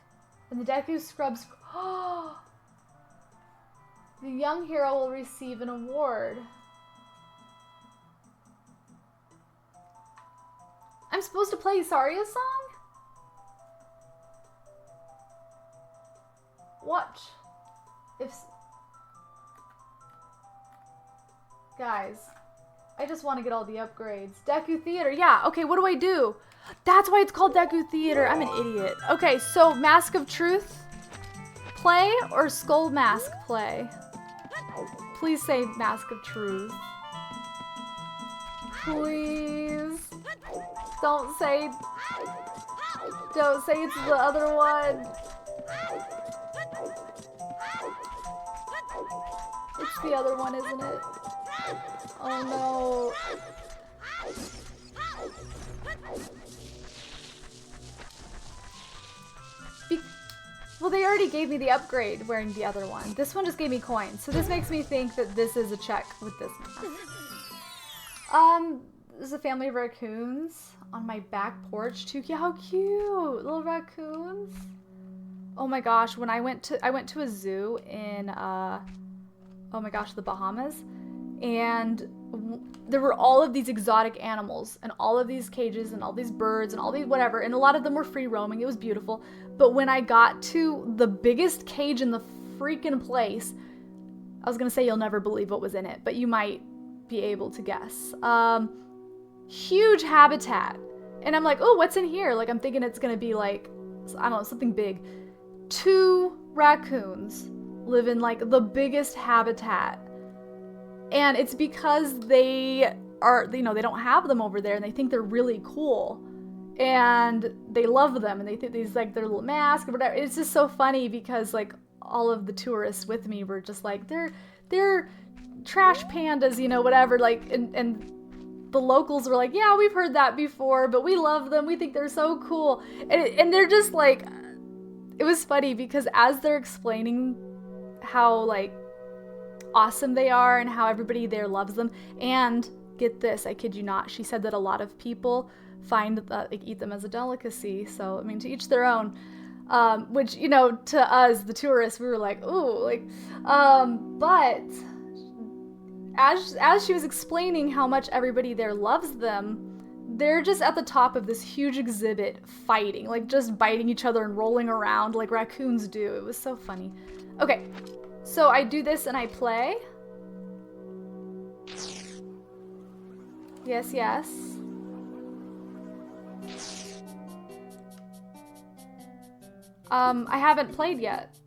and the Deku scrubs, the young hero will receive an award. I'm supposed to play Saria's song? Watch. Guys, I just want to get all the upgrades. Deku Theater, yeah, okay, what do I do? That's why it's called Deku Theater. I'm an idiot. Okay, so Mask of Truth play or Skull Mask play? Please say Mask of Truth. Please. Don't say it's the other one. It's the other one, isn't it? Oh no. Well, they already gave me the upgrade wearing the other one. This one just gave me coins. So this makes me think that this is a check with this mask. There's a family of raccoons on my back porch too. Yeah, how cute. Little raccoons. Oh my gosh, when I went to a zoo in oh my gosh, the Bahamas, and there were all of these exotic animals and all of these cages and all these birds and all these whatever, and a lot of them were free roaming. It was beautiful. But when I got to the biggest cage in the freaking place, I was gonna say you'll never believe what was in it, but you might be able to guess. Huge habitat. And I'm like, oh, what's in here? Like, I'm thinking it's gonna be like, I don't know, something big. 2 raccoons live in like the biggest habitat. And it's because they are, you know, they don't have them over there and they think they're really cool. And they love them and they think these like their little mask or whatever. It's just so funny because like all of the tourists with me were just like, they're trash pandas, you know, whatever. Like, and the locals were like, yeah, we've heard that before, but we love them. We think they're so cool. And they're just like, it was funny because as they're explaining how like awesome they are and how everybody there loves them, and get this, I kid you not, she said that a lot of people find that like eat them as a delicacy. So I mean, to each their own. Which, you know, to us the tourists, we were like, ooh, like but as she was explaining how much everybody there loves them, they're just at the top of this huge exhibit fighting, like just biting each other and rolling around like raccoons do. It was so funny. Okay, so I do this and I play. Yes, yes. I haven't played yet.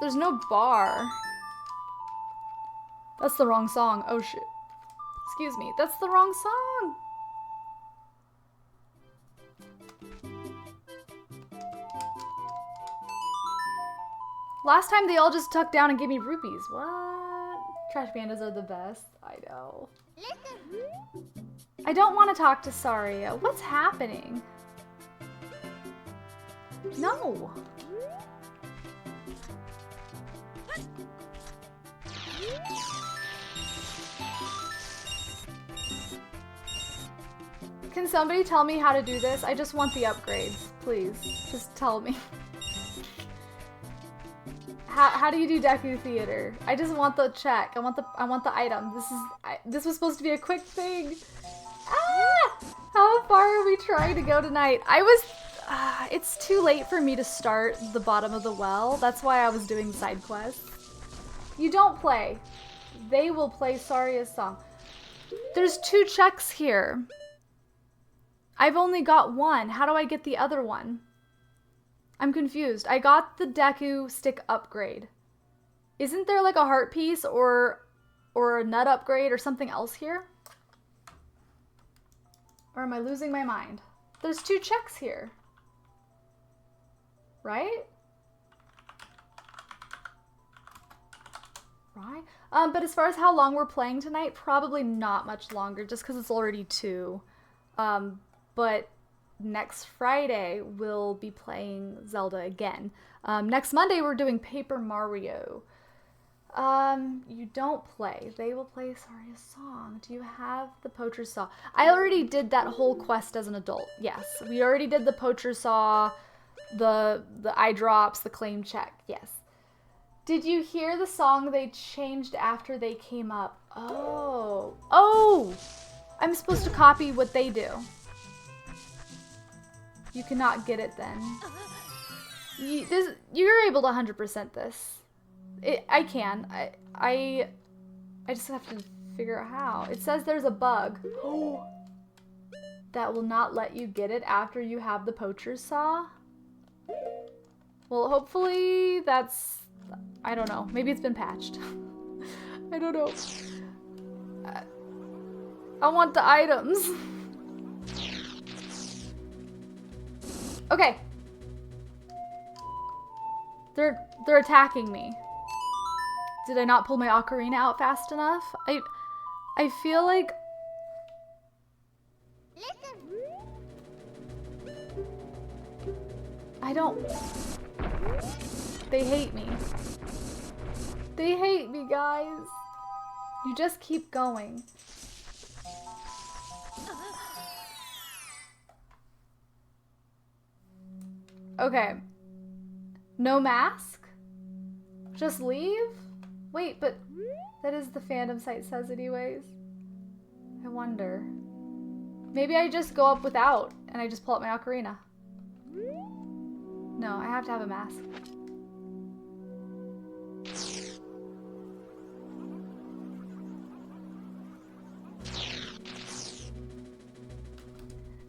There's no bar. That's the wrong song. Oh shit. Excuse me. That's the wrong song. Last time they all just tucked down and gave me rupees. What? Trash pandas are the best. I know. I don't want to talk to Saria. What's happening? No. Can somebody tell me how to do this? I just want the upgrades, please. Just tell me. How do you do Deku Theater? I just want the check. I want the item. This was supposed to be a quick thing. Ah! How far are we trying to go tonight? It's too late for me to start the bottom of the well. That's why I was doing side quests. You don't play. They will play Saria's song. There's 2 checks here. I've only got 1. How do I get the other one? I'm confused. I got the Deku stick upgrade. Isn't there like a heart piece or a nut upgrade or something else here? Or am I losing my mind? There's 2 checks here. Right? Right? But as far as how long we're playing tonight, probably not much longer, just because it's already 2. But next Friday, we'll be playing Zelda again. Next Monday, we're doing Paper Mario. You don't play. They will play Saria's song. Do you have the Poacher Saw? I already did that whole quest as an adult. Yes, we already did the Poacher Saw, the eye drops, the claim check. Yes. Did you hear the song they changed after they came up? Oh. Oh! I'm supposed to copy what they do. You cannot get it then. You're able to 100% this. I can. I just have to figure out how. It says there's a bug that will not let you get it after you have the Poacher's Saw. Well, hopefully that's... I don't know. Maybe it's been patched. I don't know. I want the items. Okay. They're attacking me. Did I not pull my ocarina out fast enough? I feel like... I don't... They hate me. They hate me, guys. You just keep going. Okay. No mask? Just leave? Wait, but that is the fandom site says anyways. I wonder. Maybe I just go up without and I just pull out my ocarina. No, I have to have a mask.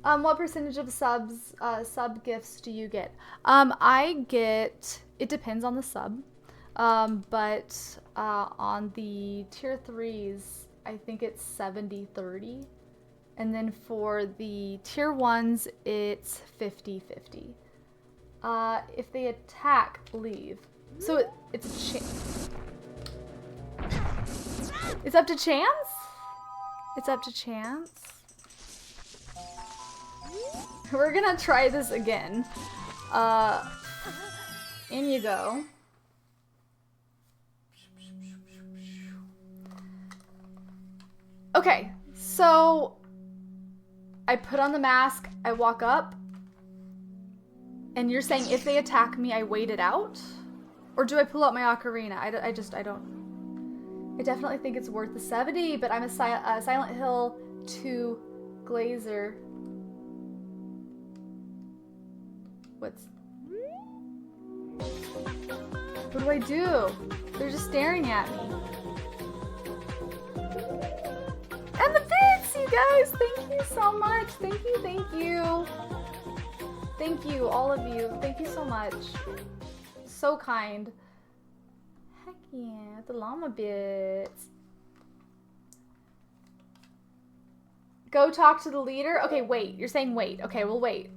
What percentage of sub gifts do you get? I get, it depends on the sub, but on the tier 3s, I think it's 70-30. And then for the tier 1s, it's 50-50. If they attack, leave. So it's a chance. It's up to chance? It's up to chance? We're gonna try this again. In you go. Okay, so I put on the mask, I walk up, and you're saying if they attack me, I wait it out? Or do I pull out my ocarina? I don't. I definitely think it's worth the 70, but I'm a Silent Hill 2 Glazer. What do I do? They're just staring at me. And the bits, you guys! Thank you! you so much. Thank you, thank you. Thank you, all of you. Thank you so much. So kind. Heck yeah, the llama bits. Go talk to the leader? Okay, wait. You're saying wait. Okay, we'll wait.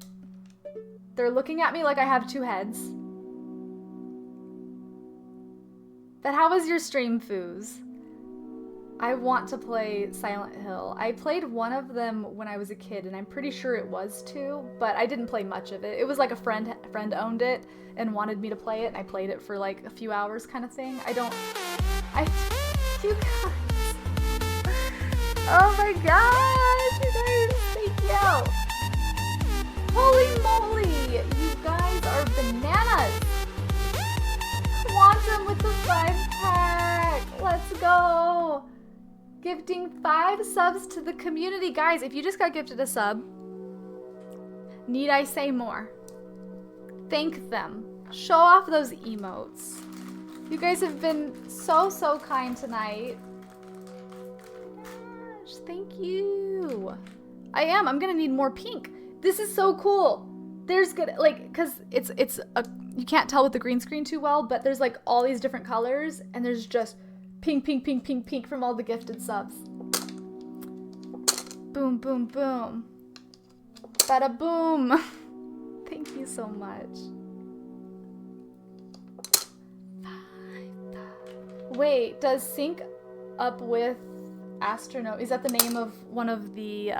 They're looking at me like I have two heads. But how was your stream, Foos? I want to play Silent Hill. I played one of them when I was a kid, and I'm pretty sure it was 2, but I didn't play much of it. It was like a friend owned it and wanted me to play it, and I played it for like a few hours kind of thing. You guys. Oh my gosh, you guys, thank you. Holy moly, you guys are bananas. Quantum with the 5-pack. Let's go. Gifting 5 subs to the community. Guys, if you just got gifted a sub, need I say more? Thank them. Show off those emotes. You guys have been so, so kind tonight. Gosh, thank you. I'm gonna need more pink. This is so cool. There's good, like, cause you can't tell with the green screen too well, but there's like all these different colors, and there's just pink, pink, pink, pink, pink from all the gifted subs. Boom, boom, boom. Bada boom. Thank you so much. Wait, does sync up with Astronaut? Is that the name of one of the,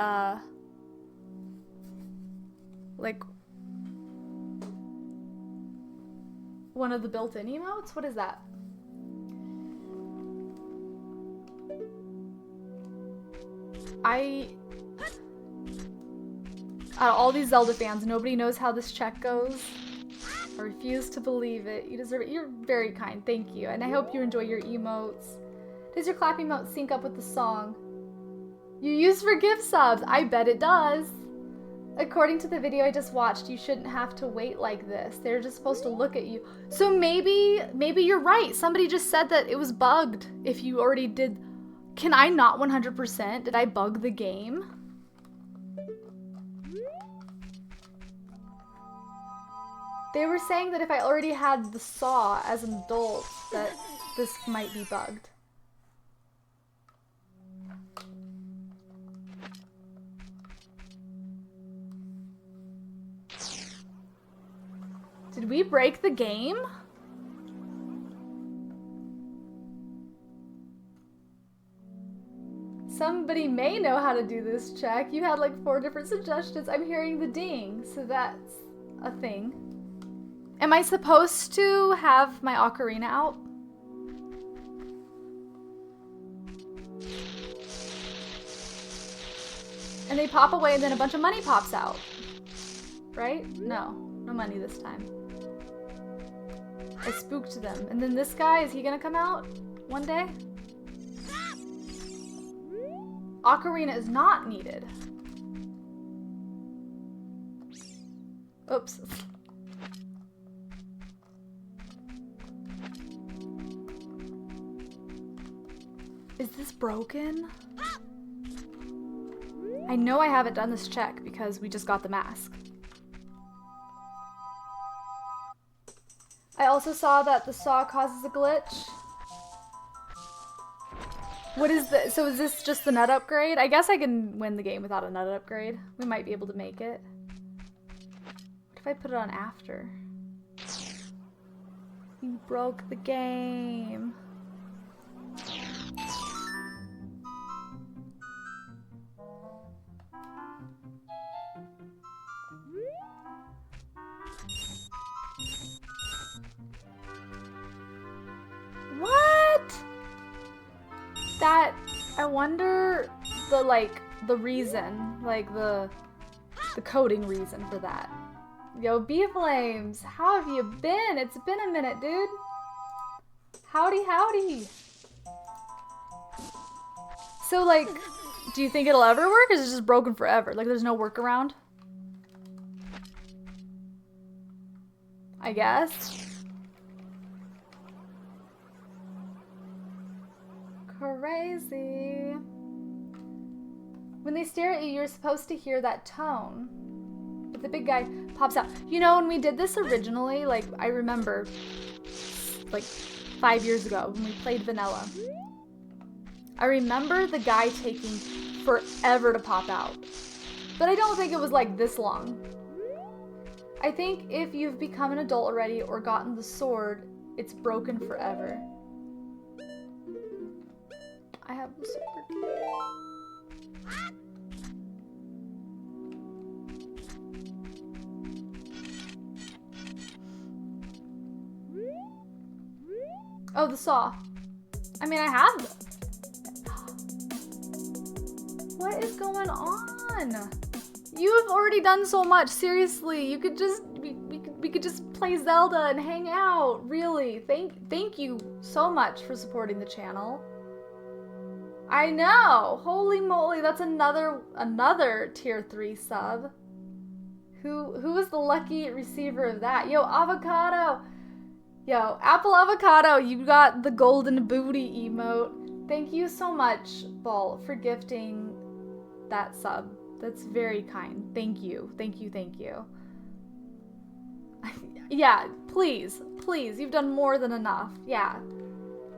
like, one of the built-in emotes? What is that? Out of all these Zelda fans, nobody knows how this check goes. I refuse to believe it. You deserve it. You're very kind. Thank you. And I hope you enjoy your emotes. Does your clap emote sync up with the song you use for gift subs? I bet it does. According to the video I just watched, you shouldn't have to wait like this. They're just supposed to look at you. So maybe you're right. Somebody just said that it was bugged if you already did. Can I not 100%? Did I bug the game? They were saying that if I already had the saw as an adult, that this might be bugged. Did we break the game? Somebody may know how to do this check. You had like 4 different suggestions. I'm hearing the ding, so that's a thing. Am I supposed to have my Ocarina out? And they pop away and then a bunch of money pops out. Right? No. No money this time. I spooked them. And then this guy, is he gonna come out one day? Ocarina is not needed. Oops. Is this broken? I know I haven't done this check because we just got the mask. I also saw that the saw causes a glitch. What is this? So is this just the nut upgrade? I guess I can win the game without a nut upgrade. We might be able to make it. What if I put it on after? You broke the game. What? That, I wonder the reason, like the coding reason for that. Yo, B-Flames, how have you been? It's been a minute, dude. Howdy, howdy. So, like, do you think it'll ever work, or is it just broken forever? Like, there's no workaround? I guess. Crazy. When they stare at you, you're supposed to hear that tone. But the big guy pops out. You know, when we did this originally, like, I remember, like, 5 years ago when we played vanilla. I remember the guy taking forever to pop out. But I don't think it was, like, this long. I think if you've become an adult already or gotten the sword, it's broken forever. I have the sword. Oh, the saw. I mean, I have them. What is going on? You have already done so much. Seriously, you could just we could just play Zelda and hang out. Really, thank you so much for supporting the channel. I know. Holy moly, that's another tier 3 sub. Who was the lucky receiver of that? Yo, Avocado. Yo, Apple Avocado, you got the golden booty emote. Thank you so much, Ball, for gifting that sub. That's very kind. Thank you. Thank you, thank you. Yeah, please, please. You've done more than enough. Yeah.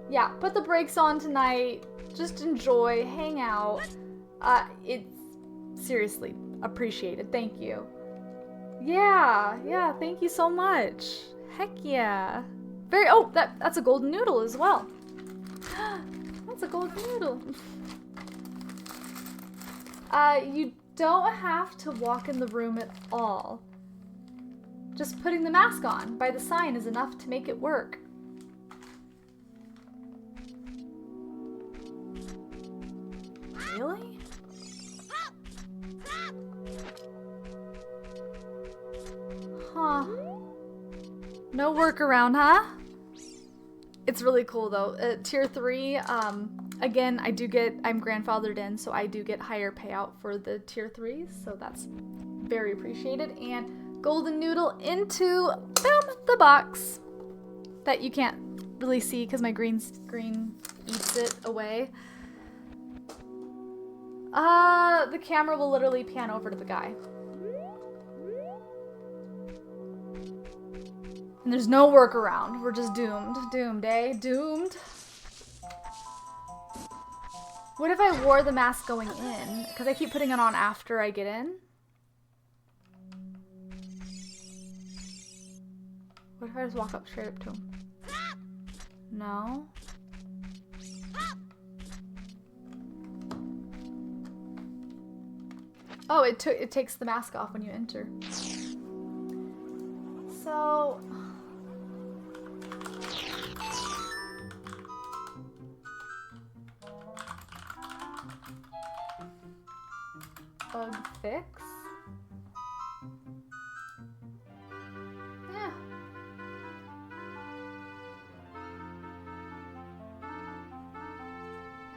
Yeah, put the brakes on tonight. Just enjoy, hang out. It's seriously appreciated. Thank you. Yeah, thank you so much. Heck yeah. Oh, that's a golden noodle as well. That's a golden noodle. You don't have to walk in the room at all. Just putting the mask on by the sign is enough to make it work. Really? Huh. No workaround, huh? It's really cool though. Tier 3, again, I'm grandfathered in, so I do get higher payout for the tier 3s, so that's very appreciated. And golden noodle into, boom, the box that you can't really see because my green screen eats it away. The camera will literally pan over to the guy. And there's no workaround. We're just doomed. Doomed, eh? Doomed. What if I wore the mask going in? Because I keep putting it on after I get in. What if I just walk up straight up to him? No. Oh, it takes the mask off when you enter. So... bug fix? Yeah.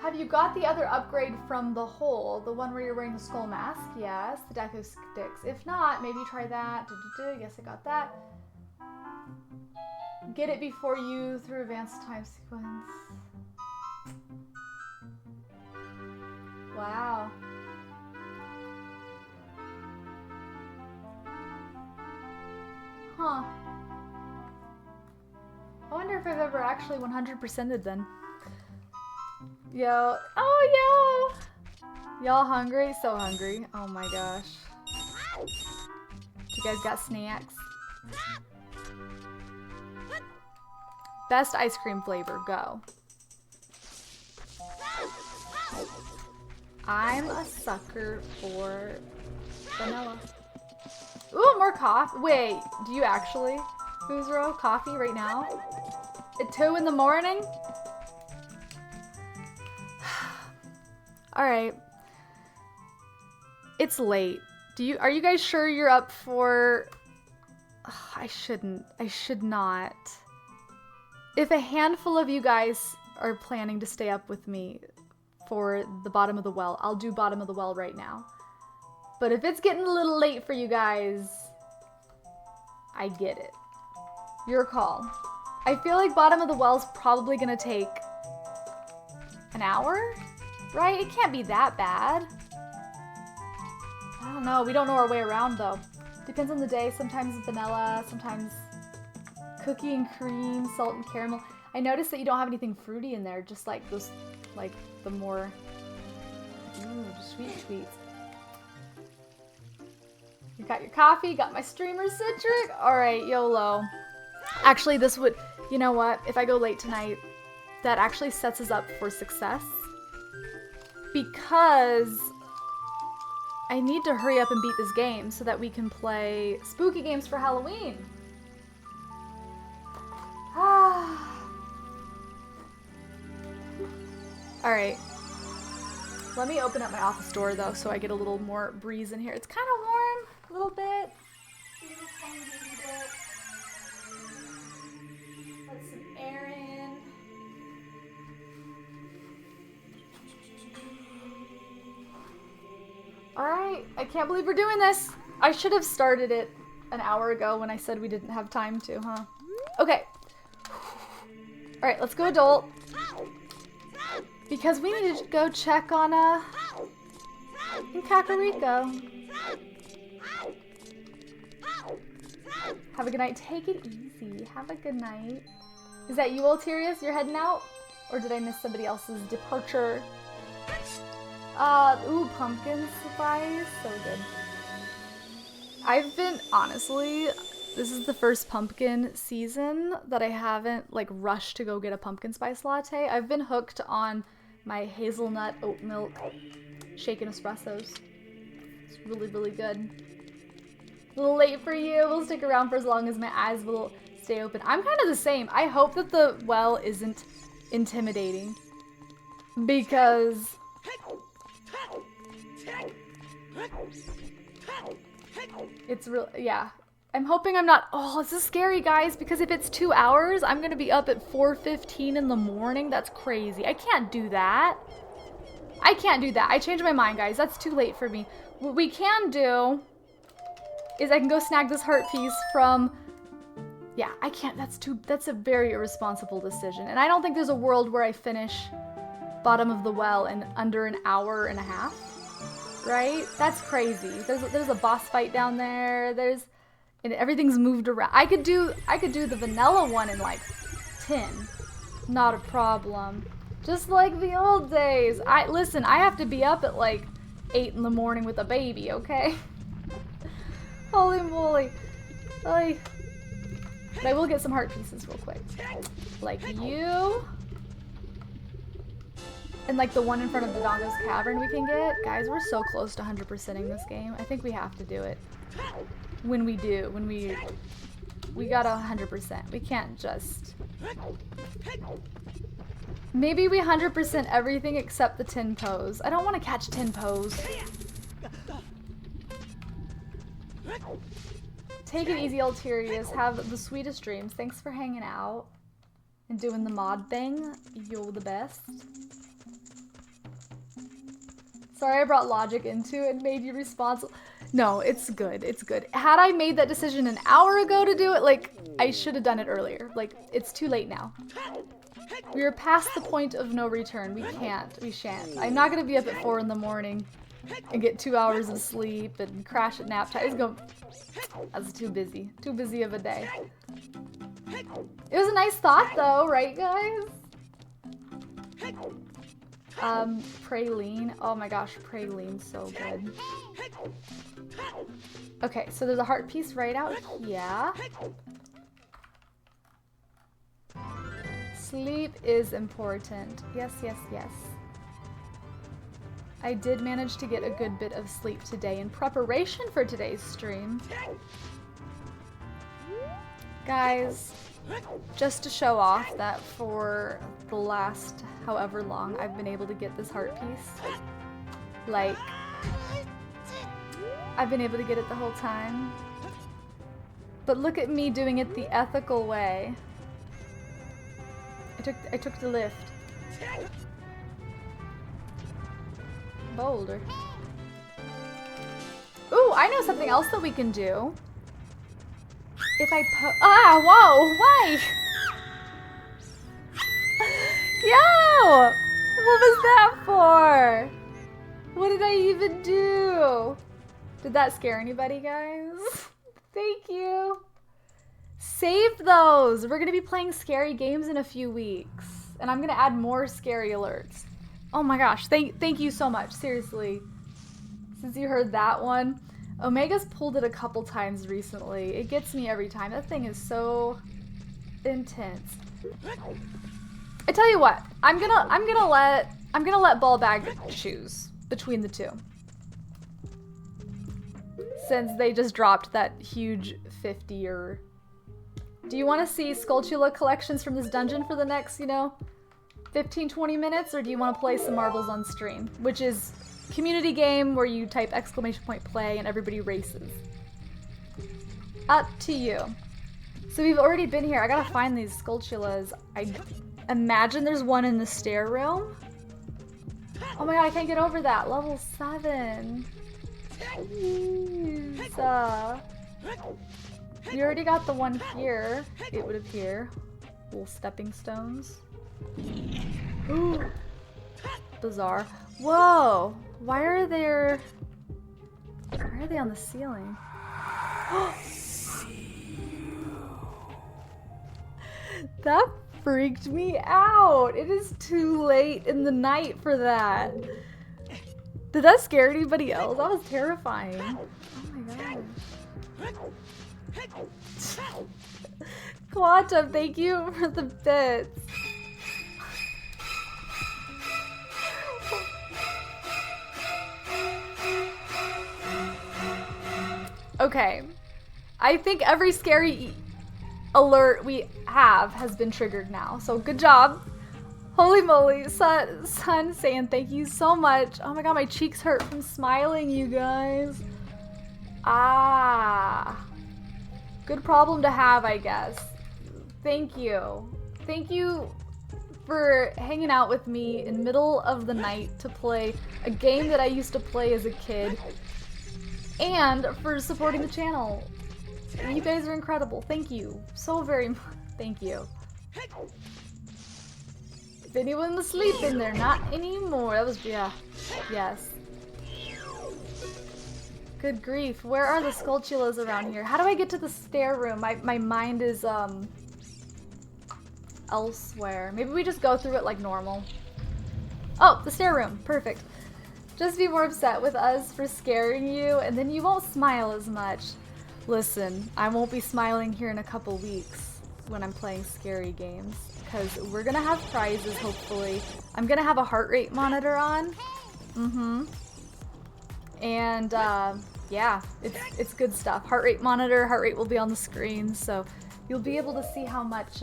Have you got the other upgrade from the hole? The one where you're wearing the skull mask? Yes. The deck of sticks. If not, maybe try that. Yes, I got that. Get it before you through advanced time sequence. Wow. Huh. I wonder if I've ever actually 100%ed then. Yo. Oh, yo! Y'all hungry? So hungry. Oh my gosh. You guys got snacks? Best ice cream flavor, go. I'm a sucker for vanilla. Ooh, more coffee. Wait, do you actually? Foozro, coffee right now? At 2 in the morning? Alright. It's late. Are you guys sure you're up for... Ugh, I should not. If a handful of you guys are planning to stay up with me for the bottom of the well, I'll do bottom of the well right now. But if it's getting a little late for you guys, I get it. Your call. I feel like bottom of the well's probably gonna take an hour, right? It can't be that bad. I don't know. We don't know our way around though. Depends on the day. Sometimes vanilla, sometimes cookie and cream, salt and caramel. I noticed that you don't have anything fruity in there, just like those, like the more sweet sweets. You got your coffee, got my streamer Citric. All right, YOLO. Actually, this would, you know what? If I go late tonight, that actually sets us up for success because I need to hurry up and beat this game so that we can play spooky games for Halloween. All right. Let me open up my office door though so I get a little more breeze in here. It's kind of warm, a little bit. Let some air in. All right, I can't believe we're doing this. I should have started it an hour ago when I said we didn't have time to, huh? Okay. All right, let's go adult. Because we need to go check on Kakariko. Have a good night. Take it easy. Have a good night. Is that you, Ulterius? You're heading out? Or did I miss somebody else's departure? Ooh, pumpkin spice. So good. I've been, honestly, this is the first pumpkin season that I haven't, like, rushed to go get a pumpkin spice latte. I've been hooked on my hazelnut oat milk shaken espressos. It's really, really good. A little late for you. We'll stick around for as long as my eyes will stay open. I'm kind of the same. I hope that the well isn't intimidating because it's real. Yeah. I'm hoping I'm not. Oh, this is scary, guys, because if it's 2 hours, I'm gonna be up at 4:15 in the morning. That's crazy. I can't do that. I can't do that. I changed my mind, guys. That's too late for me. What we can do is I can go snag this heart piece from. Yeah, I can't. That's a very irresponsible decision. And I don't think there's a world where I finish bottom of the well in under an hour and a half. Right? That's crazy. There's a boss fight down there. And everything's moved around. I could do the vanilla one in like 10. Not a problem. Just like the old days. Listen, I have to be up at like 8 in the morning with a baby, okay? Holy moly. But I will get some heart pieces real quick. Like you. And like the one in front of the Dongo's Cavern we can get. Guys, we're so close to 100%ing this game. I think we have to do it. When we got 100%. We can't just. Maybe we 100% everything except the tin pose. I don't want to catch tin pose. Take it easy, Ulterius. Have the sweetest dreams. Thanks for hanging out and doing the mod thing. You're the best. Sorry I brought logic into it and made you responsible. No, it's good. It's good. Had I made that decision an hour ago to do it, like, I should have done it earlier. Like, it's too late now. We are past the point of no return. We can't. We shan't. I'm not going to be up at 4 in the morning and get 2 hours of sleep and crash at nap time. It's going. That's too busy. Too busy of a day. It was a nice thought, though, right, guys? Praline. Oh my gosh, praline's so good. Okay, so there's a heart piece right out here. Sleep is important. Yes, yes, yes. I did manage to get a good bit of sleep today in preparation for today's stream. Guys, just to show off that for the last however long I've been able to get this heart piece. Like, I've been able to get it the whole time. But look at me doing it the ethical way. I took the lift. Boulder. Ooh, I know something else that we can do. If I whoa, why? Yo! What was that for? What did I even do? Did that scare anybody, guys? Thank you. Save those. We're gonna be playing scary games in a few weeks, and I'm gonna add more scary alerts. Oh my gosh, thank you so much, seriously. Since you heard that one, Omega's pulled it a couple times recently. It gets me every time. That thing is so intense. I tell you what, I'm gonna let Ballbag choose between the two. Since they just dropped that huge 50-er. Do you want to see Skulltula collections from this dungeon for the next, you know, 15-20 minutes, or do you want to play some marbles on stream, which is community game where you type !play and everybody races. Up to you. So we've already been here. I gotta find these Skulltulas. I imagine there's one in the stair room. Oh my god, I can't get over that. Level 7. Jeez. We already got the one here, it would appear. Little stepping stones. Ooh. Bizarre. Whoa! Why are they on the ceiling? That freaked me out! It is too late in the night for that. Did that scare anybody else? That was terrifying. Oh my gosh. Quantum, thank you for the bits. Okay. I think every scary alert we have has been triggered now. So good job. Holy moly, Sun saying thank you so much. Oh my god, my cheeks hurt from smiling, you guys. Ah. Good problem to have, I guess. Thank you. Thank you for hanging out with me in the middle of the night to play a game that I used to play as a kid. And for supporting the channel. You guys are incredible. Thank you so very much. Thank you. If anyone was sleeping, they're not anymore. That was, yeah. Yes. Good grief. Where are the Skulltulas around here? How do I get to the stair room? My mind is, elsewhere. Maybe we just go through it like normal. Oh, the stair room. Perfect. Just be more upset with us for scaring you, and then you won't smile as much. Listen, I won't be smiling here in a couple weeks when I'm playing scary games, because we're gonna have prizes, hopefully. I'm gonna have a heart rate monitor on. And, yeah, it's good stuff. Heart rate monitor, heart rate will be on the screen, so you'll be able to see how much,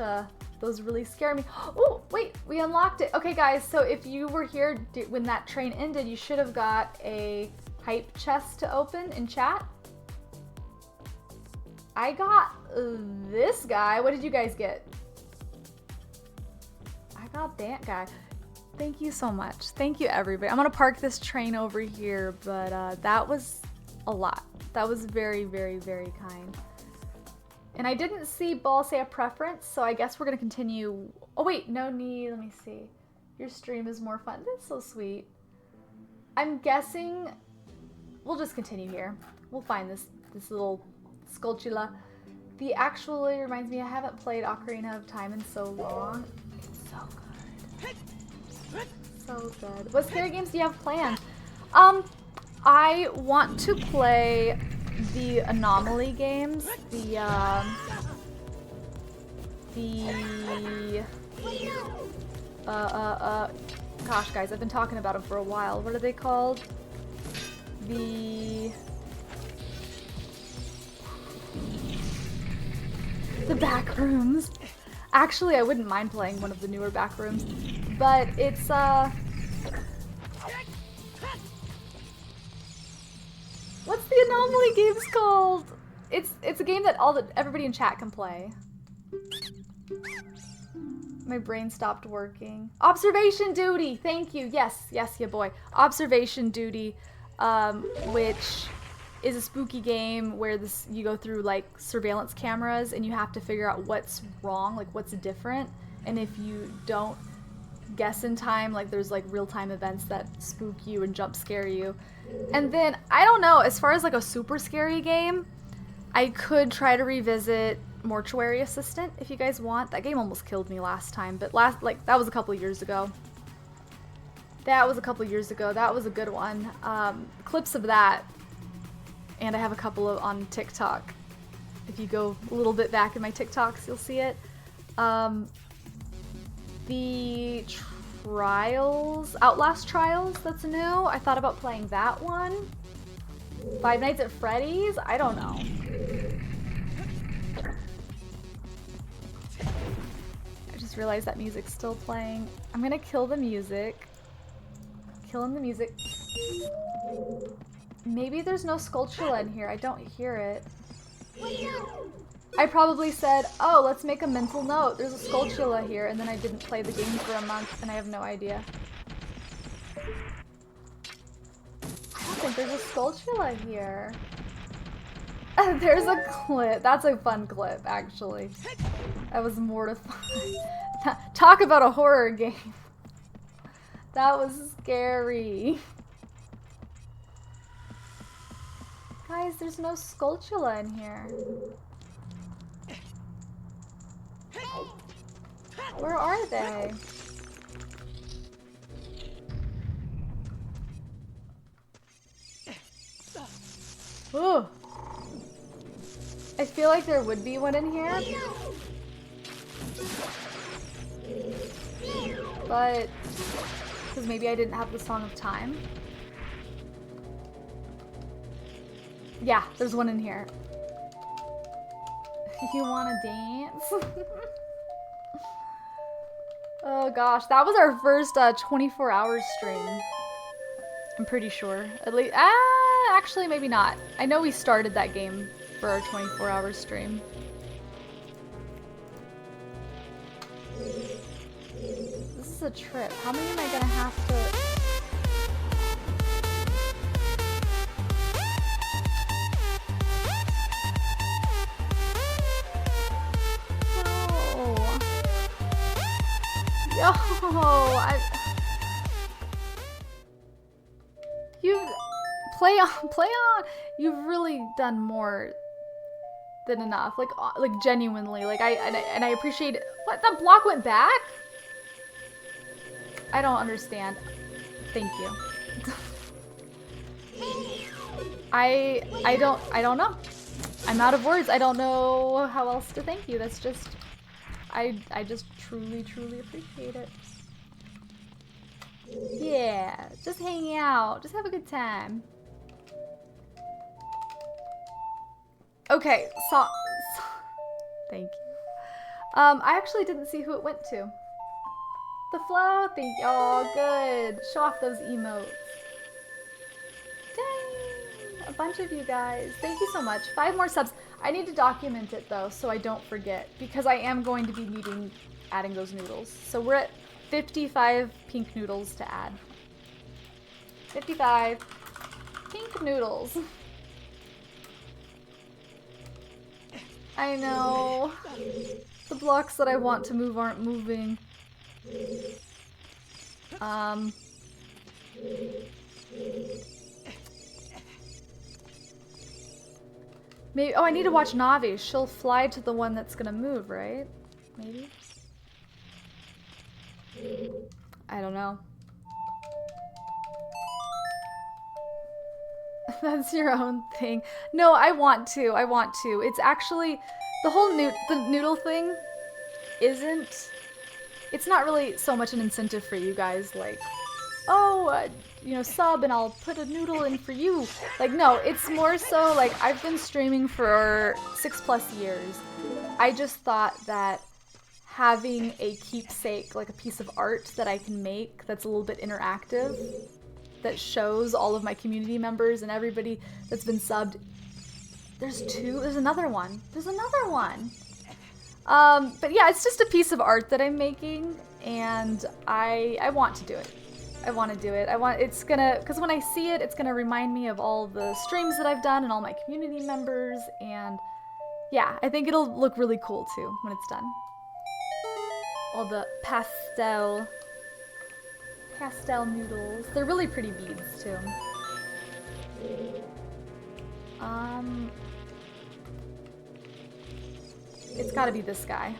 those really scare me. Oh, wait, we unlocked it. Okay, guys, so if you were here when that train ended, you should have got a hype chest to open in chat. I got this guy. What did you guys get? I got that guy. Thank you so much. Thank you, everybody. I'm gonna park this train over here, but that was a lot. That was very, very, very kind. And I didn't see Ball say a preference, so I guess we're gonna continue. Oh wait, no need, let me see. Your stream is more fun. That's so sweet. I'm guessing we'll just continue here. We'll find this little Skulltula. The actually reminds me I haven't played Ocarina of Time in so long. It's so good. So good. What scary games do you have planned? I want to play the Anomaly games, gosh guys, I've been talking about them for a while. What are they called? The back rooms. Actually, I wouldn't mind playing one of the newer back rooms, but it's what's the Anomaly games called? It's a game that everybody in chat can play. My brain stopped working. Observation Duty. Thank you. Yes, yeah, boy. Observation Duty, which is a spooky game where you go through like surveillance cameras and you have to figure out what's wrong, like what's different, and if you don't guess in time, like there's like real-time events that spook you and jump scare you. And then, I don't know, as far as like a super scary game, I could try to revisit Mortuary Assistant if you guys want. That game almost killed me last time, but that was a couple years ago. That was a good one. Clips of that, and I have a couple of on TikTok. If you go a little bit back in my TikToks, you'll see it. The Trials, Outlast Trials, that's new. I thought about playing that one. Five Nights at Freddy's? I don't know. I just realized that music's still playing. I'm gonna kill the music. Killing the music. Maybe there's no Skulltula in here. I don't hear it. I probably said, oh, let's make a mental note. There's a Skulltula here, and then I didn't play the game for a month, and I have no idea. I don't think there's a Skulltula here. There's a clip. That's a fun clip, actually. That was mortifying. Talk about a horror game. That was scary. Guys, there's no Skulltula in here. Where are they? Ooh. I feel like there would be one in here. But, because maybe I didn't have the Song of Time. Yeah, there's one in here. You wanna dance? Oh gosh, that was our first 24-hour stream. I'm pretty sure. At least, actually maybe not. I know we started that game for our 24-hour stream. This is a trip. How many am I gonna have to... Yo, you play on. You've really done more than enough. Like genuinely. Like I appreciate it. What? That block went back? I don't understand. Thank you. I don't know. I'm out of words. I don't know how else to thank you. That's just I just truly appreciate it. Yeah, just hang out. Just have a good time. Okay, thank you. I actually didn't see who it went to. The Flow, thank y'all. Good. Show off those emotes. Dang, a bunch of you guys. Thank you so much. 5 more subs. I need to document it though, so I don't forget, because I am going to be adding those noodles. So we're at 55 pink noodles to add. 55 pink noodles. I know. The blocks that I want to move aren't moving. Maybe, oh, I need to watch Navi. She'll fly to the one that's gonna move, right? Maybe? I don't know. That's your own thing. No, I want to. It's actually, the whole the noodle thing isn't, it's not really so much an incentive for you guys, like, oh, you know, sub and I'll put a noodle in for you. Like, no, it's more so like, I've been streaming for 6+ years. I just thought that having a keepsake, like a piece of art that I can make that's a little bit interactive, that shows all of my community members and everybody that's been subbed. There's another one. But yeah, it's just a piece of art that I'm making, and I want to do it. Because when I see it, it's gonna remind me of all the streams that I've done and all my community members, and yeah, I think it'll look really cool too when it's done. All the pastel Pastel noodles. They're really pretty beads too. It's gotta be this guy.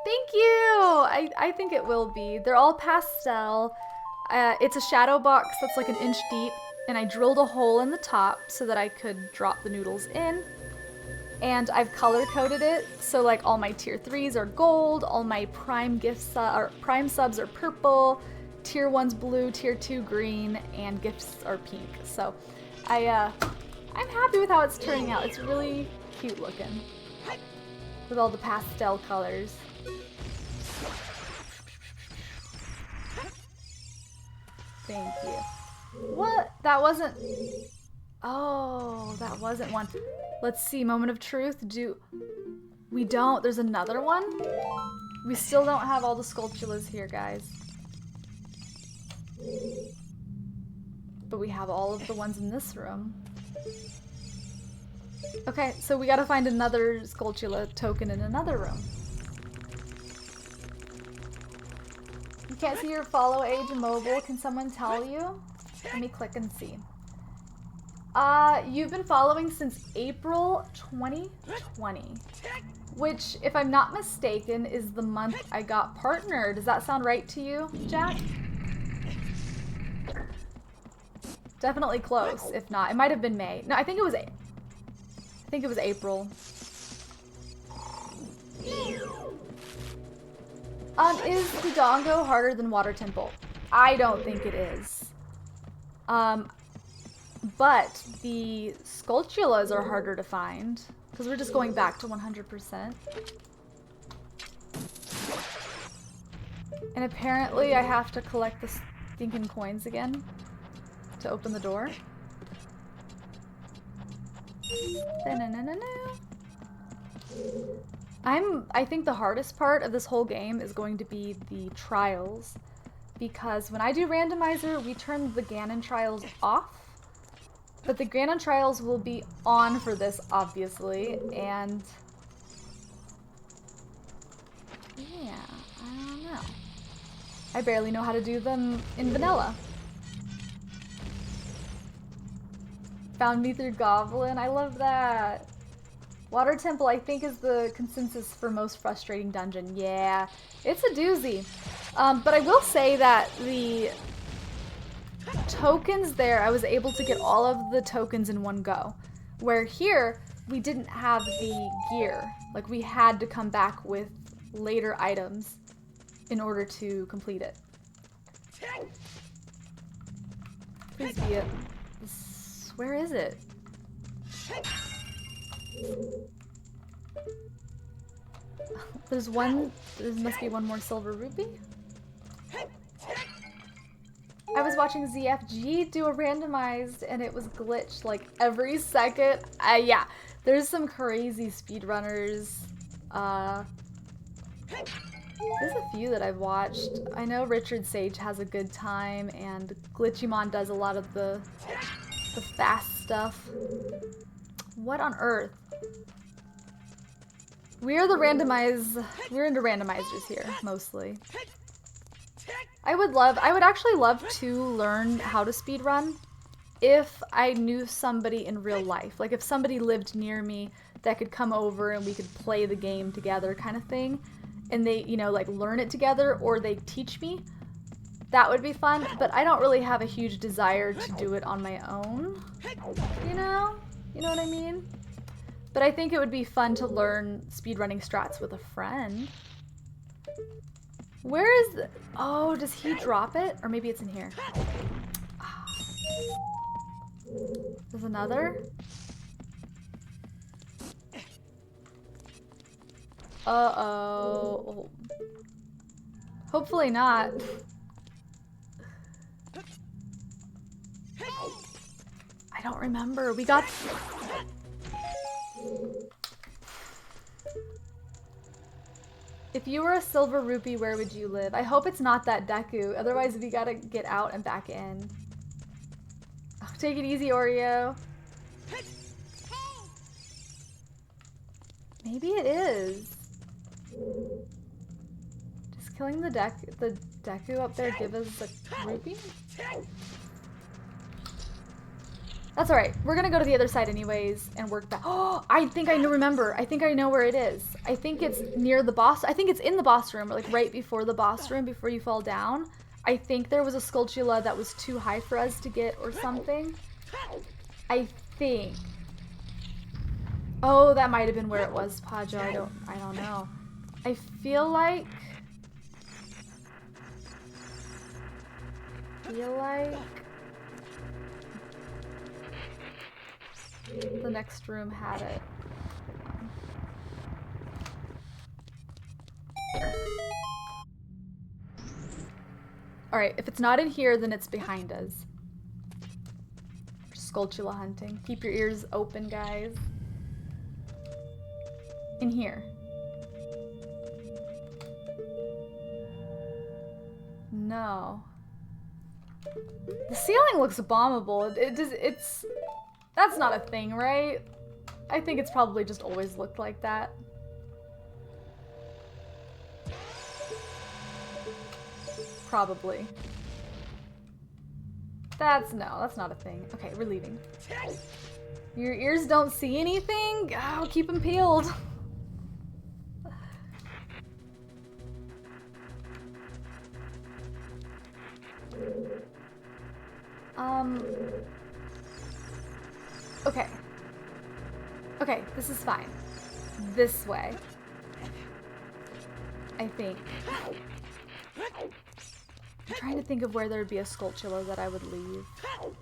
Thank you! I think it will be. They're all pastel. It's a shadow box that's like an inch deep, and I drilled a hole in the top so that I could drop the noodles in. And I've color-coded it, so like all my tier 3s are gold, all my prime prime subs are purple, tier 1's blue, tier 2 green, and gifts are pink. So I'm happy with how it's turning out. It's really cute looking with all the pastel colors. Thank you. What? That wasn't... Oh, that wasn't one. Let's see, moment of truth. We don't. There's another one? We still don't have all the Skulltulas here, guys. But we have all of the ones in this room. Okay, so we gotta find another Skulltula token in another room. You can't see your follow age mobile. Can someone tell you? Let me click and see. You've been following since April 2020, which, if I'm not mistaken, is the month I got partnered. Does that sound right to you, Jack? Definitely close, if not. It might have been May. No, I think it was April. Is Dodongo harder than Water Temple? I don't think it is. But the Skulltulas are harder to find because we're just going back to 100%. And apparently I have to collect the stinking coins again to open the door. I think the hardest part of this whole game is going to be the trials, because when I do randomizer, we turn the Ganon trials off, but the Ganon trials will be on for this, obviously, and yeah, I don't know. I barely know how to do them in vanilla. Found me through Goblin. I love that. Water Temple, I think, is the consensus for most frustrating dungeon. Yeah, it's a doozy. But I will say that the tokens there, I was able to get all of the tokens in one go. Where here, we didn't have the gear. Like, we had to come back with later items in order to complete it. Please be it. Where is it? There's one, there must be one more silver rupee. I was watching ZFG do a randomized and it was glitched like every second. Yeah, there's some crazy speedrunners. There's a few that I've watched. I know Richard Sage has a good time and Glitchymon does a lot of the fast stuff. What on earth? We're into randomizers here, mostly. I would actually love to learn how to speedrun if I knew somebody in real life. Like if somebody lived near me that could come over and we could play the game together kind of thing. And they, you know, like learn it together or they teach me. That would be fun, but I don't really have a huge desire to do it on my own. You know? You know what I mean? But I think it would be fun to learn speedrunning strats with a friend. Where is the... Oh, does he drop it? Or maybe it's in here. There's another? Uh-oh. Hopefully not. I don't remember. We got... If you were a silver rupee, where would you live? I hope it's not that Deku. Otherwise, we gotta get out and back in. Oh, take it easy, Oreo. Maybe it is. Just killing the Deku up there give us a rupee? That's alright. We're gonna go to the other side anyways and work back. Oh, I think I remember. I think I know where it is. I think it's near the boss. I think it's in the boss room, or like right before the boss room, before you fall down. I think there was a Skulltula that was too high for us to get or something. I think. Oh, that might have been where it was, Pajo. I don't know. I feel like the next room had it. Alright, if it's not in here, then it's behind us. Skulltula hunting. Keep your ears open, guys. In here. No. The ceiling looks bombable. That's not a thing, right? I think it's probably just always looked like that. Probably. That's not a thing. Okay, we're leaving. Your ears don't see anything? Oh, keep them peeled. Okay. Okay, this is fine. This way. I think. I'm trying to think of where there'd be a Skulltula that I would leave.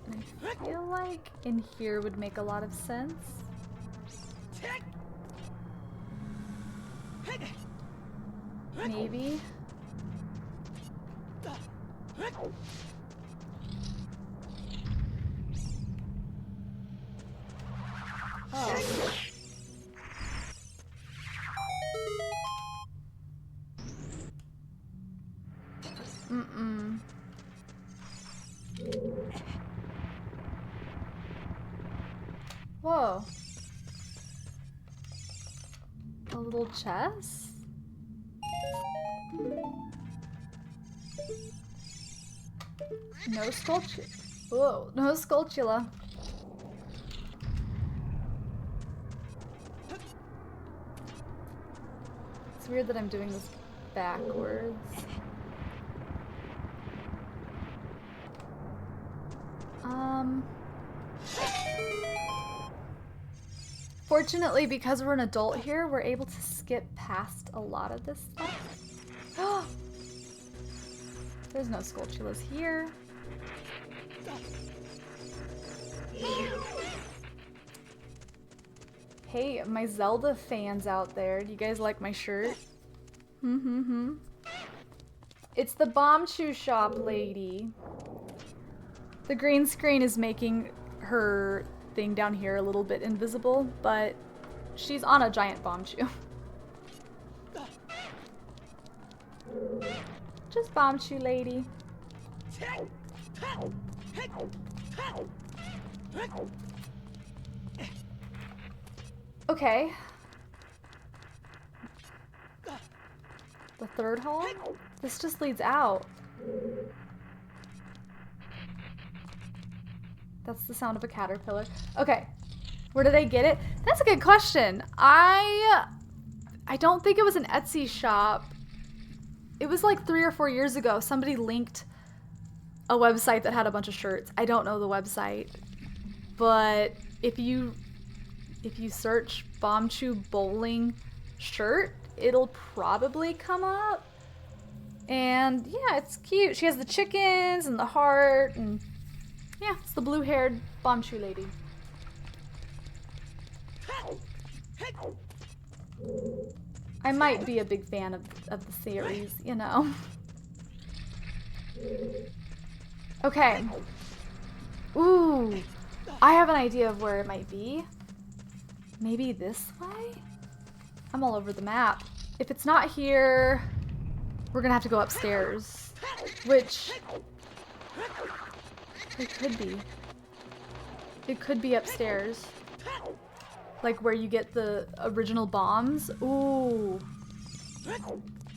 And I feel like in here would make a lot of sense. Maybe. Oh. Mm-mm. Whoa. A little chest? No Skulltula. Whoa, no Skulltula. It's weird that I'm doing this backwards. Fortunately, because we're an adult here, we're able to skip past a lot of this stuff. There's no Skulltulas here. Hey, my Zelda fans out there, do you guys like my shirt? It's the Bombchu shop lady. The green screen is making her thing down here a little bit invisible, but she's on a giant Bombchu. Just Bombchu lady. Okay. The third hall? This just leads out. That's the sound of a caterpillar. Okay. Where did I get it? That's a good question. I don't think it was an Etsy shop. It was like 3 or 4 years ago. Somebody linked a website that had a bunch of shirts. I don't know the website. But if you search Bombchu bowling shirt, it'll probably come up. And yeah, it's cute. She has the chickens and the heart, and yeah, it's the blue-haired Bombchu lady. I might be a big fan of the series, you know. Okay. Ooh, I have an idea of where it might be. Maybe this way? I'm all over the map. If it's not here, we're gonna have to go upstairs, which it could be. It could be upstairs. Like where you get the original bombs. Ooh.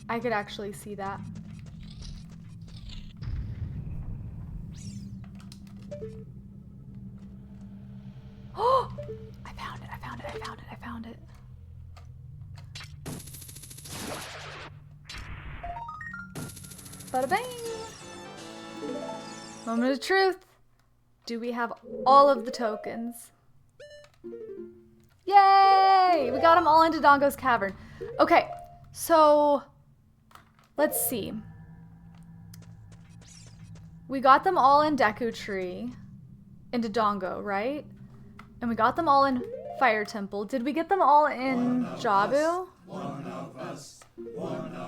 I could actually see that. Oh! I found it, I found it, I found it, I found it. Bada bang! Moment of truth. Do we have all of the tokens? Yay! We got them all into Dongo's Cavern. Okay, so let's see. We got them all in Deku Tree, into Dongo, right? And we got them all in Fire Temple. Did we get them all in Jabu?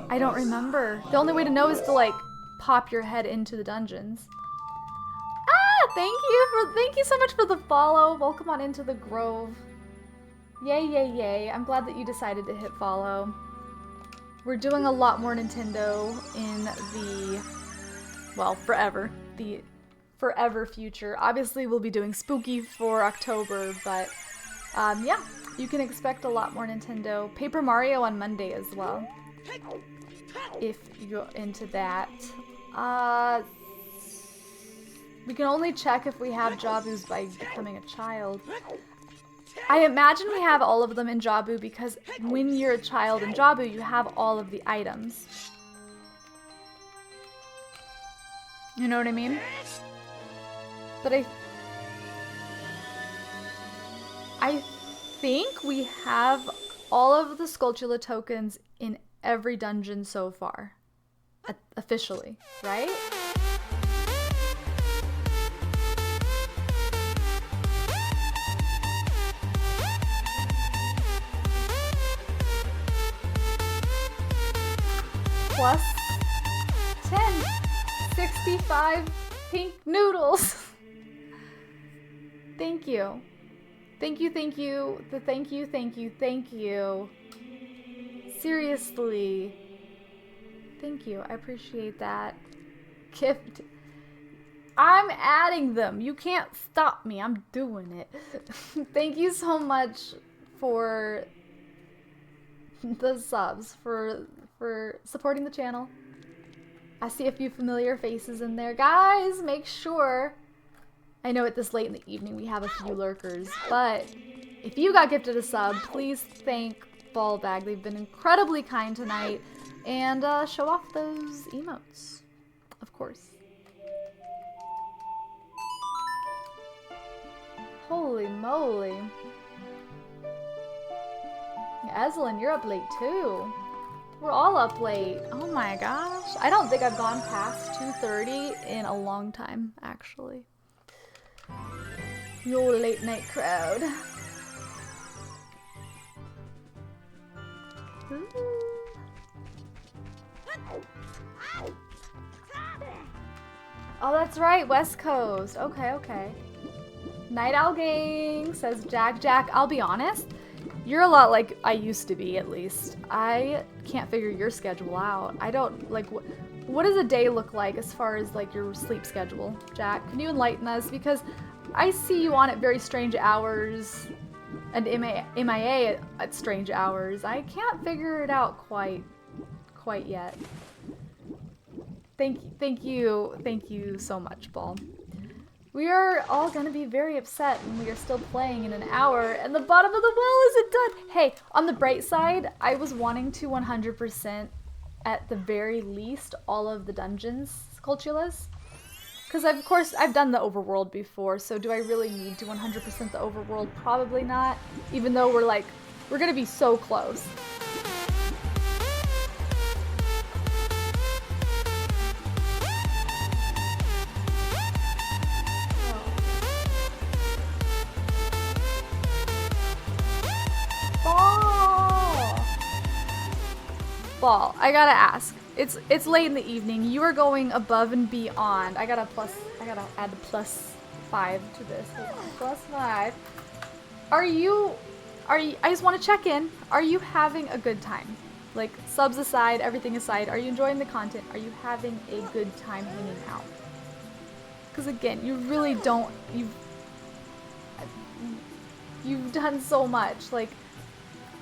I don't remember. The only way to know is to like pop your head into the dungeons. Ah, thank you so much for the follow. Welcome on into the Grove. Yay, yay, yay. I'm glad that you decided to hit follow. We're doing a lot more Nintendo in the, well, forever. The forever future. Obviously, we'll be doing Spooky for October, but yeah, you can expect a lot more Nintendo. Paper Mario on Monday as well, if you're into that. We can only check if we have Jabus by becoming a child. I imagine we have all of them in Jabu because when you're a child in Jabu, you have all of the items. You know what I mean? But I think we have all of the Skulltula tokens in every dungeon so far. Officially, right? Plus 10, 65 pink noodles. Thank you. Thank you, thank you. Thank you, thank you, thank you. Seriously. Thank you. I appreciate that. Gift. I'm adding them. You can't stop me. I'm doing it. Thank you so much for the subs, for supporting the channel. I see a few familiar faces in there. Guys, make sure. I know at this late in the evening we have a few lurkers, but if you got gifted a sub, please thank Ballbag. They've been incredibly kind tonight. And show off those emotes, of course. Holy moly. Ezelyn, you're up late too. We're all up late. Oh my gosh. I don't think I've gone past 2:30 in a long time, actually. Your late night crowd. Ooh. Oh, that's right, West Coast. Okay, okay. Night Owl Gang, says Jack. Jack, I'll be honest, you're a lot like I used to be, at least. I can't figure your schedule out. I don't, like, what does a day look like as far as, like, your sleep schedule? Jack, can you enlighten us? Because I see you on at very strange hours and MIA at strange hours. I can't figure it out quite yet. Thank you so much, Ball. We are all gonna be very upset when we are still playing in an hour and the bottom of the well isn't done. Hey, on the bright side, I was wanting to 100% at the very least all of the dungeons, Skulltulas. Because of course I've done the overworld before, so do I really need to 100% the overworld? Probably not, even though we're gonna be so close. Ball, I gotta ask. It's late in the evening. You are going above and beyond. I gotta add the +5 to this. Hold on, +5. I just want to check in. Are you having a good time? Like, subs aside, everything aside, are you enjoying the content? Are you having a good time hanging out? Because again, you really don't, you've done so much. Like,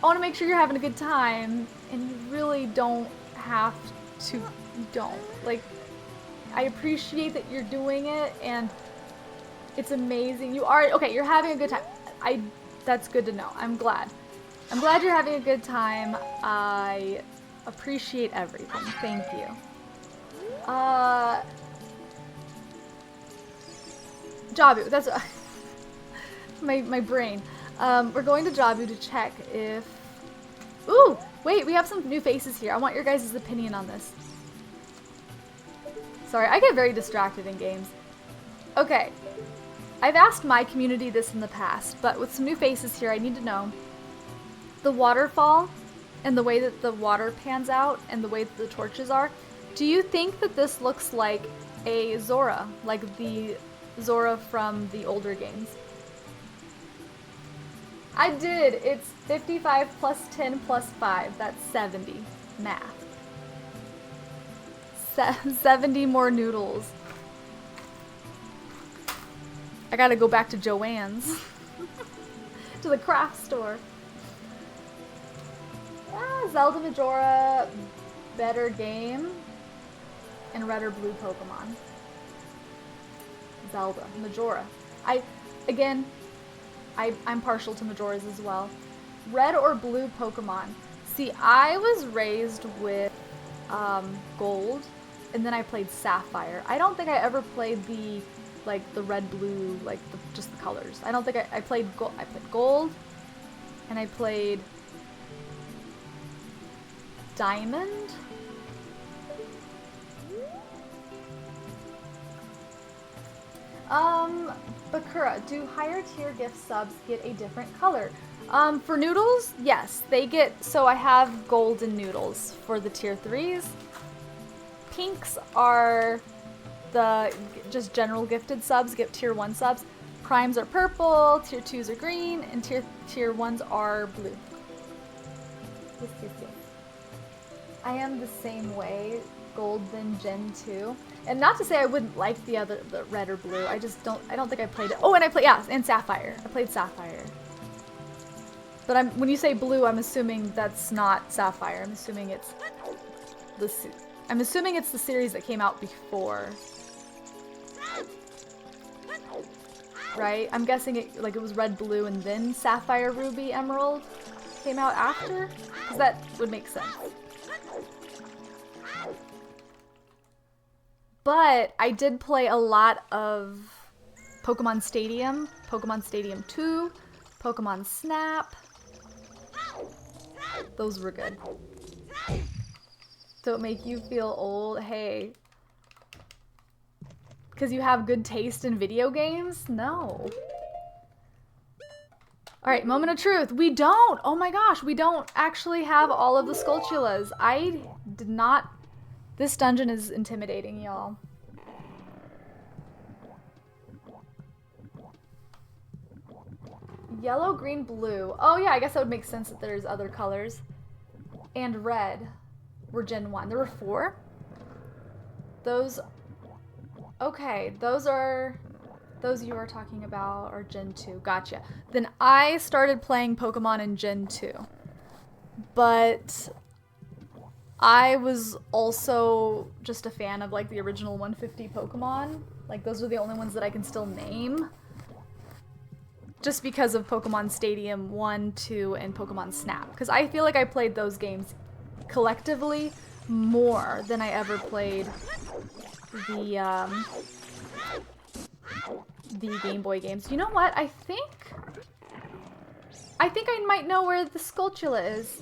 I want to make sure you're having a good time, and you really don't have to, you don't. Like, I appreciate that you're doing it, and it's amazing. You are, okay, you're having a good time. That's good to know. I'm glad. I'm glad you're having a good time. I appreciate everything. Thank you. Jabu, that's my brain. We're going to Jabu to check if... Ooh, wait, we have some new faces here. I want your guys' opinion on this. Sorry, I get very distracted in games. Okay, I've asked my community this in the past, but with some new faces here, I need to know the waterfall and the way that the water pans out and the way that the torches are. Do you think that this looks like a Zora, like the Zora from the older games? I did. It's 55 plus 10 plus 5. That's 70. Math. 70 more noodles. I gotta go back to Joanne's. To the craft store. Zelda Majora, better game. And red or blue Pokemon. Zelda, Majora. I'm partial to Majoras as well. Red or blue Pokemon. See, I was raised with Gold, and then I played Sapphire. I don't think I ever played the red, blue, just the colors. I don't think I played Gold. I played Gold, and I played Diamond. Bakura, do higher tier gift subs get a different color? For noodles, yes, they get, so I have golden noodles for the tier 3s. Pinks are the just general gifted subs, get tier 1 subs. Primes are purple, tier 2s are green, and tier 1s are blue. Yes. I am the same way, gold then Gen 2. And not to say I wouldn't like the red or blue. I don't think I played it. Oh, and and Sapphire. I played Sapphire. But when you say blue, I'm assuming that's not Sapphire. I'm assuming it's the series that came out before. Right? I'm guessing it was red, blue, and then Sapphire, Ruby, Emerald came out after? Because that would make sense. But I did play a lot of Pokemon Stadium 2, Pokemon Snap. Those were good. Don't make you feel old. Hey. Because you have good taste in video games? No. Alright, moment of truth. We don't! Oh my gosh, we don't actually have all of the Skulltulas. I did not... This dungeon is intimidating, y'all. Yellow, green, blue. Oh yeah, I guess that would make sense that there's other colors. And red were Gen 1. There were 4? Those... Okay, those you are talking about are Gen 2. Gotcha. Then I started playing Pokemon in Gen 2. But... I was also just a fan of the original 150 Pokemon. Those are the only ones that I can still name. Just because of Pokemon Stadium 1, 2, and Pokemon Snap. Because I feel like I played those games collectively more than I ever played the Game Boy games. You know what? I think I might know where the Skulltula is.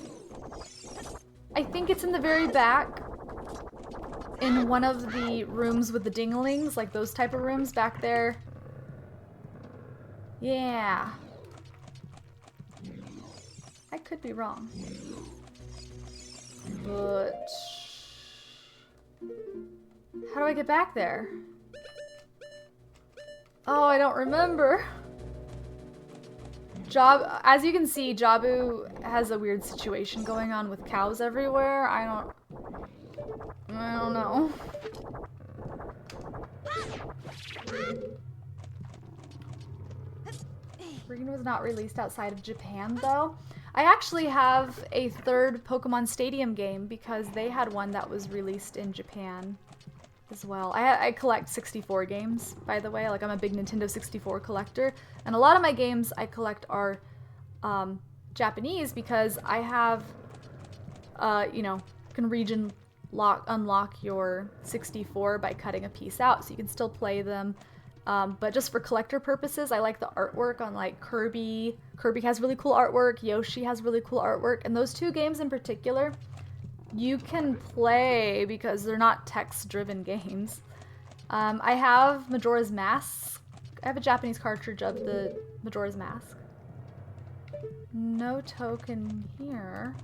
I think it's in the very back in one of the rooms with the dinglings, those type of rooms back there. Yeah. I could be wrong. But... How do I get back there? Oh, I don't remember. As you can see, Jabu has a weird situation going on with cows everywhere. I don't know. Green was not released outside of Japan, though. I actually have a third Pokemon Stadium game because they had one that was released in Japan as well. I collect 64 games, by the way. Like, I'm a big Nintendo 64 collector. And a lot of my games I collect are Japanese because I have, you know, can region unlock your 64 by cutting a piece out, so you can still play them. But just for collector purposes, I like the artwork on like Kirby. Kirby has really cool artwork. Yoshi has really cool artwork. And those two games in particular, you can play because they're not text-driven games. I have Majora's Mask. I have a Japanese cartridge of the Majora's Mask. No token here.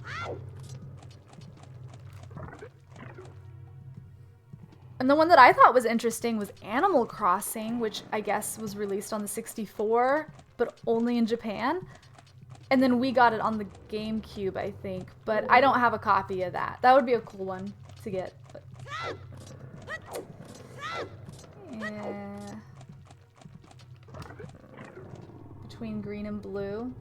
And the one that I thought was interesting was Animal Crossing, which I guess was released on the 64, but only in Japan. And then we got it on the GameCube, I think. But I don't have a copy of that. That would be a cool one to get. But... yeah. Between green and blue.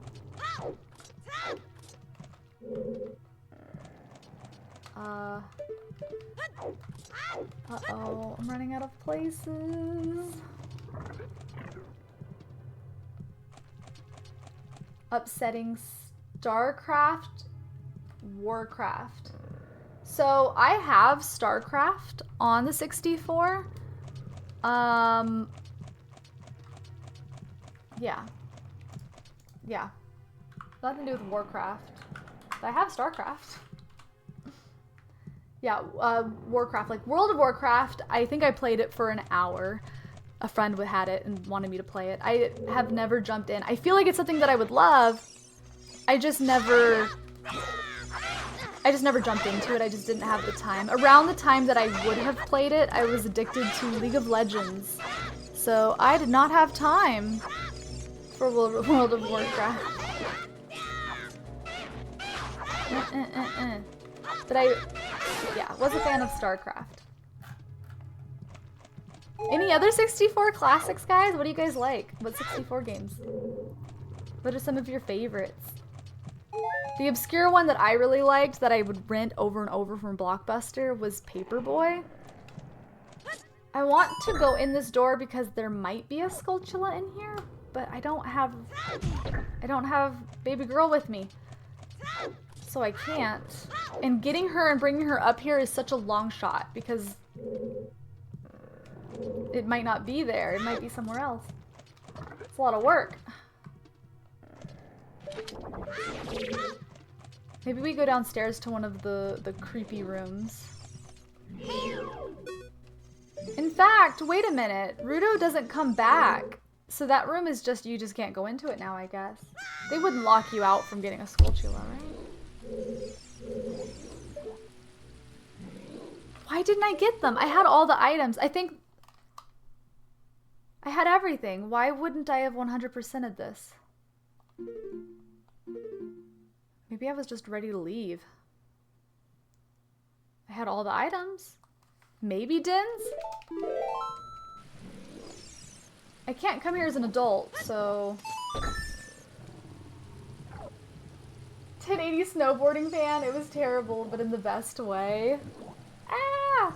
Uh-oh, I'm running out of places. Upsetting StarCraft, Warcraft. So I have StarCraft on the 64. Yeah. Nothing to do with Warcraft. But I have StarCraft. Yeah, Warcraft, like World of Warcraft, I think I played it for an hour. A friend had it and wanted me to play it. I have never jumped in. I feel like it's something that I would love. I just never jumped into it. I just didn't have the time. Around the time that I would have played it, I was addicted to League of Legends. So I did not have time for World of Warcraft. But yeah, was a fan of StarCraft. Any other 64 classics, guys? What do you guys like? What 64 games? What are some of your favorites? The obscure one that I really liked that I would rent over and over from Blockbuster was Paperboy. I want to go in this door because there might be a Skulltula in here, but I don't have baby girl with me. So I can't. And getting her and bringing her up here is such a long shot because it might not be there. It might be somewhere else. It's a lot of work. Maybe we go downstairs to one of the creepy rooms. In fact, wait a minute. Rudo doesn't come back. So that room is just, you just can't go into it now, I guess. They wouldn't lock you out from getting a Skulltula, right? Why didn't I get them? I had all the items. I think I had everything. Why wouldn't I have 100%ed this? Maybe I was just ready to leave. I had all the items. Maybe Dins? I can't come here as an adult, so... 1080 snowboarding fan, it was terrible, but in the best way. Ah!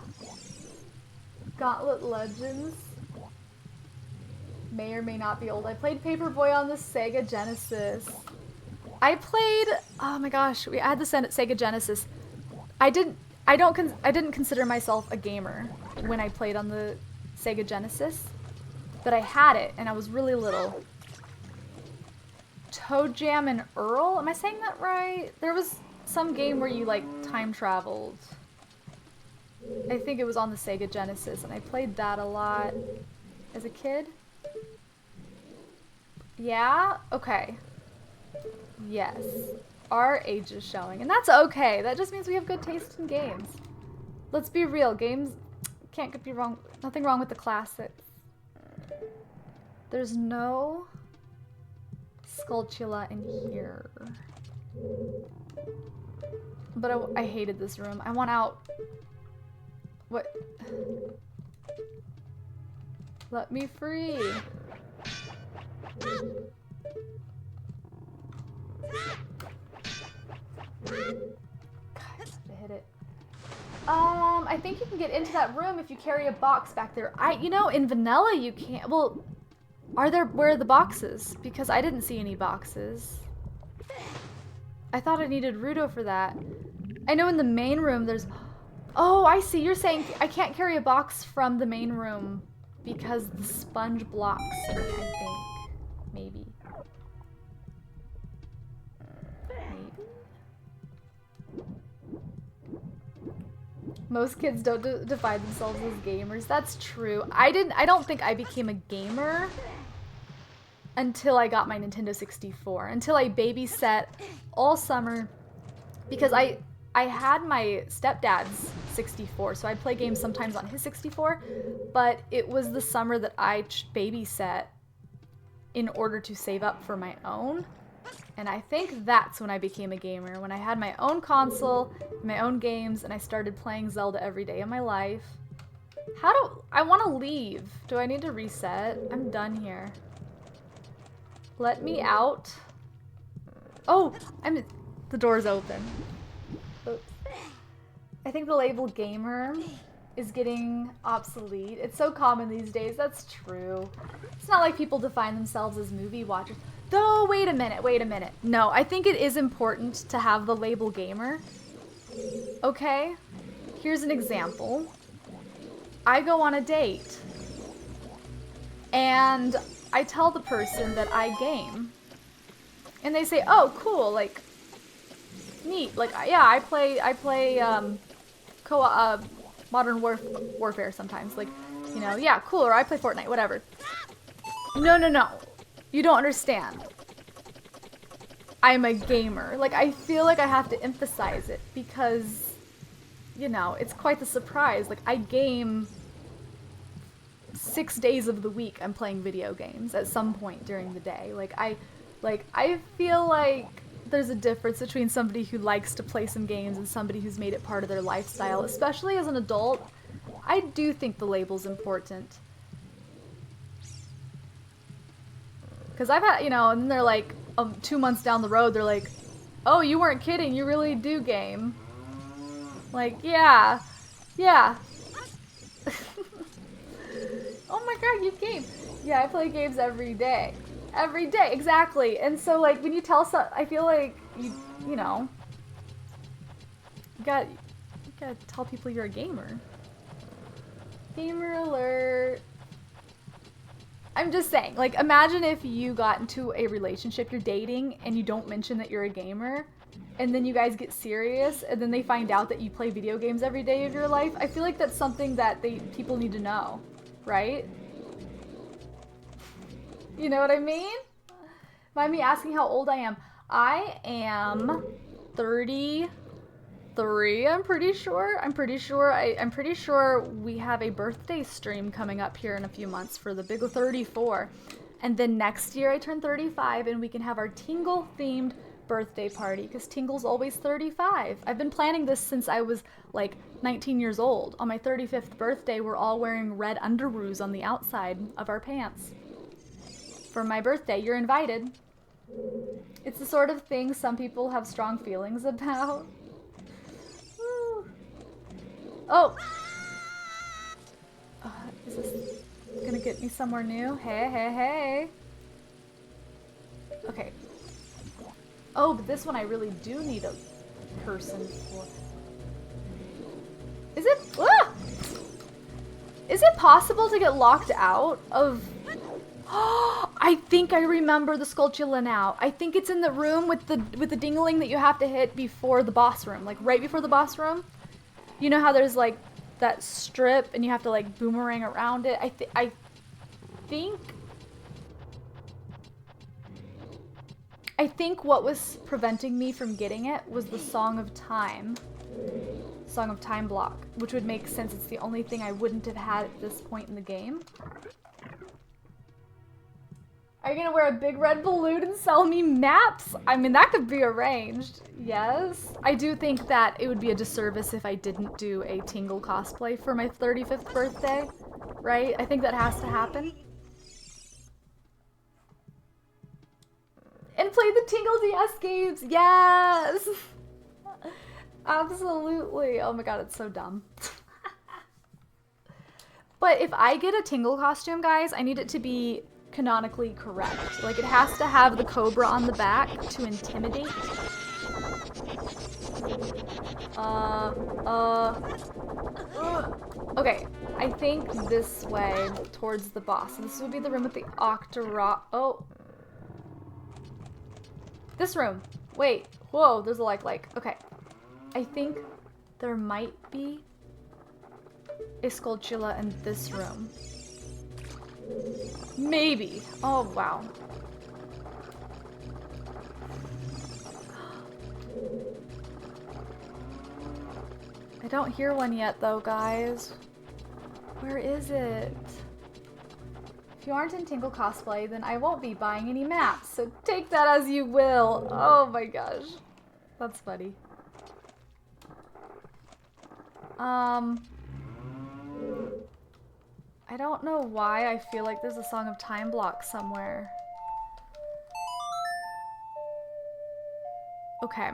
Gauntlet Legends. May or may not be old. I played Paperboy on the Sega Genesis. I played, oh my gosh, I had the Sega Genesis. I didn't consider myself a gamer when I played on the Sega Genesis, but I had it and I was really little. Toe Jam and Earl? Am I saying that right? There was some game where you like time traveled. I think it was on the Sega Genesis and I played that a lot as a kid. Yeah? Okay. Yes. Our age is showing. And that's okay. That just means we have good taste in games. Let's be real. Games can't be wrong. Nothing wrong with the classics. There's no Skulltula in here. But I hated this room. I want out. What? Let me free. God, I have to hit it. I think you can get into that room if you carry a box back there. You know, in vanilla you can't. Well, where are the boxes? Because I didn't see any boxes. I thought I needed Rudo for that. I know in the main room there's... Oh, I see. You're saying I can't carry a box from the main room because the sponge blocks me, I think. Maybe. Most kids don't define themselves as gamers. That's true. I don't think I became a gamer until I got my Nintendo 64. Until I babysat all summer because I had my stepdad's 64, so I'd play games sometimes on his 64, but it was the summer that I babysat in order to save up for my own. And I think that's when I became a gamer, when I had my own console, my own games, and I started playing Zelda every day of my life. I want to leave. Do I need to reset? I'm done here. Let me out. Oh, the door's open. Oops. I think the label gamer is getting obsolete. It's so common these days. That's true. It's not like people define themselves as movie watchers. Though, wait a minute. No, I think it is important to have the label gamer. Okay? Here's an example. I go on a date. And I tell the person that I game. And they say, oh, cool, like, neat. Like, yeah, I play Modern Warfare sometimes. Like, you know, yeah, cool, or I play Fortnite, whatever. No. You don't understand. I'm a gamer. Like, I feel like I have to emphasize it because, you know, it's quite the surprise. Like, I game 6 days of the week. I'm playing video games at some point during the day. I feel like there's a difference between somebody who likes to play some games and somebody who's made it part of their lifestyle. Especially as an adult, I do think the label's important. Because I've had, you know, and then they're like, 2 months down the road, they're like, oh, you weren't kidding, you really do game. Like, yeah. Oh my god, you game. Yeah, I play games every day. Every day, exactly. And so, like, when you tell I feel like, you know, you gotta tell people you're a gamer. Gamer alert. I'm just saying, like, imagine if you got into a relationship, you're dating, and you don't mention that you're a gamer, and then you guys get serious, and then they find out that you play video games every day of your life. I feel like that's something that people need to know, right? You know what I mean? Mind me asking how old I am. I am 33, I'm pretty sure. I'm pretty sure we have a birthday stream coming up here in a few months for the big 34. And then next year I turn 35 and we can have our Tingle themed birthday party because Tingle's always 35. I've been planning this since I was like 19 years old. On my 35th birthday, we're all wearing red underoos on the outside of our pants. For my birthday, you're invited. It's the sort of thing some people have strong feelings about. Oh! Is this gonna get me somewhere new? Hey. Okay. Oh, but this one I really do need a person for. Is it possible to get locked out of... I think I remember the Skulltula now. I think it's in the room with the dingling that you have to hit before the boss room. Like, right before the boss room. You know how there's, like, that strip and you have to, like, boomerang around it? I think what was preventing me from getting it was the Song of Time block, which would make sense. It's the only thing I wouldn't have had at this point in the game. Are you gonna wear a big red balloon and sell me maps? I mean, that could be arranged. Yes. I do think that it would be a disservice if I didn't do a Tingle cosplay for my 35th birthday, right? I think that has to happen. And play the Tingle DS games, yes! Absolutely. Oh my god, it's so dumb. But if I get a Tingle costume, guys, I need it to be canonically correct. Like, it has to have the cobra on the back to intimidate. Okay, I think this way towards the boss. This would be the room with the Octorok. Oh. This room. Wait. Whoa, there's a like. Okay. I think there might be a Skulltula in this room. Maybe. Oh, wow. I don't hear one yet, though, guys. Where is it? If you aren't in Tingle cosplay, then I won't be buying any maps, so take that as you will. Oh my gosh. That's funny. I don't know why I feel like there's a Song of Time block somewhere. Okay.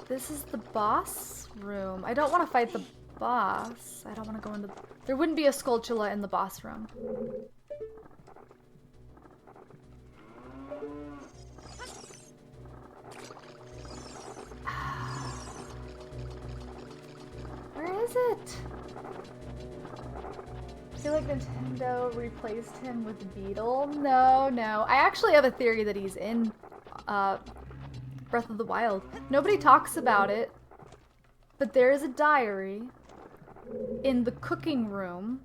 This is the boss room. I don't want to fight the boss. I don't want to go into... There wouldn't be a Skulltula in the boss room. Where is it? I feel like Nintendo replaced him with Beetle. No, no. I actually have a theory that he's in Breath of the Wild. Nobody talks about it, but there is a diary in the cooking room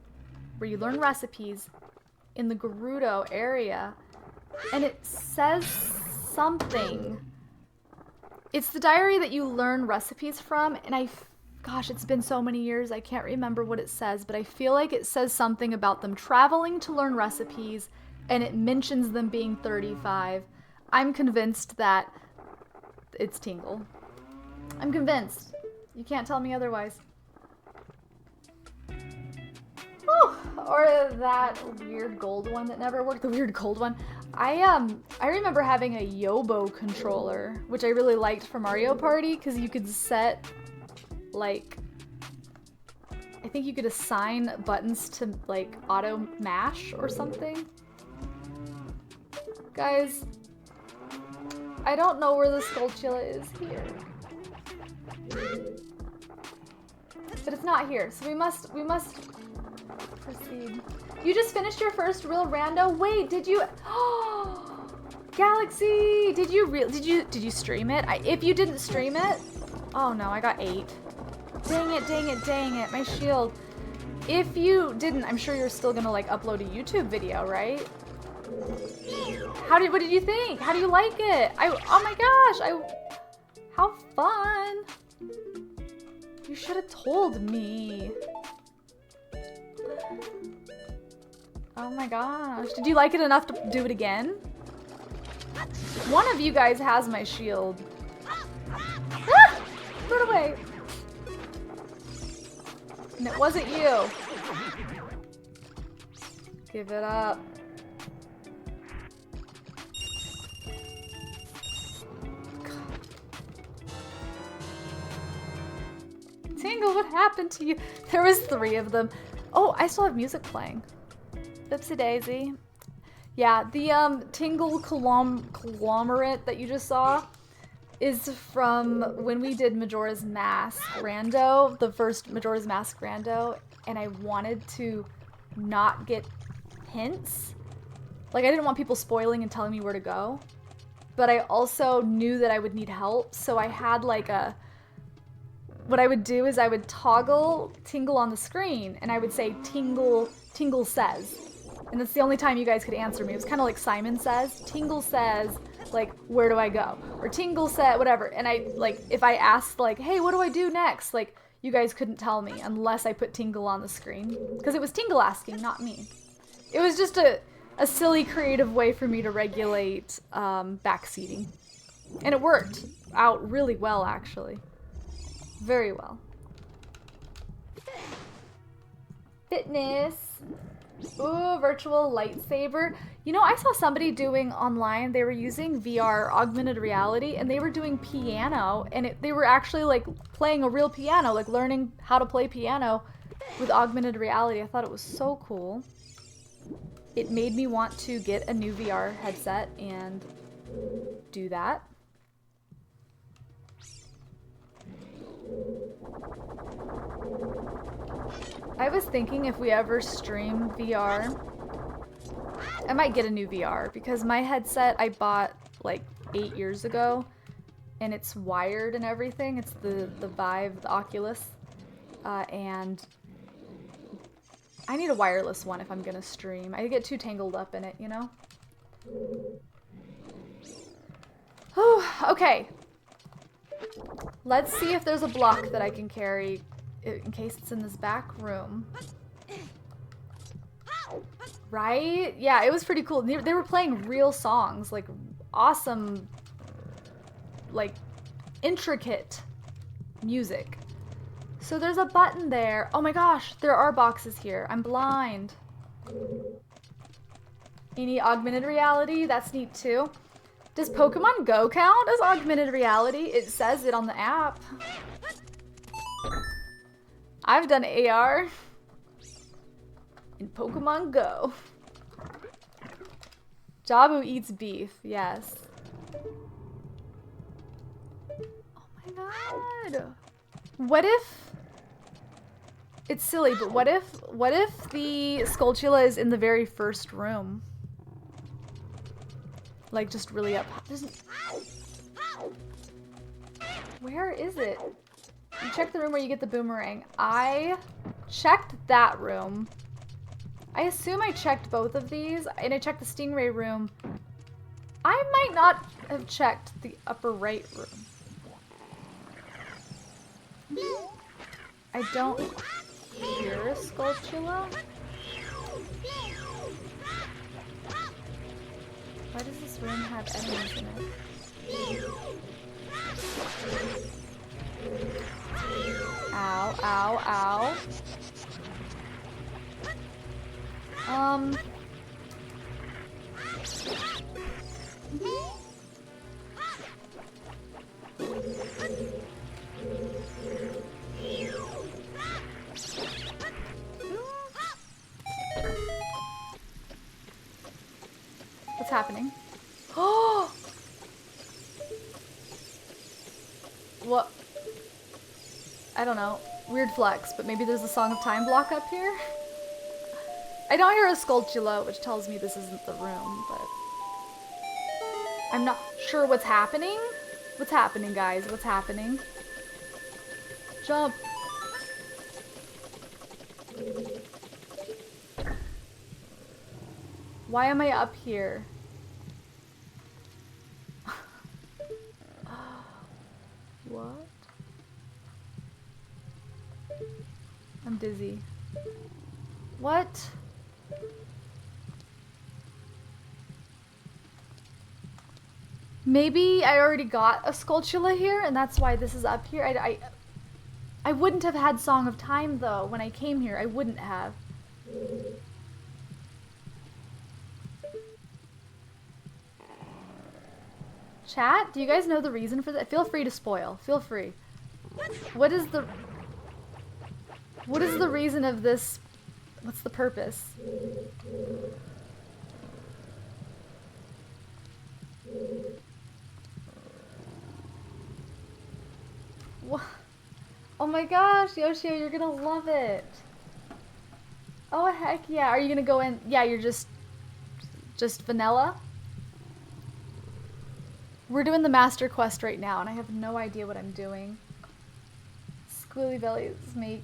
where you learn recipes in the Gerudo area, and it says something. It's the diary that you learn recipes from, and gosh, it's been so many years, I can't remember what it says, but I feel like it says something about them traveling to learn recipes, and it mentions them being 35. I'm convinced that it's Tingle. I'm convinced. You can't tell me otherwise. Oh, or that weird gold one that never worked, the weird gold one. I remember having a Yobo controller, which I really liked for Mario Party, because you could set, like, I think you could assign buttons to, like, auto mash or something. Guys, I don't know where the Skulltula is here. But it's not here, so we must proceed. You just finished your first real rando? Wait, did you? Oh, Galaxy, did you stream it? If you didn't stream it, oh no, I got 8. Dang it, dang it, dang it, my shield. If you didn't, I'm sure you're still gonna like upload a YouTube video, right? What did you think? How do you like it? Oh my gosh, how fun. You should have told me. Oh my gosh. Did you like it enough to do it again? One of you guys has my shield. Ah! Throw it away. And it wasn't you. Give it up. Tingle, what happened to you? There was 3 of them. Oh, I still have music playing. Oopsie daisy. Yeah, the Tingle conglomerate that you just saw is from when we did Majora's Mask Rando, the first Majora's Mask Rando, and I wanted to not get hints. Like, I didn't want people spoiling and telling me where to go, but I also knew that I would need help, so I had like what I would do is I would toggle Tingle on the screen, and I would say, Tingle says. And that's the only time you guys could answer me. It was kind of like Simon Says. Tingle says, like, where do I go? Or Tingle said, whatever. And I, like, if I asked, like, hey, what do I do next? Like, you guys couldn't tell me unless I put Tingle on the screen. Because it was Tingle asking, not me. It was just a silly creative way for me to regulate backseating. And it worked out really well, actually. Very well. Fitness. Ooh, virtual lightsaber. You know, I saw somebody doing online, they were using VR, augmented reality, and they were doing piano, and they were actually like playing a real piano, like learning how to play piano with augmented reality. I thought it was so cool. It made me want to get a new VR headset and do that. I was thinking if we ever stream VR, I might get a new VR because my headset I bought like 8 years ago and it's wired and everything. It's the Vive, the Oculus, and I need a wireless one if I'm gonna stream. I get too tangled up in it, you know? Oh, okay. Let's see if there's a block that I can carry in case it's in this back room. Right? Yeah, it was pretty cool. They were playing real songs, like awesome, like intricate music. So there's a button there. Oh my gosh, there are boxes here. I'm blind. Any augmented reality? That's neat too. Does Pokemon Go count as augmented reality? It says it on the app. I've done AR in Pokemon Go. Jabu eats beef, yes. Oh my god. What if... It's silly, but what if the Skulltula is in the very first room? Like, just really up. Where is it? You check the room where you get the boomerang. I checked that room. I assume I checked both of these, and I checked the Stingray room. I might not have checked the upper right room. I don't hear a Skulltula. Why does this room have enemies in it? Ow, ow, ow. What's happening? Oh! What? I don't know. Weird flex, but maybe there's a Song of Time block up here? I don't hear a Skulltula, which tells me this isn't the room, but... I'm not sure what's happening. What's happening, guys? What's happening? Jump! Why am I up here? What? I'm dizzy. What? Maybe I already got a Skulltula here, and that's why this is up here. I wouldn't have had Song of Time, though, when I came here. I wouldn't have. Chat, do you guys know the reason for that? Feel free to spoil. Feel free. What is the reason of this? What's the purpose? What? Oh my gosh, Yoshio, you're gonna love it. Oh heck yeah. Are you gonna go in? Yeah, you're just vanilla? We're doing the master quest right now, and I have no idea what I'm doing. Squealy bellies makes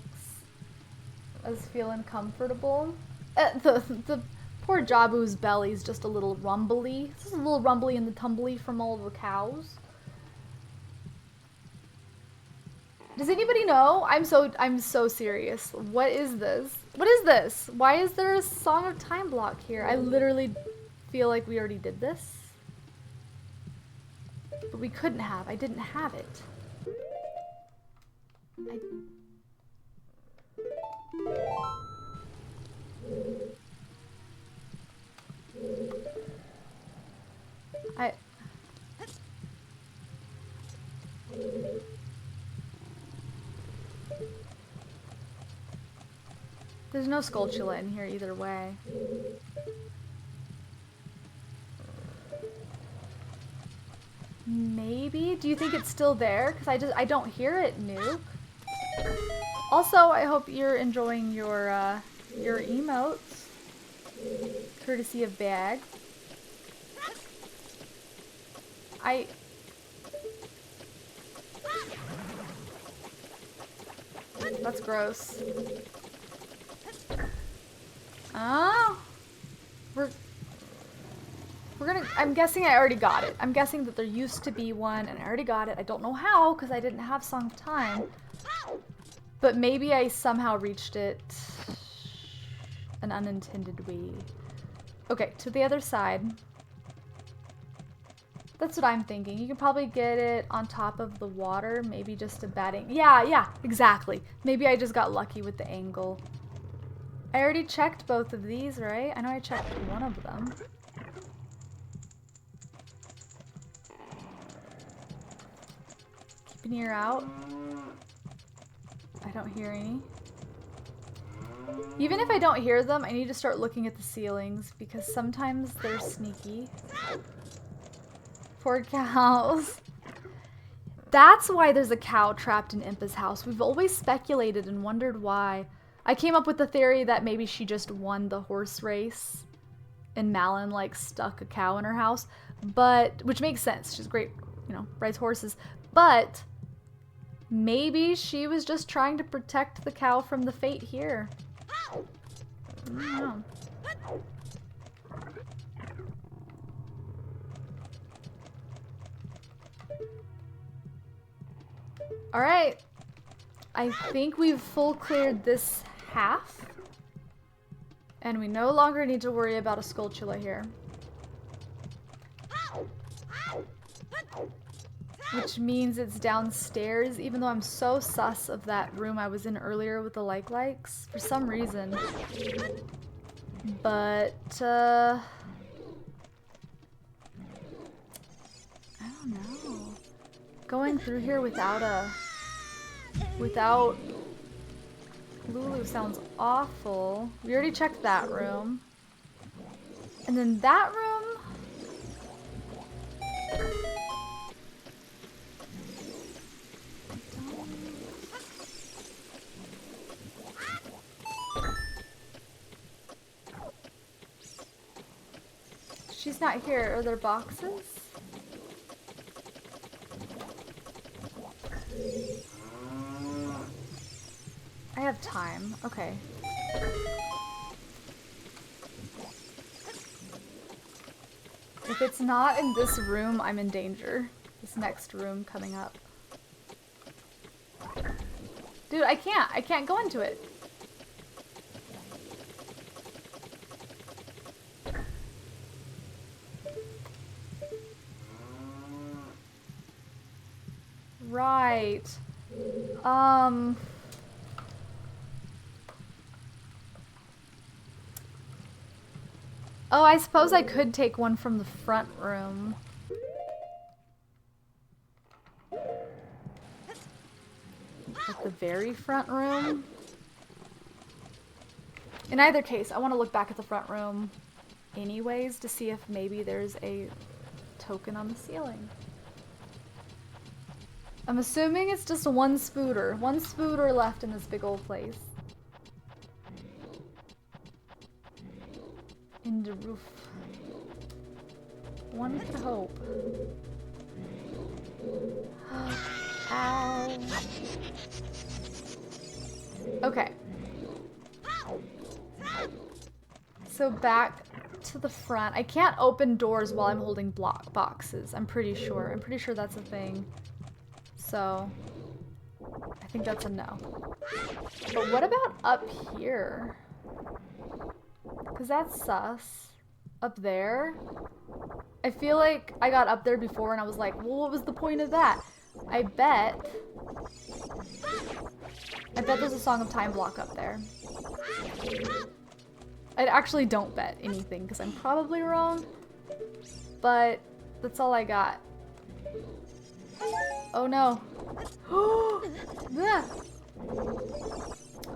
us feel uncomfortable. The poor Jabu's belly's just a little rumbly. It's just a little rumbly and the tumbly from all the cows. Does anybody know? I'm so serious. What is this? What is this? Why is there a Song of Time block here? I literally feel like we already did this. But we couldn't have. I didn't have it. There's no Skulltula in here either way. Maybe? Do you think it's still there? Because I don't hear it, Nuke. Also, I hope you're enjoying your emotes. Courtesy of Bag. That's gross. Oh! We're gonna, I'm guessing I already got it. I'm guessing that there used to be one and I already got it. I don't know how because I didn't have Song of Time. But maybe I somehow reached it an unintended way. Okay, to the other side. That's what I'm thinking. You can probably get it on top of the water. Maybe just a batting. Yeah, exactly. Maybe I just got lucky with the angle. I already checked both of these, right? I know I checked one of them. Keep an ear out. I don't hear any. Even if I don't hear them, I need to start looking at the ceilings because sometimes they're sneaky. Poor cows. That's why there's a cow trapped in Impa's house. We've always speculated and wondered why. I came up with the theory that maybe she just won the horse race and Malin like stuck a cow in her house, but which makes sense. She's great, you know, rides horses, but maybe she was just trying to protect the cow from the fate here. I don't know. All right, I think we've full cleared this half, and we no longer need to worry about a Skulltula here. Which means it's downstairs, even though I'm so sus of that room I was in earlier with the likes for some reason. But, I don't know. Going through here without Lulu sounds awful. We already checked that room. And then that room. She's not here. Are there boxes? I have time. Okay. If it's not in this room, I'm in danger. This next room coming up. Dude, I can't go into it. Right. Oh, I suppose I could take one from the front room. Like the very front room. In either case, I want to look back at the front room anyways to see if maybe there's a token on the ceiling. I'm assuming it's just one spooter. One spooter left in this big old place. In the roof. One could hope. Ow. Okay. So back to the front. I can't open doors while I'm holding block boxes. I'm pretty sure. I'm pretty sure that's a thing. So I think that's a no. But what about up here? Because that's sus. Up there? I feel like I got up there before and I was like, well, what was the point of that? I bet there's a Song of Time block up there. I actually don't bet anything because I'm probably wrong. But that's all I got. Oh no. Yeah.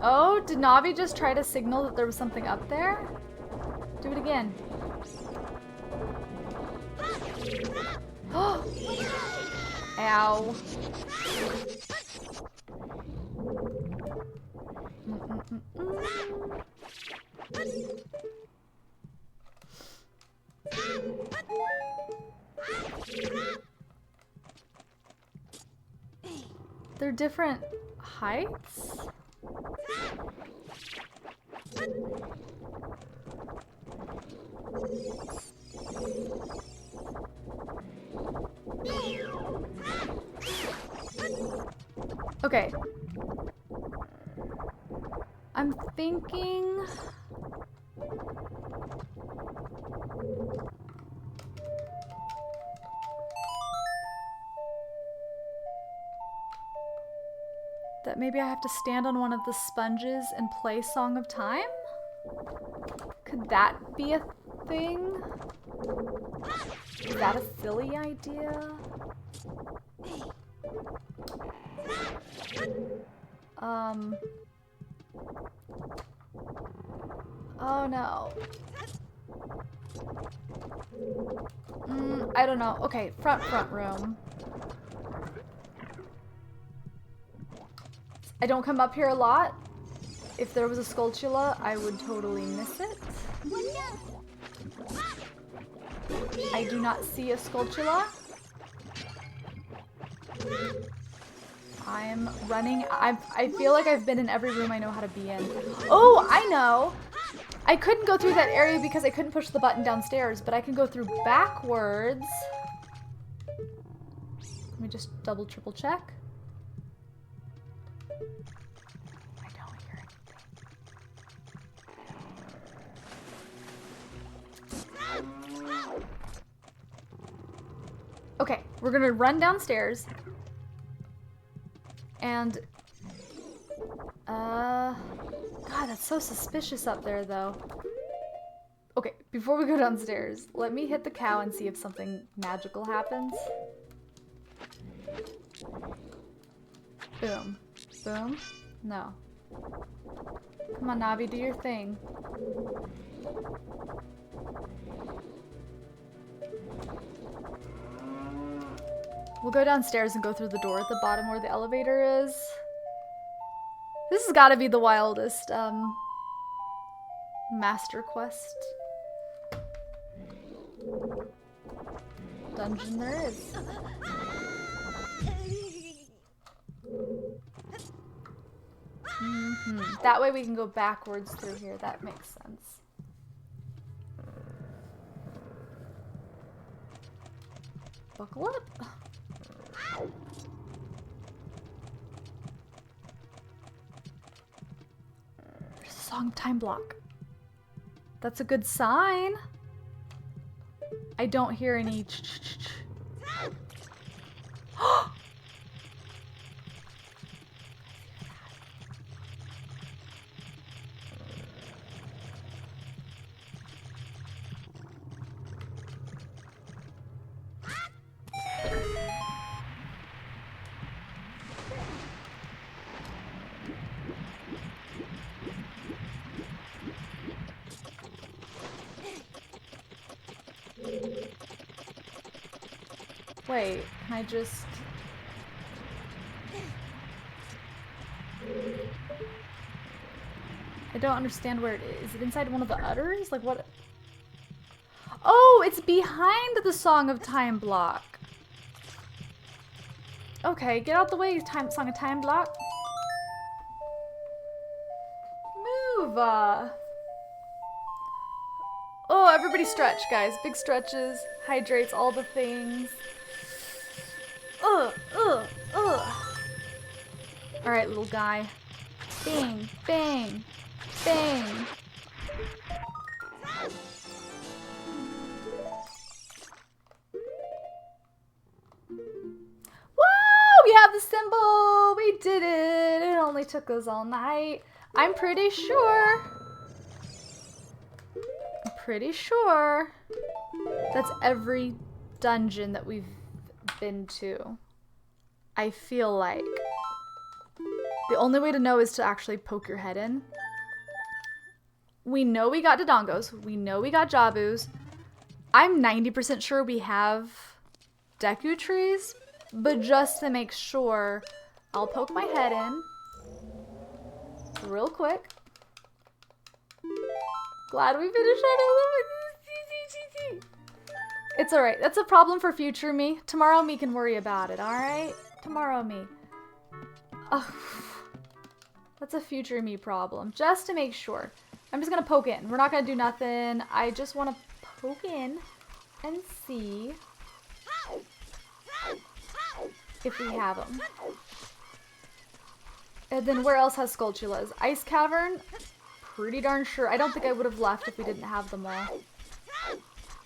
Oh, did Navi just try to signal that there was something up there? Do it again. Ow. They're different heights? Okay. I'm thinking... that maybe I have to stand on one of the sponges and play Song of Time? Could that be a thing? Is that a silly idea? Oh no. I don't know. Okay, front room. I don't come up here a lot. If there was a Skulltula, I would totally miss it. I do not see a Skulltula. I'm running. I feel like I've been in every room I know how to be in. Oh, I know. I couldn't go through that area because I couldn't push the button downstairs, but I can go through backwards. Let me just double, triple check. I don't hear anything. Okay, we're gonna run downstairs. And, God, that's so suspicious up there, though. Okay, before we go downstairs, let me hit the cow and see if something magical happens. Boom. Boom. No. Come on, Navi, do your thing. We'll go downstairs and go through the door at the bottom where the elevator is. This has got to be the wildest master quest dungeon there is. That way we can go backwards through here. That makes sense. Buckle up. There's a Song of Time block. That's a good sign. I don't hear any Wait, can I just... I don't understand where it is. Is it inside one of the udders? Like what? Oh, it's behind the Song of Time block. Okay, get out the way, Song of Time block. Move! Oh, everybody stretch, guys. Big stretches, hydrates, all the things. Alright, little guy. Bang, bang, bang. Whoa! We have the symbol! We did it! It only took us all night. I'm pretty sure pretty sure that's every dungeon that we've been to. I feel like. The only way to know is to actually poke your head in. We know we got Dodongos. We know we got Jabus. I'm 90% sure we have Deku trees, but just to make sure, I'll poke my head in real quick. Glad we finished it. It's alright. That's a problem for future me. Tomorrow me can worry about it, alright? Tomorrow me. Oh, that's a future me problem. Just to make sure. I'm just gonna poke in. We're not gonna do nothing. I just want to poke in and see if we have them. And then where else has Skulltulas? Ice Cavern? Pretty darn sure. I don't think I would have left if we didn't have them all.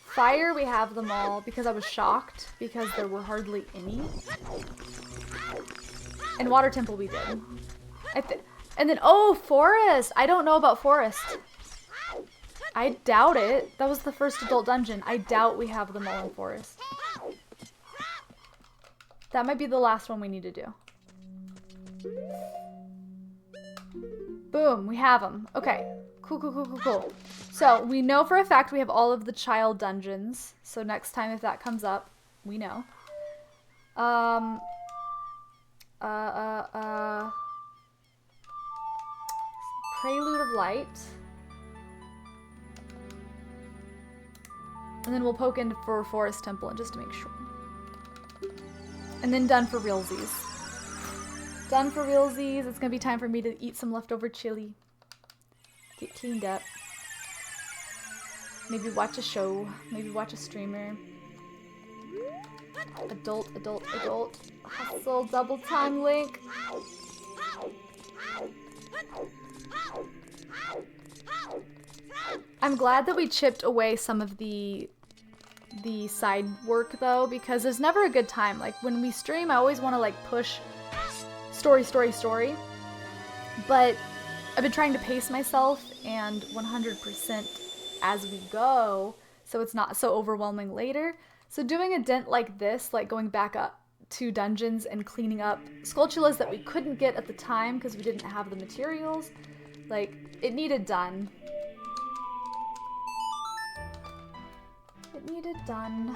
Fire, we have them all because I was shocked because there were hardly any. And Water Temple we did. And then, oh, Forest! I don't know about Forest. I doubt it. That was the first adult dungeon. I doubt we have them all in Forest. That might be the last one we need to do. Boom, we have them. Okay, cool, cool, cool, cool, cool. So we know for a fact we have all of the child dungeons. So next time if that comes up, we know. Prelude of Light. And then we'll poke in for Forest Temple just to make sure. And then done for realsies. Done for realsies. It's gonna be time for me to eat some leftover chili. Get cleaned up. Maybe watch a show. Maybe watch a streamer. Adult, adult, adult. Hustle, double time link. I'm glad that we chipped away some of the side work though, because there's never a good time. Like when we stream, I always want to like push story, story, story. But I've been trying to pace myself and 100% as we go, so it's not so overwhelming later. So doing a dent like this, like going back up to dungeons and cleaning up Skulltulas that we couldn't get at the time because we didn't have the materials, like it needed done. It needed done.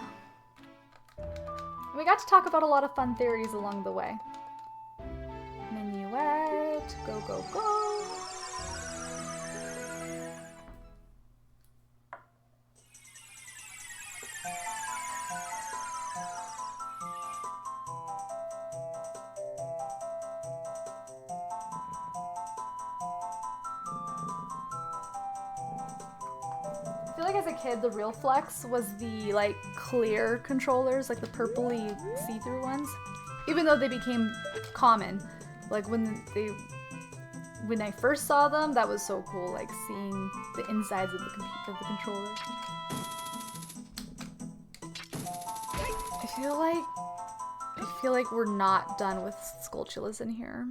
We got to talk about a lot of fun theories along the way. Minuet, go, go, go. I feel like as a kid, the real flex was the like clear controllers, like the purpley see-through ones. Even though they became common, like when I first saw them, that was so cool, like seeing the insides of the controller. I feel like we're not done with Skulltulas in here.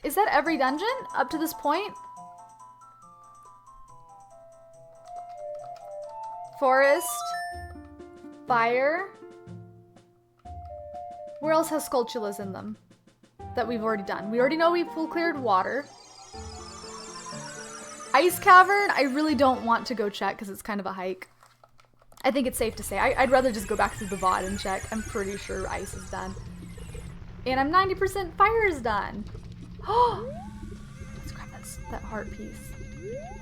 Is that every dungeon up to this point? Forest, fire. Where else has Skulltulas in them that we've already done? We already know we've full cleared water. Ice Cavern, I really don't want to go check because it's kind of a hike. I think it's safe to say. I'd rather just go back through the VOD and check. I'm pretty sure ice is done. And I'm 90% fire is done. Oh, let's grab that heart piece.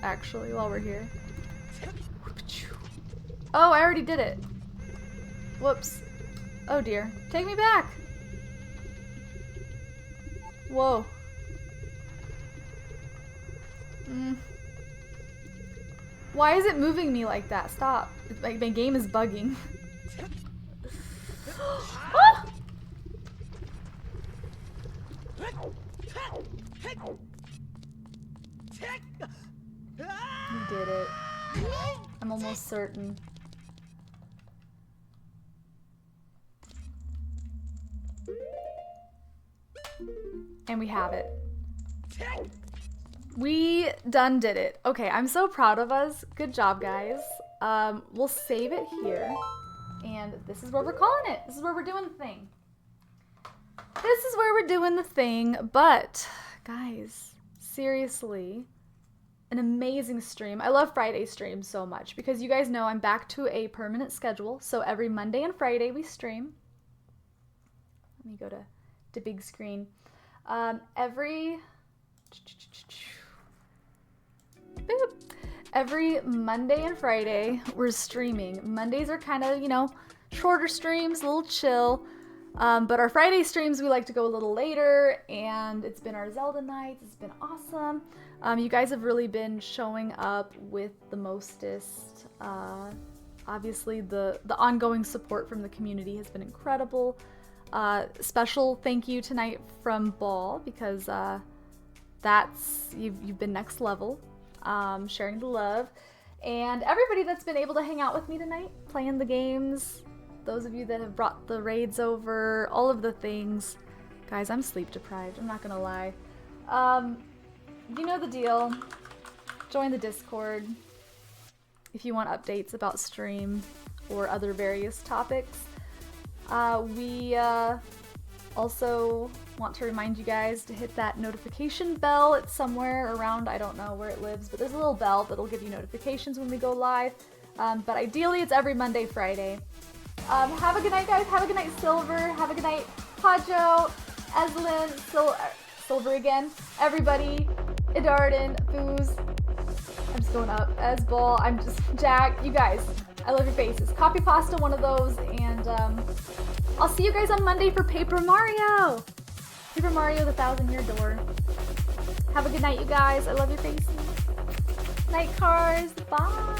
Actually, while we're here. Oh, I already did it. Whoops. Oh dear. Take me back. Whoa. Why is it moving me like that? Stop. Like my game is bugging. Ah! We did it. I'm almost certain. And we have it. We done did it. Okay, I'm so proud of us. Good job, guys. We'll save it here. And this is where we're calling it. This is where we're doing the thing. This is where we're doing the thing. But, guys, seriously, an amazing stream. I love Friday streams so much because you guys know I'm back to a permanent schedule. So every Monday and Friday we stream. Let me go to big screen. Every Monday and Friday we're streaming. Mondays are kind of, you know, shorter streams, a little chill. But our Friday streams, we like to go a little later, and it's been our Zelda nights. It's been awesome. You guys have really been showing up with the mostest. Obviously, the ongoing support from the community has been incredible. Special thank you tonight from Ball, because you've been next level, sharing the love. And everybody that's been able to hang out with me tonight, playing the games. Those of you that have brought the raids over, all of the things. Guys, I'm sleep deprived, I'm not gonna lie. You know the deal. Join the Discord if you want updates about stream or other various topics. We also want to remind you guys to hit that notification bell. It's somewhere around, I don't know where it lives, but there's a little bell that'll give you notifications when we go live. But ideally it's every Monday, Friday. Have a good night, guys. Have a good night, Silver. Have a good night, Pajo, Eslin, Silver again, everybody, Idarden, Foos. I'm just going up. Esball, I'm just Jack. You guys, I love your faces. Copy pasta, one of those, and I'll see you guys on Monday for Paper Mario. Paper Mario, the 1,000-Year Door. Have a good night, you guys. I love your faces. Night, cars. Bye.